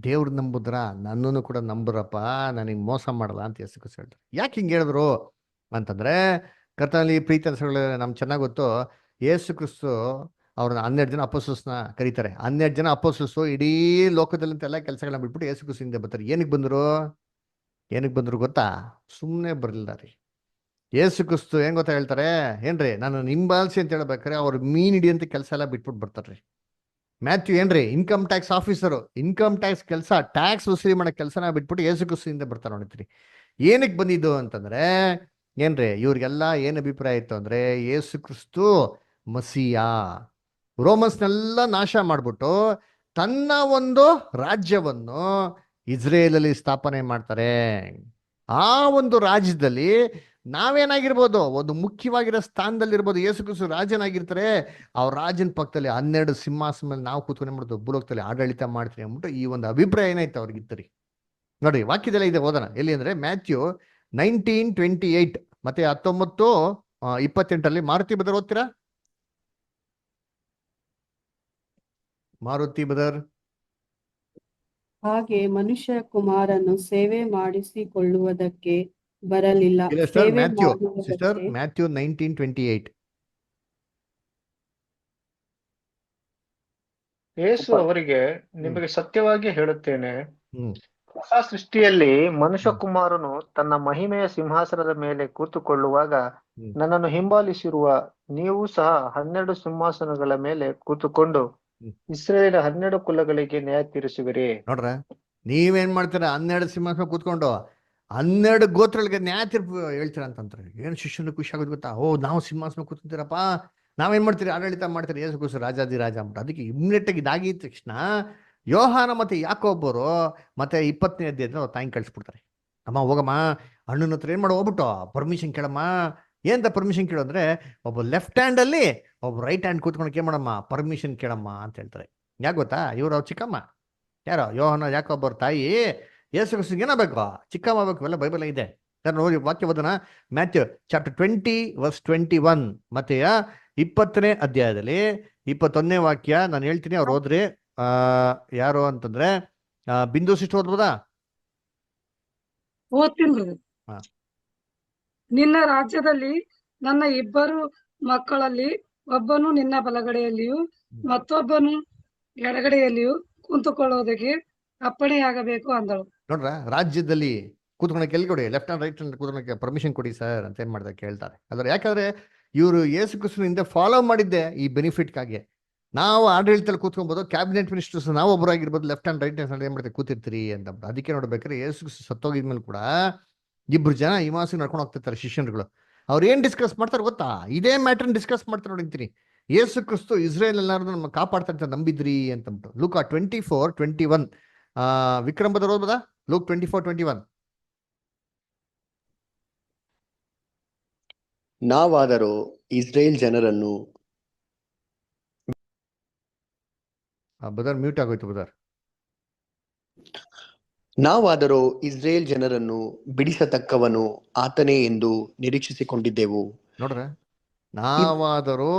ದೇವ್ರು ನಂಬುದ್ರ ನನ್ನನ್ನು ಕೂಡ ನಂಬುರಪ್ಪ, ನನಗೆ ಮೋಸ ಮಾಡಲ್ಲ ಅಂತ ಯೇಸು ಕ್ರಿಸ್ತು ಹೇಳ್ತಾರೆ. ಯಾಕೆ ಹಿಂಗೆ ಹೇಳಿದ್ರು ಅಂತಂದ್ರೆ, ಕರ್ತನಲ್ಲಿ ಪ್ರೀತಿ ಅನ್ಸಗಳು ನಮ್ಗೆ ಚೆನ್ನಾಗಿ ಗೊತ್ತು. ಯೇಸು ಕ್ರಿಸ್ತು ಅವ್ರನ್ನ 12 ಜನ ಅಪೋಸ್ಟಲ್ಸ್ನ ಕರೀತಾರೆ. 12 ಜನ ಅಪೋಸ್ಟಲ್ಸು ಇಡೀ ಲೋಕದಲ್ಲಂತ ಎಲ್ಲ ಕೆಲಸಗಳನ್ನ ಬಿಟ್ಬಿಟ್ಟು ಯೇಸು ಕ್ರಿಸ್ತು ಹಿಂದೆ ಬರ್ತಾರೆ. ಏನಕ್ಕೆ ಬಂದ್ರು ಗೊತ್ತಾ? ಸುಮ್ಮನೆ ಬರಲಿಲ್ಲ ರೀ. ಯೇಸು ಕ್ರಿಸ್ತು ಏನ್ ಗೊತ್ತಾ ಹೇಳ್ತಾರೆ, ಏನ್ರಿ ನಾನು ಹಿಂಬಾಲಿಸಿ ಅಂತ ಹೇಳ್ಬೇಕಾರೆ ಅವ್ರು ಮೀನ್ ಹಿಡಿಯಂತ ಕೆಲಸ ಎಲ್ಲ ಬಿಟ್ಬಿಟ್ಟು ಬರ್ತಾರ್ರಿ. ಮ್ಯಾಥ್ಯೂ ಏನ್ರಿ income tax officer, income tax ಕೆಲಸ, ಟ್ಯಾಕ್ಸ್ ವಸೂಲಿ ಮಾಡೋ ಕೆಲಸನ ಬಿಟ್ಬಿಟ್ಟು ಯೇಸು ಕ್ರಿಸ್ತು ಹಿಂದೆ ಬರ್ತಾರೆ ನೋಡಿದ್ರಿ. ಏನಕ್ಕೆ ಬಂದಿದ್ದು ಅಂತಂದ್ರೆ ಏನ್ರಿ, ಇವ್ರಿಗೆಲ್ಲ ಏನ್ ಅಭಿಪ್ರಾಯ ಇತ್ತು ಅಂದ್ರೆ, ಯೇಸು ಕ್ರಿಸ್ತು ಮಸಿಯಾ, ರೋಮನ್ಸ್ನೆಲ್ಲ ನಾಶ ಮಾಡ್ಬಿಟ್ಟು ತನ್ನ ಒಂದು ರಾಜ್ಯವನ್ನು ಇಸ್ರೇಲಲ್ಲಿ ಸ್ಥಾಪನೆ ಮಾಡ್ತಾರೆ. ಆ ಒಂದು ರಾಜ್ಯದಲ್ಲಿ ನಾವೇನಾಗಿರ್ಬೋದು, ಒಂದು ಮುಖ್ಯವಾಗಿರೋ ಸ್ಥಾನದಲ್ಲಿರ್ಬೋದು. ಯೇಸು ಕ್ರಿಸ್ತು ರಾಜನಾಗಿರ್ತಾರೆ, ಅವ್ರ ರಾಜನ ಪಕ್ಕದಲ್ಲಿ 12 ಸಿಂಹಾಸನ ಮೇಲೆ ನಾವು ಕೂತ್ಕೊಂಡೆ ಮಾಡ್ದು ಭೂಲೋಕದಲ್ಲಿ ಆಡಳಿತ ಮಾಡ್ತೀವಿ ಅಂದ್ಬಿಟ್ಟು ಈ ಒಂದು ಅಭಿಪ್ರಾಯ ಏನಾಯ್ತು ಅವ್ರಿಗಿತ್ತರಿ. ನೋಡಿ, ವಾಕ್ಯದಲ್ಲ ಇದೆ, ಓದೋಣ. ಎಲ್ಲಿ ಅಂದ್ರೆ ಮ್ಯಾಥ್ಯೂ 19:28 ಮತ್ತೆ 19:28 ಮಾರುತಿ ಬದರ್ ಓದ್ತೀರಾ? ಮಾರುತಿ ಬದರ್. ಹಾಗೆ ಮನುಷ್ಯ ಕುಮಾರನು ಸೇವೆ ಮಾಡಿಸಿಕೊಳ್ಳುವುದಕ್ಕೆ ಬರಲಿಲ್ಲ, ಸೇವೆ ಮಾಡುವುದಕ್ಕೆ. ಮ್ಯಾಥ್ಯೂ 19:28. ಯೇಸು ಅವರಿಗೆ, ನಿಮಗೆ ಸತ್ಯವಾಗಿ ಹೇಳುತ್ತೇನೆ, ಹೊಸ ಸೃಷ್ಟಿಯಲ್ಲಿ ಮನುಷ್ಯ ಕುಮಾರನು ತನ್ನ ಮಹಿಮೆಯ ಸಿಂಹಾಸನದ ಮೇಲೆ ಕೂತುಕೊಳ್ಳುವಾಗ ನನ್ನನ್ನು ಹಿಂಬಾಲಿಸಿರುವ ನೀವು ಸಹ 12 ಸಿಂಹಾಸನಗಳ ಮೇಲೆ ಕೂತುಕೊಂಡು ಇಸ್ರೇಲಿನ 12 ಕುಲಗಳಿಗೆ ನ್ಯಾಯ ತೀರಿಸುವಿರಿ. ನೋಡ್ರ, ನೀವೇನ್ ಮಾಡ್ತೀರ? 12 ಸಿಂಹಾಸನ ಕೂತ್ಕೊಂಡು 12 ಗೋತ್ರಗಳಿಗೆ ನ್ಯಾಯ ತೀರ್ಪು ಹೇಳ್ತೀರ ಅಂತಂತಾರೆ. ಏನು ಶಿಷ್ಯನ ಖುಷಿ ಆಗೋದು ಗೊತ್ತಾ? ಓ, ನಾವು ಸಿಂಹಾಸನ ಕೂತ್ಕೊಂತೀರಪ್ಪ, ನಾವೇನ್ ಮಾಡ್ತೀರಿ? ಆಡಳಿತ ಮಾಡ್ತೀರಿ, ಯೇಸು ಕ್ರಿಸ್ತು ರಾಜಾದಿ ರಾಜ ಅಂದ್ಬಿಟ್ಟು. ಅದಕ್ಕೆ ಇಮ್ಮಿಡಿಯೇಟ್ ಆಗಿ ಇದಾಗಿದ ತಕ್ಷಣ ಯೋಹಾನ ಮತ್ತೆ ಯಾಕೋಬ್ಬರು ಮತ್ತೆ 20ನೇ ಅಧ್ಯಾಯದಲ್ಲಿ ಅವ್ರು ತಾಯಿ ಕಳಿಸ್ಬಿಡ್ತಾರೆ. ಅಮ್ಮ ಹೋಗಮ್ಮ, ಅಣ್ಣನ ಹತ್ರ ಏನ್ ಮಾಡೋ ಹೋಗ್ಬಿಟ್ಟು ಪರ್ಮಿಷನ್ ಕೇಳಮ್ಮ. ಏನಂತ ಪರ್ಮಿಷನ್ ಕೇಳು ಅಂದ್ರೆ, ಒಬ್ಬ ಲೆಫ್ಟ್ ಹ್ಯಾಂಡ್ ಅಲ್ಲಿ ಒಬ್ಬ ರೈಟ್ ಹ್ಯಾಂಡ್ ಕೂತ್ಕೊಂಡು ಮಾಡಮ್ಮ, ಪರ್ಮಿಷನ್ ಕೇಳಮ್ಮ ಅಂತ ಹೇಳ್ತಾರೆ. ಯಾಕೆ ಗೊತ್ತಾ? ಇವ್ರು ಅವ್ರ ಚಿಕ್ಕಮ್ಮ, ಯಾರೋ ಯೋಹಾನ ಯಾಕೋಬ್ಬರ ತಾಯಿ ಯೇಸು ಕ್ರಿಸ್ತನಿಗೆ ಏನಾಗಬೇಕು? ಚಿಕ್ಕಮ್ಮ ಬೇಕು. ಎಲ್ಲ ಬೈಬಲ್ ಇದೆ, ನೋಡಿ ವಾಕ್ಯ ಓದೋಣ. ಮ್ಯಾಥ್ಯೂ ಚಾಪ್ಟರ್ 20:21 ಮತ್ತೆ 20ನೇ ಅಧ್ಯಾಯದಲ್ಲಿ 21ನೇ ವಾಕ್ಯ ನಾನು ಹೇಳ್ತೀನಿ, ಅವ್ರು ಹೋದ್ರಿ. ಯಾರು ಅಂತಂದ್ರೆ ಬಿಂದು ಸಿಸ್ಟರ್ ಓದ್ಬೋದಾ? ಓದ್ತೀನಿ brother. ನಿನ್ನ ರಾಜ್ಯದಲ್ಲಿ ನನ್ನ 2 ಮಕ್ಕಳಲ್ಲಿ ಒಬ್ಬನು ನಿನ್ನ ಬಲಗಡೆಯಲ್ಲಿಯೂ ಮತ್ತೊಬ್ಬನು ಎಡಗಡೆಯಲ್ಲಿಯೂ ಕುಂತುಕೊಳ್ಳುವುದಕ್ಕೆ ಅಪ್ಪಣೆಯಾಗಬೇಕು ಅಂದಳು. ನೋಡ್ರ, ರಾಜ್ಯದಲ್ಲಿ ಕೂತ್ಕೊಳಕ್ಕೆ ಎಲ್ಲಿ ಕೊಡಿ, ಲೆಫ್ಟ್ ಹ್ಯಾಂಡ್ ರೈಟ್ ಹ್ಯಾಂಡ್ ಕೂತ್ಕೊಳಕ್ಕೆ ಪರ್ಮಿಷನ್ ಕೊಡಿ ಸರ್ ಅಂತ ಏನ್ ಮಾಡ್ದಾಗ ಕೇಳ್ತಾರೆ. ಅದ್ರ ಯಾಕಂದ್ರೆ ಇವರು ಯೇಸು ಕ್ರಿಸ್ತನಿಂದ ಫಾಲೋ ಮಾಡಿದ್ದೆ ಈ ಬೆನಿಫಿಟ್ಗಾಗಿ. ನಾವು ಆಡಳಿತದಲ್ಲಿ ಕೂತ್ಕೊಬೋದು, ಕ್ಯಾಬಿನೆಟ್ ಮಿನಿಸ್ಟರ್ಸ್ ನಾವು ಒಬ್ಬರಾಗಿರ್ಬೋದು, ಲೆಫ್ಟ್ ಹ್ಯಾಂಡ್ ರೈಟ್ ಹ್ಯಾಂಡ್ ಏನ್ ಮಾಡ್ತೀವಿ ಕೂತಿರ್ತೀರಿ ಅಂತ. ಅದಕ್ಕೆ ನೋಡ್ಬೇಕಾದ್ರೆ ಯೇಸು ಕ್ರಿಸ್ತು ಸತ್ತೋಗಿದ್ಮೇಲೆ ಕೂಡ 2 ಜನ ಹಿಮಾಸಿಗೆ ನಡ್ಕೊಂಡು ಹೋಗ್ತಿರ್ತಾರೆ ಶಿಷ್ಯರುಗಳು. ಅವ್ರು ಏನ್ ಡಿಸ್ಕಸ್ ಮಾಡ್ತಾರೆ ಗೊತ್ತಾ? ಇದೇ ಮ್ಯಾಟರ್ ಡಿಸ್ಕಸ್ ಮಾಡ್ತಾರೆ ನೋಡಿಂತೀನಿ. ಯೇಸು ಕ್ರಿಸ್ತು ಇಸ್ರೇಲ್ ಎಲ್ಲಾರು ನಮ್ಮ ಕಾಪಾಡ್ತಾರೆ ಅಂತ ನಂಬಿದ್ರಿ ಅಂತಂದ್ಬಿಟ್ಟು. ಲೂಕ 24:21 ವಿಕ್ರಮ್ ಬದರ್ ಓದ್ಬೋದಾ? ಲೂಕ್ 24:21. ನಾವಾದರೂ ಇಸ್ರೇಲ್ ಜನರನ್ನು ಬದರ್ ಮ್ಯೂಟ್ ಆಗೋಯ್ತು ಬದರ್. ನಾವಾದರೂ ಇಸ್ರೇಲ್ ಜನರನ್ನು ಬಿಡಿಸತಕ್ಕವನು ಆತನೇ ಎಂದು ನಿರೀಕ್ಷಿಸಿಕೊಂಡಿದ್ದೆವು. ನೋಡ್ರೆ, ನಾವಾದರೂ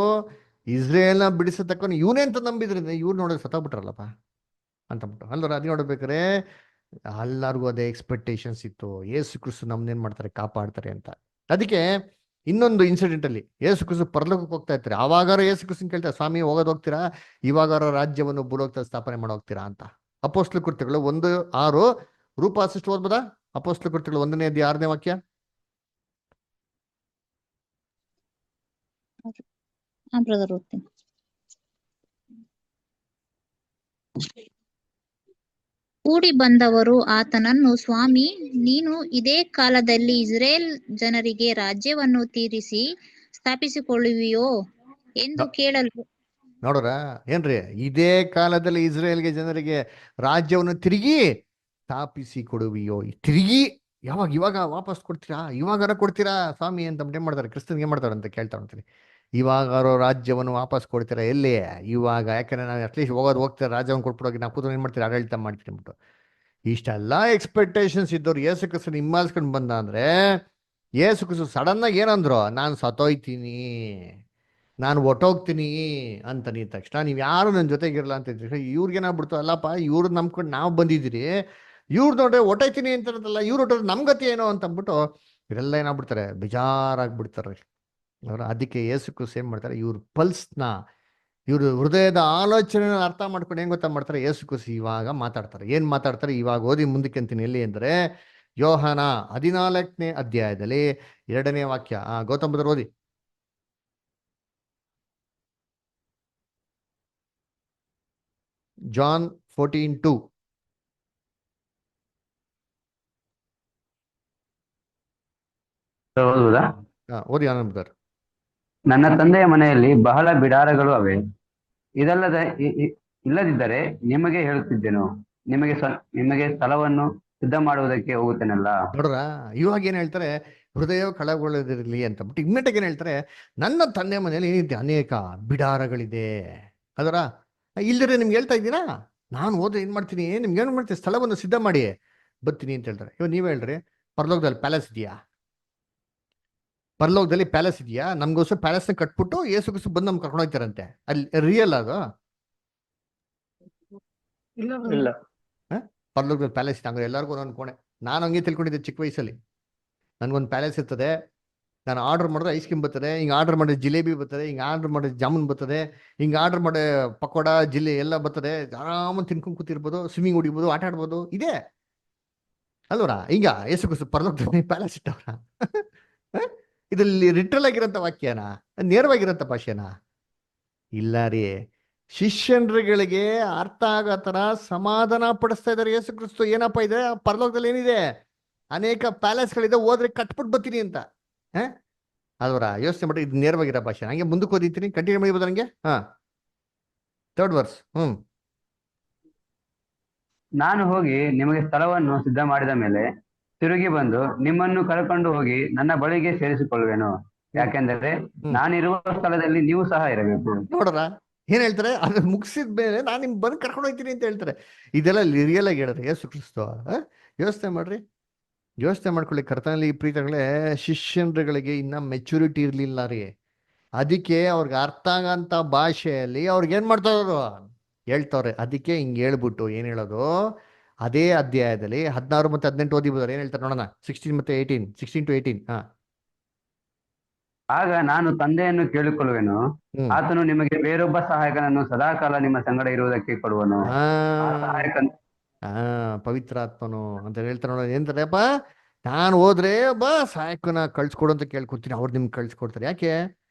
ಇಸ್ರೇಲ್ನ ಬಿಡಿಸತಕ್ಕವನು ಇವನೇ ಅಂತ ನಂಬಿದ್ರಿಂದ ಇವ್ರು ನೋಡಿದ್ರೆ ಸತ್ತಾಗ್ಬಿಟ್ರಲ್ಲಪ್ಪ ಅಂತಂದ್ಬಿಟ್ಟು ಅಲ್ವರ. ಅದು ನೋಡ್ಬೇಕಾರೆ ಎಲ್ಲರಿಗೂ ಅದೇ ಎಕ್ಸ್ಪೆಕ್ಟೇಷನ್ಸ್ ಇತ್ತು, ಯೇಸು ಕ್ರಿಸ್ತು ನಮ್ನೇನ್ ಮಾಡ್ತಾರೆ, ಕಾಪಾಡ್ತಾರೆ ಅಂತ. ಅದಕ್ಕೆ ಇನ್ನೊಂದು ಇನ್ಸಿಡೆಂಟ್ ಅಲ್ಲಿ ಯೇಸು ಕ್ರಿಸ್ತು ಪರಲೋಕಕ್ಕೆ ಹೋಗ್ತಾ ಇರ್ತಾರೆ. ಆವಾಗಾರ ಯೇಸು ಕ್ರಿಸ್ತನ್ ಕೇಳ್ತಾರೆ, ಸ್ವಾಮಿ ಹೋಗೋದು ಹೋಗ್ತೀರಾ, ಇವಾಗಾರ ರಾಜ್ಯವನ್ನು ಭೂಲೋಕದಲ್ಲಿ ಸ್ಥಾಪನೆ ಮಾಡೋಗ್ತೀರಾ ಅಂತ. ಅಪೊಸ್ತಲ ಕೃತ್ಯಗಳು 1:6 ರೂಪಾ ಸಿಸ್ಟರ್ ಓದ್ಬೋದಾ? ಅಪೊಸ್ತಲ ಕೃತ್ಯಗಳು 1ನೇ ಅಧ್ಯಾಯ 6ನೇ ವಾಕ್ಯ. ಬ್ರದರ್ ಓದ್ತೀನಿ. ಕೂಡಿ ಬಂದವರು ಆತನನ್ನು, ಸ್ವಾಮಿ, ನೀನು ಇದೇ ಕಾಲದಲ್ಲಿ ಇಸ್ರೇಲ್ ಜನರಿಗೆ ರಾಜ್ಯವನ್ನು ತೀರಿಸಿ ಸ್ಥಾಪಿಸಿಕೊಳ್ಳುವಿಯೋ ಎಂದು ಕೇಳಲು. ನೋಡ್ರ, ಏನ್ರಿ, ಇದೇ ಕಾಲದಲ್ಲಿ ಇಸ್ರೇಲ್ಗೆ ಜನರಿಗೆ ರಾಜ್ಯವನ್ನು ತಿರುಗಿ ಸ್ಥಾಪಿಸಿ ಕೊಡುವಿಯೋ. ತಿರುಗಿ ಇವಾಗ ವಾಪಸ್ ಕೊಡ್ತೀರಾ, ಇವಾಗಾರ ಕೊಡ್ತೀರಾ ಸ್ವಾಮಿ ಅಂತ ಏನ್ ಮಾಡ್ತಾರೆ, ಕ್ರಿಸ್ತನ್ಗೆ ಏನ್ ಮಾಡ್ತಾರೆ ಅಂತ ಕೇಳ್ತಾ ಅಂತೀನಿ. ಇವಾಗಾರೋ ರಾಜ್ಯವನ್ನು ವಾಪಸ್ ಕೊಡ್ತೀರಾ, ಎಲ್ಲಿ ಇವಾಗ? ಯಾಕಂದ್ರೆ ನಾವು ಅಟ್ಲೀಸ್ಟ್ ಹೋಗ್ತಾರೆ ರಾಜ್ಯವನ್ನು ಕೊಟ್ಬಿಡೋಗಿ ನಾವು ಕೂತ್ಕೊಂಡು ಏನ್ ಮಾಡ್ತೀರಾ, ಆಡಳಿತ ಮಾಡ್ತೀನಿ ಅಂದ್ಬಿಟ್ಟು. ಇಷ್ಟೆಲ್ಲ ಎಕ್ಸ್ಪೆಕ್ಟೇಷನ್ಸ್ ಇದ್ದವ್ರು ಯೇಸು ಕ್ರಿಸ್ತನ ಹಿಂಬಾಲಿಸ್ಕೊಂಡು ಬಂದ ಅಂದ್ರೆ, ಯೇಸು ಕ್ರಿಸ್ತ ಸಡನ್ ಆಗಿ ಏನಂದ್ರು, ನಾನು ಸತ್ತೋಯ್ತೀನಿ, ನಾನು ಹೊಟ್ಟೋಗ್ತೀನಿ ಅಂತ ನಿಂತ ತಕ್ಷಣ ನೀವು ಯಾರು ನನ್ನ ಜೊತೆಗಿರಲ್ಲ ಅಂತ ಇದ್ರೆ ಇವ್ರಿಗೇನಾಗ್ಬಿಡ್ತು, ಅಲ್ಲಪ್ಪ ಇವ್ರು ನಂಬ್ಕೊಂಡು ನಾವು ಬಂದಿದ್ದೀರಿ, ಇವ್ರು ನೋಡ್ರೆ ಹೊಟ್ಟೈತೀನಿ ಅಂತಾರಲ್ಲ, ಇವ್ರು ಹೊಟ್ಟೋದ್ರೆ ನಮ್ ಗತಿ ಏನೋ ಅಂತ ಅಂದ್ಬಿಟ್ಟು ಇವರೆಲ್ಲ ಏನಾಗ್ಬಿಡ್ತಾರೆ, ಬೇಜಾರಾಗ್ಬಿಡ್ತಾರೆ ಅವ್ರು. ಅದಕ್ಕೆ ಯೇಸು ಕ್ರಿಸ್ತ ಏನ್ ಮಾಡ್ತಾರೆ, ಇವ್ರ ಪಲ್ಸ್ನ, ಇವ್ರ ಹೃದಯದ ಆಲೋಚನೆ ಅರ್ಥ ಮಾಡ್ಕೊಂಡು ಏನ್ ಗೊತ್ತಾ ಮಾಡ್ತಾರೆ, ಯೇಸು ಕ್ರಿಸ್ತ ಇವಾಗ ಮಾತಾಡ್ತಾರೆ. ಏನ್ ಮಾತಾಡ್ತಾರೆ ಇವಾಗ ಓದಿ ಮುಂದಕ್ಕೆ ಅಂತೀನಿ. ಎಲ್ಲಿ ಅಂದ್ರೆ ಯೋಹಾನ 14ನೇ ಅಧ್ಯಾಯದಲ್ಲಿ 2ನೇ ವಾಕ್ಯ. ಗೌತಮ್ ಬುದ್ಧರು ಓದಿ. ಜಾನ್ 14:2. ಓದುವುದಾ? ಓದಿ ಆನಂದ್ ಬ್ರದರ್. ನನ್ನ ತಂದೆಯ ಮನೆಯಲ್ಲಿ ಬಹಳ ಬಿಡಾರಗಳು ಅವೆ, ಇದಲ್ಲದೆ ಇಲ್ಲದಿದ್ದರೆ ನಿಮಗೆ ಹೇಳುತ್ತಿದ್ದೆನು, ನಿಮಗೆ ಸ್ಥಳವನ್ನು ಸಿದ್ಧ ಮಾಡುವುದಕ್ಕೆ ಹೋಗುತ್ತೇನಲ್ಲ. ನೋಡ್ರ, ಇವಾಗ ಏನ್ ಹೇಳ್ತಾರೆ, ಹೃದಯ ಕಳಗೊಳ್ಳದಿರಲಿ ಅಂತ ಬಿಟ್ಟು ಇಮ್ಮಿಡಿಯೇಟ್ ಏನ್ ಹೇಳ್ತಾರೆ, ನನ್ನ ತಂದೆ ಮನೆಯಲ್ಲಿ ಏನಿದೆ, ಅನೇಕ ಬಿಡಾರಗಳಿದೆ. ಅದರ ಇಲ್ದರೆ ನಿಮ್ಗೆ ಹೇಳ್ತಾ ಇದ್ದೀರಾ, ನಾನು ಹೋದ್ರೆ ಏನ್ ಮಾಡ್ತೀನಿ, ನಿಮ್ಗೆ ಏನ್ ಮಾಡ್ತೀನಿ, ಸ್ಥಳವನ್ನು ಸಿದ್ಧ ಮಾಡಿ ಬರ್ತೀನಿ ಅಂತ ಹೇಳ್ತಾರೆ. ಇವಾಗ ನೀವ್ ಹೇಳ್ರಿ, ಪರಲೋಕದಲ್ಲಿ ಪ್ಯಾಲೇಸ್ ಇದೆಯಾ? ಪರಲೋಕದಲ್ಲಿ ಪ್ಯಾಲೇಸ್ ಇದೆಯಾ? ನಮ್ಗೋಸ್ಕರ ಪ್ಯಾಲೇಸ್ನ ಕಟ್ಬಿಟ್ಟು ಯೇಸು ಕ್ರಿಸ್ತ ಬಂದು ನಮ್ಗೆ ಕರ್ಕೊಂಡು ಹೋಗ್ತಾರಂತೆ. ಅಲ್ಲಿ ರಿಯಲ್ ಅದು? ಇಲ್ಲ. ಪರಲೋಕದಲ್ಲಿ ಪ್ಯಾಲೇಸ್ ಇದೆ, ಹಂಗಾರೆ ಎಲ್ಲರಿಗೂ ಒಂದೊಂದು ಕೋಣೆ. ನಾನು ಹಂಗೆ ತಿಳ್ಕೊಂಡಿದ್ದೆ ಚಿಕ್ಕ ವಯಸ್ಸಲ್ಲಿ, ನನ್ಗೊಂದು ಪ್ಯಾಲೇಸ್ ಇರ್ತದೆ, ನಾನು ಆರ್ಡರ್ ಮಾಡಿದ್ರೆ ಐಸ್ ಕ್ರೀಮ್ ಬರ್ತದೆ, ಹಿಂಗೆ ಆರ್ಡರ್ ಮಾಡಿದ್ರೆ ಜಿಲೇಬಿ ಬರ್ತದೆ, ಹಿಂಗೆ ಆರ್ಡರ್ ಮಾಡಿದ್ರೆ ಜಾಮೂನ್ ಬರ್ತದೆ, ಹಿಂಗೆ ಆರ್ಡರ್ ಮಾಡಿ ಪಕೋಡ ಜಿಲ್ಲೆ ಎಲ್ಲ ಬರ್ತದೆ, ಆರಾಮ ತಿನ್ಕೊಂಡು ಕೂತಿರ್ಬೋದು, ಸ್ವಿಮ್ಮಿಂಗ್ ಹೊಡಿಬೋದು, ಆಟ ಆಡ್ಬೋದು. ಇದೆ ಅಲ್ವರ? ಈಗ ಯೇಸು ಕ್ರಿಸ್ತ ಪರಲೋಕದಲ್ಲಿ ಪ್ಯಾಲೇಸ್ ಇಟ್ಟವ್ರ? ಇದರಲ್ಲಿ ರಿಟ್ರಲ್ ಆಗಿರೋಂಥ ವಾಕ್ಯನಾ, ನೇರವಾಗಿರೋಂಥ ಭಾಷೆನಾ? ಇಲ್ಲ ರೀ. ಶಿಷ್ಯನ್ರುಗಳಿಗೆ ಅರ್ಥ ಆಗೋ ಥರ ಸಮಾಧಾನ ಪಡಿಸ್ತಾ ಇದ್ದಾರೆ ಯೇಸು ಕ್ರಿಸ್ತ. ಏನಪ್ಪ ಇದೆ ಪರಲೋಕದಲ್ಲಿ, ಏನಿದೆ, ಅನೇಕ ಪ್ಯಾಲೇಸ್ಗಳಿದೆ, ಹೋದ್ರೆ ಕಟ್ಬಿಟ್ಟು ಬರ್ತೀನಿ ಅಂತ. ಅಲ್ವರ? ಯೋಚನೆ ಮಾಡಿ, ಇದು ನೇರವಾಗಿರೋ ಭಾಷೆ. ಹಂಗೆ ಮುಂದಕ್ಕೆ ಓದಿತೀನಿ, ಕಂಟಿನ್ಯೂ ಮಾಡಿಬೋದು ನನಗೆ. 3rd verse. ನಾನು ಹೋಗಿ ನಿಮಗೆ ಸ್ಥಳವನ್ನು ಸಿದ್ಧ ಮಾಡಿದ ಮೇಲೆ ತಿರುಗಿ ಬಂದು ನಿಮ್ಮನ್ನು ಕರ್ಕೊಂಡು ಹೋಗಿ ನನ್ನ ಬಳಿಗೆ ಸೇರಿಸಿಕೊಳ್ಳುವೆನು, ಯಾಕೆಂದರೆ ನಾನಿರುವ ಸ್ಥಳದಲ್ಲಿ ನೀವು ಸಹ ಇರಬೇಕು. ನೋಡ್ರ ಏನ್ ಹೇಳ್ತಾರೆ, ಅದನ್ನ ಮುಗಿಸಿದ ಮೇಲೆ ನಾನು ನಿಮ್ ಬಂದು ಕರ್ಕೊಂಡು ಹೋಗ್ತೀನಿ ಅಂತ ಹೇಳ್ತಾರೆ. ಇದೆಲ್ಲ ರಿಯಲ್ ಆಗಿ ಹೇಳಿದ್ರೆ ಯೇಸು ಕ್ರಿಸ್ತ. ಯೋಚನೆ ಮಾಡ್ರಿ, ಯೋಚನೆ ಮಾಡ್ಕೊಳ್ಳಿ. ಕರ್ತನಲ್ಲಿ ಪ್ರೀತಗಳೇ, ಶಿಷ್ಯನ್ರುಗಳಿಗೆ ಇನ್ನ ಮೆಚುರಿಟಿ ಇರ್ಲಿಲ್ಲ ರೀ. ಅದಕ್ಕೆ ಅವ್ರಿಗೆ ಅರ್ಥ ಆಗಂತ ಭಾಷೆಯಲ್ಲಿ ಅವ್ರಿಗೆ ಏನ್ ಮಾಡ್ತಾವ್ರು ಹೇಳ್ತವ್ರೆ. ಅದಕ್ಕೆ ಹಿಂಗೆ ಹೇಳ್ಬಿಟ್ಟು ಏನ್ ಹೇಳೋದು, ಅದೇ ಅಧ್ಯಾಯದಲ್ಲಿ 16 ಮತ್ತು 18 ಓದಿಬೋದಾರೆ. ಏನ್ ಹೇಳ್ತಾರೆ ನೋಡೋಣ. 16 ಮತ್ತು 18, 16 to 18. ಆಗ ನಾನು ತಂದೆಯನ್ನು ಕೇಳಿಕೊಳ್ಳುವೆನು, ಆತನು ನಿಮಗೆ ಬೇರೊಬ್ಬ ಸಹಾಯಕನನ್ನು ಸದಾಕಾಲ ನಿಮ್ಮ ಸಂಗಡ ಇರುವುದಕ್ಕೆ ಕೊಡುವನು. ಪವಿತ್ರಾತ್ಮನು ಅಂತ ಹೇಳ್ತಾರೆ ನೋಡೋಣ. ಏನಂತಾರೆಪ್ಪ, ನಾನು ಹೋದ್ರೆ ಬಾ ಸಹಾಯಕನ ಕಳ್ಸ್ಕೊಡು ಅಂತ ಕೇಳ್ಕೊತೀನಿ, ಅವ್ರು ನಿಮ್ಗೆ ಕಳ್ಸ್ಕೊಡ್ತಾರೆ. ಯಾಕೆ?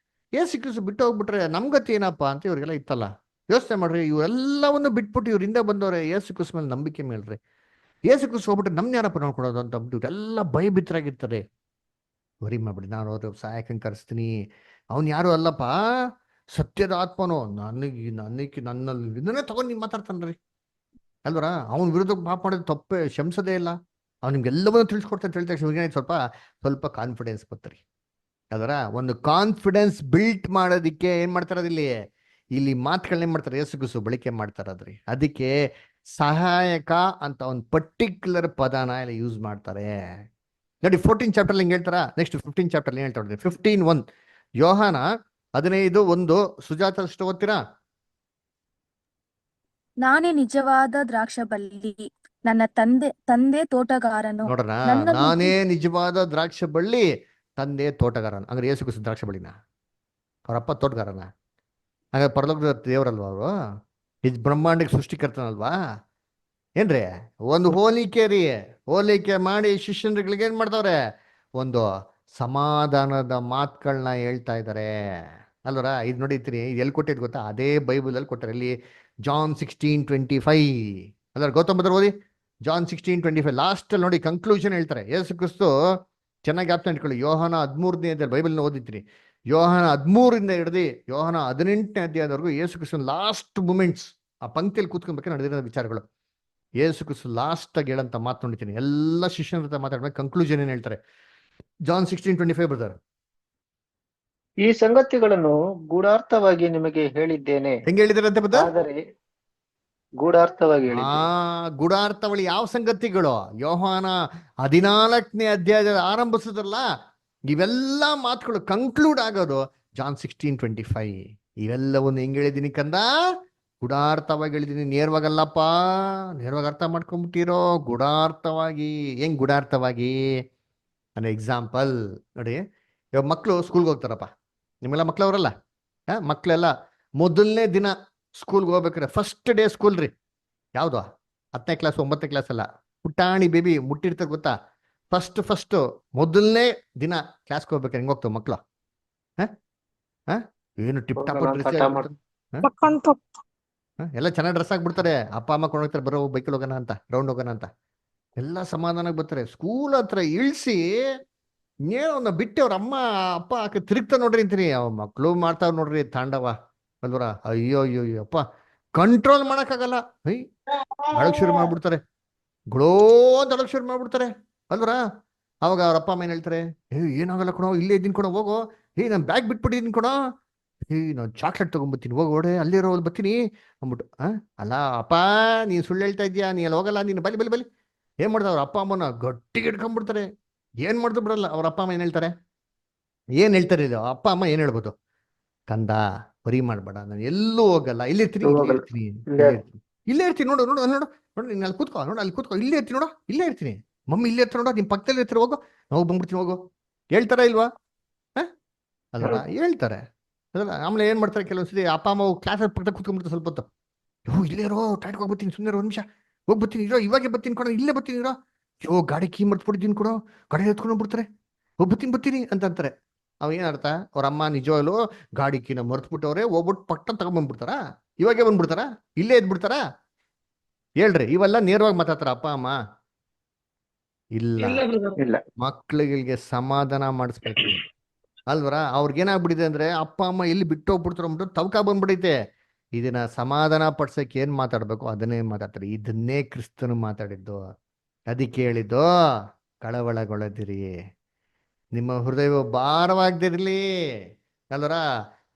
ಯೇಸು ಕ್ರಿಸ್ತ ಬಿಟ್ಟು ಹೋಗ್ಬಿಟ್ರೆ ನಮ್ಗತಿ ಏನಪ್ಪಾ ಅಂತ ಇವ್ರಿಗೆಲ್ಲ ಇತ್ತಲ್ಲ. ಯೋಚನೆ ಮಾಡ್ರಿ, ಇವೆಲ್ಲವನ್ನು ಬಿಟ್ಬಿಟ್ಟು ಇವ್ರಿಂದ ಬಂದವ್ರೆ ಯೇಸು ಕ್ರಿಸ್ತ ಮೇಲೆ ನಂಬಿಕೆ ಮೇಲ್ರಿ. ಯೇಸು ಕ್ರಿಸ್ತ ಹೋಗ್ಬಿಟ್ರೆ ನಮ್ನ ಯಾರಪ್ಪ ನೋಡ್ಕೊಡೋದು ಅಂತ ಅಂದ್ಬಿಟ್ಟು ಇವರೆಲ್ಲ ಭಯಭೀತರಾಗಿರ್ತಾರೆ. ವರಿ ಮಾಡ್ಬಿಡಿ, ನಾನು ಹೋದ್ರೆ ಸಹಾಯಕನ ಕರೆಸ್ತೀನಿ, ಅವ್ನು ಯಾರು ಅಲ್ಲಪ್ಪ, ಸತ್ಯದ ಆತ್ಮನು, ನನ್ನಲ್ಲಿ ಇದನ್ನೇ ತಗೊಂಡು ನೀವು ಮಾತಾಡ್ತಾನ್ರಿ ಅಲ್ವರ? ಅವನ ವಿರುದ್ಧ ಪಾಪ ಮಾಡೋದು ತಪ್ಪೇ, ಶಂಸದೇ ಇಲ್ಲ. ಅವ್ನು ನಿಮ್ಗೆಲ್ಲವನ್ನೂ ತಿಳಿಸ್ಕೊಡ್ತಾನೆ. ತಿಳಿದ ತಕ್ಷಣ ಸ್ವಲ್ಪ ಕಾನ್ಫಿಡೆನ್ಸ್ ಬರ್ತಾರೆ. ಅದರ ಒಂದು ಕಾನ್ಫಿಡೆನ್ಸ್ ಬಿಲ್ಟ್ ಮಾಡೋದಿಕ್ಕೆ ಏನ್ ಮಾಡ್ತಾರೆ, ಇಲ್ಲಿ ಮಾತುಗಳನ್ನ ಏನ್ ಮಾಡ್ತಾರೆ, ಯೇಸು ಕ್ರಿಸ್ತ ಬಳಕೆ ಮಾಡ್ತಾರದ್ರಿ. ಅದಕ್ಕೆ ಸಹಾಯಕ ಅಂತ ಒಂದು ಪರ್ಟಿಕ್ಯುಲರ್ ಪದನ ಇಲ್ಲಿ ಯೂಸ್ ಮಾಡ್ತಾರೆ ನೋಡಿ. 14th chapter ಹಿಂಗೆ ಹೇಳ್ತಾರ. ನೆಕ್ಸ್ಟ್ 15th chapter ಏನ್ ಹೇಳ್ತಾರೆ, 15:1. ಯೋಹಾನ 15:1. ಸುಜಾತ ಅಷ್ಟು ಓದ್ತೀರಾ? ನಾನೇ ನಿಜವಾದ ದ್ರಾಕ್ಷಬಳ್ಳಿ, ನನ್ನ ತಂದೆ ತೋಟಗಾರನು. ನೋಡ್ರ, ನಾನೇ ನಿಜವಾದ ದ್ರಾಕ್ಷ ಬಳ್ಳಿ, ತಂದೆ ತೋಟಗಾರನ. ಅಂದ್ರೆ ಯೇಸು ಕ್ರಿಸ್ತ ದ್ರಾಕ್ಷ ಬಳ್ಳಿನ, ಅವರಪ್ಪ ತೋಟಗಾರನ. ಹಾಗಾದ್ರೆ ಪರಲೋಕದ ದೇವರಲ್ವಾ ಅವರು? ಇದು ಬ್ರಹ್ಮಾಂಡಕ್ಕೆ ಸೃಷ್ಟಿಕರ್ತನಲ್ವಾ ಏನ್ರಿ? ಒಂದು ಹೋಲಿಕೆ ಮಾಡಿ ಶಿಷ್ಯನ್ಗಳಿಗೆ ಏನ್ ಮಾಡ್ತಾವ್ರೆ, ಒಂದು ಸಮಾಧಾನದ ಮಾತುಗಳನ್ನ ಹೇಳ್ತಾ ಇದ್ದಾರೆ ಅಲ್ವರ? ಇದು ನೋಡಿರ್ತೀನಿ, ಇದು ಎಲ್ಲಿ ಕೊಟ್ಟಿದ್ ಗೊತ್ತಾ? ಅದೇ ಬೈಬಲ್ ಅಲ್ಲಿ ಕೊಟ್ಟಾರೆ. ಇಲ್ಲಿ ಜಾನ್ 16:25 ಅಲ್ವ? ಗೌತಮ್ ಬುದ್ಧರು ಓದಿ ಜಾನ್ 16:25. ಲಾಸ್ಟ್ ಅಲ್ಲಿ ನೋಡಿ ಕನ್ಕ್ಲೂಷನ್ ಹೇಳ್ತಾರೆ. ಯೇಸು ಕ್ರಿಸ್ತ ಚೆನ್ನಾಗಿ ಜ್ಞಾಪಕ ಇಟ್ಕೊಳ್ಳಿ. ಯೋಹಾನ 13ನೇ ಅಧ್ಯಾಯ ಬೈಬಲ್ನ ಓದಿರ್ತೀನಿ. ಯೋಹಾನ 13ರಿಂದ ಹಿಡಿದು ಯೋಹಾನ 18ನೇ ಅಧ್ಯಾಯದವರೆಗೂ ಯೇಸು ಕ್ರಿಸ್ತನ ಲಾಸ್ಟ್ ಮೂಮೆಂಟ್ಸ್, ಆ ಪಂಕ್ತಿಯಲ್ಲಿ ಕೂತ್ಕೊಬೇಕಾದ್ರೆ ನಡೆದಿರೋ ವಿಚಾರಗಳು. ಯೇಸು ಕ್ರಿಸ್ತು ಲಾಸ್ಟ್ ಆಗಿ ಹೇಳಂತ ಮಾತು ನೋಡಿತೀನಿ. ಎಲ್ಲ ಶಿಷ್ಯನ ಹತ್ರ ಮಾತಾಡ್ಬೇಕು, ಕನ್ಕ್ಲೂಷನ್ ಏನ್ ಹೇಳ್ತಾರೆ? John 16:25 brother. ಈ ಸಂಗತಿಗಳನ್ನು ಗೂಢಾರ್ಥವಾಗಿ ನಿಮಗೆ ಹೇಳಿದ್ದೇನೆ. ಹೆಂಗ್ ಹೇಳಿದಾರೆ ಅಂತ ಬ್ರದರ್? ಆದರೆ ಗೂಢಾರ್ಥವಾಗಿ ಹೇಳಿದ್ದೇನೆ. ಗೂಢಾರ್ಥವಳಿ ಯಾವ ಸಂಗತಿಗಳು? ಯೋಹಾನ 14ನೇ ಅಧ್ಯಾಯದ ಆರಂಭಿಸಿದ್ರಲ್ಲ, ಇವೆಲ್ಲ ಮಾತುಗಳು ಕನ್ಕ್ಲೂಡ್ ಆಗೋದು ಜಾನ್ 16:25. ಇವೆಲ್ಲವನ್ನು ಹೆಂಗ್ ಹೇಳಿದೀನಿ ಕಂದ? ಗೂಢಾರ್ಥವಾಗಿ ಹೇಳಿದೀನಿ, ನೇರವಾಗಲ್ಲಪ್ಪ. ನೇರವಾಗಿ ಅರ್ಥ ಮಾಡ್ಕೊಂಡ್ಬಿಟ್ಟಿರೋ, ಗೂಢಾರ್ಥವಾಗಿ. ಹೆಂಗ್ ಗೂಢಾರ್ಥವಾಗಿ? ಅನ್ ಎಕ್ಸಾಂಪಲ್ ನೋಡಿ, ಇವಾಗ ಮಕ್ಕಳು ಸ್ಕೂಲ್ಗೆ ಹೋಗ್ತಾರಪ್ಪ. ನಿಮ್ಮೆಲ್ಲ ಮಕ್ಳವ್ರಲ್ಲ, ಮಕ್ಳೆಲ್ಲ ಮೊದಲನೇ ದಿನ ಸ್ಕೂಲ್ಗೆ ಹೋಗ್ಬೇಕಾರೆ ಫಸ್ಟ್ ಡೇ ಸ್ಕೂಲ್ ರೀ. ಯಾವ್ದು? 10ನೇ ಕ್ಲಾಸ್ 9ನೇ ಕ್ಲಾಸ್ ಅಲ್ಲ, ಪುಟಾಣಿ ಬೇಬಿ ಮುಟ್ಟಿರ್ತಾರೆ ಗೊತ್ತಾ? ಫಸ್ಟ್ ಮೊದಲನೇ ದಿನ ಕ್ಲಾಸ್ಗೆ ಹೋಗ್ಬೇಕಾರೆ ಹೆಂಗ್ ಹೋಗ್ತಾವ ಮಕ್ಳು? ಏನು ಟಿಪ್ ಟಾಪ್ ಡ್ರೆಸ್ ಎಲ್ಲ ಚೆನ್ನಾಗಿ ಡ್ರೆಸ್ ಆಗ್ಬಿಡ್ತಾರೆ. ಅಪ್ಪ ಅಮ್ಮ ಕೊಂಡೋಗ್ತಾರೆ, ಬರೋ ಬೈಕಲ್ಲಿ ಹೋಗೋಣ ಅಂತ, ರೌಂಡ್ ಹೋಗೋಣ ಅಂತ, ಎಲ್ಲ ಸಮಾಧಾನಕ್ಕೆ ಬರ್ತಾರೆ. ಸ್ಕೂಲ್ ಹತ್ರ ಇಳಿಸಿ ಏನೋ ಬಿಟ್ಟು ಅವ್ರ ಅಮ್ಮ ಅಪ್ಪ ತಿರುಗ್ತಾ ನೋಡ್ರಿ ಅಂತೀನಿ. ಮಕ್ಳು ಮಾಡ್ತಾವ್ ನೋಡ್ರಿ ತಾಂಡವ ಅಲ್ವರ. ಅಯ್ಯೋ ಅಯ್ಯೋ ಅಪ್ಪ, ಕಂಟ್ರೋಲ್ ಮಾಡಕ್ಕಾಗಲ್ಲ. ಅಳಗ್ ಶುರು ಮಾಡ್ಬಿಡ್ತಾರೆ, ಗುಳೋ ಅಂತ ಅಳಗ್ ಶುರು ಮಾಡ್ಬಿಡ್ತಾರೆ ಅಲ್ವರ. ಅವಾಗ ಅವ್ರ ಅಪ್ಪ ಅಮ್ಮ ಏನ್ ಹೇಳ್ತಾರೆ? ಏನಾಗಲ್ಲ ಕೊಡೋ, ಇಲ್ಲೇ ಇದ್ದೀನಿ ಕೊಡೋ, ಹೋಗೋ. ನಾನು ಬ್ಯಾಗ್ ಬಿಟ್ಬಿಟ್ಟಿದ್ದೀನಿ ಕೊಡೋ, ನಾನು ಚಾಕ್ಲೇಟ್ ತಗೊಂಡ್ಬರ್ತೀನಿ, ಹೋಗೋ, ಓಡೆ ಅಲ್ಲಿರೋ ಬರ್ತೀನಿ ಅಂದ್ಬಿಟ್ಟು. ಅಲ್ಲ ಅಪ್ಪ, ನೀನ್ ಸುಳ್ಳು ಹೇಳ್ತಾ ಇದೀಯಾ, ನೀ ಅಲ್ಲಿ ಹೋಗಲ್ಲ, ನೀನು ಬಲಿ ಬಲಿ ಬಲಿ. ಏನ್ ಮಾಡ್ದ ಅವ್ರ ಅಪ್ಪ ಅಮ್ಮನ ಗಟ್ಟಿಗೆ ಇಟ್ಕೊಂಡ್ಬಿಡ್ತಾರೆ. ಏನ್ ಮಾಡ್ದು ಬಿಡಲ್ಲ. ಅವ್ರ ಅಪ್ಪ ಅಮ್ಮ ಏನ್ ಹೇಳ್ತಾರೆ? ಇದು ಅಪ್ಪ ಅಮ್ಮ ಏನ್ ಹೇಳ್ಬೋದು? ಕಂದ ಬರಿ ಮಾಡ್ಬೇಡ, ನಾನು ಎಲ್ಲೂ ಹೋಗಲ್ಲ, ಇಲ್ಲೇ ಇರ್ತೀನಿ ನೋಡು ನೋಡು ನೋಡು ನೋಡು, ನೀನ್ ಅಲ್ಲಿ ಕೂತ್ಕೋ, ನೋಡು ಅಲ್ಲಿ ಕೂತ್ಕೋ, ಇಲ್ಲೇ ಇರ್ತೀನಿ ನೋಡು, ಇಲ್ಲೇ ಇರ್ತೀನಿ, ಮಮ್ಮಿ ಇಲ್ಲೇ ಇರ್ತೀನಿ ನೋಡು, ನಿಮ್ ಪಕ್ಕದಲ್ಲಿ ಇರ್ತೀರ, ಹೋಗೋ, ನಾವು ಬಂದ್ಬಿಡ್ತೀನಿ, ಹೋಗೋ. ಹೇಳ್ತಾರ ಇಲ್ವಾ? ಅಲ್ವಾ? ಹೇಳ್ತಾರೆ ಅದಲ್ಲ. ಆಮೇಲೆ ಏನ್ ಮಾಡ್ತಾರೆ ಕೆಲವೊಂದ್ಸತಿ ಅಪ್ಪ ಅಮ್ಮ ಕ್ಲಾಸ್ ಪಕ್ಕ ಕೂತ್ಕೊಂಡ್ಬಿಡ್ತಾರೆ ಸ್ವಲ್ಪ ಹೊತ್ತು. ಇಲ್ಲೇ ಇರೋ, ಟೈಟ್ ಹೋಗ್ಬರ್ತೀನಿ, ಸುಮ್ಮನೆ 1 ನಿಮಿಷ ಹೋಗ್ಬರ್ತೀನಿ ಇರೋ, ಇವಾಗೆ ಬರ್ತೀನಿ ಕೊಡೋ, ಇಲ್ಲೇ ಬರ್ತೀನಿ ಇರೋ. ಗಾಡಿ ಕೀ ಮರ್ತ್ಬಿಟ್ಟಿದ್ದೀನಿ ಕೊಡೋ, ಗಾಡಿ ಎತ್ಕೊಂಡ್ಬಿಡ್ತಾರೆ, ಬರ್ತೀನಿ ಅಂತ ಅಂತಾರೆ. ಅವ್ ಏನ್ ಅರ್ಥ? ಅವ್ರ ಅಮ್ಮ ನಿಜವಾಗ್ಲು ಗಾಡಿ ಕೀನ ಮರ್ತ್ಬಿಟ್ಟವ್ರೆ, ಹೋಗ್ಬಿಟ್ಟು ಪಟ್ಟ ತಗೊಂಡ್ಬಂದ್ಬಿಡ್ತಾರ, ಇವಾಗೆ ಬಂದ್ಬಿಡ್ತಾರ, ಇಲ್ಲೇ ಎದ್ಬಿಡ್ತಾರ? ಹೇಳ್ರಿ, ಇವೆಲ್ಲ ನೇರವಾಗಿ ಮಾತಾಡ್ತಾರ ಅಪ್ಪ ಅಮ್ಮ? ಇಲ್ಲ. ಮಕ್ಳಿಗೆ ಸಮಾಧಾನ ಮಾಡಿಸ್ಬೇಕು ಅಲ್ವರ. ಅವ್ರಿಗೇನಾಗ್ಬಿಟ್ಟಿದೆ ಅಂದ್ರೆ ಅಪ್ಪ ಅಮ್ಮ ಎಲ್ಲಿ ಬಿಟ್ಟು ಹೋಗ್ಬಿಡ್ತಾರ ಅಂದ್ಬಿಟ್ಟು ತವಕ ಬಂದ್ಬಿಡೈತೆ. ಇದನ್ನ ಸಮಾಧಾನ ಪಡ್ಸಕ್ಕೆ ಏನ್ ಮಾತಾಡ್ಬೇಕು ಅದನ್ನೇ ಮಾತಾಡ್ತಾರೆ. ಇದನ್ನೇ ಕ್ರಿಸ್ತನು ಮಾತಾಡಿದ್ದು. ಅದಕ್ಕೆ ಹೇಳಿದ್ದು, ಕಳವಳಗೊಳ್ಳದಿರಿ, ನಿಮ್ಮ ಹೃದಯ ಭಾರವಾಗದಿರ್ಲಿ ಅಲ್ವರ.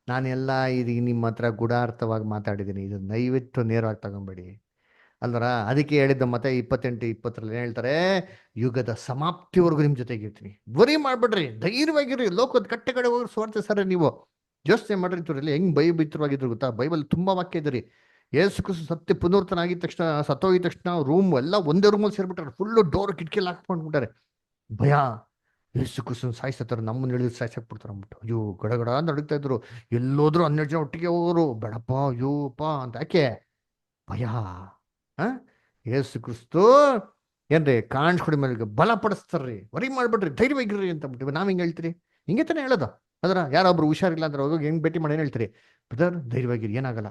ನಾನೆಲ್ಲ ಇದು ನಿಮ್ಮ ಹತ್ರ ಗೂಢಾರ್ಥವಾಗಿ ಮಾತಾಡಿದ್ದೀನಿ, ಇದು ದಯವಿಟ್ಟು ನೇರವಾಗಿ ತಗೊಂಬೇಡಿ ಅಲ್ವರ. ಅದಕ್ಕೆ ಹೇಳಿದ್ದ ಮತ್ತೆ 28:20 ಏನ್ ಹೇಳ್ತಾರೆ? ಯುಗದ ಸಮಾಪ್ತಿವರೆಗೂ ನಿಮ್ ಜೊತೆಗೆ ಇರ್ತೀನಿ, ಬರೀ ಮಾಡ್ಬಿಡ್ರಿ, ಧೈರ್ಯವಾಗಿರ್ರಿ, ಲೋಕದ ಕಟ್ಟೆ ಕಡೆ ಹೋಗಿ ಸ್ವಾರ್ಥ ಸರ್. ನೀವು ಯೋಚನೆ ಮಾಡ್ರಿ ಇದ್ರಲ್ಲಿ ಹೆಂಗ್ ಭಯಭೀತವಾಗಿದ್ರು ಗೊತ್ತಾ? ಬೈಬಲ್ ತುಂಬಾ ವಾಕ್ಯ ಇದ್ರಿ. ಯೇಸು ಕ್ರಿಸ್ತ ಸತ್ಯ ಪುನರ್ತನ ಆಗಿದ ತಕ್ಷಣ, ಸತ್ತೋಗಿದ ತಕ್ಷಣ ರೂಮ್ ಎಲ್ಲ ಒಂದೇ ರೂಮಲ್ಲಿ ಸೇರ್ಬಿಟ್ಟಾರೆ, ಫುಲ್ಲು ಡೋರ್ ಕಿಟಕಿಯಲ್ಲಿ ಹಾಕ್ಕೊಂಡ್ಬಿಟ್ಟಾರೆ. ಭಯ, ಯೇಸು ಕ್ರಿಸ್ತನ ಸಾಯಿಸ್ತಾರೆ, ನಮ್ಮನ್ನ ಹಿಡಿದು ಸಾಯ್ಸಕ್ ಬಿಡ್ತಾರೆ ಅಂದ್ಬಿಟ್ಟು. ಅಯ್ಯೋ ಗಡಗಡ ನಡೀತಾ ಇದ್ರು. ಎಲ್ಲೋದ್ರು 12 ಜನ ಒಟ್ಟಿಗೆ ಹೋಗೋರು, ಬೇಡಪ್ಪ ಅಯ್ಯೋಪ್ಪ ಅಂತ. ಯಾಕೆ? ಭಯ. ಯೇಸು ಕ್ರಿಸ್ತು ಏನ್ರಿ ಕಾಣಿಸ್ಕೊಡಿ ಮೇಲೆ ಬಲಪಡಿಸ್ತಾರ್ರಿ, ವರಿ ಮಾಡ್ಬಿಡ್ರಿ, ಧೈರ್ಯವಾಗಿರ್ರಿ ಅಂತ ಬಿಟ್ಟು. ನಾವ್ ಹಿಂಗ್ ಹೇಳ್ತೀರಿ? ಹಿಂಗೆ ತಾನೇ ಹೇಳೋದು. ಅದರ ಯಾರೊಬ್ರು ಹುಷಾರಿಲ್ಲ ಅಂದ್ರೆ ಹೋಗಿ ಹೆಂಗ್ ಭೇಟಿ ಮಾಡಿ ಏನ್ ಹೇಳ್ತೀರಿ? ಬ್ರದರ್ ಧೈರ್ಯವಾಗಿರಿ, ಏನಾಗಲ್ಲ.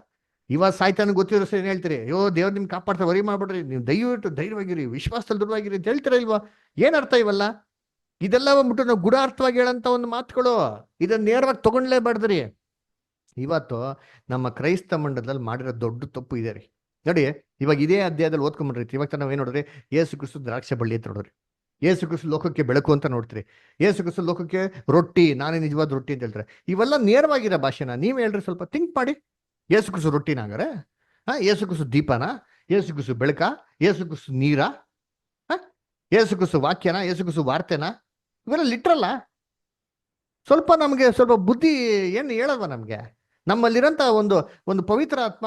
ಇವಾಗ ಸಾಯ್ತಾನೆ ಗೊತ್ತಿರೋ ಏನ್ ಹೇಳ್ತೀರಿ? ಅಯ್ಯೋ ದೇವ್ರು ನಿಮ್ಗೆ ಕಾಪಾಡ್ತಾರೆ, ವರಿ ಮಾಡ್ಬಿಡ್ರಿ, ನೀವು ದಯವಿಟ್ಟು ಧೈರ್ಯವಾಗಿರಿ, ವಿಶ್ವಾಸದಲ್ಲಿ ದೃಢವಾಗಿರಿ ಅಂತ ಹೇಳ್ತೀರಾ ಇಲ್ವಾ? ಏನ್ ಅರ್ಥ ಇವೆಲ್ಲ? ಇದೆಲ್ಲ ಬಂದ್ಬಿಟ್ಟು ನಾವು ಗೂಢಾರ್ಥವಾಗಿ ಹೇಳಂತ ಒಂದು ಮಾತುಗಳು. ಇದನ್ನ ನೇರವಾಗಿ ತಗೊಂಡ್ಲೇಬಾರ್ದ್ರಿ. ಇವತ್ತು ನಮ್ಮ ಕ್ರೈಸ್ತ ಮಂಡಲದಲ್ಲಿ ಮಾಡಿರೋ ದೊಡ್ಡ ತಪ್ಪು ಇದೆ ರೀ. ನೋಡಿ, ಇವಾಗ ಇದೇ ಅಧ್ಯಾಯದಲ್ಲಿ ಓದ್ಕೊಂಡ್ಬಿಡ್ರಿ. ಇವಾಗ ನಾವೇನ್ ನೋಡ್ರಿ? ಯೇಸು ಕ್ರಿಸ್ತು ದ್ರಾಕ್ಷೆ ಬಳ್ಳಿ ಅಂತ ನೋಡ್ರಿ, ಯೇಸು ಕ್ರಿಸ್ತು ಲೋಕಕ್ಕೆ ಬೆಳಕು ಅಂತ ನೋಡ್ತೀರಿ, ಯೇಸು ಕ್ರಿಸ್ತು ಲೋಕಕ್ಕೆ ರೊಟ್ಟಿ, ನಾನೇ ನಿಜವಾದ ರೊಟ್ಟಿ ಅಂತ ಹೇಳ್ತಾರೆ. ಇವೆಲ್ಲ ನೇರವಾಗಿರೋ ಭಾಷೆನ ನೀವ್ ಹೇಳ್ರಿ, ಸ್ವಲ್ಪ ಥಿಂಕ್ ಮಾಡಿ. ಯೇಸು ಕ್ರಿಸ್ತು ರೊಟ್ಟಿನಾಗರೆ? ಯೇಸು ಕ್ರಿಸ್ತು ದೀಪನ? ಯೇಸು ಕ್ರಿಸ್ತು ಬೆಳಕ? ಯೇಸು ಕ್ರಿಸ್ತು ನೀರ? ಯೇಸು ಕ್ರಿಸ್ತು ವಾಕ್ಯನ? ಯೇಸು ಕ್ರಿಸ್ತು ವಾರ್ತೆನ? ಇವೆಲ್ಲ ಲಿಟ್ರಲ್ಲ. ಸ್ವಲ್ಪ ನಮ್ಗೆ ಸ್ವಲ್ಪ ಬುದ್ಧಿ ಏನು ಹೇಳಲ್ವ ನಮ್ಗೆ? ನಮ್ಮಲ್ಲಿರೋಂಥ ಒಂದು ಪವಿತ್ರ ಆತ್ಮ,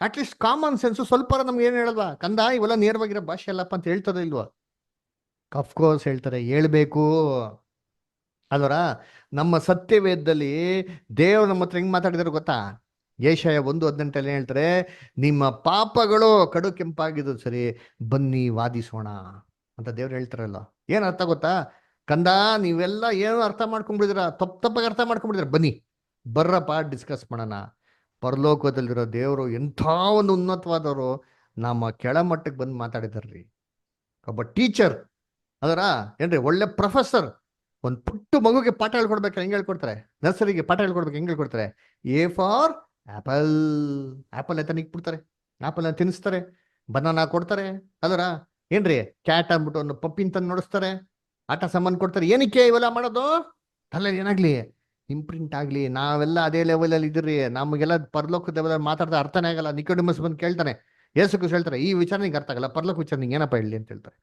ಅಟ್ಲೀಸ್ಟ್ ಕಾಮನ್ ಸೆನ್ಸ್ ಸ್ವಲ್ಪ ನಮ್ಗೆ ಏನು ಹೇಳಲ್ವಾ? ಕಂದ ಇವೆಲ್ಲ ನೇರವಾಗಿರೋ ಭಾಷೆ ಅಲ್ಲಪ್ಪ ಅಂತ ಹೇಳ್ತದೆ ಇಲ್ವಾ? ಅಫ್ಕೋರ್ಸ್ ಹೇಳ್ತಾರೆ, ಹೇಳ್ಬೇಕು ಅಲ್ವರ. ನಮ್ಮ ಸತ್ಯವೇದದಲ್ಲಿ ದೇವರು ನಮ್ಮ ಹತ್ರ ಹೆಂಗ್ ಮಾತಾಡಿದಾರೆ ಗೊತ್ತಾ? ಯೆಶಾಯ 1:18 ಹೇಳ್ತಾರೆ, ನಿಮ್ಮ ಪಾಪಗಳು ಕಡು ಕೆಂಪಾಗಿದ್ದು ಸರಿ, ಬನ್ನಿ ವಾದಿಸೋಣ ಅಂತ ದೇವ್ರು ಹೇಳ್ತಾರಲ್ಲ. ಏನ್ ಅರ್ಥ ಗೊತ್ತಾ? ಕಂದ ನೀವೆಲ್ಲ ಏನೋ ಅರ್ಥ ಮಾಡ್ಕೊಂಡ್ಬಿಡಿದ್ರ, ತಪ್ಪಾಗಿ ಅರ್ಥ ಮಾಡ್ಕೊಂಡ್ಬಿಡಿದ್ರ, ಬನ್ನಿ ಬರ್ರಪ್ಪ ಡಿಸ್ಕಸ್ ಮಾಡೋಣ. ಪರಲೋಕದಲ್ಲಿರೋ ದೇವರು ಎಂಥ ಒಂದು ಉನ್ನತವಾದವರು ನಮ್ಮ ಕೆಳಮಟ್ಟಕ್ಕೆ ಬಂದು ಮಾತಾಡಿದಾರ್ರಿ. ಒಬ್ಬ ಟೀಚರ್ ಅದರ ಏನ್ರಿ, ಒಳ್ಳೆ ಪ್ರೊಫೆಸರ್ ಒಂದು ಪುಟ್ಟು ಮಗುಗೆ ಪಾಠ ಹೇಳ್ಕೊಡ್ಬೇಕು, ಹೆಂಗ್ ಹೇಳ್ಕೊಡ್ತಾರೆ? ನರ್ಸರಿಗೆ ಪಾಠ ಹೇಳ್ಕೊಡ್ಬೇಕು, ಹೆಂಗ್ ಹೇಳ್ಕೊಡ್ತಾರೆ? A for apple. ಆಪಲ್ ಅಂತ ನಿಕ್ಬಿಡ್ತಾರೆ, ಆಪಲ್ ಅಂತ ತಿನ್ನಿಸ್ತಾರೆ. ಬನಾನಾ ಕೊಡ್ತಾರೆ ಅದರ ಏನ್ರಿ, ಕ್ಯಾಟ್ ಅಂದ್ಬಿಟ್ಟು ಒಂದು ಪಪ್ಪಿನ ತಂದು ನೋಡಿಸ್ತಾರೆ, ಆಟ ಸಾಮಾನು ಕೊಡ್ತಾರೆ. ಏನಕ್ಕೆ ಇವೆಲ್ಲ ಮಾಡೋದು? ತಲೆ ಏನಾಗ್ಲಿ, ಇಂಪ್ರಿಂಟ್ ಆಗ್ಲಿ, ನಾವೆಲ್ಲ ಅದೇ ಲೆವೆಲಲ್ಲಿ ಇದ್ರಿ, ನಮಗೆಲ್ಲ ಪರಲೋಕದ ಮಾತಾಡ್ತಾ ಅರ್ಥನೇ ಆಗಲ್ಲ. ನಿಕೋಡಿಮಸ್ ಬಂದು ಕೇಳ್ತಾನೆ, ಯೇಸು ಕ್ರಿಸ್ತ ಹೇಳ್ತಾರೆ, ಈ ವಿಚಾರ ನಿಂಗೆ ಅರ್ಥ ಆಗಲ್ಲ, ಪರಲೋಕ ವಿಚಾರ ನಿಂಗೆ ಏನಪ್ಪ ಹೇಳಿ ಅಂತ ಹೇಳ್ತಾರೆ.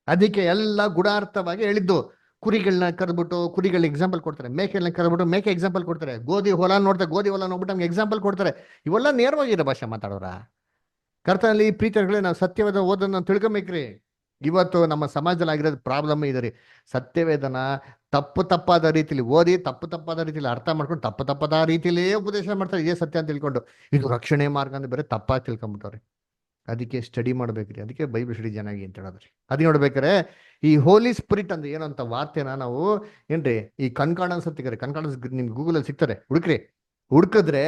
ಅದಕ್ಕೆ ಎಲ್ಲ ಗುಡಾರ್ಥವಾಗಿ ಹೇಳಿದ್ದು. ಕುರಿಗಳನ್ನ ಕರೆದ್ಬಿಟ್ಟು ಕುರಿಗಳ ಎಕ್ಸಾಂಪಲ್ ಕೊಡ್ತಾರೆ, ಮೇಕೆಗಳನ್ನ ಕರೆದ್ಬಿಟ್ಟು ಮೇಕೆ ಎಕ್ಸಾಂಪಲ್ ಕೊಡ್ತಾರೆ, ಗೋಧಿ ಹೊಲ ನೋಡ್ತಾರೆ, ಗೋಧಿ ಹೊಲ ನೋಡ್ಬಿಟ್ಟು ನಮ್ಗೆ ಎಕ್ಸಾಂಪಲ್ ಕೊಡ್ತಾರೆ. ಇವೆಲ್ಲ ನೇರವಾಗಿರೋ ಭಾಷೆ ಮಾತಾಡೋರ. ಕರ್ತನಲ್ಲಿ ಪ್ರೀತಿಗಳೇ, ನಾವು ಸತ್ಯವೇದ ಓದೋದನ್ನ ತಿಳ್ಕೊಬೇಕ್ರಿ. ಇವತ್ತು ನಮ್ಮ ಸಮಾಜದಲ್ಲಿ ಆಗಿರೋದು ಪ್ರಾಬ್ಲಮ್ ಇದೆ ರೀ. ಸತ್ಯವೇದನ ತಪ್ಪಾದ ರೀತಿಲಿ ಓದಿ, ತಪ್ಪಾದ ರೀತಿಲಿ ಅರ್ಥ ಮಾಡ್ಕೊಂಡು, ತಪ್ಪಾದ ರೀತಿಲೇ ಉಪದೇಶ ಮಾಡ್ತಾರೆ. ಇದೇ ಸತ್ಯ ಅಂತ ತಿಳ್ಕೊಂಡು ಇದು ರಕ್ಷಣೆ ಮಾರ್ಗ ಅಂತ ಬೇರೆ ತಪ್ಪಾಗಿ ತಿಳ್ಕೊಂಬಿಟ್ಟವ್ರಿ. ಅದಕ್ಕೆ ಸ್ಟಡಿ ಮಾಡ್ಬೇಕ್ರಿ. ಅದಕ್ಕೆ ಬೈಬಲ್ ಸ್ಟಡಿ ಚೆನ್ನಾಗಿ ಅಂತ ಹೇಳೋದ್ರಿ. ಅದು ನೋಡ್ಬೇಕಾರೆ ಈ ಹೋಲಿ ಸ್ಪಿರಿಟ್ ಅಂದ್ರೆ ಏನೋ ಅಂತ ವಾರ್ತೆನ ನಾವು ಏನ್ರಿ ಈ ಕನ್ಕಾರ್ಡೆನ್ಸ್ ಸಿಗ್ತಾರೆ. ಕನ್ಕಾರ್ಡೆನ್ಸ್ ನಿಮ್ಗೆ ಗೂಗಲಲ್ಲಿ ಸಿಗ್ತಾರೆ, ಹುಡುಕ್ರಿ. ಹುಡುಕಿದ್ರೆ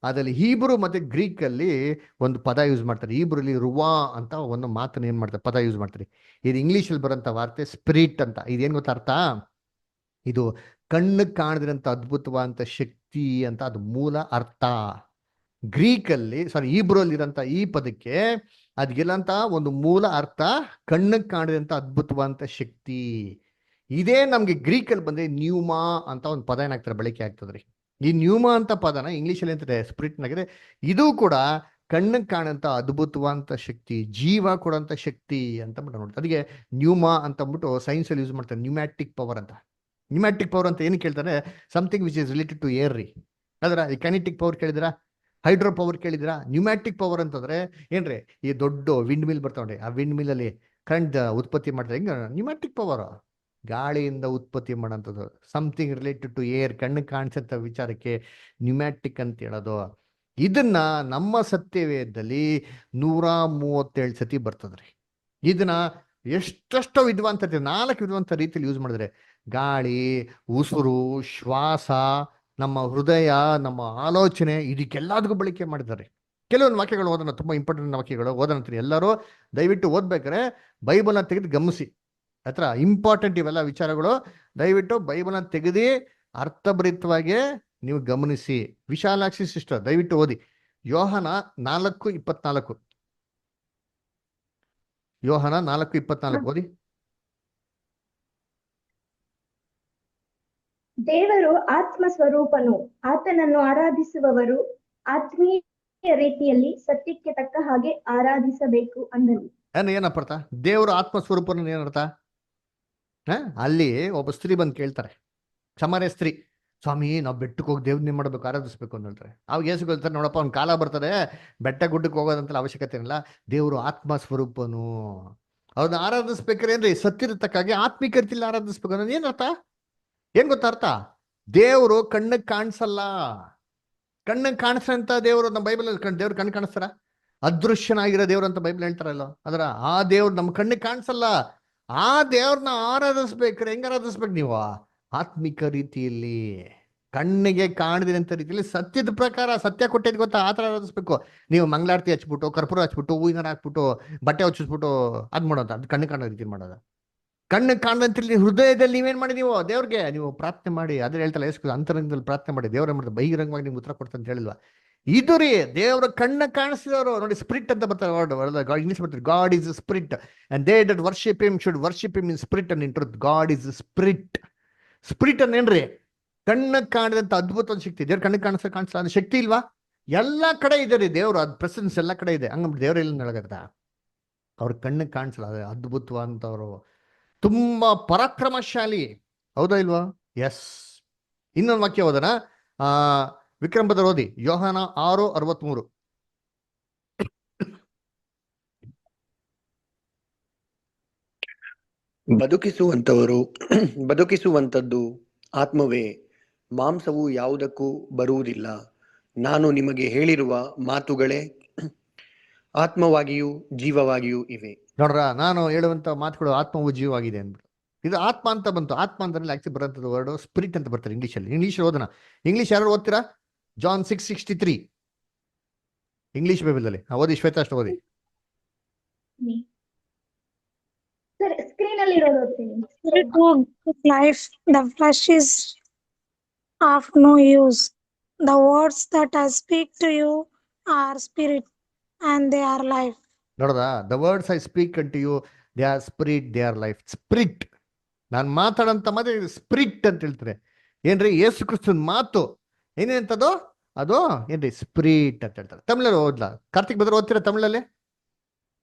ಅದ್ರಲ್ಲಿ ಹೀಬ್ರು ಮತ್ತೆ ಗ್ರೀಕ್ ಅಲ್ಲಿ ಒಂದು ಪದ ಯೂಸ್ ಮಾಡ್ತಾರೆ. ಹೀಬ್ರಲ್ಲಿ ರುವಾ ಅಂತ ಒಂದು ಮಾತನ್ನ ಏನ್ ಮಾಡ್ತಾರೆ, ಪದ ಯೂಸ್ ಮಾಡ್ತಾರೆ. ಇದು ಇಂಗ್ಲಿಷ್ ಅಲ್ಲಿ ಬರೋಂಥ ವಾರ್ತೆ ಸ್ಪಿರಿಟ್ ಅಂತ. ಇದೇನ್ ಗೊತ್ತಾ ಅರ್ಥ? ಇದು ಕಣ್ಣು ಕಾಣದಿರಂತ ಅದ್ಭುತವಾದಂತ ಶಕ್ತಿ ಅಂತ ಅದು ಮೂಲ ಅರ್ಥ. ಗ್ರೀಕಲ್ಲಿ ಹೀಬ್ರಲ್ಲಿ ಇರೋಂಥ ಈ ಪದಕ್ಕೆ ಅದ್ಗೆಲ್ಲಂತ ಒಂದು ಮೂಲ ಅರ್ಥ ಕಣ್ಣಿಗೆ ಕಾಣದಂತ ಅದ್ಭುತವಾದಂತ ಶಕ್ತಿ. ಇದೇ ನಮ್ಗೆ ಗ್ರೀಕಲ್ಲಿ ಬಂದ್ರೆ ನ್ಯೂಮಾ ಅಂತ ಒಂದು ಪದ ಏನಾಗ್ತಾರೆ ಬಳಕೆ ಆಗ್ತದ್ರಿ. ಈ ನ್ಯೂಮಾ ಅಂತ ಪದನ ಇಂಗ್ಲಿಷಲ್ಲಿ ಅಂತಾರೆ ಸ್ಪಿರಿಟ್ನಾಗಿದೆ. ಇದು ಕೂಡ ಕಣ್ಣಿಗೆ ಕಾಣಂತ ಅದ್ಭುತವಾದಂತ ಶಕ್ತಿ, ಜೀವ ಕೊಡೋಂಥ ಶಕ್ತಿ ಅಂತ ನೋಡ್ತಾರೆ. ಅದಕ್ಕೆ ನ್ಯೂಮಾ ಅಂತ ಅಂದ್ಬಿಟ್ಟು ಸೈನ್ಸ್ ಅಲ್ಲಿ ಯೂಸ್ ಮಾಡ್ತಾರೆ, ನ್ಯೂಮ್ಯಾಟಿಕ್ ಪವರ್ ಅಂತ. ನ್ಯೂಮ್ಯಾಟಿಕ್ ಪವರ್ ಅಂತ ಏನು ಕೇಳ್ತಾರೆ? Something which is related to air ರೀ. ಅದರ ಈ ಕೈನೆಟಿಕ್ ಪವರ್ ಕೇಳಿದ್ರಾ, ಹೈಡ್ರೋ ಪವರ್ ಕೇಳಿದ್ರಾ? ನ್ಯೂಮ್ಯಾಟಿಕ್ ಪವರ್ ಅಂತಂದ್ರೆ ಏನ್ರಿ, ಈ ದೊಡ್ಡ ವಿಂಡ್ ಮಿಲ್ ಬರ್ತಾವ್ರಿ, ಆ ವಿಂಡ್ ಮಿಲ್ ಅಲ್ಲಿ ಕರೆಂಟ್ ಉತ್ಪತ್ತಿ ಮಾಡ್ತಾರೆ. ಹೆಂಗ ನ್ಯೂಮ್ಯಾಟಿಕ್ ಪವರ್, ಗಾಳಿಯಿಂದ ಉತ್ಪತ್ತಿ ಮಾಡೋಂಥದ್ದು. ಸಮಥಿಂಗ್ ರಿಲೇಟೆಡ್ ಟು ಏರ್, ಕಣ್ಣಿಗೆ ಕಾಣಿಸಂತ ವಿಚಾರಕ್ಕೆ ನ್ಯೂಮ್ಯಾಟಿಕ್ ಅಂತ ಹೇಳೋದು. ಇದನ್ನ ನಮ್ಮ ಸತ್ಯವೇದದಲ್ಲಿ 137 ಸತಿ ಬರ್ತದ್ರಿ. ಇದನ್ನ ಎಷ್ಟೆಷ್ಟೋ ವಿದ್ವಾಂತ 4 ವಿದ್ವಾಂತ ರೀತಿಯಲ್ಲಿ ಯೂಸ್ ಮಾಡಿದ್ರೆ, ಗಾಳಿ, ಉಸಿರು, ಶ್ವಾಸ, ನಮ್ಮ ಹೃದಯ, ನಮ್ಮ ಆಲೋಚನೆ, ಇದಕ್ಕೆಲ್ಲದಕ್ಕೂ ಬಳಕೆ ಮಾಡಿದ್ದಾರೆ. ಕೆಲವೊಂದು ವಾಕ್ಯಗಳು ಓದೋಣ, ತುಂಬಾ ಇಂಪಾರ್ಟೆಂಟ್ ವಾಕ್ಯಗಳು ಓದೋಣ. ಎಲ್ಲರೂ ದಯವಿಟ್ಟು ಓದ್ಬೇಕಾರೆ ಬೈಬಲ್ನ ತೆಗೆದು ಗಮನಿಸಿ. ಹತ್ರ ಇಂಪಾರ್ಟೆಂಟ್ ಇವೆಲ್ಲ ವಿಚಾರಗಳು. ದಯವಿಟ್ಟು ಬೈಬಲ್ನ ತೆಗೆದು ಅರ್ಥಭರಿತವಾಗಿ ನೀವು ಗಮನಿಸಿ. ವಿಶಾಲಾಕ್ಷಿ ಸಿಸ್ಟರ್ ದಯವಿಟ್ಟು ಓದಿ ಯೋಹನ 4:24. ಯೋಹನ 4:24 ಓದಿ. ದೇವರು ಆತ್ಮ ಸ್ವರೂಪನು, ಆತನನ್ನು ಆರಾಧಿಸುವವರು ಆತ್ಮೀಯ ರೀತಿಯಲ್ಲಿ ಸತ್ಯಕ್ಕೆ ತಕ್ಕ ಹಾಗೆ ಆರಾಧಿಸಬೇಕು ಅಂದನು. ಏನಪ್ಪ ಅರ್ಥ? ದೇವರು ಆತ್ಮ ಸ್ವರೂಪನ ಏನರ್ಥ? ಅಲ್ಲಿ ಒಬ್ಬ ಸ್ತ್ರೀ ಬಂದು ಕೇಳ್ತಾರೆ, ಸಮಾರ್ಯ ಸ್ತ್ರೀ, ಸ್ವಾಮಿ ನಾವು ಬೆಟ್ಟಕ್ಕೆ ಹೋಗಿ ದೇವ್ರನ್ನ ಮಾಡ್ಬೇಕು, ಆರಾಧಿಸ್ಬೇಕು ಅಂತ ಹೇಳ್ತಾರೆ. ಅವಾಗ ಯೇಸು ಹೇಳ್ತಾರೆ, ನೋಡಪ್ಪ ಅವ್ನ ಕಾಲ ಬರ್ತದೆ, ಬೆಟ್ಟ ಗುಡ್ಡಕ್ಕೆ ಹೋಗೋದಂತ ಅವಶ್ಯಕತೆ ಇಲ್ಲ, ದೇವರು ಆತ್ಮ ಸ್ವರೂಪನು, ಅವ್ರನ್ನ ಆರಾಧಿಸ್ಬೇಕಾರೆ ಏನ್ರಿ ಸತ್ಯದ ತಕ್ಕಾಗಿ ಆತ್ಮಿಕ ರೀತಿಯಲ್ಲಿ ಆರಾಧಿಸ್ಬೇಕು ಅನ್ನೋದು ಏನರ್ಥ? ಏನ್ ಗೊತ್ತಾ ಅರ್ಥ? ದೇವರು ಕಣ್ಣಿಗೆ ಕಾಣಿಸಲ್ಲ. ಕಣ್ಣಿಗೆ ಕಾಣಿಸಂತ ದೇವರು ನಮ್ಮ ಬೈಬಲ್ ದೇವ್ರ ಕಣ್ಣು ಕಾಣಿಸ್ತಾರ? ಅದೃಶ್ಯನಾಗಿರೋ ದೇವ್ರು ಅಂತ ಬೈಬಲ್ ಹೇಳ್ತಾರಲ್ಲ, ಅದರ ಆ ದೇವ್ರು ನಮ್ಮ ಕಣ್ಣಿಗೆ ಕಾಣಿಸಲ್ಲ. ಆ ದೇವ್ರನ್ನ ಆರಾಧಿಸ್ಬೇಕ್ರೆ ಹೆಂಗ ಆರಾಧಿಸ್ಬೇಕು ನೀವು? ಆತ್ಮಿಕ ರೀತಿಯಲ್ಲಿ, ಕಣ್ಣಿಗೆ ಕಾಣದಿರಂತ ರೀತಿಯಲ್ಲಿ ಸತ್ಯದ ಪ್ರಕಾರ. ಸತ್ಯ ಕೊಟ್ಟಿದ್ ಗೊತ್ತಾ? ಆ ಥರ ಆರಾಧಿಸ್ಬೇಕು. ನೀವು ಮಂಗಳಾರತಿ ಹಚ್ಬಿಟ್ಟು, ಕರ್ಪೂರ ಹಚ್ಬಿಟ್ಟು, ಹೂವಿನ ಹಾಕ್ಬಿಟ್ಟು, ಬಟ್ಟೆ ಹಚ್ಚಿಸ್ಬಿಟ್ಟು ಅದ್ ಮಾಡೋದು, ಅದು ಕಣ್ಣು ಕಾಣೋ ರೀತಿ ಮಾಡೋದು. ಕಣ್ಣು ಕಾಣದಂತ ಹೃದಯದಲ್ಲಿ ನೀವೇನ್ ಮಾಡಿ ನೀವು ದೇವ್ರಿಗೆ ನೀವು ಪ್ರಾರ್ಥನೆ ಮಾಡಿ. ಅದೇ ಹೇಳ್ತಲ್ಲ ಯೇಸು ಅಂತರಂಗದಲ್ಲಿ ಪ್ರಾರ್ಥನೆ ಮಾಡಿ, ದೇವ್ರ ಮಾಡಿದ್ರೆ ಬಹಿರಂಗವಾಗಿ ನಿಮ್ಗೆ ಉತ್ತರ ಕೊಡ್ತಾ ಅಂತ ಹೇಳಿಲ್ವಾ? ಇದು ರೀ ದೇವ್ರ ಕಣ್ಣ ಕಾಣಿಸಿದವರು. ನೋಡಿ, ಸ್ಪಿರಿಟ್ ಅಂತ ಬರ್ತಾರೆ ವರ್ಡ್, ಇಂಗ್ಲಿಷ್ ಬರ್ತಾರೆ. God is spirit and they that worship him should worship him in spirit and in truth. God is spirit. Spirit ಅನ್ನೇನ್ರಿ? ಕಣ್ಣ ಕಾಣದಂತ ಅದ್ಭುತವಾದ ಶಕ್ತಿ. ದೇವ್ರ ಕಣ್ಣಿಗೆ ಕಾಣಿಸಲ್ಲ ಅದು ಶಕ್ತಿ ಇಲ್ವಾ? ಎಲ್ಲಾ ಕಡೆ ಇದೆ ರೀ ದೇವ್ರು, ಅದ್ ಪ್ರೆಸೆನ್ಸ್ ಎಲ್ಲಾ ಕಡೆ ಇದೆ. ಹಂಗ ದೇವ್ರ ಎಲ್ಲ ನಳಗತ್ತ, ಅವ್ರ ಕಣ್ಣಿಗೆ ಕಾಣಿಸಲ್ಲ. ಅದು ಅದ್ಭುತವಾದಂತವ್ರು, ತುಂಬಾ ಪರಾಕ್ರಮಶಾಲಿ. ಹೌದಾ ಇಲ್ವಾ? ಎಸ್. ಇನ್ನೊಂದು ವಾಕ್ಯ ಓದೋಣ. ವಿಕ್ರಮ್ ಬದರ್ ಓದಿ ಯೋಹಾನ 6:63. ಬದುಕಿಸುವಂತದ್ದು ಆತ್ಮವೇ, ಮಾಂಸವು ಯಾವುದಕ್ಕೂ ಬರುವುದಿಲ್ಲ. ನಾನು ನಿಮಗೆ ಹೇಳಿರುವ ಮಾತುಗಳೇ ಆತ್ಮವಾಗಿಯೂ ಜೀವವಾಗಿಯೂ ಇವೆ. ನೋಡ್ರ, ನಾನು ಹೇಳುವಂತ ಮಾತುಗಳು ಆತ್ಮವು ಜೀವವಾಗಿದೆ ಅಂದ್ಬಿಟ್ಟು. ಇದು ಆತ್ಮ ಅಂತ ಬಂತು. ಆತ್ಮ ಅಂದ್ರೆ ಆಕ್ಚುಲಿ ಬರೋಂಥದ್ದು ವರ್ಡ್ ಸ್ಪಿರಿಟ್ ಅಂತ ಬರ್ತಾರೆ ಇಂಗ್ಲೀಷಲ್ಲಿ. ಇಂಗ್ಲೀಷ್ ಓದೋಣ. ಇಂಗ್ಲೀಷ್ ಯಾರು ಓದ್ತೀರಾ? ಜಾನ್ 6:63 ಇಂಗ್ಲಿಷ್ ಬೈಬಲ್ ಅಲ್ಲಿ ಓದಿ. ಶ್ವೇತಾ ಅಷ್ಟು ಓದಿ. ಸ್ಕ್ರೀನ್ ಅಲ್ಲಿ ಇರೋದು life, the flesh is of no use. The words that I speak to you are spirit and they are life. ನೋಡ್ದ, the words I speak unto you, they are spirit, they are life. Spirit, ನಾನು ಮಾತಾಡಂತ ಮಾತು ಸ್ಪಿರಿಟ್ ಅಂತ ಹೇಳ್ತಾರೆ. ಏನ್ರಿ, ಯೇಸು ಕ್ರಿಸ್ತನ ಮಾತು ಏನೇಂತದು, ಅದು ಏನ್ರಿ ಸ್ಪಿರಿಟ್ ಅಂತ ಹೇಳ್ತಾರೆ. ತಮಿಳಲ್ಲಿ ಓದ್ಲಾ? ಕಾರ್ತಿಕ್ ಬದ್ರ ಓದ್ತೀರಾ ತಮಿಳಲ್ಲಿ?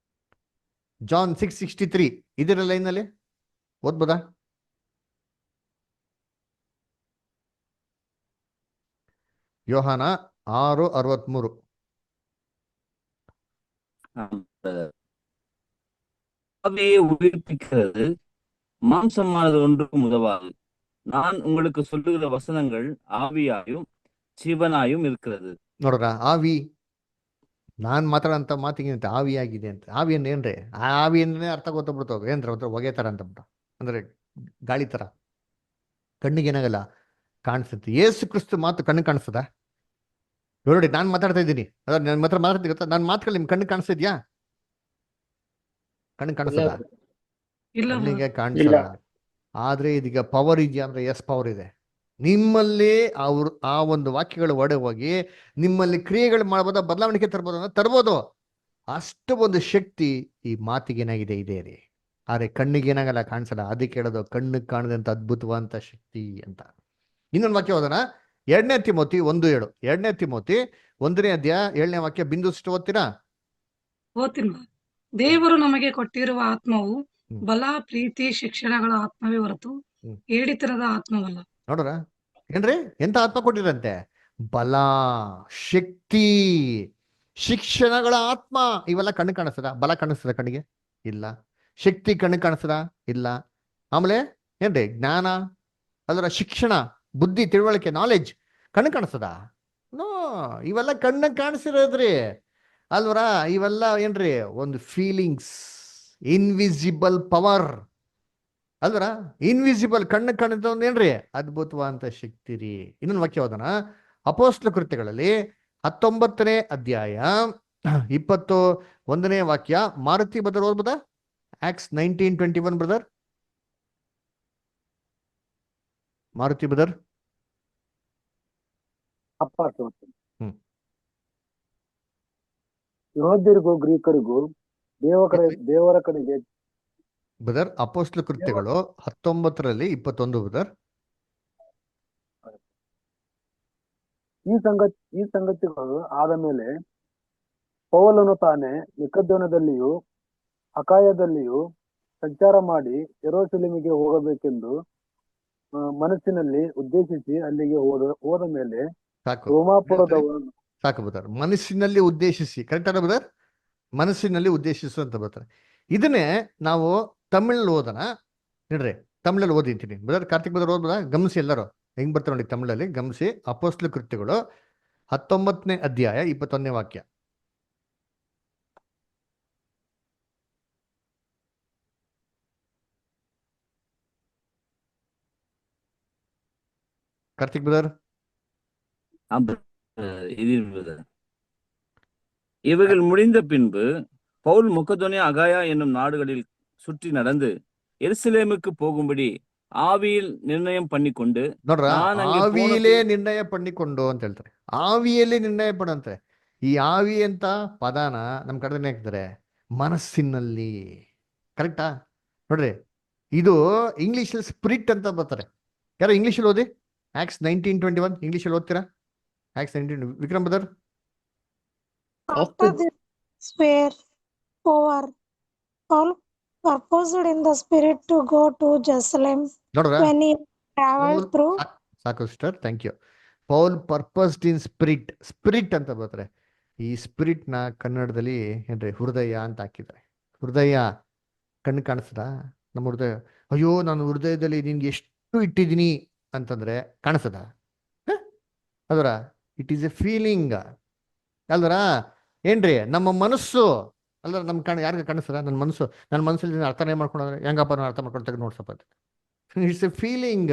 ಜಾನ್ 6:63 ಇದರ ಲೈನಲ್ಲಿ ಓದ್ಬೋದಾ? ಯೋಹಾನ 6:63. ஆவியை உயிர்ப்பிக்கிறது, மாம்சமானது ஒன்றுக்கும் உதவாது. நான் உங்களுக்கு சொல்லுகிற வசனங்கள் ஆவியாயும் ಜೀವನಾயும் இருக்கிறது. ನೋಡ್ರ, ಆವಿ, ನಾನ್ ಮಾತಾಡಂತ ಮಾತಿಗೆ ಆವಿಯಾಗಿದೆ ಅಂತ. ಆವಿ ಅಂದ್ರೆ ಏನ್ರಿ? ಆ ಆವಿ ಅಂದ್ರೆ ಅರ್ಥ ಗೊತ್ತಾಗ್ಬಿಡ್ತಾವ ಏನ್ರ, ಒಂಥರ ಹೊಗೆ ತರ ಅಂತ ಬಿಟ್ಟು, ಅಂದ್ರೆ ಗಾಳಿ ತರ, ಕಣ್ಣಿಗೆ ಏನಾಗಲ್ಲ, ಕಾಣಿಸುತ್ತೆ. ಯೇಸು ಕ್ರಿಸ್ತು ಮಾತು ಕಣ್ಣಿಗೆ ಕಾಣಿಸ್ತದ? ನೋಡಿ, ನಾನ್ ಮಾತಾಡ್ತಾ ಇದ್ದೀನಿ, ಅದ್ರ ನನ್ನ ಮಾತ್ರ ಮಾತಾಡ್ತೀನಿ ಗೊತ್ತಾ, ನನ್ನ ಮಾತುಗಳು ನಿಮ್ ಕಣ್ಣಿಗೆ ಕಾಣಿಸ್ತಿದ್ಯಾ? ಕಣ್ಣಿಗೆ ಕಾಣಿಸ್ತದ? ಕಣ್ಣಿಗೆ ಕಾಣಿಸಲ್ಲ. ಆದ್ರೆ ಇದೀಗ ಪವರ್ ಇದೆಯಾ ಅಂದ್ರೆ ಎಸ್, ಪವರ್ ಇದೆ. ನಿಮ್ಮಲ್ಲಿ ಅವ್ರು ಆ ಒಂದು ವಾಕ್ಯಗಳು ಒಡೆ ಹೋಗಿ ನಿಮ್ಮಲ್ಲಿ ಕ್ರಿಯೆಗಳು ಮಾಡ್ಬೋದ, ಬದಲಾವಣೆ ತರ್ಬೋದು ಅಂದ್ರೆ ತರ್ಬೋದು. ಅಷ್ಟು ಒಂದು ಶಕ್ತಿ ಈ ಮಾತಿಗೆ ಏನಾಗಿದೆ, ಇದೆ ರೀ. ಆದ್ರೆ ಕಣ್ಣಿಗೆ ಏನಾಗಲ್ಲ, ಕಾಣಿಸಲ್ಲ. ಅದಕ್ಕೆ ಹೇಳೋದು ಕಣ್ಣಿಗೆ ಕಾಣದಂತ ಅದ್ಭುತವಂತ ಶಕ್ತಿ ಅಂತ. ಇನ್ನೊಂದು ವಾಕ್ಯ ಓದೋಣ, 2 ತಿಮೋತಿ 1:7. 2 ತಿಮೋತಿ 1ನೇ ಅಧ್ಯಾಯ 7ನೇ ವಾಕ್ಯ. ಬಿಂದುಷ್ಟು ಓದ್ತೀರಾ? ಓದ್ತೀನಿ. ದೇವರು ನಮಗೆ ಕೊಟ್ಟಿರುವ ಆತ್ಮವು ಬಲ, ಪ್ರೀತಿ, ಶಿಕ್ಷಣಗಳ ಆತ್ಮವೇ ಹೊರತು ಏಡಿತನದ ಆತ್ಮವಲ್ಲ. ನೋಡ್ರ, ಏನ್ರಿ ಎಂತ ಆತ್ಮ ಕೊಟ್ಟಿರಂತೆ? ಬಲ, ಶಕ್ತಿ, ಶಿಕ್ಷಣಗಳ ಆತ್ಮ. ಇವೆಲ್ಲ ಕಣ್ಣು ಕಾಣಿಸ್ತದ? ಬಲ ಕಾಣಿಸ್ತದ ಕಣ್ಣಿಗೆ? ಇಲ್ಲ. ಶಕ್ತಿ ಕಣ್ಣು ಕಾಣಿಸ್ತದ? ಇಲ್ಲ. ಆಮೇಲೆ ಏನ್ರಿ, ಜ್ಞಾನ, ಅದರ ಶಿಕ್ಷಣ, ಬುದ್ಧಿ, ತಿಳುವಳಿಕೆ, ನಾಲೆಡ್ಜ್ ಕಣ್ಣು ಕಾಣಿಸ್ತದ? ನೋ, ಇವೆಲ್ಲ ಕಣ್ಣ ಕಾಣಿಸಿರೋದ್ರಿ ಅಲ್ವರ. ಇವೆಲ್ಲ ಏನ್ರಿ, ಒಂದು ಫೀಲಿಂಗ್ಸ್, ಇನ್ವಿಸಿಬಲ್ ಪವರ್ ಅಲ್ವರ. ಇನ್ವಿಸಿಬಲ್, ಕಣ್ಣು ಕಾಣಿದ ಒಂದು ಏನ್ರಿ ಅದ್ಭುತವಾದಂತ ಶಕ್ತಿ ರೀ. ಇನ್ನೊಂದು ವಾಕ್ಯ ಓದೋಣ, ಅಪೊಸ್ತಲ ಕೃತ್ಯಗಳಲ್ಲಿ 19ನೇ ಅಧ್ಯಾಯ 21ನೇ ವಾಕ್ಯ. ಮಾರುತಿ ಬ್ರದರ್ ಓದ್ಬೋದಾ? Acts 19:21 brother. ಮಾರುತಿ ಬ್ರದರ್. ಯಹೂದ್ಯರಿಗೂ ಗ್ರೀಕರಿಗೂ ದೇವರ ಕಡೆಗೆ ಬ್ರದರ್, ಅಪೊಸ್ತಲ ಕೃತ್ಯಗಳು 19ರಲ್ಲಿ 21 ಬ್ರದರ್. ಈ ಸಂಗತಿಗಳು ಆದ ಮೇಲೆ ಪೌಲನು ತಾನೇ ಮಕೆದೋನ್ಯದಲ್ಲಿಯೂ ಅಖಾಯದಲ್ಲಿಯೂ ಸಂಚಾರ ಮಾಡಿ ಯೆರೂಸಲೇಮಿಗೆ ಹೋಗಬೇಕೆಂದು ಮನಸ್ಸಿನಲ್ಲಿ ಉದ್ದೇಶಿಸಿ ಅಲ್ಲಿಗೆ ಹೋದ ಮೇಲೆ ರೋಮಾಪುರದವನು. ಸಾಕು ಬ್ರದರ್, ಮನಸ್ಸಿನಲ್ಲಿ ಉದ್ದೇಶಿಸಿ. ಕರೆಕ್ಟ್ ಅಲ್ಲ ಬ್ರದರ್? ಮನಸ್ಸಿನಲ್ಲಿ ಉದ್ದೇಶಿಸು ಅಂತ ಬರ್ತಾರೆ. ಇದನ್ನೇ ನಾವು ತಮಿಳಲ್ಲಿ ಓದೋಣ. ನೋಡ್ರಿ, ತಮಿಳಲ್ಲಿ ಓದಿಂತೀನಿ ಬ್ರದರ್. ಕಾರ್ತಿಕ್ ಬ್ರದರ್ ಓದ್ಬೋದಾ? ಗಮನಿಸಿ, ಎಲ್ಲರೂ ಹೆಂಗ್ ಬರ್ತಾರೆ ನೋಡಿ ತಮಿಳಲ್ಲಿ ಗಮನಿಸಿ. ಅಪೊಸ್ತಲ ಕೃತ್ಯಗಳು 19ನೇ ಅಧ್ಯಾಯ 21ನೇ ವಾಕ್ಯ. ಕಾರ್ತಿಕ್ ಬ್ರದರ್. இவைகள் முடிந்த பின்பு பவுல் மக்கெதோனியா, அகாயா என்னும் நாடுகளில் சுற்றி நடந்து எருசலேமுக்கு போகும்படி ಆವಿಯಲ್ಲಿ ನಿರ್ಣಯ ಪಣ್ಣಿಕೊಂಡು. ನೋಡ್ರ, ಆವಿಯಲ್ಲೇ ನಿರ್ಣಯ ಪಣ್ಣಿಕೊಂಡು ಅಂತ ಹೇಳ್ತಾರೆ. ಆವಿಯಲ್ಲಿ ನಿರ್ಣಯ ಪಡಂತೆ. ಈ ಆವಿ ಅಂತ ಪದಾನ ನಮ್ ಕಡೆ ಹಾಕ್ತಾರೆ ಮನಸ್ಸಿನಲ್ಲಿ. ಕರೆಕ್ಟಾ? ನೋಡ್ರಿ, ಇದು ಇಂಗ್ಲಿಷ್ ಸ್ಪಿರಿಟ್ ಅಂತ ಬರ್ತಾರೆ. ಯಾರು ಇಂಗ್ಲಿಷಲ್ಲಿ ಓದಿ? ಆಕ್ಟ್ಸ್ 19:21 ಇಂಗ್ಲಿಷಲ್ಲಿ ಓದ್ತೀರಾ? Acts 19. Vikram brother. After this were over, Paul purposed in the spirit to go to Jerusalem. ನೋಡ್ರ, When he traveled through. ಸಾಕು sister, thank you. Paul purposed in spirit. Spirit ಅಂತ ಬರ್ತಾರೆ. ಈ ಸ್ಪಿರಿಟ್ ನ ಕನ್ನಡದಲ್ಲಿ ಏನ್ರಿ ಹೃದಯ ಅಂತ ಹಾಕಿದ್ದಾರೆ. ಹೃದಯ ಕಣ್ಣು ಕಾಣಿಸ್ತದ? ನಮ್ಮ ಹೃದಯ, ಅಯ್ಯೋ ನಾನು ಹೃದಯದಲ್ಲಿ ನಿನ್ಗೆ ಎಷ್ಟು ಇಟ್ಟಿದ್ದೀನಿ ಅಂತಂದ್ರೆ ಕಾಣಿಸ್ತದ? ಅದರ ಇಟ್ ಈಸ್ ಎ ಫೀಲಿಂಗ್ ಅಲ್ವರ. ಏನ್ರಿ, ನಮ್ಮ ಮನಸ್ಸು ಅಲ್ಲ, ನಮ್ ಯಾರಿಗೆ ಕಾಣಿಸ್ತದ? ನನ್ನ ಮನಸ್ಸಲ್ಲಿ ಅರ್ಥನೇ ಮಾಡ್ಕೊಂಡ್ರೆ ಹೆಂಗಪ್ಪ ನಾನು ಅರ್ಥ ಮಾಡ್ಕೊಳ್ತಾಗ ನೋಡ್ಸಪ್ಪ. It's a feeling.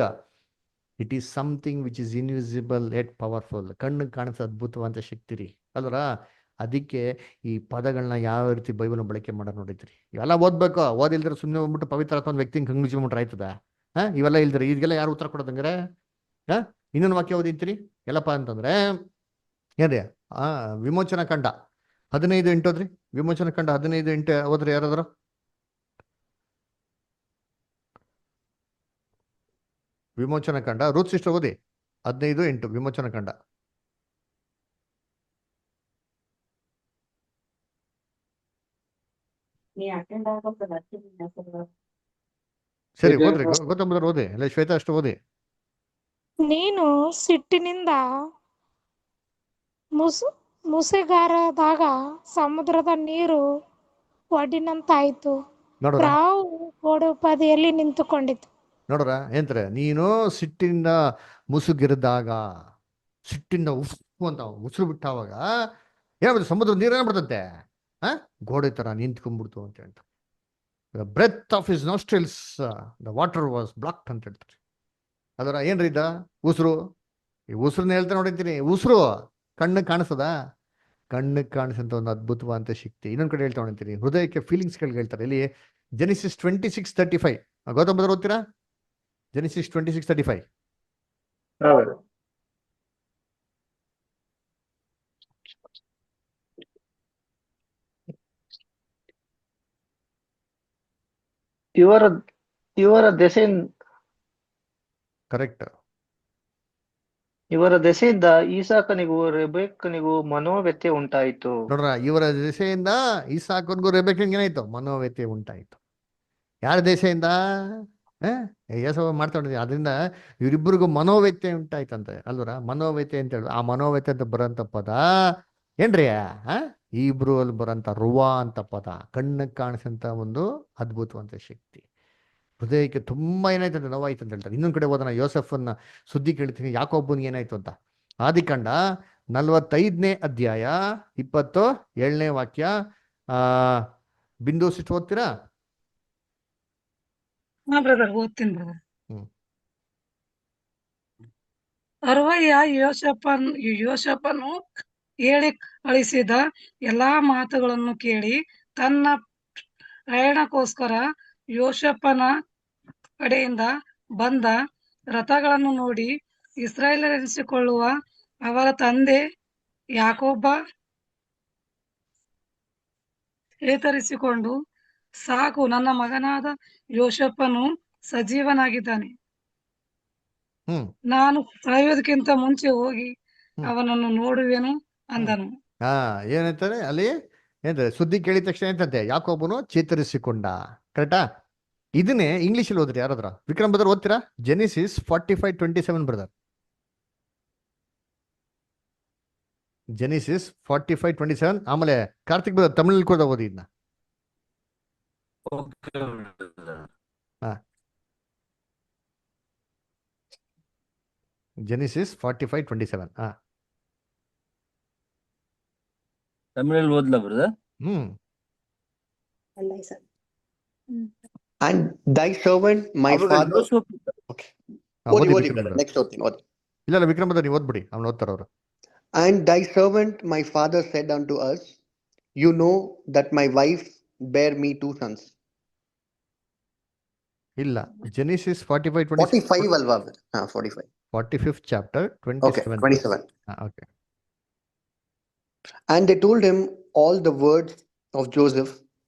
It is something which is invisible yet powerful. ಕಣ್ಣಿಗೆ ಕಾಣಿಸೋ ಅದ್ಭುತವಂತ ಶಕ್ತಿ ರೀ ಅಲ್ವರ. ಅದಕ್ಕೆ ಈ ಪದಗಳನ್ನ ಯಾವ ರೀತಿ ಬೈಬಲ್ ಬಳಕೆ ಮಾಡೋದು ನೋಡಿದ್ರಿ. ಇವೆಲ್ಲ ಓದ್ಬೇಕು. ಓದಿಲ್ದ್ರೆ ಸುಮ್ಮನೆ ಹೋಗ್ಬಿಟ್ಟು ಪವಿತ್ರ ಅಥವಾ ಒಂದು ವ್ಯಕ್ತಿ ಕಂಗಿಸ್ಬಿಟ್ರೆ ಆಯ್ತದ? ಇವೆಲ್ಲ ಇಲ್ದ್ರಿ ಇದೆಲ್ಲ ಯಾರು ಉತ್ತರ ಕೊಡೋದಂಗ್ರೆ? ಇನ್ನೊಂದು ವಾಕ್ಯ ಓದಿರ್ತೀರಿ ಎಲ್ಲಪ್ಪ ಅಂತಂದ್ರೆ ಏನ್ರಿ, ವಿಮೋಚನಾ ಕಂಡ 15:8 ಓದ್ರಿ. ವಿಮೋಚನ ಕಂಡ 15:8 ಓದ್ರಿ ಯಾರಾದ್ರು. ವಿಮೋಚನ ಕಂಡ ರೂತ್ ಸಿಸ್ಟರ್ ಓದಿ 15:8 ವಿಮೋಚನ ಕಂಡ. ಸರಿ ಓದ್ರಿ, ಗೌತಮ್ ಓದಿ, ಇಲ್ಲ ಶ್ವೇತಾ ಅಷ್ಟು ಓದಿ. ನೀನು ಸಿಟ್ಟಿನಿಂದ ಮುಸುಗಾರದಾಗ ಸಮುದ್ರದ ನೀರು ಒಡ್ಡಿನಂತಾಯ್ತು. ನೋಡ್ರ ಪ್ರಾವು ಗೋಡುಪದಿಯಲ್ಲಿ ನಿಂತುಕೊಂಡಿತು. ನೋಡ್ರ ಏನ್ತಾರೆ, ನೀನು ಸಿಟ್ಟಿಂದ ಮುಸುಗಿರಿದಾಗ, ಸಿಟ್ಟಿಂದ ಉಫು ಅಂತ ಉಸಿರು ಬಿಟ್ಟಾವಾಗ ಏನಾಗ್ಬಿಡುತ್ತೆ, ಸಮುದ್ರ ನೀರು ಏನಾಗ್ಬಿಡ್ತಂತೆ ಗೋಡೆ ತರ ನಿಂತ್ಕೊಂಡ್ಬಿಡ್ತು ಅಂತ ಹೇಳ್ತಾರೆ. Breath of his nostrils the water was blocked ಅಂತ ಹೇಳ್ತಾರೆ. ಅದರ ಏನ್ರಿ ಇದ್ದ ಉಸಿರು, ಈ ಉಸಿರನ್ನ ಹೇಳ್ತಾ ನೋಡಿರ್ತೀನಿ. ಉಸಿರು ಕಣ್ಣಿಗೆ ಕಾಣಿಸ್ತದ? ಕಣ್ಣಿಗೆ ಕಾಣಿಸಂತ ಒಂದು ಅದ್ಭುತವಾದಂತ ಶಕ್ತಿ. ಇನ್ನೊಂದ್ ಕಡೆ ಹೇಳ್ತಾ ನೋಡಿರ್ತೀನಿ, ಹೃದಯಕ್ಕೆ ಫೀಲಿಂಗ್ಸ್ಗಳಿಗೆ ಹೇಳ್ತಾರೆ. ಇಲ್ಲಿ ಜೆನಿಸಿಸ್ 26:35 ಗೌತಮ್ ಬದರ್ ಓದ್ತೀರಾ? ಜೆನಿಸಿಸ್ 26:35. ಇವರ ದೆಸೆಯಿಂದ ಕರೆಕ್ಟ್. ಇವರ ದೆಸೆಯಿಂದ ಈಸಾಕನಿಗೂ ರೆಬೆಕ್ಕನಿಗೂ ಮನೋವ್ಯತ್ಯೆ ಉಂಟಾಯಿತು. ನೋಡ್ರ, ಇವರ ದೆಸೆಯಿಂದ ಈಸಾಕನಿಗೂ ರೆಬೆಕ್ಕನಿಗೆ ಏನಾಯ್ತು? ಮನೋವ್ಯತ್ಯೆ ಉಂಟಾಯಿತು. ಯಾರ ದೇಶದಿಂದ ಏಸವ ಮಾಡ್ತಾ ಅದರಿಂದ ಇವರಿಬ್ಬರಿಗೂ ಮನೋವ್ಯತ್ಯೆ ಉಂಟಾಯ್ತಂತೆ ಅಲ್ವರ. ಮನೋವ್ಯತ್ಯೆ ಅಂತ ಹೇಳಿ ಆ ಮನೋವ್ಯತ್ಯೆ ಅಂತ ಬರೋಂಥ ಪದ ಏನ್ರಿ? ಈ ಇಬ್ರು ಅಲ್ಲಿ ಬರೋಂಥ ರುವಾ ಅಂತ ಪದ, ಕಣ್ಣಿಗೆ ಕಾಣಿಸಂತ ಒಂದು ಅದ್ಭುತವಂತ ಶಕ್ತಿ. ಹೃದಯಕ್ಕೆ ತುಂಬಾ ಏನಾಯ್ತಂತೆ, ನೋವಾಯ್ತು ಅಂತ ಹೇಳ್ತಾರೆ. ಇನ್ನೊಂದ್ ಕಡೆ ಹೋದನ ಯೋಸೆಫನ್ನ ಸುದ್ದಿ ಕೇಳ್ತೀನಿ, ಯಾಕೊಬ್ಬನಿಗೆ ಏನಾಯ್ತು ಅಂತ. ಆದಿಕಾಂಡ 45ನೇ ಅಧ್ಯಾಯ 27ನೇ ವಾಕ್ಯ. ಬಿಂದು ಸಿಟ್ಟು ಓದ್ತೀರಾ? ಹಾ ಬ್ರದರ್, ಓದ್ತೀನಿ ಬ್ರದರ್. ಹ್ಮ್. ಅರ್ವಯ್ಯ ಯೋಸೇಫನು ಹೇಳಿ ಕಳಿಸಿದ ಎಲ್ಲಾ ಮಾತುಗಳನ್ನು ಕೇಳಿ ತನ್ನ ಪ್ರಯಾಣಕ್ಕೋಸ್ಕರ ಯೋಸೇಫನ ಕಡೆಯಿಂದ ಬಂದ ರಥಗಳನ್ನು ನೋಡಿ ಇಸ್ರಾಯೇಲರೆನಿಸಿಕೊಳ್ಳುವ ಅವರ ತಂದೆ ಯಾಕೋಬ ಚೇತರಿಸಿಕೊಂಡು, ಸಾಕು, ನನ್ನ ಮಗನಾದ ಯೋಸೇಫನು ಸಜೀವನಾಗಿದ್ದಾನೆ, ನಾನು ಸಾಯೋದಕ್ಕಿಂತ ಮುಂಚೆ ಹೋಗಿ ಅವನನ್ನು ನೋಡುವೆನು ಅಂದನು. ಏನಂತಾರೆ ಅಲ್ಲಿ? ಏನಂತಾರೆ? ಸುದ್ದಿ ಕೇಳಿದ ತಕ್ಷಣ ಏನಂತಂತೆ, ಯಾಕೋಬನು ಚೇತರಿಸಿಕೊಂಡ. ಕರೆಕ್ಟಾ? ಇದನ್ನೇ ಇಂಗ್ಲಿಷ್ ಅಲ್ಲಿ ಓದ್ರಿ ಯಾರಾದ್ರ. ವಿಕ್ರಮ್ ಬ್ರದರ್ ಓದ್ತೀರಾ? Genesis 45:27 brother. ಜೆನಿಸಿಸ್ 45:27. ಆಮೇಲೆ ಕಾರ್ತಿಕ್ ಬ್ರದರ್ ತಮಿಳಲ್ಲಿ ಕೂಡ ಓದಿ ಇದನ್ನ. ಜೆನಿಸಿಸ್ 45:27. ತಮಿಳಲ್ಲಿ ಓದ್ಲಾ brother? And thy servant my father. Okay. Next thing. ಇಲ್ಲ ವಿಕ್ರಮ್ ಬ್ರದರ್ ನೀವು ಓದ್ಬಿಡಿ, ಅವ್ನು ಓದ್ತಾರ ಅವರು. And thy servant my father said unto us, you know that my wife bare me 2 sons. ಇಲ್ಲ, ಜೆನಿಸಿಸ್ 45:27 ಅಲ್ವಾ? 45. 45th chapter 27. Okay. And they told him all the words of Joseph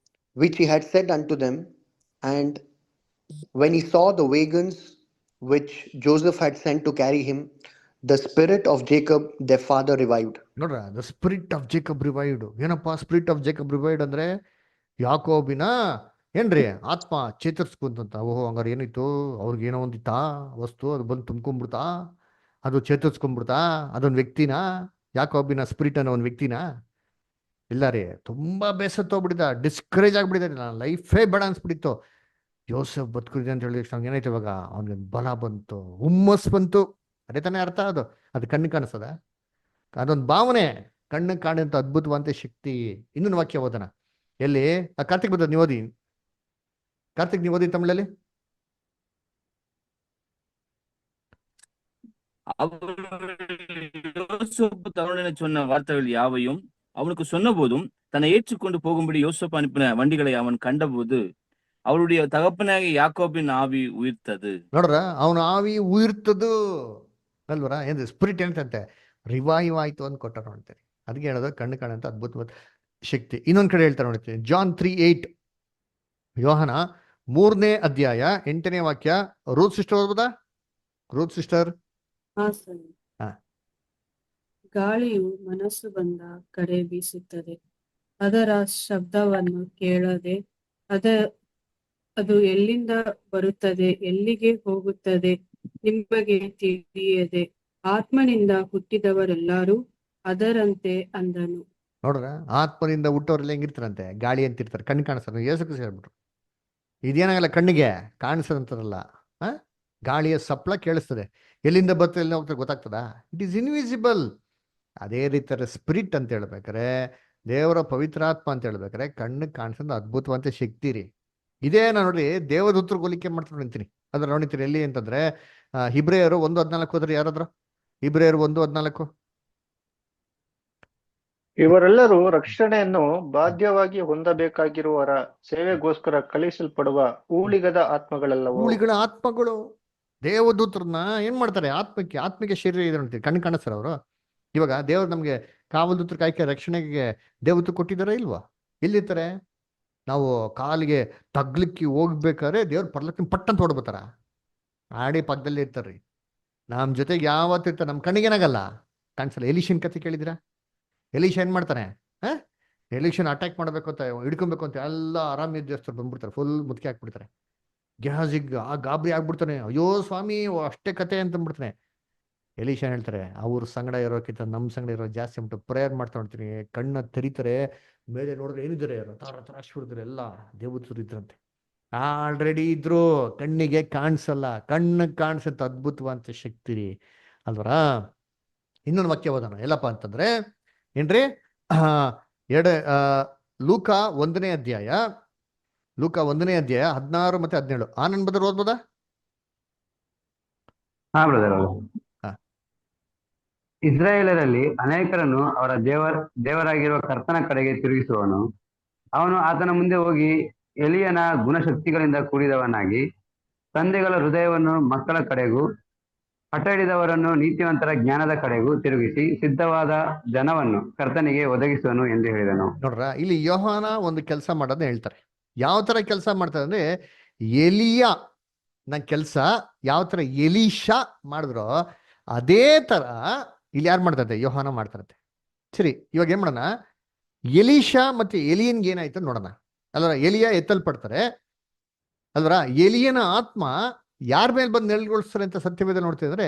which he had said unto them. And when he saw the wagons which Joseph had sent to carry him, the spirit of Jacob their father revived. ನೋಡ್ರ, the spirit of Jacob revived. ಏನಪ್ಪಾ ಸ್ಪಿರಿಟ್ ಆಫ್ ಜೇಕಬ್ ರಿವೈವ್ಡ್ ಅಂದ್ರೆ? ಯಾಕೋಬಿನ ಏನ್ರಿ ಆತ್ಮ ಚೇತರಿಸ್ಕೊಂತ. ಓಹೋ, ಹಂಗಾರೆ ಏನಿತ್ತು ಅವ್ರಿಗೆ? ಏನೋ ಒಂದಿತ್ತಾ ವಸ್ತು, ಅದು ಬಂದು ತುಂಬ್ಕೊಂಡ್ಬಿಡ್ತಾ, ಅದು ಚೇತರಿಸ್ಕೊಂಡ್ಬಿಡ್ತಾ? ಅದೊಂದು ವ್ಯಕ್ತಿನ? ಯಾಕೋಬಿನ ಸ್ಪಿರಿಟ್ ಅನ್ನೋ ಒಂದು ವ್ಯಕ್ತಿನ? ಇಲ್ಲ ರೀ, ತುಂಬಾ ಬೇಸತ್ತೋಗ್ಬಿಟ್ಟಿದ್ದ, ಡಿಸ್ಕರೇಜ್ ಆಗ್ಬಿಟ್ಟಿದ್ದಾರೆ. ನಾನು ಲೈಫೇ ಬೇಡ ಅನ್ಸ್ಬಿಟ್ಟಿತ್ತು. ಯೋಸೆಫ್ ಬದುಕಿದೆ ಅಂತ ಹೇಳಿದ ತಕ್ಷಣ ಏನಾಯ್ತು? ಇವಾಗ ಅವನಿಗೆ ಬಲ ಬಂತು, ಹುಮ್ಮಸ್ ಬಂತು. ಅದೇ ತಾನೇ ಅರ್ಥ. ಅದು ಕಣ್ಣು ಕಾಣಿಸ್ತದ? ಅದೊಂದು ಭಾವನೆ, ಕಣ್ಣು ಕಾಣುವಂತ ಅದ್ಭುತವಂತ ಶಕ್ತಿ. ಇನ್ನೊಂದು ವಾಕ್ಯ ಓದನ. ಎಲ್ಲಿ? ಕಾರ್ತಿಕ್ ಬರ್ತದೆ, ನೀವು ಓದಿ. ಕಾರ್ತಿಕ್ ನೀವು ಓದಿ ತಮಿಳಲ್ಲಿ. தவறின சொன்ன வார்த்தைகள் யாவையும் அவனுக்கு சொன்ன போதும் தன்னை ஏற்றுக்கொண்டு போகும்படி யோசேப்பு அனுப்பின வண்டிகளை அவன் கண்டபோது அவருடைய தகப்பனாகிய யாக்கோபின் ஆவி உயிர்த்தது. ನೋಡ್ರ, ಅವನ ಆವಿ ಉಯಿರ್ತದು ಅಲ್ವರ. ಏನು ಸ್ಪಿರಿಟ್ ಏನಂತೆ? ರಿವೈವ್ ಆಯ್ತು ಅಂತ ಕೊಟ್ಟಾರ ನೋಡ್ತಾರೆ. ಅದಕ್ಕೆ ಹೇಳೋದು ಕಣ್ಣು ಕಾಣಂತ ಅದ್ಭುತ. ಶಕ್ತಿ. ಇನ್ನೊಂದ್ ಕಡೆ ಹೇಳ್ತಾರೆ ನೋಡ್ತೀನಿ, ಜಾನ್ 3:8, ಯೋಹನ 3ನೇ ಅಧ್ಯಾಯ 8ನೇ ವಾಕ್ಯ. ರೂತ್ ಸಿಸ್ಟರ್ ಓದ್ಬೋದಾ? Ruth sister. ಹಾ ಸರಿ. ಹಾ. ಗಾಳಿಯು ಮನಸ್ಸು ಬಂದ ಕಡೆ ಬೀಸುತ್ತದೆ, ಅದರ ಶಬ್ದವನ್ನು ಕೇಳದೆ ಅದು ಎಲ್ಲಿಂದ ಬರುತ್ತದೆ, ಎಲ್ಲಿಗೆ ಹೋಗುತ್ತದೆ ನಿಮಗೆ ತಿಳಿಯದೆ, ಆತ್ಮನಿಂದ ಹುಟ್ಟಿದವರೆಲ್ಲರೂ ಅದರಂತೆ ಅಂದನು. ನೋಡ್ರ, ಆತ್ಮನಿಂದ ಹುಟ್ಟೋರೆಲ್ಲ ಹೆಂಗಿರ್ತಾರಂತೆ? ಗಾಳಿ ಅಂತಿರ್ತಾರೆ, ಕಣ್ಣು ಕಾಣಿಸ್ತಾರೆ. ಯೇಸು ಕ್ರಿಸ್ತ ಹೇಳ್ಬಿಟ್ರು, ಇದೇನಾಗಲ್ಲ ಕಣ್ಣಿಗೆ ಕಾಣಿಸೋದಂತಾರಲ್ಲ, ಗಾಳಿಯ ಸಪ್ಲ ಕೇಳಿಸ್ತದೆ, ಎಲ್ಲಿಂದ ಬರ್ತದೆ ಎಲ್ಲಿ ಹೋಗ್ತಾರೆ ಗೊತ್ತಾಗ್ತದ? It is invisible. ಅದೇ ರೀತಿ ಸ್ಪಿರಿಟ್ ಅಂತ ಹೇಳ್ಬೇಕಾರೆ, ದೇವರ ಪವಿತ್ರಾತ್ಮ ಅಂತ ಹೇಳ್ಬೇಕಾರೆ ಕಣ್ಣಿಗೆ ಕಾಣಿಸೋದು ಅದ್ಭುತವಂತ ಶಕ್ತಿ ರೀ. ಇದೇ ನಾನು ನೋಡ್ರಿ ದೇವದೂತರು ಹೋಲಿಕೆ ಮಾಡ್ತಾರೆ ನಿಂತೀನಿ. ಅದ್ರ ನೋಡಿತೀರಿ ಎಲ್ಲಿ ಅಂತಂದ್ರೆ ಹಿಬ್ರೇಯರು 1:14 ಹೋದ್ರಿ. ಯಾರಾದ್ರು ಹಿಬ್ರೇಯರು 1:14? ಇವರೆಲ್ಲರೂ ರಕ್ಷಣೆಯನ್ನು ಬಾಧ್ಯವಾಗಿ ಹೊಂದಬೇಕಾಗಿರುವವರ ಸೇವೆಗೋಸ್ಕರ ಕಳುಹಿಸಲ್ಪಡುವ ಊಳಿಗದ ಆತ್ಮಗಳಲ್ಲವೋ? ಊಳಿಗಳ ಆತ್ಮಗಳು. ದೇವದೂತರನ್ನ ಏನ್ ಮಾಡ್ತಾರೆ? ಆತ್ಮಿಕ ಶರೀರ ಇದೆ ಅಂತೀವಿ, ಕಣ್ಣು ಕಾಣಿಸ್ತಾರೆ ಅವರು. ಇವಾಗ ದೇವ್ರು ನಮ್ಗೆ ಕಾವಲ್ದೂತರ ಕಾಯ್ಕೆ ರಕ್ಷಣೆಗೆ ದೇವದೂತರು ಕೊಟ್ಟಿದಾರ ಇಲ್ವಾ? ಎಲ್ಲಿರ್ತಾರೆ? ನಾವು ಕಾಲಿಗೆ ತಗ್ಲಿಕ್ಕೆ ಹೋಗ್ಬೇಕಾದ್ರೆ ದೇವ್ರ ಪರ್ಲಕ್ಕೆ ಪಟ್ಟಂತ ಹೊಡ್ಬೋತಾರ, ಆಡಿ ಪಕ್ಕದಲ್ಲಿ ಇರ್ತಾರ್ರಿ. ನಮ್ಮ ಜೊತೆಗೆ ಯಾವತ್ತು ಇರ್ತಾರೆ, ನಮ್ಮ ಕಣ್ಣಿಗೇನಾಗಲ್ಲ, ಕಾಣಿಸಲ್ಲ. ಎಲಿಷನ್ ಕತೆ ಕೇಳಿದಿರಾ? ಎಲಿಷ ಏನ್ ಮಾಡ್ತಾನೆ? ಎಲಿಷನ್ ಅಟ್ಯಾಕ್ ಮಾಡ್ಬೇಕು ಅಂತ ಹಿಡ್ಕೊಬೇಕು ಅಂತ ಎಲ್ಲ ಆರಾಮ ದೇವಸ್ಥರು ಬಂದ್ಬಿಡ್ತಾರೆ, ಫುಲ್ ಮುದುಕಿ ಹಾಕ್ಬಿಡ್ತಾರೆ. ಗ್ಯಾಸಿಗ್ ಗಾಬರಿ ಆಗ್ಬಿಡ್ತಾನೆ, ಅಯ್ಯೋ ಸ್ವಾಮಿ ಅಷ್ಟೇ ಕತೆ ಅಂತ ಅಂದ್ಬಿಡ್ತಾನೆ. ಎಲಿಷನ್ ಹೇಳ್ತಾರೆ, ಅವ್ರ ಸಂಗಡ ಇರೋಕ್ಕಿಂತ ನಮ್ಮ ಸಂಗಡ ಇರೋ ಜಾಸ್ತಿ ಅಂದ್ಬಿಟ್ಟು ಪ್ರೇಯರ್ ಮಾಡ್ತಾ ನೋಡ್ತೀನಿ. ಕಣ್ಣ ತೆರೀತಾರೆ, ಮೇಲೆ ನೋಡಿದ್ರೆ ಏನಿದ್ದಾರೆ, ತರಾಶಿಬಿಡ್ತಾರೆ, ಎಲ್ಲ ದೇವದೂತರು ಇದ್ರಂತೆ. ಆಲ್ರೆಡಿ ಇದ್ರು, ಕಣ್ಣಿಗೆ ಕಾಣಿಸಲ್ಲ, ಕಣ್ಣಿಗೆ ಕಾಣಿಸುತ್ತ ಅದ್ಭುತವಂತ ಶಕ್ತಿ ರೀ ಅಲ್ವರ. ಇನ್ನೊಂದು ವಾಕ್ಯ ಓದೋಣ, ಎಲ್ಲಪ್ಪ ಅಂತಂದ್ರೆ ಏನ್ರಿ, ಲೂಕ 1ನೇ ಅಧ್ಯಾಯ 16 ಮತ್ತೆ 17. ಆನಂದ್ ಬದರ್ ಓದ್ಬೋದಾ? ಹಾ ಬ್ರದರ್. ಇಸ್ರಾಯೇಲರಲ್ಲಿ ಅನೇಕರನ್ನು ಅವರ ದೇವರಾಗಿರುವ ಕರ್ತನ ಕಡೆಗೆ ತಿರುಗಿಸುವನು. ಅವನು ಆತನ ಮುಂದೆ ಹೋಗಿ ಎಲಿಯನ ಗುಣಶಕ್ತಿಗಳಿಂದ ಕೂಡಿದವನಾಗಿ ತಂದೆಗಳ ಹೃದಯವನ್ನು ಮಕ್ಕಳ ಕಡೆಗೂ ಹಠ ಹಿಡಿದವರನ್ನು ನೀತಿವಂತರ ಜ್ಞಾನದ ಕಡೆಗೂ ತಿರುಗಿಸಿ ಸಿದ್ಧವಾದ ಜನವನ್ನು ಕರ್ತನಿಗೆ ಒದಗಿಸುವನು ಎಂದು ಹೇಳಿದನು. ನೋಡ್ರ, ಇಲ್ಲಿ ಯೋಹಾನ ಒಂದು ಕೆಲಸ ಮಾಡೋದನ್ನ ಹೇಳ್ತಾರೆ. ಯಾವ ತರ ಕೆಲಸ ಮಾಡ್ತಾರೆ ಅಂದ್ರೆ, ಎಲಿಯ ಕೆಲಸ ಯಾವ ತರ ಎಲೀಷಾ ಮಾಡಿದ್ರು ಅದೇ ತರ ಇಲ್ಲಿ ಯಾರು ಮಾಡ್ತಾರೆ? ಯೋಹಾನ ಮಾಡ್ತಾರಂತೆ. ಸರಿ, ಇವಾಗ ಏನ್ ಮಾಡೋಣ, ಎಲೀಷಾ ಮತ್ತೆ ಎಲಿಯನ್ಗೆ ಏನಾಯ್ತು ನೋಡೋಣ. ಅಲ್ವರ, ಎಲಿಯ ಎತ್ತಲ್ಪಡ್ತಾರೆ ಅಲ್ವರ, ಎಲಿಯನ ಆತ್ಮ ಯಾರ ಮೇಲೆ ಬಂದು ನೆಲೆಗೊಳಿಸ್ತಾರೆ ಅಂತ ಸತ್ಯವೇದ ನೋಡ್ತೀವಿ ಅಂದ್ರೆ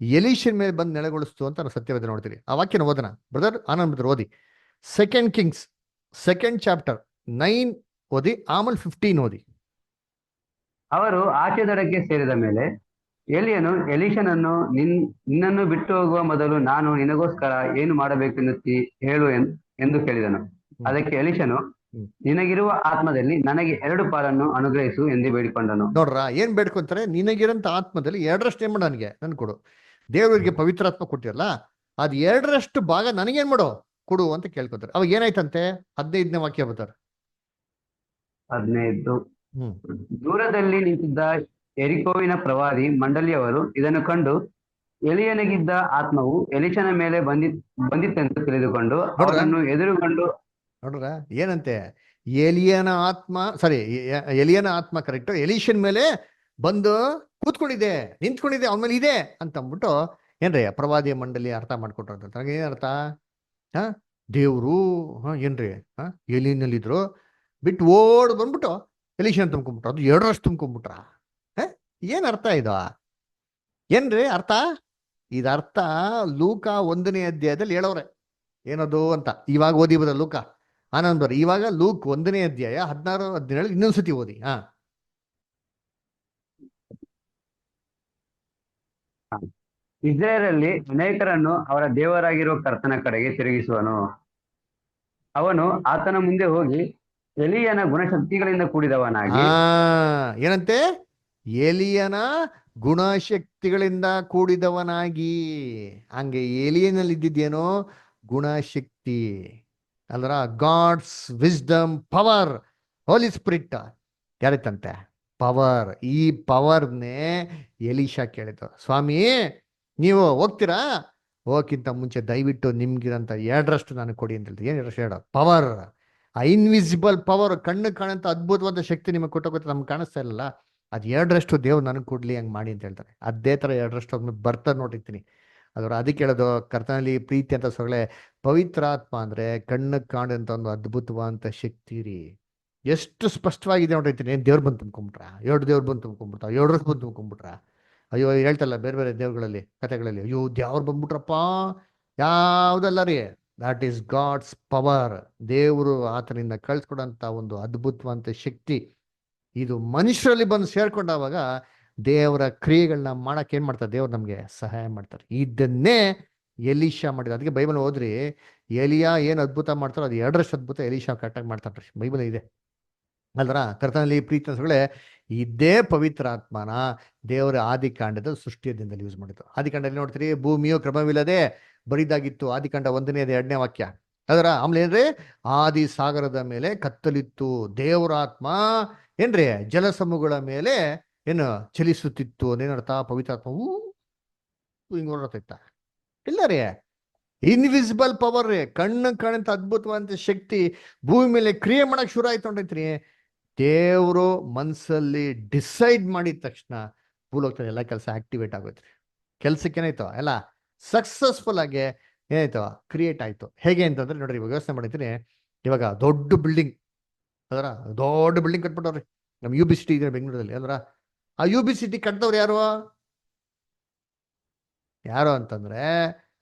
ಎಲೀಷನ್ ಮೇಲೆ ಬಂದು ನೆಲೆಗೊಳಿಸ್ತು ಅಂತ ನಾವು ಸತ್ಯವೇದ ನೋಡ್ತೀವಿ. ಆ ವಾಕ್ಯನ ಓದೋಣ ಬ್ರದರ್, ಆನಂದ್ ಬ್ರದರ್ ಓದಿ. 2 Kings 2nd chapter 9 ಓದಿ, ಆಮೇಲೆ 15 ಓದಿ. ಅವರು ಆಚೆ ದಡಕ್ಕೆ ಸೇರಿದ ಮೇಲೆ ಎಲಿಯನು ಎಲೀಷನನ್ನು ನಿನ್ನನ್ನು ಬಿಟ್ಟು ಹೋಗುವ ಮೊದಲು ನಾನು ನಿನಗೋಸ್ಕರ ಏನು ಮಾಡಬೇಕೆನ್ನುತ್ತಿ ಹೇಳು ಎಂದು ಕೇಳಿದನು. ಅದಕ್ಕೆ ಎಲೀಷನು, ನಿನಗಿರುವ ಆತ್ಮದಲ್ಲಿ ನನಗೆ 2 ಪಾಲನ್ನು ಅನುಗ್ರಹಿಸು ಎಂದು ಬೇಡಿಕೊಂಡನು. ನೋಡ್ರ, ಏನ್ ಬೇಡ್ಕೊಂತಾರೆ? ನಿನಗಿರಂತ ಆತ್ಮದಲ್ಲಿ 2ರಷ್ಟು ಏನ್ ಮಾಡ ನನಗೆ ನನ್ ಕೊಡು. ದೇವರಿಗೆ ಪವಿತ್ರಾತ್ಮ ಕೊಟ್ಟಿರಲ್ಲ, ಅದ್ 2ರಷ್ಟು ಭಾಗ ನನಗೇನ್ ಮಾಡೋ ಕೊಡು ಅಂತ ಕೇಳ್ಕೊತಾರೆ. ಅವಾಗ ಏನಾಯ್ತಂತೆ? 15ನೇ ವಾಕ್ಯ ಬರ್ತಾರೆ. 15. ದೂರದಲ್ಲಿ ನಿಂತಿದ್ದ ಎರಿಕೋವಿನ ಪ್ರವಾದಿ ಮಂಡಳಿಯವರು ಇದನ್ನು ಕಂಡು ಎಲಿಯನಿಗಿದ್ದ ಆತ್ಮವು ಎಲೀಷನ ಮೇಲೆ ಬಂದಿತ್ತೆಂದು ತಿಳಿದುಕೊಂಡು ಅವರನ್ನು ಎದುರುಗೊಂಡು. ನೋಡ್ರ, ಏನಂತೆ? ಎಲಿಯನ ಆತ್ಮ ಕರೆಕ್ಟ್ ಎಲೀಷನ್ ಮೇಲೆ ಬಂದು ಕೂತ್ಕೊಂಡಿದೆ, ನಿಂತ್ಕೊಂಡಿದೆ, ಅವನ ಮೇಲೆ ಇದೆ ಅಂತ ಅಂದ್ಬಿಟ್ಟು ಏನ್ರಿ ಪ್ರವಾದಿಯ ಮಂಡಳಿ ಅರ್ಥ ಮಾಡ್ಕೊಟ್ರಂತ. ಏನ್ ಅರ್ಥ? ದೇವ್ರು ಏನ್ರಿ ಎಲಿನಲ್ಲಿದ್ರು ಬಿಟ್ಟು ಓಡ್ ಬಂದ್ಬಿಟ್ಟು ಎಲೀಷನ್ ತುಂಬ್ಕೊಂಡ್ಬಿಟ್ರು, ಅದು 2ರಷ್ಟು ತುಂಬ್ಕೊಂಡ್ಬಿಟ್ರ. ಏನ್ ಅರ್ಥ ಇದು? ಏನ್ರಿ ಅರ್ಥ? ಇದರ್ಥ ಲೂಕ 1ನೇ ಅಧ್ಯಾಯದಲ್ಲಿ ಹೇಳವ್ರೆ ಏನದು ಅಂತ. ಇವಾಗ ಓದಿ ಬದ ಲೂಕ ಆನಂದ್ ಬರ. ಇವಾಗ ಲೂಕ್ 1ನೇ ಅಧ್ಯಾಯ 16, 17 ಇನ್ನೊಂದ್ಸತಿ ಓದಿ. ಇಸ್ರಾಯೇಲರಲ್ಲಿ ಅನೇಕರನ್ನು ಅವರ ದೇವರಾಗಿರುವ ಕರ್ತನ ಕಡೆಗೆ ತಿರುಗಿಸುವನು. ಅವನು ಆತನ ಮುಂದೆ ಹೋಗಿ ಎಲಿಯನ ಗುಣಶಕ್ತಿಗಳಿಂದ ಕೂಡಿದವನಾಗಿ. ಏನಂತೆ? ಎಲಿಯನ ಗುಣಶಕ್ತಿಗಳಿಂದ ಕೂಡಿದವನಾಗಿ. ಹಂಗೆ ಎಲಿಯನಲ್ಲಿ ಇದ್ದಿದ್ದೇನೋ ಗುಣಶಕ್ತಿ ಅಲ್ರ, ಗಾಡ್ಸ್ ವಿಸ್ಡಮ್, ಪವರ್, ಹೋಲಿ ಸ್ಪಿರಿಟ್ ಯಾರಿತ್ತಂತೆ? ಪವರ್. ಈ ಪವರ್ನೇ ಎಲೀಷಾ ಕೇಳಿದ್ದು, ಸ್ವಾಮಿ ನೀವು ಹೋಗ್ತೀರಾ? ಹೋಗಕ್ಕಿಂತ ಮುಂಚೆ ದಯವಿಟ್ಟು ನಿಮ್ಗಿರಂತ 2ರಷ್ಟು ನನಗೆ ಕೊಡಿ ಅಂತ ಹೇಳ್ತೀವಿ. ಏನು 2ರಷ್ಟು? ಪವರ್. ಆ ಇನ್ವಿಸಿಬಲ್ ಪವರ್, ಕಣ್ಣು ಕಾಣಂತ ಅದ್ಭುತವಾದ ಶಕ್ತಿ ನಿಮಗೆ ಕೊಟ್ಟೋಗುತ್ತೆ, ನಮ್ಗೆ ಕಾಣಿಸ್ತಾ ಇರಲ್ಲ. ಅದು 2ರಷ್ಟು ದೇವ್ರು ನನಗೆ ಕೊಡ್ಲಿ ಹಂಗೆ ಮಾಡಿ ಅಂತ ಹೇಳ್ತಾರೆ. ಅದೇ ಥರ 2ರಷ್ಟು ಒಮ್ಮೆ ಬರ್ತಾ ನೋಡಿರ್ತೀನಿ. ಅದಕ್ಕೆ ಹೇಳೋದು ಕರ್ತನಲ್ಲಿ ಪ್ರೀತಿ ಅಂತ ಸೊಗಳೆ, ಪವಿತ್ರಾತ್ಮ ಅಂದ್ರೆ ಕಣ್ಣು ಕಾಣಂತ ಒಂದು ಅದ್ಭುತವಾದಂಥ ಶಕ್ತಿ ರೀ. ಎಷ್ಟು ಸ್ಪಷ್ಟವಾಗಿದೆ ನೋಡಿರ್ತೀನಿ. ದೇವ್ರು ಬಂದು ತುಂಬ್ಕೊಂಬಿಟ್ರ, 2 ದೇವ್ರು ಬಂದು ತುಂಬ್ಕೊಂಬಿಟ್ರ, 2 ಬಂದು ತುಂಬ್ಕೊಂಬಿಟ್ರ. ಅಯ್ಯೋ ಹೇಳ್ತಲ್ಲ ಬೇರೆ ಬೇರೆ ದೇವ್ರುಗಳಲ್ಲಿ ಕಥೆಗಳಲ್ಲಿ, ಅಯ್ಯೋ ದೇವ್ರು ಬಂದ್ಬಿಟ್ರಪ್ಪ, ಯಾವುದಲ್ಲ ರೀ, ದಟ್ ಈಸ್ ಗಾಡ್ಸ್ ಪವರ್. ದೇವರು ಆತನಿಂದ ಕಳ್ಸ್ಕೊಡಂತ ಒಂದು ಅದ್ಭುತವಾದಂಥ ಶಕ್ತಿ. ಇದು ಮನುಷ್ಯರಲ್ಲಿ ಬಂದು ಸೇರ್ಕೊಂಡಾಗ ದೇವರ ಕ್ರಿಯೆಗಳನ್ನ ಮಾಡಕ್ಕೆ ಏನ್ ಮಾಡ್ತಾರೆ, ದೇವ್ರು ನಮ್ಗೆ ಸಹಾಯ ಮಾಡ್ತಾರೆ. ಇದನ್ನೇ ಎಲೀಶಾ ಮಾಡಿದ. ಅದಕ್ಕೆ ಬೈಬಲ್ ಹೋದ್ರಿ, ಎಲಿಯಾ ಏನ್ ಅದ್ಭುತ ಮಾಡ್ತಾರೋ ಅದು 2ರಷ್ಟು ಅದ್ಭುತ ಎಲೀಶಾ ಕರೆಕ್ಟಾಗಿ ಮಾಡ್ತಾರ್ರಿ. ಬೈಬಲ್ ಇದೆ ಅಲ್ರ. ಕರ್ತನಲ್ಲಿ ಪ್ರೀತಿಗಳೇ, ಇದೇ ಪವಿತ್ರ ಆತ್ಮನ ದೇವರ ಆದಿಕಾಂಡದ ಸೃಷ್ಟಿಯ ದಿನದಲ್ಲಿ ಯೂಸ್ ಮಾಡಿದ್ರು. ಆದಿಕಾಂಡದಲ್ಲಿ ನೋಡ್ತೀರಿ, ಭೂಮಿಯು ಕ್ರಮವಿಲ್ಲದೆ ಬರಿದಾಗಿತ್ತು. ಆದಿಕಾಂಡ 1ನೇ 2ನೇ ವಾಕ್ಯ. ಅದರ ಆಮೇಲೆ ಏನ್ರಿ, ಆದಿ ಸಾಗರದ ಮೇಲೆ ಕತ್ತಲಿತ್ತು, ದೇವರ ಆತ್ಮ ಏನ್ರಿ ಜಲಸಮೂಹಗಳ ಮೇಲೆ ಏನು ಚಲಿಸುತ್ತಿತ್ತು. ಅದೇನರ್ಥ, ಪವಿತ್ರಾತ್ಮ ಹಿಂಗ್ ಹೊರಡ್ತಿತ್ತ ಇಲ್ಲ ರೀ. ಇನ್ವಿಸಿಬಲ್ ಪವರ್ ರೀ, ಕಣ್ಣು ಕಾಣಂತ ಅದ್ಭುತವಾದಂತ ಶಕ್ತಿ ಭೂಮಿ ಮೇಲೆ ಕ್ರಿಯೆ ಮಾಡಕ್ ಶುರು ಆಯ್ತು ನೋಡೈತ್ರಿ. ದೇವರು ಮನ್ಸಲ್ಲಿ ಡಿಸೈಡ್ ಮಾಡಿದ ತಕ್ಷಣ ಭೂಲೋಕದಲ್ಲಿ ಎಲ್ಲ ಕೆಲಸ ಆಕ್ಟಿವೇಟ್ ಆಗೋಯ್ತ್ರಿ. ಕೆಲ್ಸಕ್ಕೆ ಏನಾಯ್ತು, ಎಲ್ಲ ಸಕ್ಸಸ್ಫುಲ್ ಆಗಿ ಏನಾಯ್ತು, ಕ್ರಿಯೇಟ್ ಆಯ್ತು. ಹೇಗೆ ಅಂತಂದ್ರೆ ನೋಡ್ರಿ, ಇವಾಗ ಯೋಚನೆ ಮಾಡಿದ್ದೀನಿ, ಇವಾಗ ದೊಡ್ಡ ಬಿಲ್ಡಿಂಗ್ ಕಟ್ಬಿಟ್ಟವ್ರಿ. ನಮ್ UB ಸಿಟಿ ಇದೆ ಬೆಂಗಳೂರಲ್ಲಿ. ಅಂದ್ರ ಆ UB ಸಿಟಿ ಕಟ್ಟಿದವ್ರು ಯಾರು ಅಂತಂದ್ರೆ,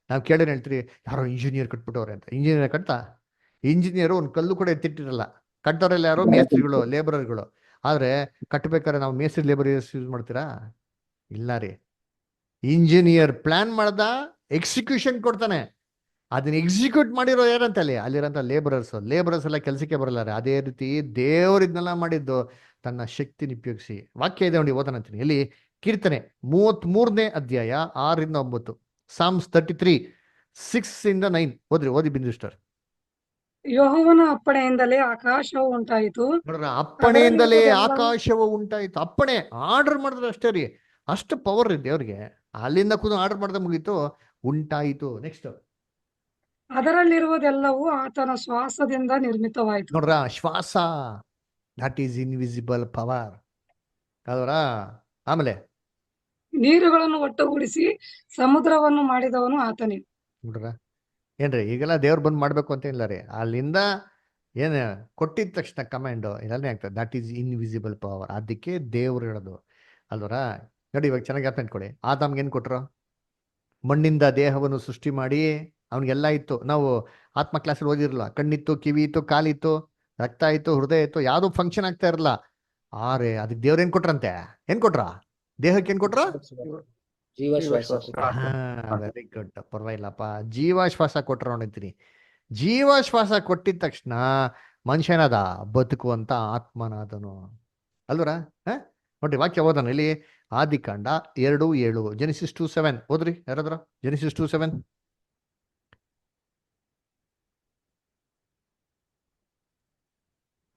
ನಾವು ಕೇಳಿ ಹೇಳ್ತೀರಿ, ಯಾರೋ ಇಂಜಿನಿಯರ್ ಕಟ್ಬಿಟ್ಟವ್ರೆ ಅಂತ. ಇಂಜಿನಿಯರ್ ಇಂಜಿನಿಯರ್ ಒಂದು ಕಲ್ಲು ಕೂಡ ಎತ್ತಿಟ್ಟಿರಲ್ಲ. ಕಟ್ಟೋರೆಲ್ಲ ಯಾರೋ ಮೇಸ್ತ್ರಿಗಳು, ಲೇಬರರ್ಗಳು. ಆದ್ರೆ ಕಟ್ಟಬೇಕಾದ್ರೆ ನಾವು ಮೇಸ್ತ್ರಿ ಲೇಬರ್ ಯೂಸ್ ಮಾಡ್ತೀರಾ? ಇಲ್ಲ ರೀ. ಇಂಜಿನಿಯರ್ ಪ್ಲಾನ್ ಮಾಡ್ದ, ಎಕ್ಸಿಕ್ಯೂಷನ್ ಕೊಡ್ತಾನೆ. ಅದನ್ನ ಎಕ್ಸಿಕ್ಯೂಟ್ ಮಾಡಿರೋ ಯಾರಂತ ಅಲ್ಲಿರೋಂಥ ಲೇಬರರ್ಸ್ ಎಲ್ಲ ಕೆಲಸಕ್ಕೆ ಬರಲ್ಲ ರೀ. ಅದೇ ರೀತಿ ದೇವರಿದ್ನೆಲ್ಲ ಮಾಡಿದ್ದು ತನ್ನ ಶಕ್ತಿನ ಉಪಯೋಗಿಸಿ. ವಾಕ್ಯ ಇದೆ ನೋಡಿ, ಓದನಂತೀನಿ. ಎಲ್ಲಿ? ಕೀರ್ತನೆ 33ನೇ ಅಧ್ಯಾಯ 6ರಿಂದ 9. ಸಾಮ್ಸ್ 33 6-9. ಓದಿ ಬಿಂದುಸ್ಟರ್. ಯೆಹೋವನ ಅಪ್ಪಣೆಯಿಂದಲೇ ಆಕಾಶವು ಉಂಟಾಯಿತು. ಅಪ್ಪಣೆಯಿಂದಲೇ ಆಕಾಶವು ಉಂಟಾಯಿತು. ಅಪ್ಪಣೆ, ಆರ್ಡರ್ ಮಾಡಿದ್ರೆ ಅಷ್ಟೇ ರೀ. ಅಷ್ಟು ಪವರ್ ರೀ ದೇವ್ರಿಗೆ. ಅಲ್ಲಿಂದ ಆರ್ಡರ್ ಮಾಡಿದ್ರೆ ಮುಗೀತು, ಉಂಟಾಯಿತು. ನೆಕ್ಸ್ಟ್, ಅದರಲ್ಲಿರುವುದೆಲ್ಲವೂ ಆತನ ಶ್ವಾಸದಿಂದ ನಿರ್ಮಿತವಾಯಿತು. ನೋಡ್ರ, ಶ್ವಾಸ, ದಟ್ ಈಸ್ ಇನ್ವಿಸಿಬಲ್ ಪವರ್ ಅದರ. ಆಮೇಲೆ ನೀರುಗಳನ್ನು ಒಟ್ಟುಗೂಡಿಸಿ ಸಮುದ್ರವನ್ನು ಮಾಡಿದವನು ಆತನೇ. ನೋಡ್ರ ಏನ್ರಿ, ಈಗೆಲ್ಲ ದೇವ್ರು ಬಂದ್ ಮಾಡ್ಬೇಕು ಅಂತ ಇಲ್ಲ ರೀ. ಅಲ್ಲಿಂದ ಏನ್ ಕೊಟ್ಟಿದ ತಕ್ಷಣ ಕಮಾಂಡ್ ಇದನ್ನೇ ಆಗ್ತದೆ. That is invisible power. ಅದಕ್ಕೆ ದೇವ್ರು ಹೇಳೋದು ಅಲ್ವರ. ನೋಡಿ, ಇವಾಗ ಚೆನ್ನಾಗಿ ಅರ್ಥ ಮಾಡ್ಕೊಳ್ಳಿ. ಆದಾಮ್ಗೆ ಏನ್ ಕೊಟ್ರು? ಮಣ್ಣಿಂದ ದೇಹವನ್ನು ಸೃಷ್ಟಿ ಮಾಡಿ ಅವ್ನಿಗೆಲ್ಲ ಇತ್ತು. ನಾವು ಆತ್ಮ ಕ್ಲಾಸಲ್ಲಿ ಓದಿರಲ್ಲ, ಕಣ್ಣಿತ್ತು, ಕಿವಿ ಇತ್ತು, ಕಾಲಿತ್ತು, ರಕ್ತ ಇತ್ತು, ಹೃದಯ ಇತ್ತು, ಯಾವ್ದು ಫಂಕ್ಷನ್ ಆಗ್ತಾ ಇರಲ್ಲ. ಆರೆ ಅದಕ್ಕೆ ದೇವ್ರ ಏನ್ ಕೊಟ್ರಂತೆ? ಏನ್ ಕೊಟ್ರ? ದೇಹಕ್ಕೆ ಏನ್ ಕೊಟ್ರ? Very good, ಪರವಾಗಿಲ್ಲಪ್ಪ. ಜೀವಾಶ್ವಾಸ ಕೊಟ್ರ ನೋಡಿದ್ದೀನಿ. ಜೀವಾಶ್ವಾಸ ಕೊಟ್ಟಿದ ತಕ್ಷಣ ಮನುಷ್ಯನದ ಬದುಕುವಂತ ಆತ್ಮನಾದನು ಅಲ್ವರ. ನೋಡ್ರಿ, ವಾಕ್ಯ ಓದೋಣ ಇಲ್ಲಿ. ಆದಿಕಾಂಡ 2:7, Genesis 2:7 ಓದ್ರಿ ಯಾರಾದ್ರ. Genesis 2:7.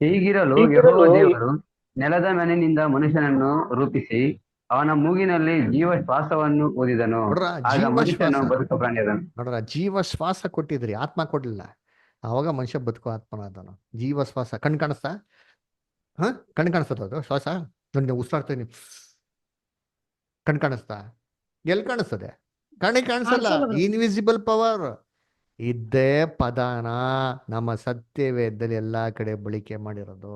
ಹೀಗಿರಲು ಯೆಹೋವ ದೇವರು ನೆಲದ ಮಣ್ಣಿನಿಂದ ಮನುಷ್ಯನನ್ನು ರೂಪಿಸಿ ಅವನ ಮೂಗಿನಲ್ಲಿ ಜೀವ ಶ್ವಾಸವನ್ನು ಊದಿದನು. ಆಗ ಮನುಷ್ಯನು ಬದುಕು ಪ್ರಾಣಿಯಾದನು. ನೋಡ್ರ, ಜೀವ ಶ್ವಾಸ ಕೊಟ್ಟಿದ್ರಿ, ಆತ್ಮ ಕೊಡ್ಲಿಲ್ಲ. ಅವಾಗ ಮನುಷ್ಯ ಬದುಕು ಆತ್ಮನಾದನು. ಜೀವ ಶ್ವಾಸ. ಕಣ್ ಕಾಣಿಸ್ತಾ? ಕಣ್ ಕಾಣಿಸ್ತದ ಅದು ಶ್ವಾಸ? ನೋಡಿ, ಉಸಿರಾಡ್ತೀನಿ, ಕಣ್ ಕಾಣಿಸ್ತಾ? ಎಲ್ಲಿ ಕಾಣಿಸ್ತದೆ? ಕಣ್ಣಿಗೆ ಕಾಣಿಸಲ್ಲ. Invisible power. ಇದ್ದೇ ಪದಾನ ನಮ್ಮ ಸತ್ಯವೇದದಲ್ಲಿ ಎಲ್ಲಾ ಕಡೆ ಬಳಕೆ ಮಾಡಿರೋದು.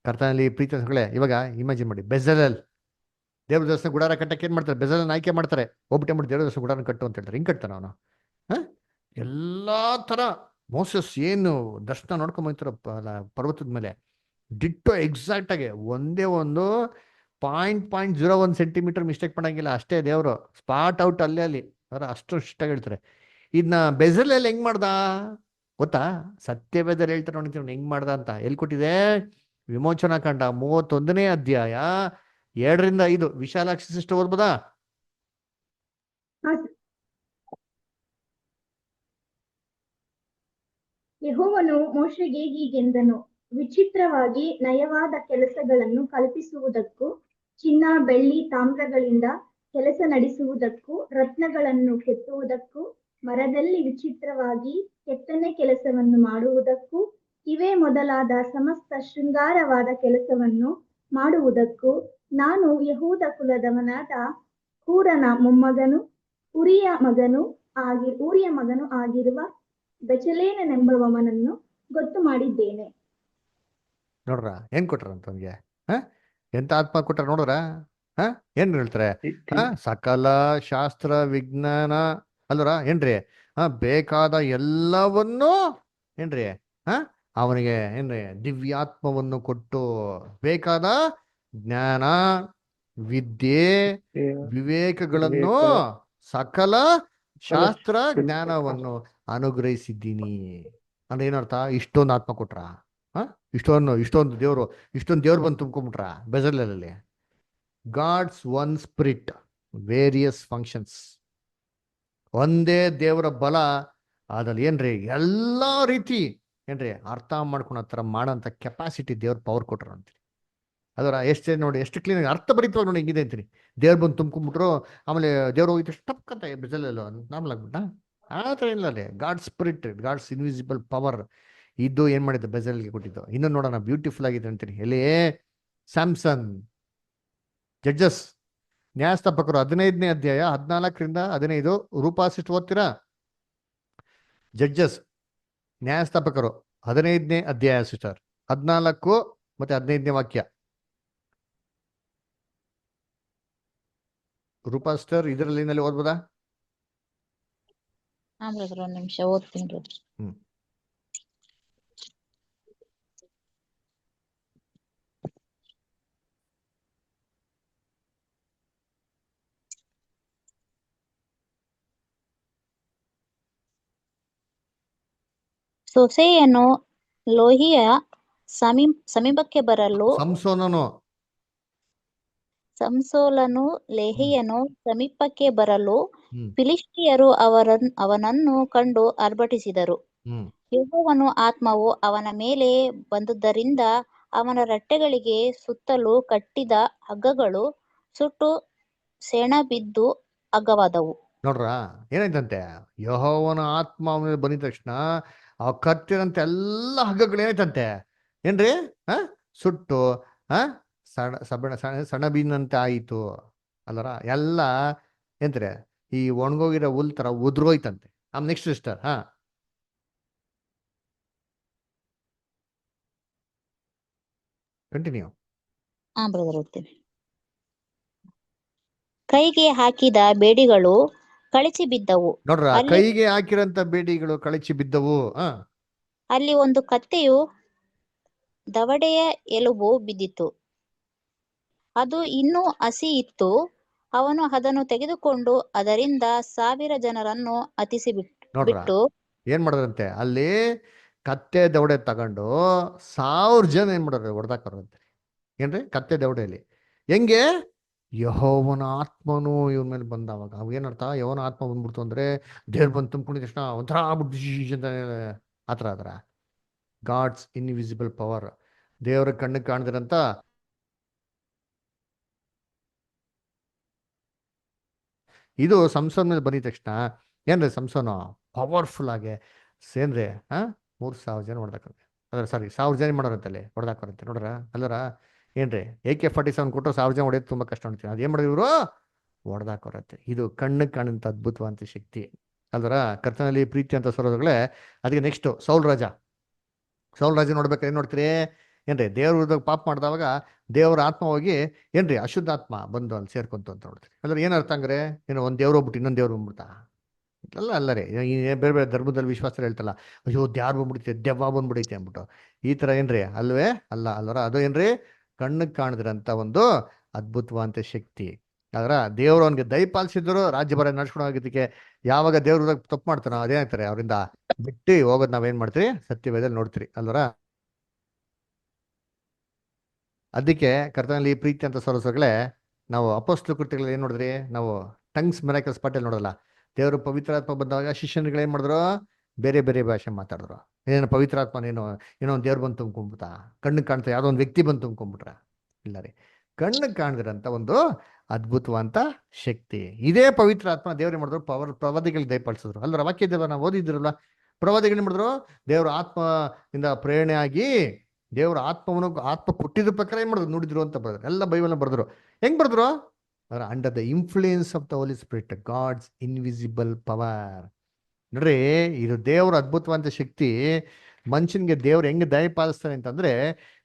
ಕರ್ತನಲ್ಲಿ ಪ್ರೀತಿಗಳೇ, ಇವಾಗ ಇಮ್ಯಾಜಿನ್ ಮಾಡಿ, ಬೆಜಲಲ್ ದೇವ್ರ ದೇವಸ್ಥಾನ ಗುಡಾರ ಕಟ್ಟಕ್ಕೆ ಏನ್ ಮಾಡ್ತಾರೆ? ಬೆಜಲನ್ ಆಯ್ಕೆ ಮಾಡ್ತಾರೆ. ಹೋಗ್ಬಿಟ್ಟು ದೇವ್ರ ದೇವಸ್ಥಾನ ಗುಡಾರ ಕಟ್ಟು ಅಂತ ಹೇಳ್ತಾರೆ. ಹಿಂಗ್ ಕಟ್ತಾನ ಅವನು. ಎಲ್ಲಾ ತರ ಮೋಸಸ್ ಏನು ದರ್ಶನ ನೋಡ್ಕೊಂಡ್ ಬಂದಿರ್ತಾರ ಪರ್ವತದ ಮೇಲೆ, ಡಿಟ್ಟೋ ಎಕ್ಸಾಕ್ಟ್ ಆಗಿ ಒಂದೇ ಒಂದು 0.01 ಸೆಂಟಿಮೀಟರ್ ಮಿಸ್ಟೇಕ್ ಮಾಡಂಗಿಲ್ಲ. ಅಷ್ಟೇ ದೇವರು ಸ್ಪಾಟ್ ಔಟ್ ಅಲ್ಲಿ ಅಷ್ಟು ಇಷ್ಟಾಗಿ ಹೇಳ್ತಾರೆ. ಇದನ್ನ ಬೆಜಲಲ್ಲಿ ಹೆಂಗ್ ಮಾಡ್ದ ಗೊತ್ತಾ? ಸತ್ಯವೇದಲ್ಲಿ ಹೇಳ್ತಾರೆ ನೋಡಿ ಹೆಂಗ್ ಮಾಡ್ದ ಅಂತ. ಎಲ್ಲಿ ಕೊಟ್ಟಿದೆ? ವಿಮೋಚನಾ ಕಾಂಡ 31ನೇ ಅಧ್ಯಾಯ 2-5. ವಿಶಾಲಾಕ್ಷಿ ಸಿಸ್ಟರ್ ಓದ್ಬೋದಾ? ಯೆಹೋವನು ಮೋಶೆಗೆ ಹೀಗೆಂದನು, ವಿಚಿತ್ರವಾಗಿ ನಯವಾದ ಕೆಲಸಗಳನ್ನು ಕಲ್ಪಿಸುವುದಕ್ಕೂ, ಚಿನ್ನ, ಬೆಳ್ಳಿ, ತಾಮ್ರಗಳಿಂದ ಕೆಲಸ ನಡೆಸುವುದಕ್ಕೂ, ರತ್ನಗಳನ್ನು ಕೆತ್ತುವುದಕ್ಕೂ, ಮರದಲ್ಲಿ ವಿಚಿತ್ರವಾಗಿ ಕೆತ್ತನೆ ಕೆಲಸವನ್ನು ಮಾಡುವುದಕ್ಕೂ, ಇವೇ ಮೊದಲಾದ ಸಮಸ್ತ ಶೃಂಗಾರವಾದ ಕೆಲಸವನ್ನು ಮಾಡುವುದಕ್ಕೂ ನಾನು ಯಹೂದ ಕುಲದವನಾದ ಹೂರನ ಮೊಮ್ಮಗನು ಊರಿಯ ಮಗನು ಆಗಿರುವ ಬೆಚಲೇಲನೆಂಬುವವನನ್ನು ಗೊತ್ತು ಮಾಡಿದ್ದೇನೆ. ನೋಡ್ರ ಏನ್ ಕೊಟ್ರ ಅಂತ ಅವ್ನಿಗೆ? ಎಂತ ಆತ್ಮ ಕೊಟ್ರ ನೋಡ್ರ? ಏನ್ ಹೇಳ್ತಾರೆ? ಸಕಲ ಶಾಸ್ತ್ರ ವಿಜ್ಞಾನ ಅಲ್ವರ ಏನ್ರಿ? ಬೇಕಾದ ಎಲ್ಲವನ್ನೂ ಏನ್ರಿ ಅವನಿಗೆ ಏನ್ರಿ ದಿವ್ಯಾತ್ಮವನ್ನು ಕೊಟ್ಟು ಬೇಕಾದ ಜ್ಞಾನ, ವಿದ್ಯೆ, ವಿವೇಕಗಳನ್ನು, ಸಕಲ ಶಾಸ್ತ್ರ ಜ್ಞಾನವನ್ನು ಅನುಗ್ರಹಿಸಿದ್ದೀನಿ ಅಂದ್ರೆ ಏನರ್ಥ? ಇಷ್ಟೊಂದು ಆತ್ಮ ಕೊಟ್ರ, ಇಷ್ಟೊಂದು ದೇವ್ರು ಬಂದು ತುಂಬ್ಕೊಂಡ್ಬಿಟ್ರ ಬೆಜಲಲ್ಲಿ. God's one spirit, various functions. ಒಂದೇ ದೇವರ ಬಲ ಅದ್ರಲ್ಲಿ ಏನ್ರಿ ಎಲ್ಲಾ ರೀತಿ ಏನ್ರಿ ಅರ್ಥ ಮಾಡ್ಕೊಳೋ ಥರ ಮಾಡೋಂಥ ಕೆಪಾಸಿಟಿ ದೇವ್ರ ಪವರ್ ಕೊಟ್ರ ಅಂತೀರಿ. ಅದರ ಎಷ್ಟೇ ನೋಡಿ, ಎಷ್ಟು ಕ್ಲೀನ್ ಅರ್ಥ ಬರೀತವಾಗ ನೋಡಿ ಹಿಂಗಿದೆ ಅಂತೀನಿ. ದೇವ್ರು ಬಂದು ತುಂಬ್ಕೊಂಡ್ಬಿಟ್ರು, ಆಮೇಲೆ ದೇವ್ರು ಹೋಗಿದ್ದು ಟಪ್ಕಂತ ಬೆಜಲೆಲ್ಲ ನಾರ್ಮಲ್ ಆಗ್ಬಿಟ್ಟ. ಆ ಥರ ಇಲ್ಲ ರೀ. God spirit, God's invisible power ಇದು ಏನ್ ಮಾಡಿದ್ದು ಬೆಜಲ್ಗೆ ಕೊಟ್ಟಿದ್ದು. ಇನ್ನೊಂದು ನೋಡೋಣ, ಬ್ಯೂಟಿಫುಲ್ ಆಗಿದೆ ಅಂತೀನಿ. ಎಲ್ಲಿ? ಸ್ಯಾಮ್ಸನ್. ಜಡ್ಜಸ್, ನ್ಯಾಯಸ್ಥಾಪಕರು 15ನೇ ಅಧ್ಯಾಯ 14-15. ರೂಪಾಸಿಷ್ಟು ಓದ್ತೀರಾ? ಜಡ್ಜಸ್, ನ್ಯಾಯಸ್ಥಾಪಕರು 15ನೇ ಅಧ್ಯಾಯ ಸಿಸ್ಟರ್, 14 ಮತ್ತೆ 15ನೇ ವಾಕ್ಯ. ರೂಪಾಸ್ಟರ್ ಇದರಲ್ಲಿ ಓದ್ಬೋದಾ? ಒಂದು ನಿಮಿಷ ಓದ್ತೀನಿ. ಸೊಸೆಯನ್ನು ಲೋಹಿಯ ಸಮೀಪಕ್ಕೆ ಬರಲು ಸಂಸೋಲನು ಲೇಹಿಯನು ಸಮೀಪಕ್ಕೆ ಬರಲು ಫಿಲಿಷ್ಟಿಯರು ಅವನನ್ನು ಕಂಡು ಆರ್ಭಟಿಸಿದರು. ಯೆಹೋವನ ಆತ್ಮವು ಅವನ ಮೇಲೆ ಬಂದುದರಿಂದ ಅವನ ರಟ್ಟೆಗಳಿಗೆ ಸುತ್ತಲೂ ಕಟ್ಟಿದ ಹಗ್ಗಗಳು ಸುಟ್ಟು ಸೆಣಬಿದ್ದು ಅಗ್ಗವಾದವು. ನೋಡ್ರ ಏನಾಯ್ತಂತೆ? ಯೆಹೋವನ ಆತ್ಮ ಅವನ ಬಂದಿದ ತಕ್ಷಣ ಆ ಕಟ್ಟಿರಂತೆ ಎಲ್ಲ ಹಗ್ಗಗಳು ಏನಾಯ್ತಂತೆ ಏನ್ರಿ? ಸುಟ್ಟು ಸಣಬಿನಂತೆ ಆಯಿತು ಅಲ್ಲರ. ಎಲ್ಲ ಎಂತಾರೆ ಈ ಒಣಗೋಗಿರೋ ಹುಲ್ ತರ ಉದ್ರೋಯ್ತಂತೆ. Next sister continue. ಕೈಗೆ ಹಾಕಿದ ಬೇಡಿಗಳು ಕಳಚಿ ಬಿದ್ದವು. ನೋಡ್ರ, ಕೈಗೆ ಹಾಕಿರಂತ ಬೇಡಿಗಳು ಕಳಚಿ ಬಿದ್ದವು. ಅಲ್ಲಿ ಒಂದು ಕತ್ತೆಯು ದವಡೆಯ ಎಲುಬು ಬಿದ್ದಿತು, ಅದು ಇನ್ನೂ ಹಸಿ ಇತ್ತು. ಅವನು ಅದನ್ನು ತೆಗೆದುಕೊಂಡು ಅದರಿಂದ 1000 ಜನರನ್ನು ಹತಿಸಿ ಬಿಟ್ಟು ಏನ್ ಮಾಡಿದ್ರಂತೆ? ಅಲ್ಲಿ ಕತ್ತೆ ದವಡೆ ತಗೊಂಡು 1000 ಜನ ಏನ್ ಮಾಡೋರು? ಹೊಡೆದಾಕರಂತೆ. ಏನ್ರಿ? ಕತ್ತೆ ದವಡೆಯಲ್ಲಿ ಹೆಂಗೆ? ಯೆಹೋವನ ಆತ್ಮನು ಇವನ ಮೇಲೆ ಬಂದವಾಗ ಅವಾಗ ಏನರ್ಥ? ಯೆಹೋವನ ಆತ್ಮ ಬಂದ್ಬಿಡ್ತು ಅಂದ್ರೆ ದೇವ್ರು ಬಂದು ತುಂಬ್ಕೊಂಡಿದ ತಕ್ಷಣ ಒಂಥರ ಆಗ್ಬಿಟ್ಟು ಆತರ ಗಾಡ್ಸ್ ಇನ್ವಿಸಿಬಲ್ ಪವರ್, ದೇವರ ಕಣ್ಣಿಗೆ ಕಾಣದಿರಂತ ಇದು ಸಂಸೋನ್ ಮೇಲೆ ಬಂದಿದ ತಕ್ಷಣ ಏನ್ರಿ? ಸಂಸೋನು ಪವರ್ಫುಲ್ ಆಗಿ ಏನ್ರಿ 3000 ಜನ ಹೊಡೆದಾಕಂತೆ. ಸಾರಿ 1000 ಜನ ಮಾಡೋರಂತಲ್ಲಿ ಹೊಡೆದಾಕರಂತೆ. ನೋಡ್ರ ಅಲ್ಲರ ಏನ್ರಿ? AK-47 ಕೊಟ್ಟು 1000 ಜನ ಹೊಡೆಯೋದು ತುಂಬಾ ಕಷ್ಟ ಅಂತೀವಿ. ಅದೇನ್ ಮಾಡಿದ್ರು ಇವರು? ಹೊಡೆದಾಕರತ್ತೆ. ಇದು ಕಣ್ಣಿಗೆ ಕಾಣಂತ ಅದ್ಭುತವಂತ ಶಕ್ತಿ ಅಲ್ವರ. ಕರ್ತನಲ್ಲಿ ಪ್ರೀತಿ ಅಂತ ಸರೋದಗಳೇ. ಅದಕ್ಕೆ ನೆಕ್ಸ್ಟ್ ಸೌಲ್ ರಾಜ ನೋಡ್ಬೇಕಾದ್ರೆ ಏನ್ ನೋಡ್ತೀರಿ? ಏನ್ರಿ? ದೇವ್ರ ವಿರುದ್ಧ ಪಾಪ ಮಾಡಿದವಾಗ ದೇವರ ಆತ್ಮ ಹೋಗಿ ಏನ್ರಿ ಅಶುದ್ಧ ಆತ್ಮ ಬಂದು ಅಲ್ಲಿ ಸೇರ್ಕೊಂತು ಅಂತ ನೋಡ್ತೀರಿ. ಅಂದ್ರೆ ಏನ್ ಅರ್ಥ ಅಂದ್ರೆ ಏನೋ ಒಂದ್ ದೇವ್ರು ಹೋಗ್ಬಿಟ್ಟು ಇನ್ನೊಂದ್ ದೇವ್ರು ಬಂದ್ಬಿಡ್ತಾ? ಅಲ್ಲ ರೀ. ಬೇರೆ ಬೇರೆ ಧರ್ಮದಲ್ಲಿ ವಿಶ್ವಾಸ ಹೇಳ್ತಲ್ಲ, ಅಯ್ಯೋ ದ್ಯಾರು ಬಂದ್ಬಿಡುತ್ತೆ, ದೆವ್ವ ಬಂದ್ಬಿಡೈತೆ ಅಂದ್ಬಿಟ್ಟು. ಈ ತರ ಏನ್ರಿ? ಅಲ್ವೇ ಅಲ್ಲ ಅಲ್ವರ. ಅದು ಏನ್ರಿ? ಕಣ್ಣಿಗೆ ಕಾಣದಿರಂತ ಒಂದು ಅದ್ಭುತವಂತ ಶಕ್ತಿ. ಆದ್ರ ದೇವ್ರು ಅವನಿಗೆ ದಯಪಾಲಿಸಿದ್ರು ರಾಜ್ಯಭಾರ ನಡ್ಸ್ಕೊಂಡು ಹೋಗಿದ್ದಕ್ಕೆ ಯಾವಾಗ ದೇವ್ರ ತಪ್ಪು ಮಾಡ್ತಾನೋ ಅದೇನಾಗ್ತಾರೆ ಅವರಿಂದ ಬಿಟ್ಟು ಹೋಗೋದ್ ನಾವೇನ್ ಮಾಡ್ತೀರಿ? ಸತ್ಯವೇದಲ್ಲಿ ನೋಡ್ತೀರಿ ಅಲ್ವರ. ಅದಕ್ಕೆ ಕರ್ತನಲ್ಲಿ ಪ್ರೀತಿ ಅಂತ ಸರೋಸಗಳೇ, ನಾವು ಅಪೊಸ್ತಲ ಕೃತ್ಯಗಳಲ್ಲಿ ಏನ್ ನೋಡಿದ್ರಿ? ನಾವು ಟಂಗ್ಸ್ ಮಿರಾಕಲ್ಸ್ ಪಾಠದಲ್ಲಿ ನೋಡಲ್ಲ, ದೇವರು ಪವಿತ್ರಾತ್ಮ ಬಂದಾಗ ಶಿಷ್ಯನಿಗಳು ಏನ್ ಮಾಡಿದ್ರು? ಬೇರೆ ಬೇರೆ ಭಾಷೆ ಮಾತಾಡಿದ್ರು. ಏನೇನು ಪವಿತ್ರಾತ್ಮ ಏನೋ ಒಂದು ದೇವ್ರು ಬಂದು ತುಂಬ್ಕೊಂಡ್ಬಿಡ್ತಾ? ಕಣ್ಣಿಗೆ ಕಾಣ್ತಾ ಯಾವ್ದೋ ಒಂದು ವ್ಯಕ್ತಿ ಬಂದು ತುಂಬ್ಕೊಂಡ್ಬಿಟ್ರ? ಇಲ್ಲ ರೀ. ಕಣ್ಣಿಗೆ ಕಾಣದಿರಂತ ಒಂದು ಅದ್ಭುತವಂತ ಶಕ್ತಿ. ಇದೇ ಪವಿತ್ರಾತ್ಮ ದೇವ್ರೇ ಮಾಡಿದ್ರು, ಪ್ರವಾದಿಗಳಿಗೆ ದಯಪಾಲಿಸಿದ್ರು ಅಲ್ವರ. ವಾಕ್ಯ ದೇವ ನಾವು ಓದಿದ್ರಲ್ಲ, ಪ್ರವಾದಿಗಳು ಏನ್ ಮಾಡಿದ್ರು? ದೇವರ ಆತ್ಮ ಇಂದ ಪ್ರೇರಣೆ ಆಗಿ ದೇವರ ಆತ್ಮ ಕೊಟ್ಟಿದ್ದ ಪ್ರಕಾರ ಏನ್ ಮಾಡಿದ್ರು? ನೋಡಿದ್ರು ಅಂತ ಬರೆದ್ರು. ಎಲ್ಲ ಬೈಬಲ್ನ ಬರೆದ್ರು. ಹೆಂಗ್ ಬರೆದ್ರು? Under the influence of the holy spirit, God's invisible power. ನೋಡ್ರಿ, ಇದು ದೇವ್ರ ಅದ್ಭುತವಾದ ಶಕ್ತಿ. ಮನುಷ್ಯನ್ಗೆ ದೇವ್ರು ಹೆಂಗೆ ದಯಪಾಲಿಸ್ತಾನೆ ಅಂತಂದ್ರೆ,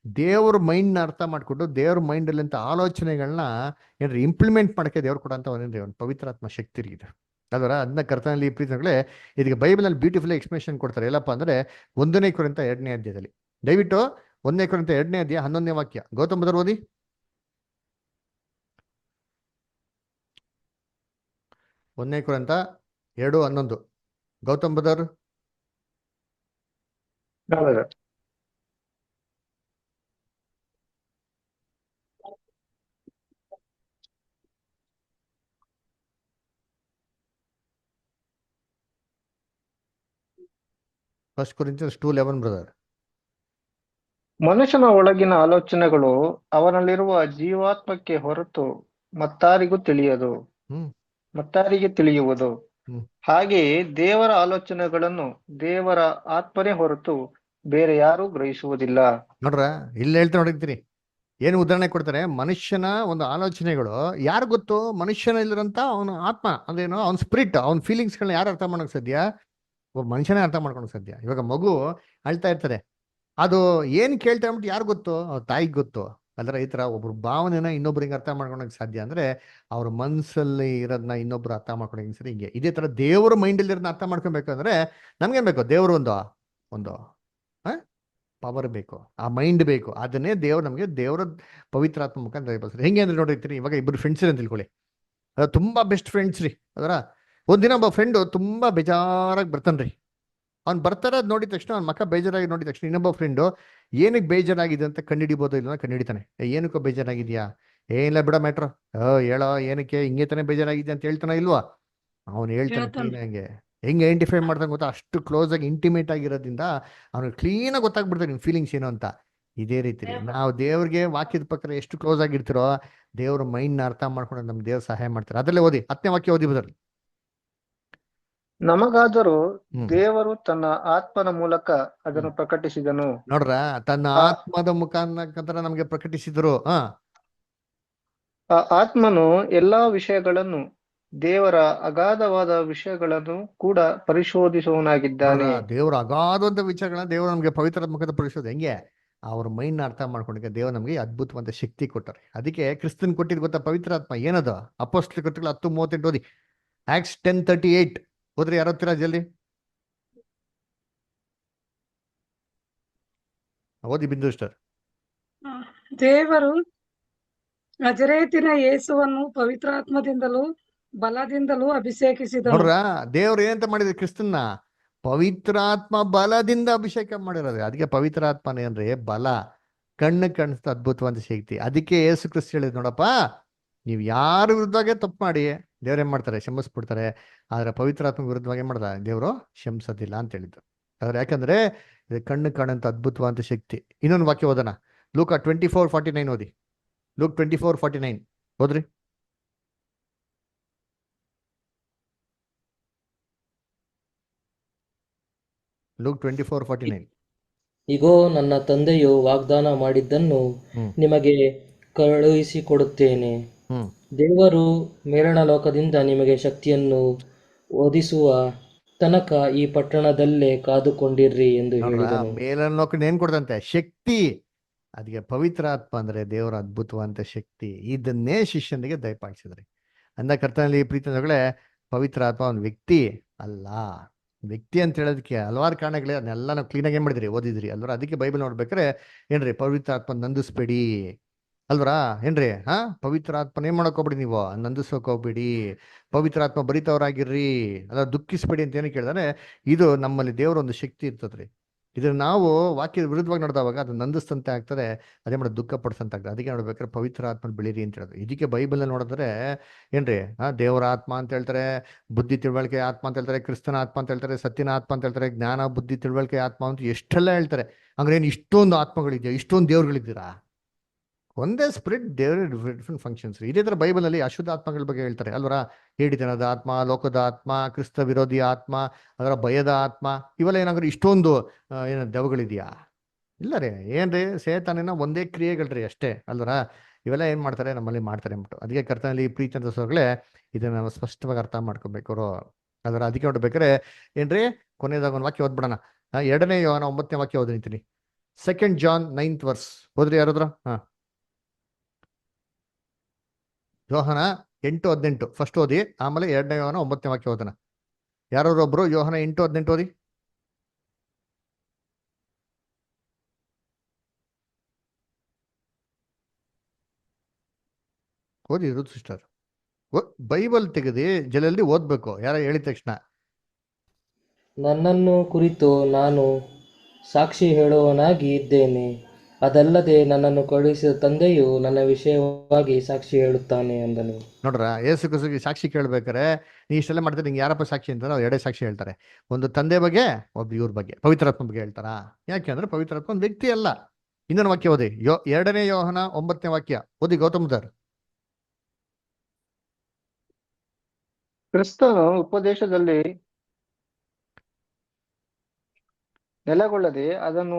ದೇವ್ರ ಮೈಂಡ್ನ ಅರ್ಥ ಮಾಡ್ಕೊಂಡು ದೇವ್ರ ಮೈಂಡಲ್ಲಿ ಅಂತ ಆಲೋಚನೆಗಳನ್ನ ಏನ್ರಿ ಇಂಪ್ಲಿಮೆಂಟ್ ಮಾಡಕ್ಕೆ ದೇವ್ರು ಕೊಡಂತ ಒಂದು ಪವಿತ್ರಾತ್ಮ ಶಕ್ತಿ ಇದೆ. ಅದರ ಅದನ್ನ ಕರ್ತನಲ್ಲಿ ಪ್ರೀತಿಗಳೇ ಇದಕ್ಕೆ ಬೈಬಲ್ನಲ್ಲಿ ಬ್ಯೂಟಿಫುಲ್ ಎಕ್ಸ್ಪ್ಲೇಷನ್ ಕೊಡ್ತಾರೆ. ಎಲ್ಲಪ್ಪ ಅಂದ್ರೆ 1 ಕೊರಿಂಥ 2ನೇ ಅಧ್ಯಾಯದಲ್ಲಿ. ದಯವಿಟ್ಟು 1 ಕೊರಿಂಥ 2ನೇ ಅಧ್ಯಾಯ 11ನೇ ವಾಕ್ಯ ಗೌತಮ್ ಬದರ್ ಓದಿ. 1 ಕೊರಿಂಥ 2:11 Gautham brother. First Corinthians 2:11 brother. ಮನುಷ್ಯನ ಒಳಗಿನ ಆಲೋಚನೆಗಳು ಅವನಲ್ಲಿರುವ ಜೀವಾತ್ಮಕ್ಕೆ ಹೊರತು ಮತ್ತಾರಿಗೂ ಮತ್ತಾರಿಗೆ ತಿಳಿಯುವುದು. ಹಾಗೆಯೇ ದೇವರ ಆಲೋಚನೆಗಳನ್ನು ದೇವರ ಆತ್ಮನೇ ಹೊರತು ಬೇರೆ ಯಾರು ಗ್ರಹಿಸುವುದಿಲ್ಲ. ನೋಡ್ರ, ಇಲ್ಲಿ ಹೇಳ್ತಾ ನೋಡಿರ್ತೀರಿ, ಏನು ಉದಾಹರಣೆ ಕೊಡ್ತಾರೆ? ಮನುಷ್ಯನ ಒಂದು ಆಲೋಚನೆಗಳು ಯಾರು ಗೊತ್ತು? ಮನುಷ್ಯನಲ್ಲಿರಂತ ಅವನ ಆತ್ಮ ಅಂದ್ರೇನು, ಅವನ ಸ್ಪಿರಿಟ್, ಅವನ ಫೀಲಿಂಗ್ಸ್ಗಳನ್ನ ಯಾರು ಅರ್ಥ ಮಾಡೋಕೆ ಸಾಧ್ಯ? ಒಬ್ಬ ಮನುಷ್ಯನೇ ಅರ್ಥ ಮಾಡ್ಕೊಳಕ್ ಸಾಧ್ಯ. ಇವಾಗ ಮಗು ಅಳ್ತಾ ಇರ್ತಾರೆ, ಅದು ಏನ್ ಕೇಳ್ತಾ ಅಂದ್ಬಿಟ್ಟು ಯಾರು ಗೊತ್ತು? ಅವ್ರ ತಾಯಿಗೆ ಗೊತ್ತು. ಅಲ್ರ, ಈ ತರ ಒಬ್ರು ಭಾವನೆನ ಇನ್ನೊಬ್ರಿಗೆ ಅರ್ಥ ಮಾಡ್ಕೊಳಕ್ ಸಾಧ್ಯ ಅಂದ್ರೆ ಅವ್ರ ಮನ್ಸಲ್ಲಿ ಇರೋದನ್ನ ಇನ್ನೊಬ್ರು ಅರ್ಥ ಮಾಡ್ಕೊಳಕ್ ಸರಿ. ಹಿಂಗೆ ಇದೇ ತರ ದೇವ್ರ ಮೈಂಡಲ್ಲಿ ಇರೋದನ್ನ ಅರ್ಥ ಮಾಡ್ಕೊಬೇಕಂದ್ರೆ ನಮ್ಗೇನ್ ಬೇಕು? ದೇವ್ರ ಒಂದು ಪವರ್ ಬೇಕು, ಆ ಮೈಂಡ್ ಬೇಕು. ಅದನ್ನೇ ದೇವ್ರು ನಮಗೆ ದೇವರ ಪವಿತ್ರಾತ್ಮ ಮುಖಾಂತರ ಬಳಸ್ತಾರೆ. ಹೆಂಗೆ ಅಂದ್ರೆ ನೋಡಿರ್ತೀರಿ, ಇವಾಗ ಇಬ್ಬರು ಫ್ರೆಂಡ್ಸ್ ಅಂತ ತಿಳ್ಕೊಳ್ಳಿ, ಅದು ತುಂಬಾ ಬೆಸ್ಟ್ ಫ್ರೆಂಡ್ಸ್ ರೀ. ಅದರ ಒಂದಿನ ಒಬ್ಬ ಫ್ರೆಂಡು ತುಂಬಾ ಬೇಜಾರಾಗಿ ಬರ್ತಾನ್ರಿ. ಅವ್ನು ಬರ್ತಾರ ನೋಡಿದ ತಕ್ಷಣ, ಅವ್ನ ಮಕ್ಕ ಬೇಜಾರಾಗಿ ನೋಡಿದ ತಕ್ಷಣ ಇನ್ನೊಬ್ಬ ಫ್ರೆಂಡು ಏನಕ್ಕೆ ಬೇಜಾರಾಗಿದೆ ಅಂತ ಕಂಡಿಡಿಬೋದು ಇಲ್ಲ ಕಂಡಿಡಿತಾನೆ. ಏನಕ್ಕೋ ಬೇಜಾರಾಗಿದ್ಯಾ? ಏನಿಲ್ಲ ಬಿಡ ಮ್ಯಾಟ್ರು, ಹೇಳೋ ಏನಕ್ಕೆ ಹಿಂಗೆ ತಾನೇ ಬೇಜಾರಾಗಿದೆ ಅಂತ ಹೇಳ್ತಾನ ಇಲ್ವಾ? ಅವ್ನು ಹೇಳ್ತಾನೆ ಕ್ಲೀನ್ ಹಂಗೆ. ಹೆಂಗೆ ಐಡೆಂಟಿಫೈ ಮಾಡ್ತಾನೆ ಗೊತ್ತಾ? ಅಷ್ಟು ಕ್ಲೋಸ್ ಆಗಿ ಇಂಟಿಮೇಟ್ ಆಗಿರೋದ್ರಿಂದ ಅವ್ನಿಗೆ ಕ್ಲೀನಾಗಿ ಗೊತ್ತಾಗ್ಬಿಡ್ತಾರೆ ನಿಮ್ಮ ಫೀಲಿಂಗ್ಸ್ ಏನು ಅಂತ. ಇದೇ ರೀತಿ ನಾವು ದೇವ್ರಿಗೆ ವಾಕ್ಯದ ಪ್ರಕಾರ ಎಷ್ಟು ಕ್ಲೋಸ್ ಆಗಿರ್ತಿರೋ ದೇವ್ರ ಮೈಂಡ್ನ ಅರ್ಥ ಮಾಡ್ಕೊಂಡು ನಮ್ಗೆ ದೇವ್ರು ಸಹಾಯ ಮಾಡ್ತಾರೆ. ಅದರಲ್ಲೇ ಓದಿ 10ನೇ ವಾಕ್ಯ ಓದಿ ಬದಲು. ನಮಗಾದರೂ ದೇವರು ತನ್ನ ಆತ್ಮನ ಮೂಲಕ ಅದನ್ನು ಪ್ರಕಟಿಸಿದನು. ನೋಡ್ರ, ತನ್ನ ಆತ್ಮದ ಮುಖಾಂತರ ನಮಗೆ ಪ್ರಕಟಿಸಿದರು. ಆ ಆತ್ಮನು ಎಲ್ಲಾ ವಿಷಯಗಳನ್ನು, ದೇವರ ಅಗಾಧವಾದ ವಿಷಯಗಳನ್ನು ಕೂಡ ಪರಿಶೋಧಿಸುವವನಾಗಿದ್ದಾನೆ. ದೇವರ ಅಗಾಧವಾದ ವಿಚಾರಗಳನ್ನ ದೇವರು ನಮಗೆ ಪವಿತ್ರ ಮುಖದ ಪರಿಶೋಧ ಹೆಂಗೆ? ಅವ್ರ ಮೈಂಡ್ನ ಅರ್ಥ ಮಾಡ್ಕೊಂಡಾಗ ದೇವ್ರು ನಮಗೆ ಅದ್ಭುತವಾದ ಶಕ್ತಿ ಕೊಟ್ಟಾರೆ. ಅದಕ್ಕೆ ಕ್ರಿಸ್ತನ್ ಕೊಟ್ಟಿದ್ ಗೊತ್ತಾ ಪವಿತ್ರಾತ್ಮ ಏನದು? ಅಪೊಸ್ತಲ ಕೃತ್ಯಗಳು 10:38 ಓದಿ. ಆಕ್ಟ್ಸ್ 10:38 ಹೋದ್ರಿ, ಯಾರೋಗ್ತೀರಾ ಜಲ್ದಿ ಓದಿ ಬಿಂದು ಸ್ಟಾರ್. ದೇವರು ನಜರೇತಿನ ಯೇಸುವನ್ನು ಪವಿತ್ರಾತ್ಮದಿಂದಲೂ ಬಲದಿಂದಲೂ ಅಭಿಷೇಕಿಸಿದನು. ನೋಡ್ರ, ದೇವ್ರು ಏನಂತ ಮಾಡಿದ್ರು? ಕ್ರಿಸ್ತನ್ನ ಪವಿತ್ರಾತ್ಮ ಬಲದಿಂದ ಅಭಿಷೇಕ ಮಾಡಿರೋದು. ಅದಕ್ಕೆ ಪವಿತ್ರಾತ್ಮನೇನ್ರಿ ಬಲ, ಕಣ್ಣು ಕಾಣಿಸ್ತಾ ಅದ್ಭುತವಾದ ಶಕ್ತಿ. ಅದಕ್ಕೆ ಯೇಸು ಕ್ರಿಸ್ತ ಹೇಳಿದ್, ನೋಡಪ್ಪ, ನೀವು ಯಾರ ವಿರುದ್ಧವಾಗೆ ತಪ್ಪು ಮಾಡಿ ದೇವ್ರೇನ್ ಮಾಡ್ತಾರೆ? ಕ್ಷಮಿಸ್ಬಿಡ್ತಾರೆ. ಆದ್ರೆ ಪವಿತ್ರಾತ್ಮ ವಿರುದ್ಧವಾಗಿ ಏನ್ ಮಾಡ್ದ? ದೇವರು ಕ್ಷಮಿಸೋದಿಲ್ಲ ಅಂತ ಹೇಳಿದ್ರು. ಆದ್ರೆ ಯಾಕಂದ್ರೆ ಇದು ಕಣ್ಣು ಕಾಣಂತ ಅದ್ಭುತವಾದ ಶಕ್ತಿ. ಇನ್ನೊಂದು ವಾಕ್ಯ ಓದೋಣ, ಲೂಕ 24:49 ಓದಿ. ಲೂಕ್ 24:49 ಹೋದ್ರಿ. ಲೂಕ್ 24:49. ಇಗೋ, ನನ್ನ ತಂದೆಯು ವಾಗ್ದಾನ ಮಾಡಿದ್ದನ್ನು ನಿಮಗೆ ಕಳುಹಿಸಿಕೊಡುತ್ತೇನೆ. ದೇವರು ಮೇಲಣ ಲೋಕದಿಂದ ನಿಮಗೆ ಶಕ್ತಿಯನ್ನು ಒದಗಿಸುವ ತನಕ ಈ ಪಟ್ಟಣದಲ್ಲೇ ಕಾದುಕೊಂಡಿರ್ರಿ ಎಂದು ಹೇಳಿದನು. ಮೇಲಣ ಲೋಕ ಏನ್ ಕೊಡ್ತಂತೆ? ಶಕ್ತಿ. ಅದಕ್ಕೆ ಪವಿತ್ರಾತ್ಮ ಅಂದ್ರೆ ದೇವರ ಅದ್ಭುತವಾದ ಶಕ್ತಿ. ಇದನ್ನೇ ಶಿಷ್ಯನಿಗೆ ದಯಪಾಲಿಸಿದ್ರಿ. ಅಂದ ಕರ್ತನಲ್ಲಿ ಪ್ರೀತಿಗಳೇ, ಪವಿತ್ರಾತ್ಮ ಒಂದು ವ್ಯಕ್ತಿ ಅಲ್ಲ. ವ್ಯಕ್ತಿ ಅಂತ ಹೇಳೋದಕ್ಕೆ ಹಲವಾರು ಕಾರಣಗಳೇ. ಅದನ್ನೆಲ್ಲ ನಾವು ಕ್ಲೀನಾಗಿ ಏನ್ ಮಾಡಿದ್ರಿ? ಓದಿದ್ರಿ ಅಲ್ವರ. ಅದಕ್ಕೆ ಬೈಬಲ್ ನೋಡ್ಬೇಕಾರೆ ಏನ್ರಿ, ಪವಿತ್ರಾತ್ಮ ನಂದಿಸ್ಬೇಡಿ ಅಲ್ವರಾ? ಏನ್ರಿ, ಪವಿತ್ರಾತ್ಮನ ಏನ್ ಮಾಡಕ್ ಹೋಗ್ಬಿಡಿ, ನೀವು ನಂದಿಸೋಕ್ ಹೋಗ್ಬಿಡಿ. ಪವಿತ್ರಾತ್ಮ ಬರಿತವರಾಗಿರ್ರಿ, ಅಲ್ಲ ದುಃಖಿಸ್ಬೇಡಿ ಅಂತ ಏನಕ್ಕೆ ಹೇಳಿದ್ರೆ, ಇದು ನಮ್ಮಲ್ಲಿ ದೇವರ ಒಂದು ಶಕ್ತಿ ಇರ್ತದ್ರಿ. ಇದನ್ನ ನಾವು ವಾಕ್ಯದ ವಿರುದ್ಧವಾಗಿ ನೋಡಿದವಾಗ ಅದು ನಂದಿಸ್ತಂತೆ ಆಗ್ತದೆ, ಅದೇ ಮಾಡೋದು ದುಃಖ ಪಡಿಸಂತ ಆಗ್ತದೆ. ಅದಕ್ಕೆ ನೋಡ್ಬೇಕಾದ್ರೆ ಪವಿತ್ರ ಆತ್ಮ ಬೆಳೀರಿ ಅಂತ ಹೇಳೋದು. ಇದಕ್ಕೆ ಬೈಬಲ್ ನೋಡಿದ್ರೆ ಏನ್ರಿ, ದೇವರ ಆತ್ಮ ಅಂತ ಹೇಳ್ತಾರೆ, ಬುದ್ಧಿ ತಿಳುವಳಿಕೆ ಆತ್ಮ ಅಂತ ಹೇಳ್ತಾರೆ, ಕ್ರಿಸ್ತನ ಆತ್ಮ ಅಂತ ಹೇಳ್ತಾರೆ, ಸತ್ಯನ ಆತ್ಮ ಅಂತ ಹೇಳ್ತಾರೆ, ಜ್ಞಾನ ಬುದ್ಧಿ ತಿಳುವಳಿಕೆ ಆತ್ಮ ಅಂತ ಎಷ್ಟೆಲ್ಲ ಹೇಳ್ತಾರೆ. ಅಂದ್ರೆ ಏನ್ ಇಷ್ಟೊಂದು ಆತ್ಮಗಳಿದೆಯಾ? ಇಷ್ಟೊಂದು ದೇವ್ರುಗಳಿದ್ದೀರಾ? ಒಂದೇ ಸ್ಪಿರಿಟ್, ದೇವರ ಡಿಫ್ರೆಂಟ್ ಫಂಕ್ಷನ್ಸ್. ಇದೇ ಥರ ಬೈಬಲಲ್ಲಿ ಅಶುದ್ಧ ಆತ್ಮಗಳ ಬಗ್ಗೆ ಹೇಳ್ತಾರೆ ಅಲ್ವರ. ಹೇಡಿತನದ ಆತ್ಮ, ಲೋಕದ ಆತ್ಮ, ಕ್ರಿಸ್ತ ವಿರೋಧಿ ಆತ್ಮ, ಅದರ ಭಯದ ಆತ್ಮ, ಇವೆಲ್ಲ ಏನಾದ್ರು ಇಷ್ಟೊಂದು ಏನೋ ದೆವ್ವಗಳಿದೆಯಾ? ಇಲ್ಲ ರೀ. ಏನ್ರಿ, ಸೇತಾನಿನ ಒಂದೇ ಕ್ರಿಯೆಗಳ್ರಿ ಅಷ್ಟೇ ಅಲ್ವರ. ಇವೆಲ್ಲ ಏನು ಮಾಡ್ತಾರೆ, ನಮ್ಮಲ್ಲಿ ಮಾಡ್ತಾರೆ ಅಂದ್ಬಿಟ್ಟು. ಅದಕ್ಕೆ ಕರ್ತನಲ್ಲಿ ಪ್ರೀತಿ ಅಂತ ಸೋಗಳೇ ಇದನ್ನ ನಾವು ಸ್ಪಷ್ಟವಾಗಿ ಅರ್ಥ ಮಾಡ್ಕೊಬೇಕು ಅವರು. ಅದರ ಅದಕ್ಕೆ ನೋಡ್ಬೇಕಾರೆ ಏನ್ರಿ, ಕೊನೆಯದಾಗ ಒಂದು ವಾಕ್ಯ ಓದ್ಬಿಡೋಣ. 2 ಯೋಹನ 9ನೇ ವಾಕ್ಯ ಓದಿರ್ತೀನಿ. 2 John 9th verse ಓದ್ರಿ ಯಾರಾದ್ರ? ಯೋಹನ 8:18 ಫಸ್ಟ್ ಓದಿ, ಆಮೇಲೆ 2 ಯೋಹನ 9ನೇ ವಾಕ್ಯ ಓದೋಣ. ಯಾರಾದ್ರು ಒಬ್ರು ಯೋಹನ 8:18 ಓದಿ. ಓದಿ ರುತ್ ಸಿಸ್ಟರ್. ಬೈಬಲ್ ತೆಗೆದು ಜಲ್ದಿ ಓದ್ಬೇಕು, ಯಾರ ಹೇಳಿದ ತಕ್ಷಣ. ನನ್ನನ್ನು ಕುರಿತು ನಾನು ಸಾಕ್ಷಿ ಹೇಳುವವನಾಗಿ ಇದ್ದೇನೆ, ಅದಲ್ಲದೆ ನನ್ನನ್ನು ಕಳುಹಿಸಿದ ತಂದೆಯು ನನ್ನ ವಿಷಯವಾಗಿ ಸಾಕ್ಷಿ ಹೇಳುತ್ತಾನೆ ಅಂದನು. ನೋಡ್ರ, ಯೇಸು ಕ್ರಿಸ್ತನಿಗೆ ಸಾಕ್ಷಿ ಕೇಳ್ಬೇಕಾರೆ ನೀ ಇಷ್ಟೆಲ್ಲ ಮಾಡ್ತಾರೆ, ನಿಂಗೆ ಯಾರಪ್ಪ ಸಾಕ್ಷಿ ಅಂತಾರೆ? ಅವ್ರು 2 ಸಾಕ್ಷಿ ಹೇಳ್ತಾರೆ. ಒಂದು ತಂದೆ ಬಗ್ಗೆ, ಒಬ್ಬ ಇವ್ರ ಬಗ್ಗೆ, ಪವಿತ್ರಾತ್ಮ ಬಗ್ಗೆ ಹೇಳ್ತಾರ. ಯಾಕೆ ಅಂದ್ರೆ ಪವಿತ್ರಾತ್ಮ ಒಂದು ವ್ಯಕ್ತಿ ಅಲ್ಲ. ಇನ್ನೊಂದು ವಾಕ್ಯ ಓದಿ, 2 ಯೋಹನ 9ನೇ ವಾಕ್ಯ ಓದಿ ಗೌತಮ್ ಸರ್. ಕ್ರಿಸ್ತನು ಉಪದೇಶದಲ್ಲಿ ನೆಲೆಗೊಳ್ಳದೆ ಅದನ್ನು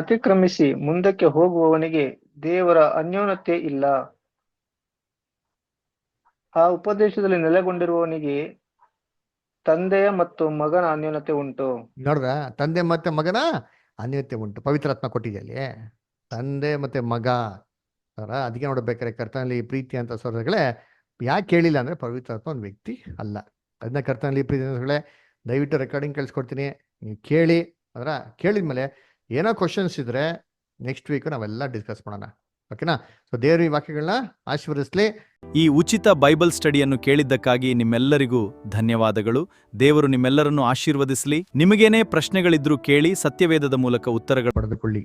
ಅತಿಕ್ರಮಿಸಿ ಮುಂದಕ್ಕೆ ಹೋಗುವವನಿಗೆ ದೇವರ ಅನ್ಯೋನ್ಯತೆ ಇಲ್ಲ. ಆ ಉಪದೇಶದಲ್ಲಿ ನೆಲೆಗೊಂಡಿರುವವನಿಗೆ ತಂದೆಯ ಮತ್ತು ಮಗನ ಅನ್ಯೋನ್ಯತೆ ಉಂಟು. ನೋಡ್ರ, ತಂದೆ ಮತ್ತೆ ಮಗನ ಅನ್ಯೋನ್ಯತೆ ಉಂಟು. ಪವಿತ್ರಾತ್ಮ ಕೊಟ್ಟಿದ್ದಲ್ಲಿ ತಂದೆ ಮತ್ತೆ ಮಗ. ಅದಕ್ಕೆ ನೋಡ್ಬೇಕಾರೆ ಕರ್ತನಲ್ಲಿ ಪ್ರೀತಿ ಅಂತ ಸೋದರಗಳೇ ಯಾಕೆ ಕೇಳಿಲ್ಲ ಅಂದ್ರೆ ಪವಿತ್ರಾತ್ಮ ಒಂದು ವ್ಯಕ್ತಿ ಅಲ್ಲ. ಅದನ್ನ ಕರ್ತನಲ್ಲಿ ಪ್ರೀತಿ ಅಂತ ದಯವಿಟ್ಟು ರೆಕಾರ್ಡಿಂಗ್ ಕಳ್ಸಿಕೊಡ್ತೀನಿ, ನೀವು ಕೇಳಿ. ಅದರ ಕೇಳಿದ್ಮೇಲೆ ಏನೋ ಕ್ವಶನ್ಸ್ ಇದ್ರೆ ನೆಕ್ಸ್ಟ್ ವೀಕ್ ನಾವೆಲ್ಲ ಡಿಸ್ಕಸ್ ಮಾಡೋಣ, ಓಕೆನಾ? ಸೊ ದೇವ್ರ ಈ ವಾಕ್ಯಗಳನ್ನ ಆಶೀರ್ವದಿಸ್ಲಿ. ಈ ಉಚಿತ ಬೈಬಲ್ ಸ್ಟಡಿಯನ್ನು ಕೇಳಿದ್ದಕ್ಕಾಗಿ ನಿಮ್ಮೆಲ್ಲರಿಗೂ ಧನ್ಯವಾದಗಳು. ದೇವರು ನಿಮ್ಮೆಲ್ಲರನ್ನು ಆಶೀರ್ವದಿಸಲಿ. ನಿಮಗೇನೇ ಪ್ರಶ್ನೆಗಳಿದ್ರೂ ಕೇಳಿ, ಸತ್ಯವೇದದ ಮೂಲಕ ಉತ್ತರಗಳು ಪಡೆದುಕೊಳ್ಳಿ.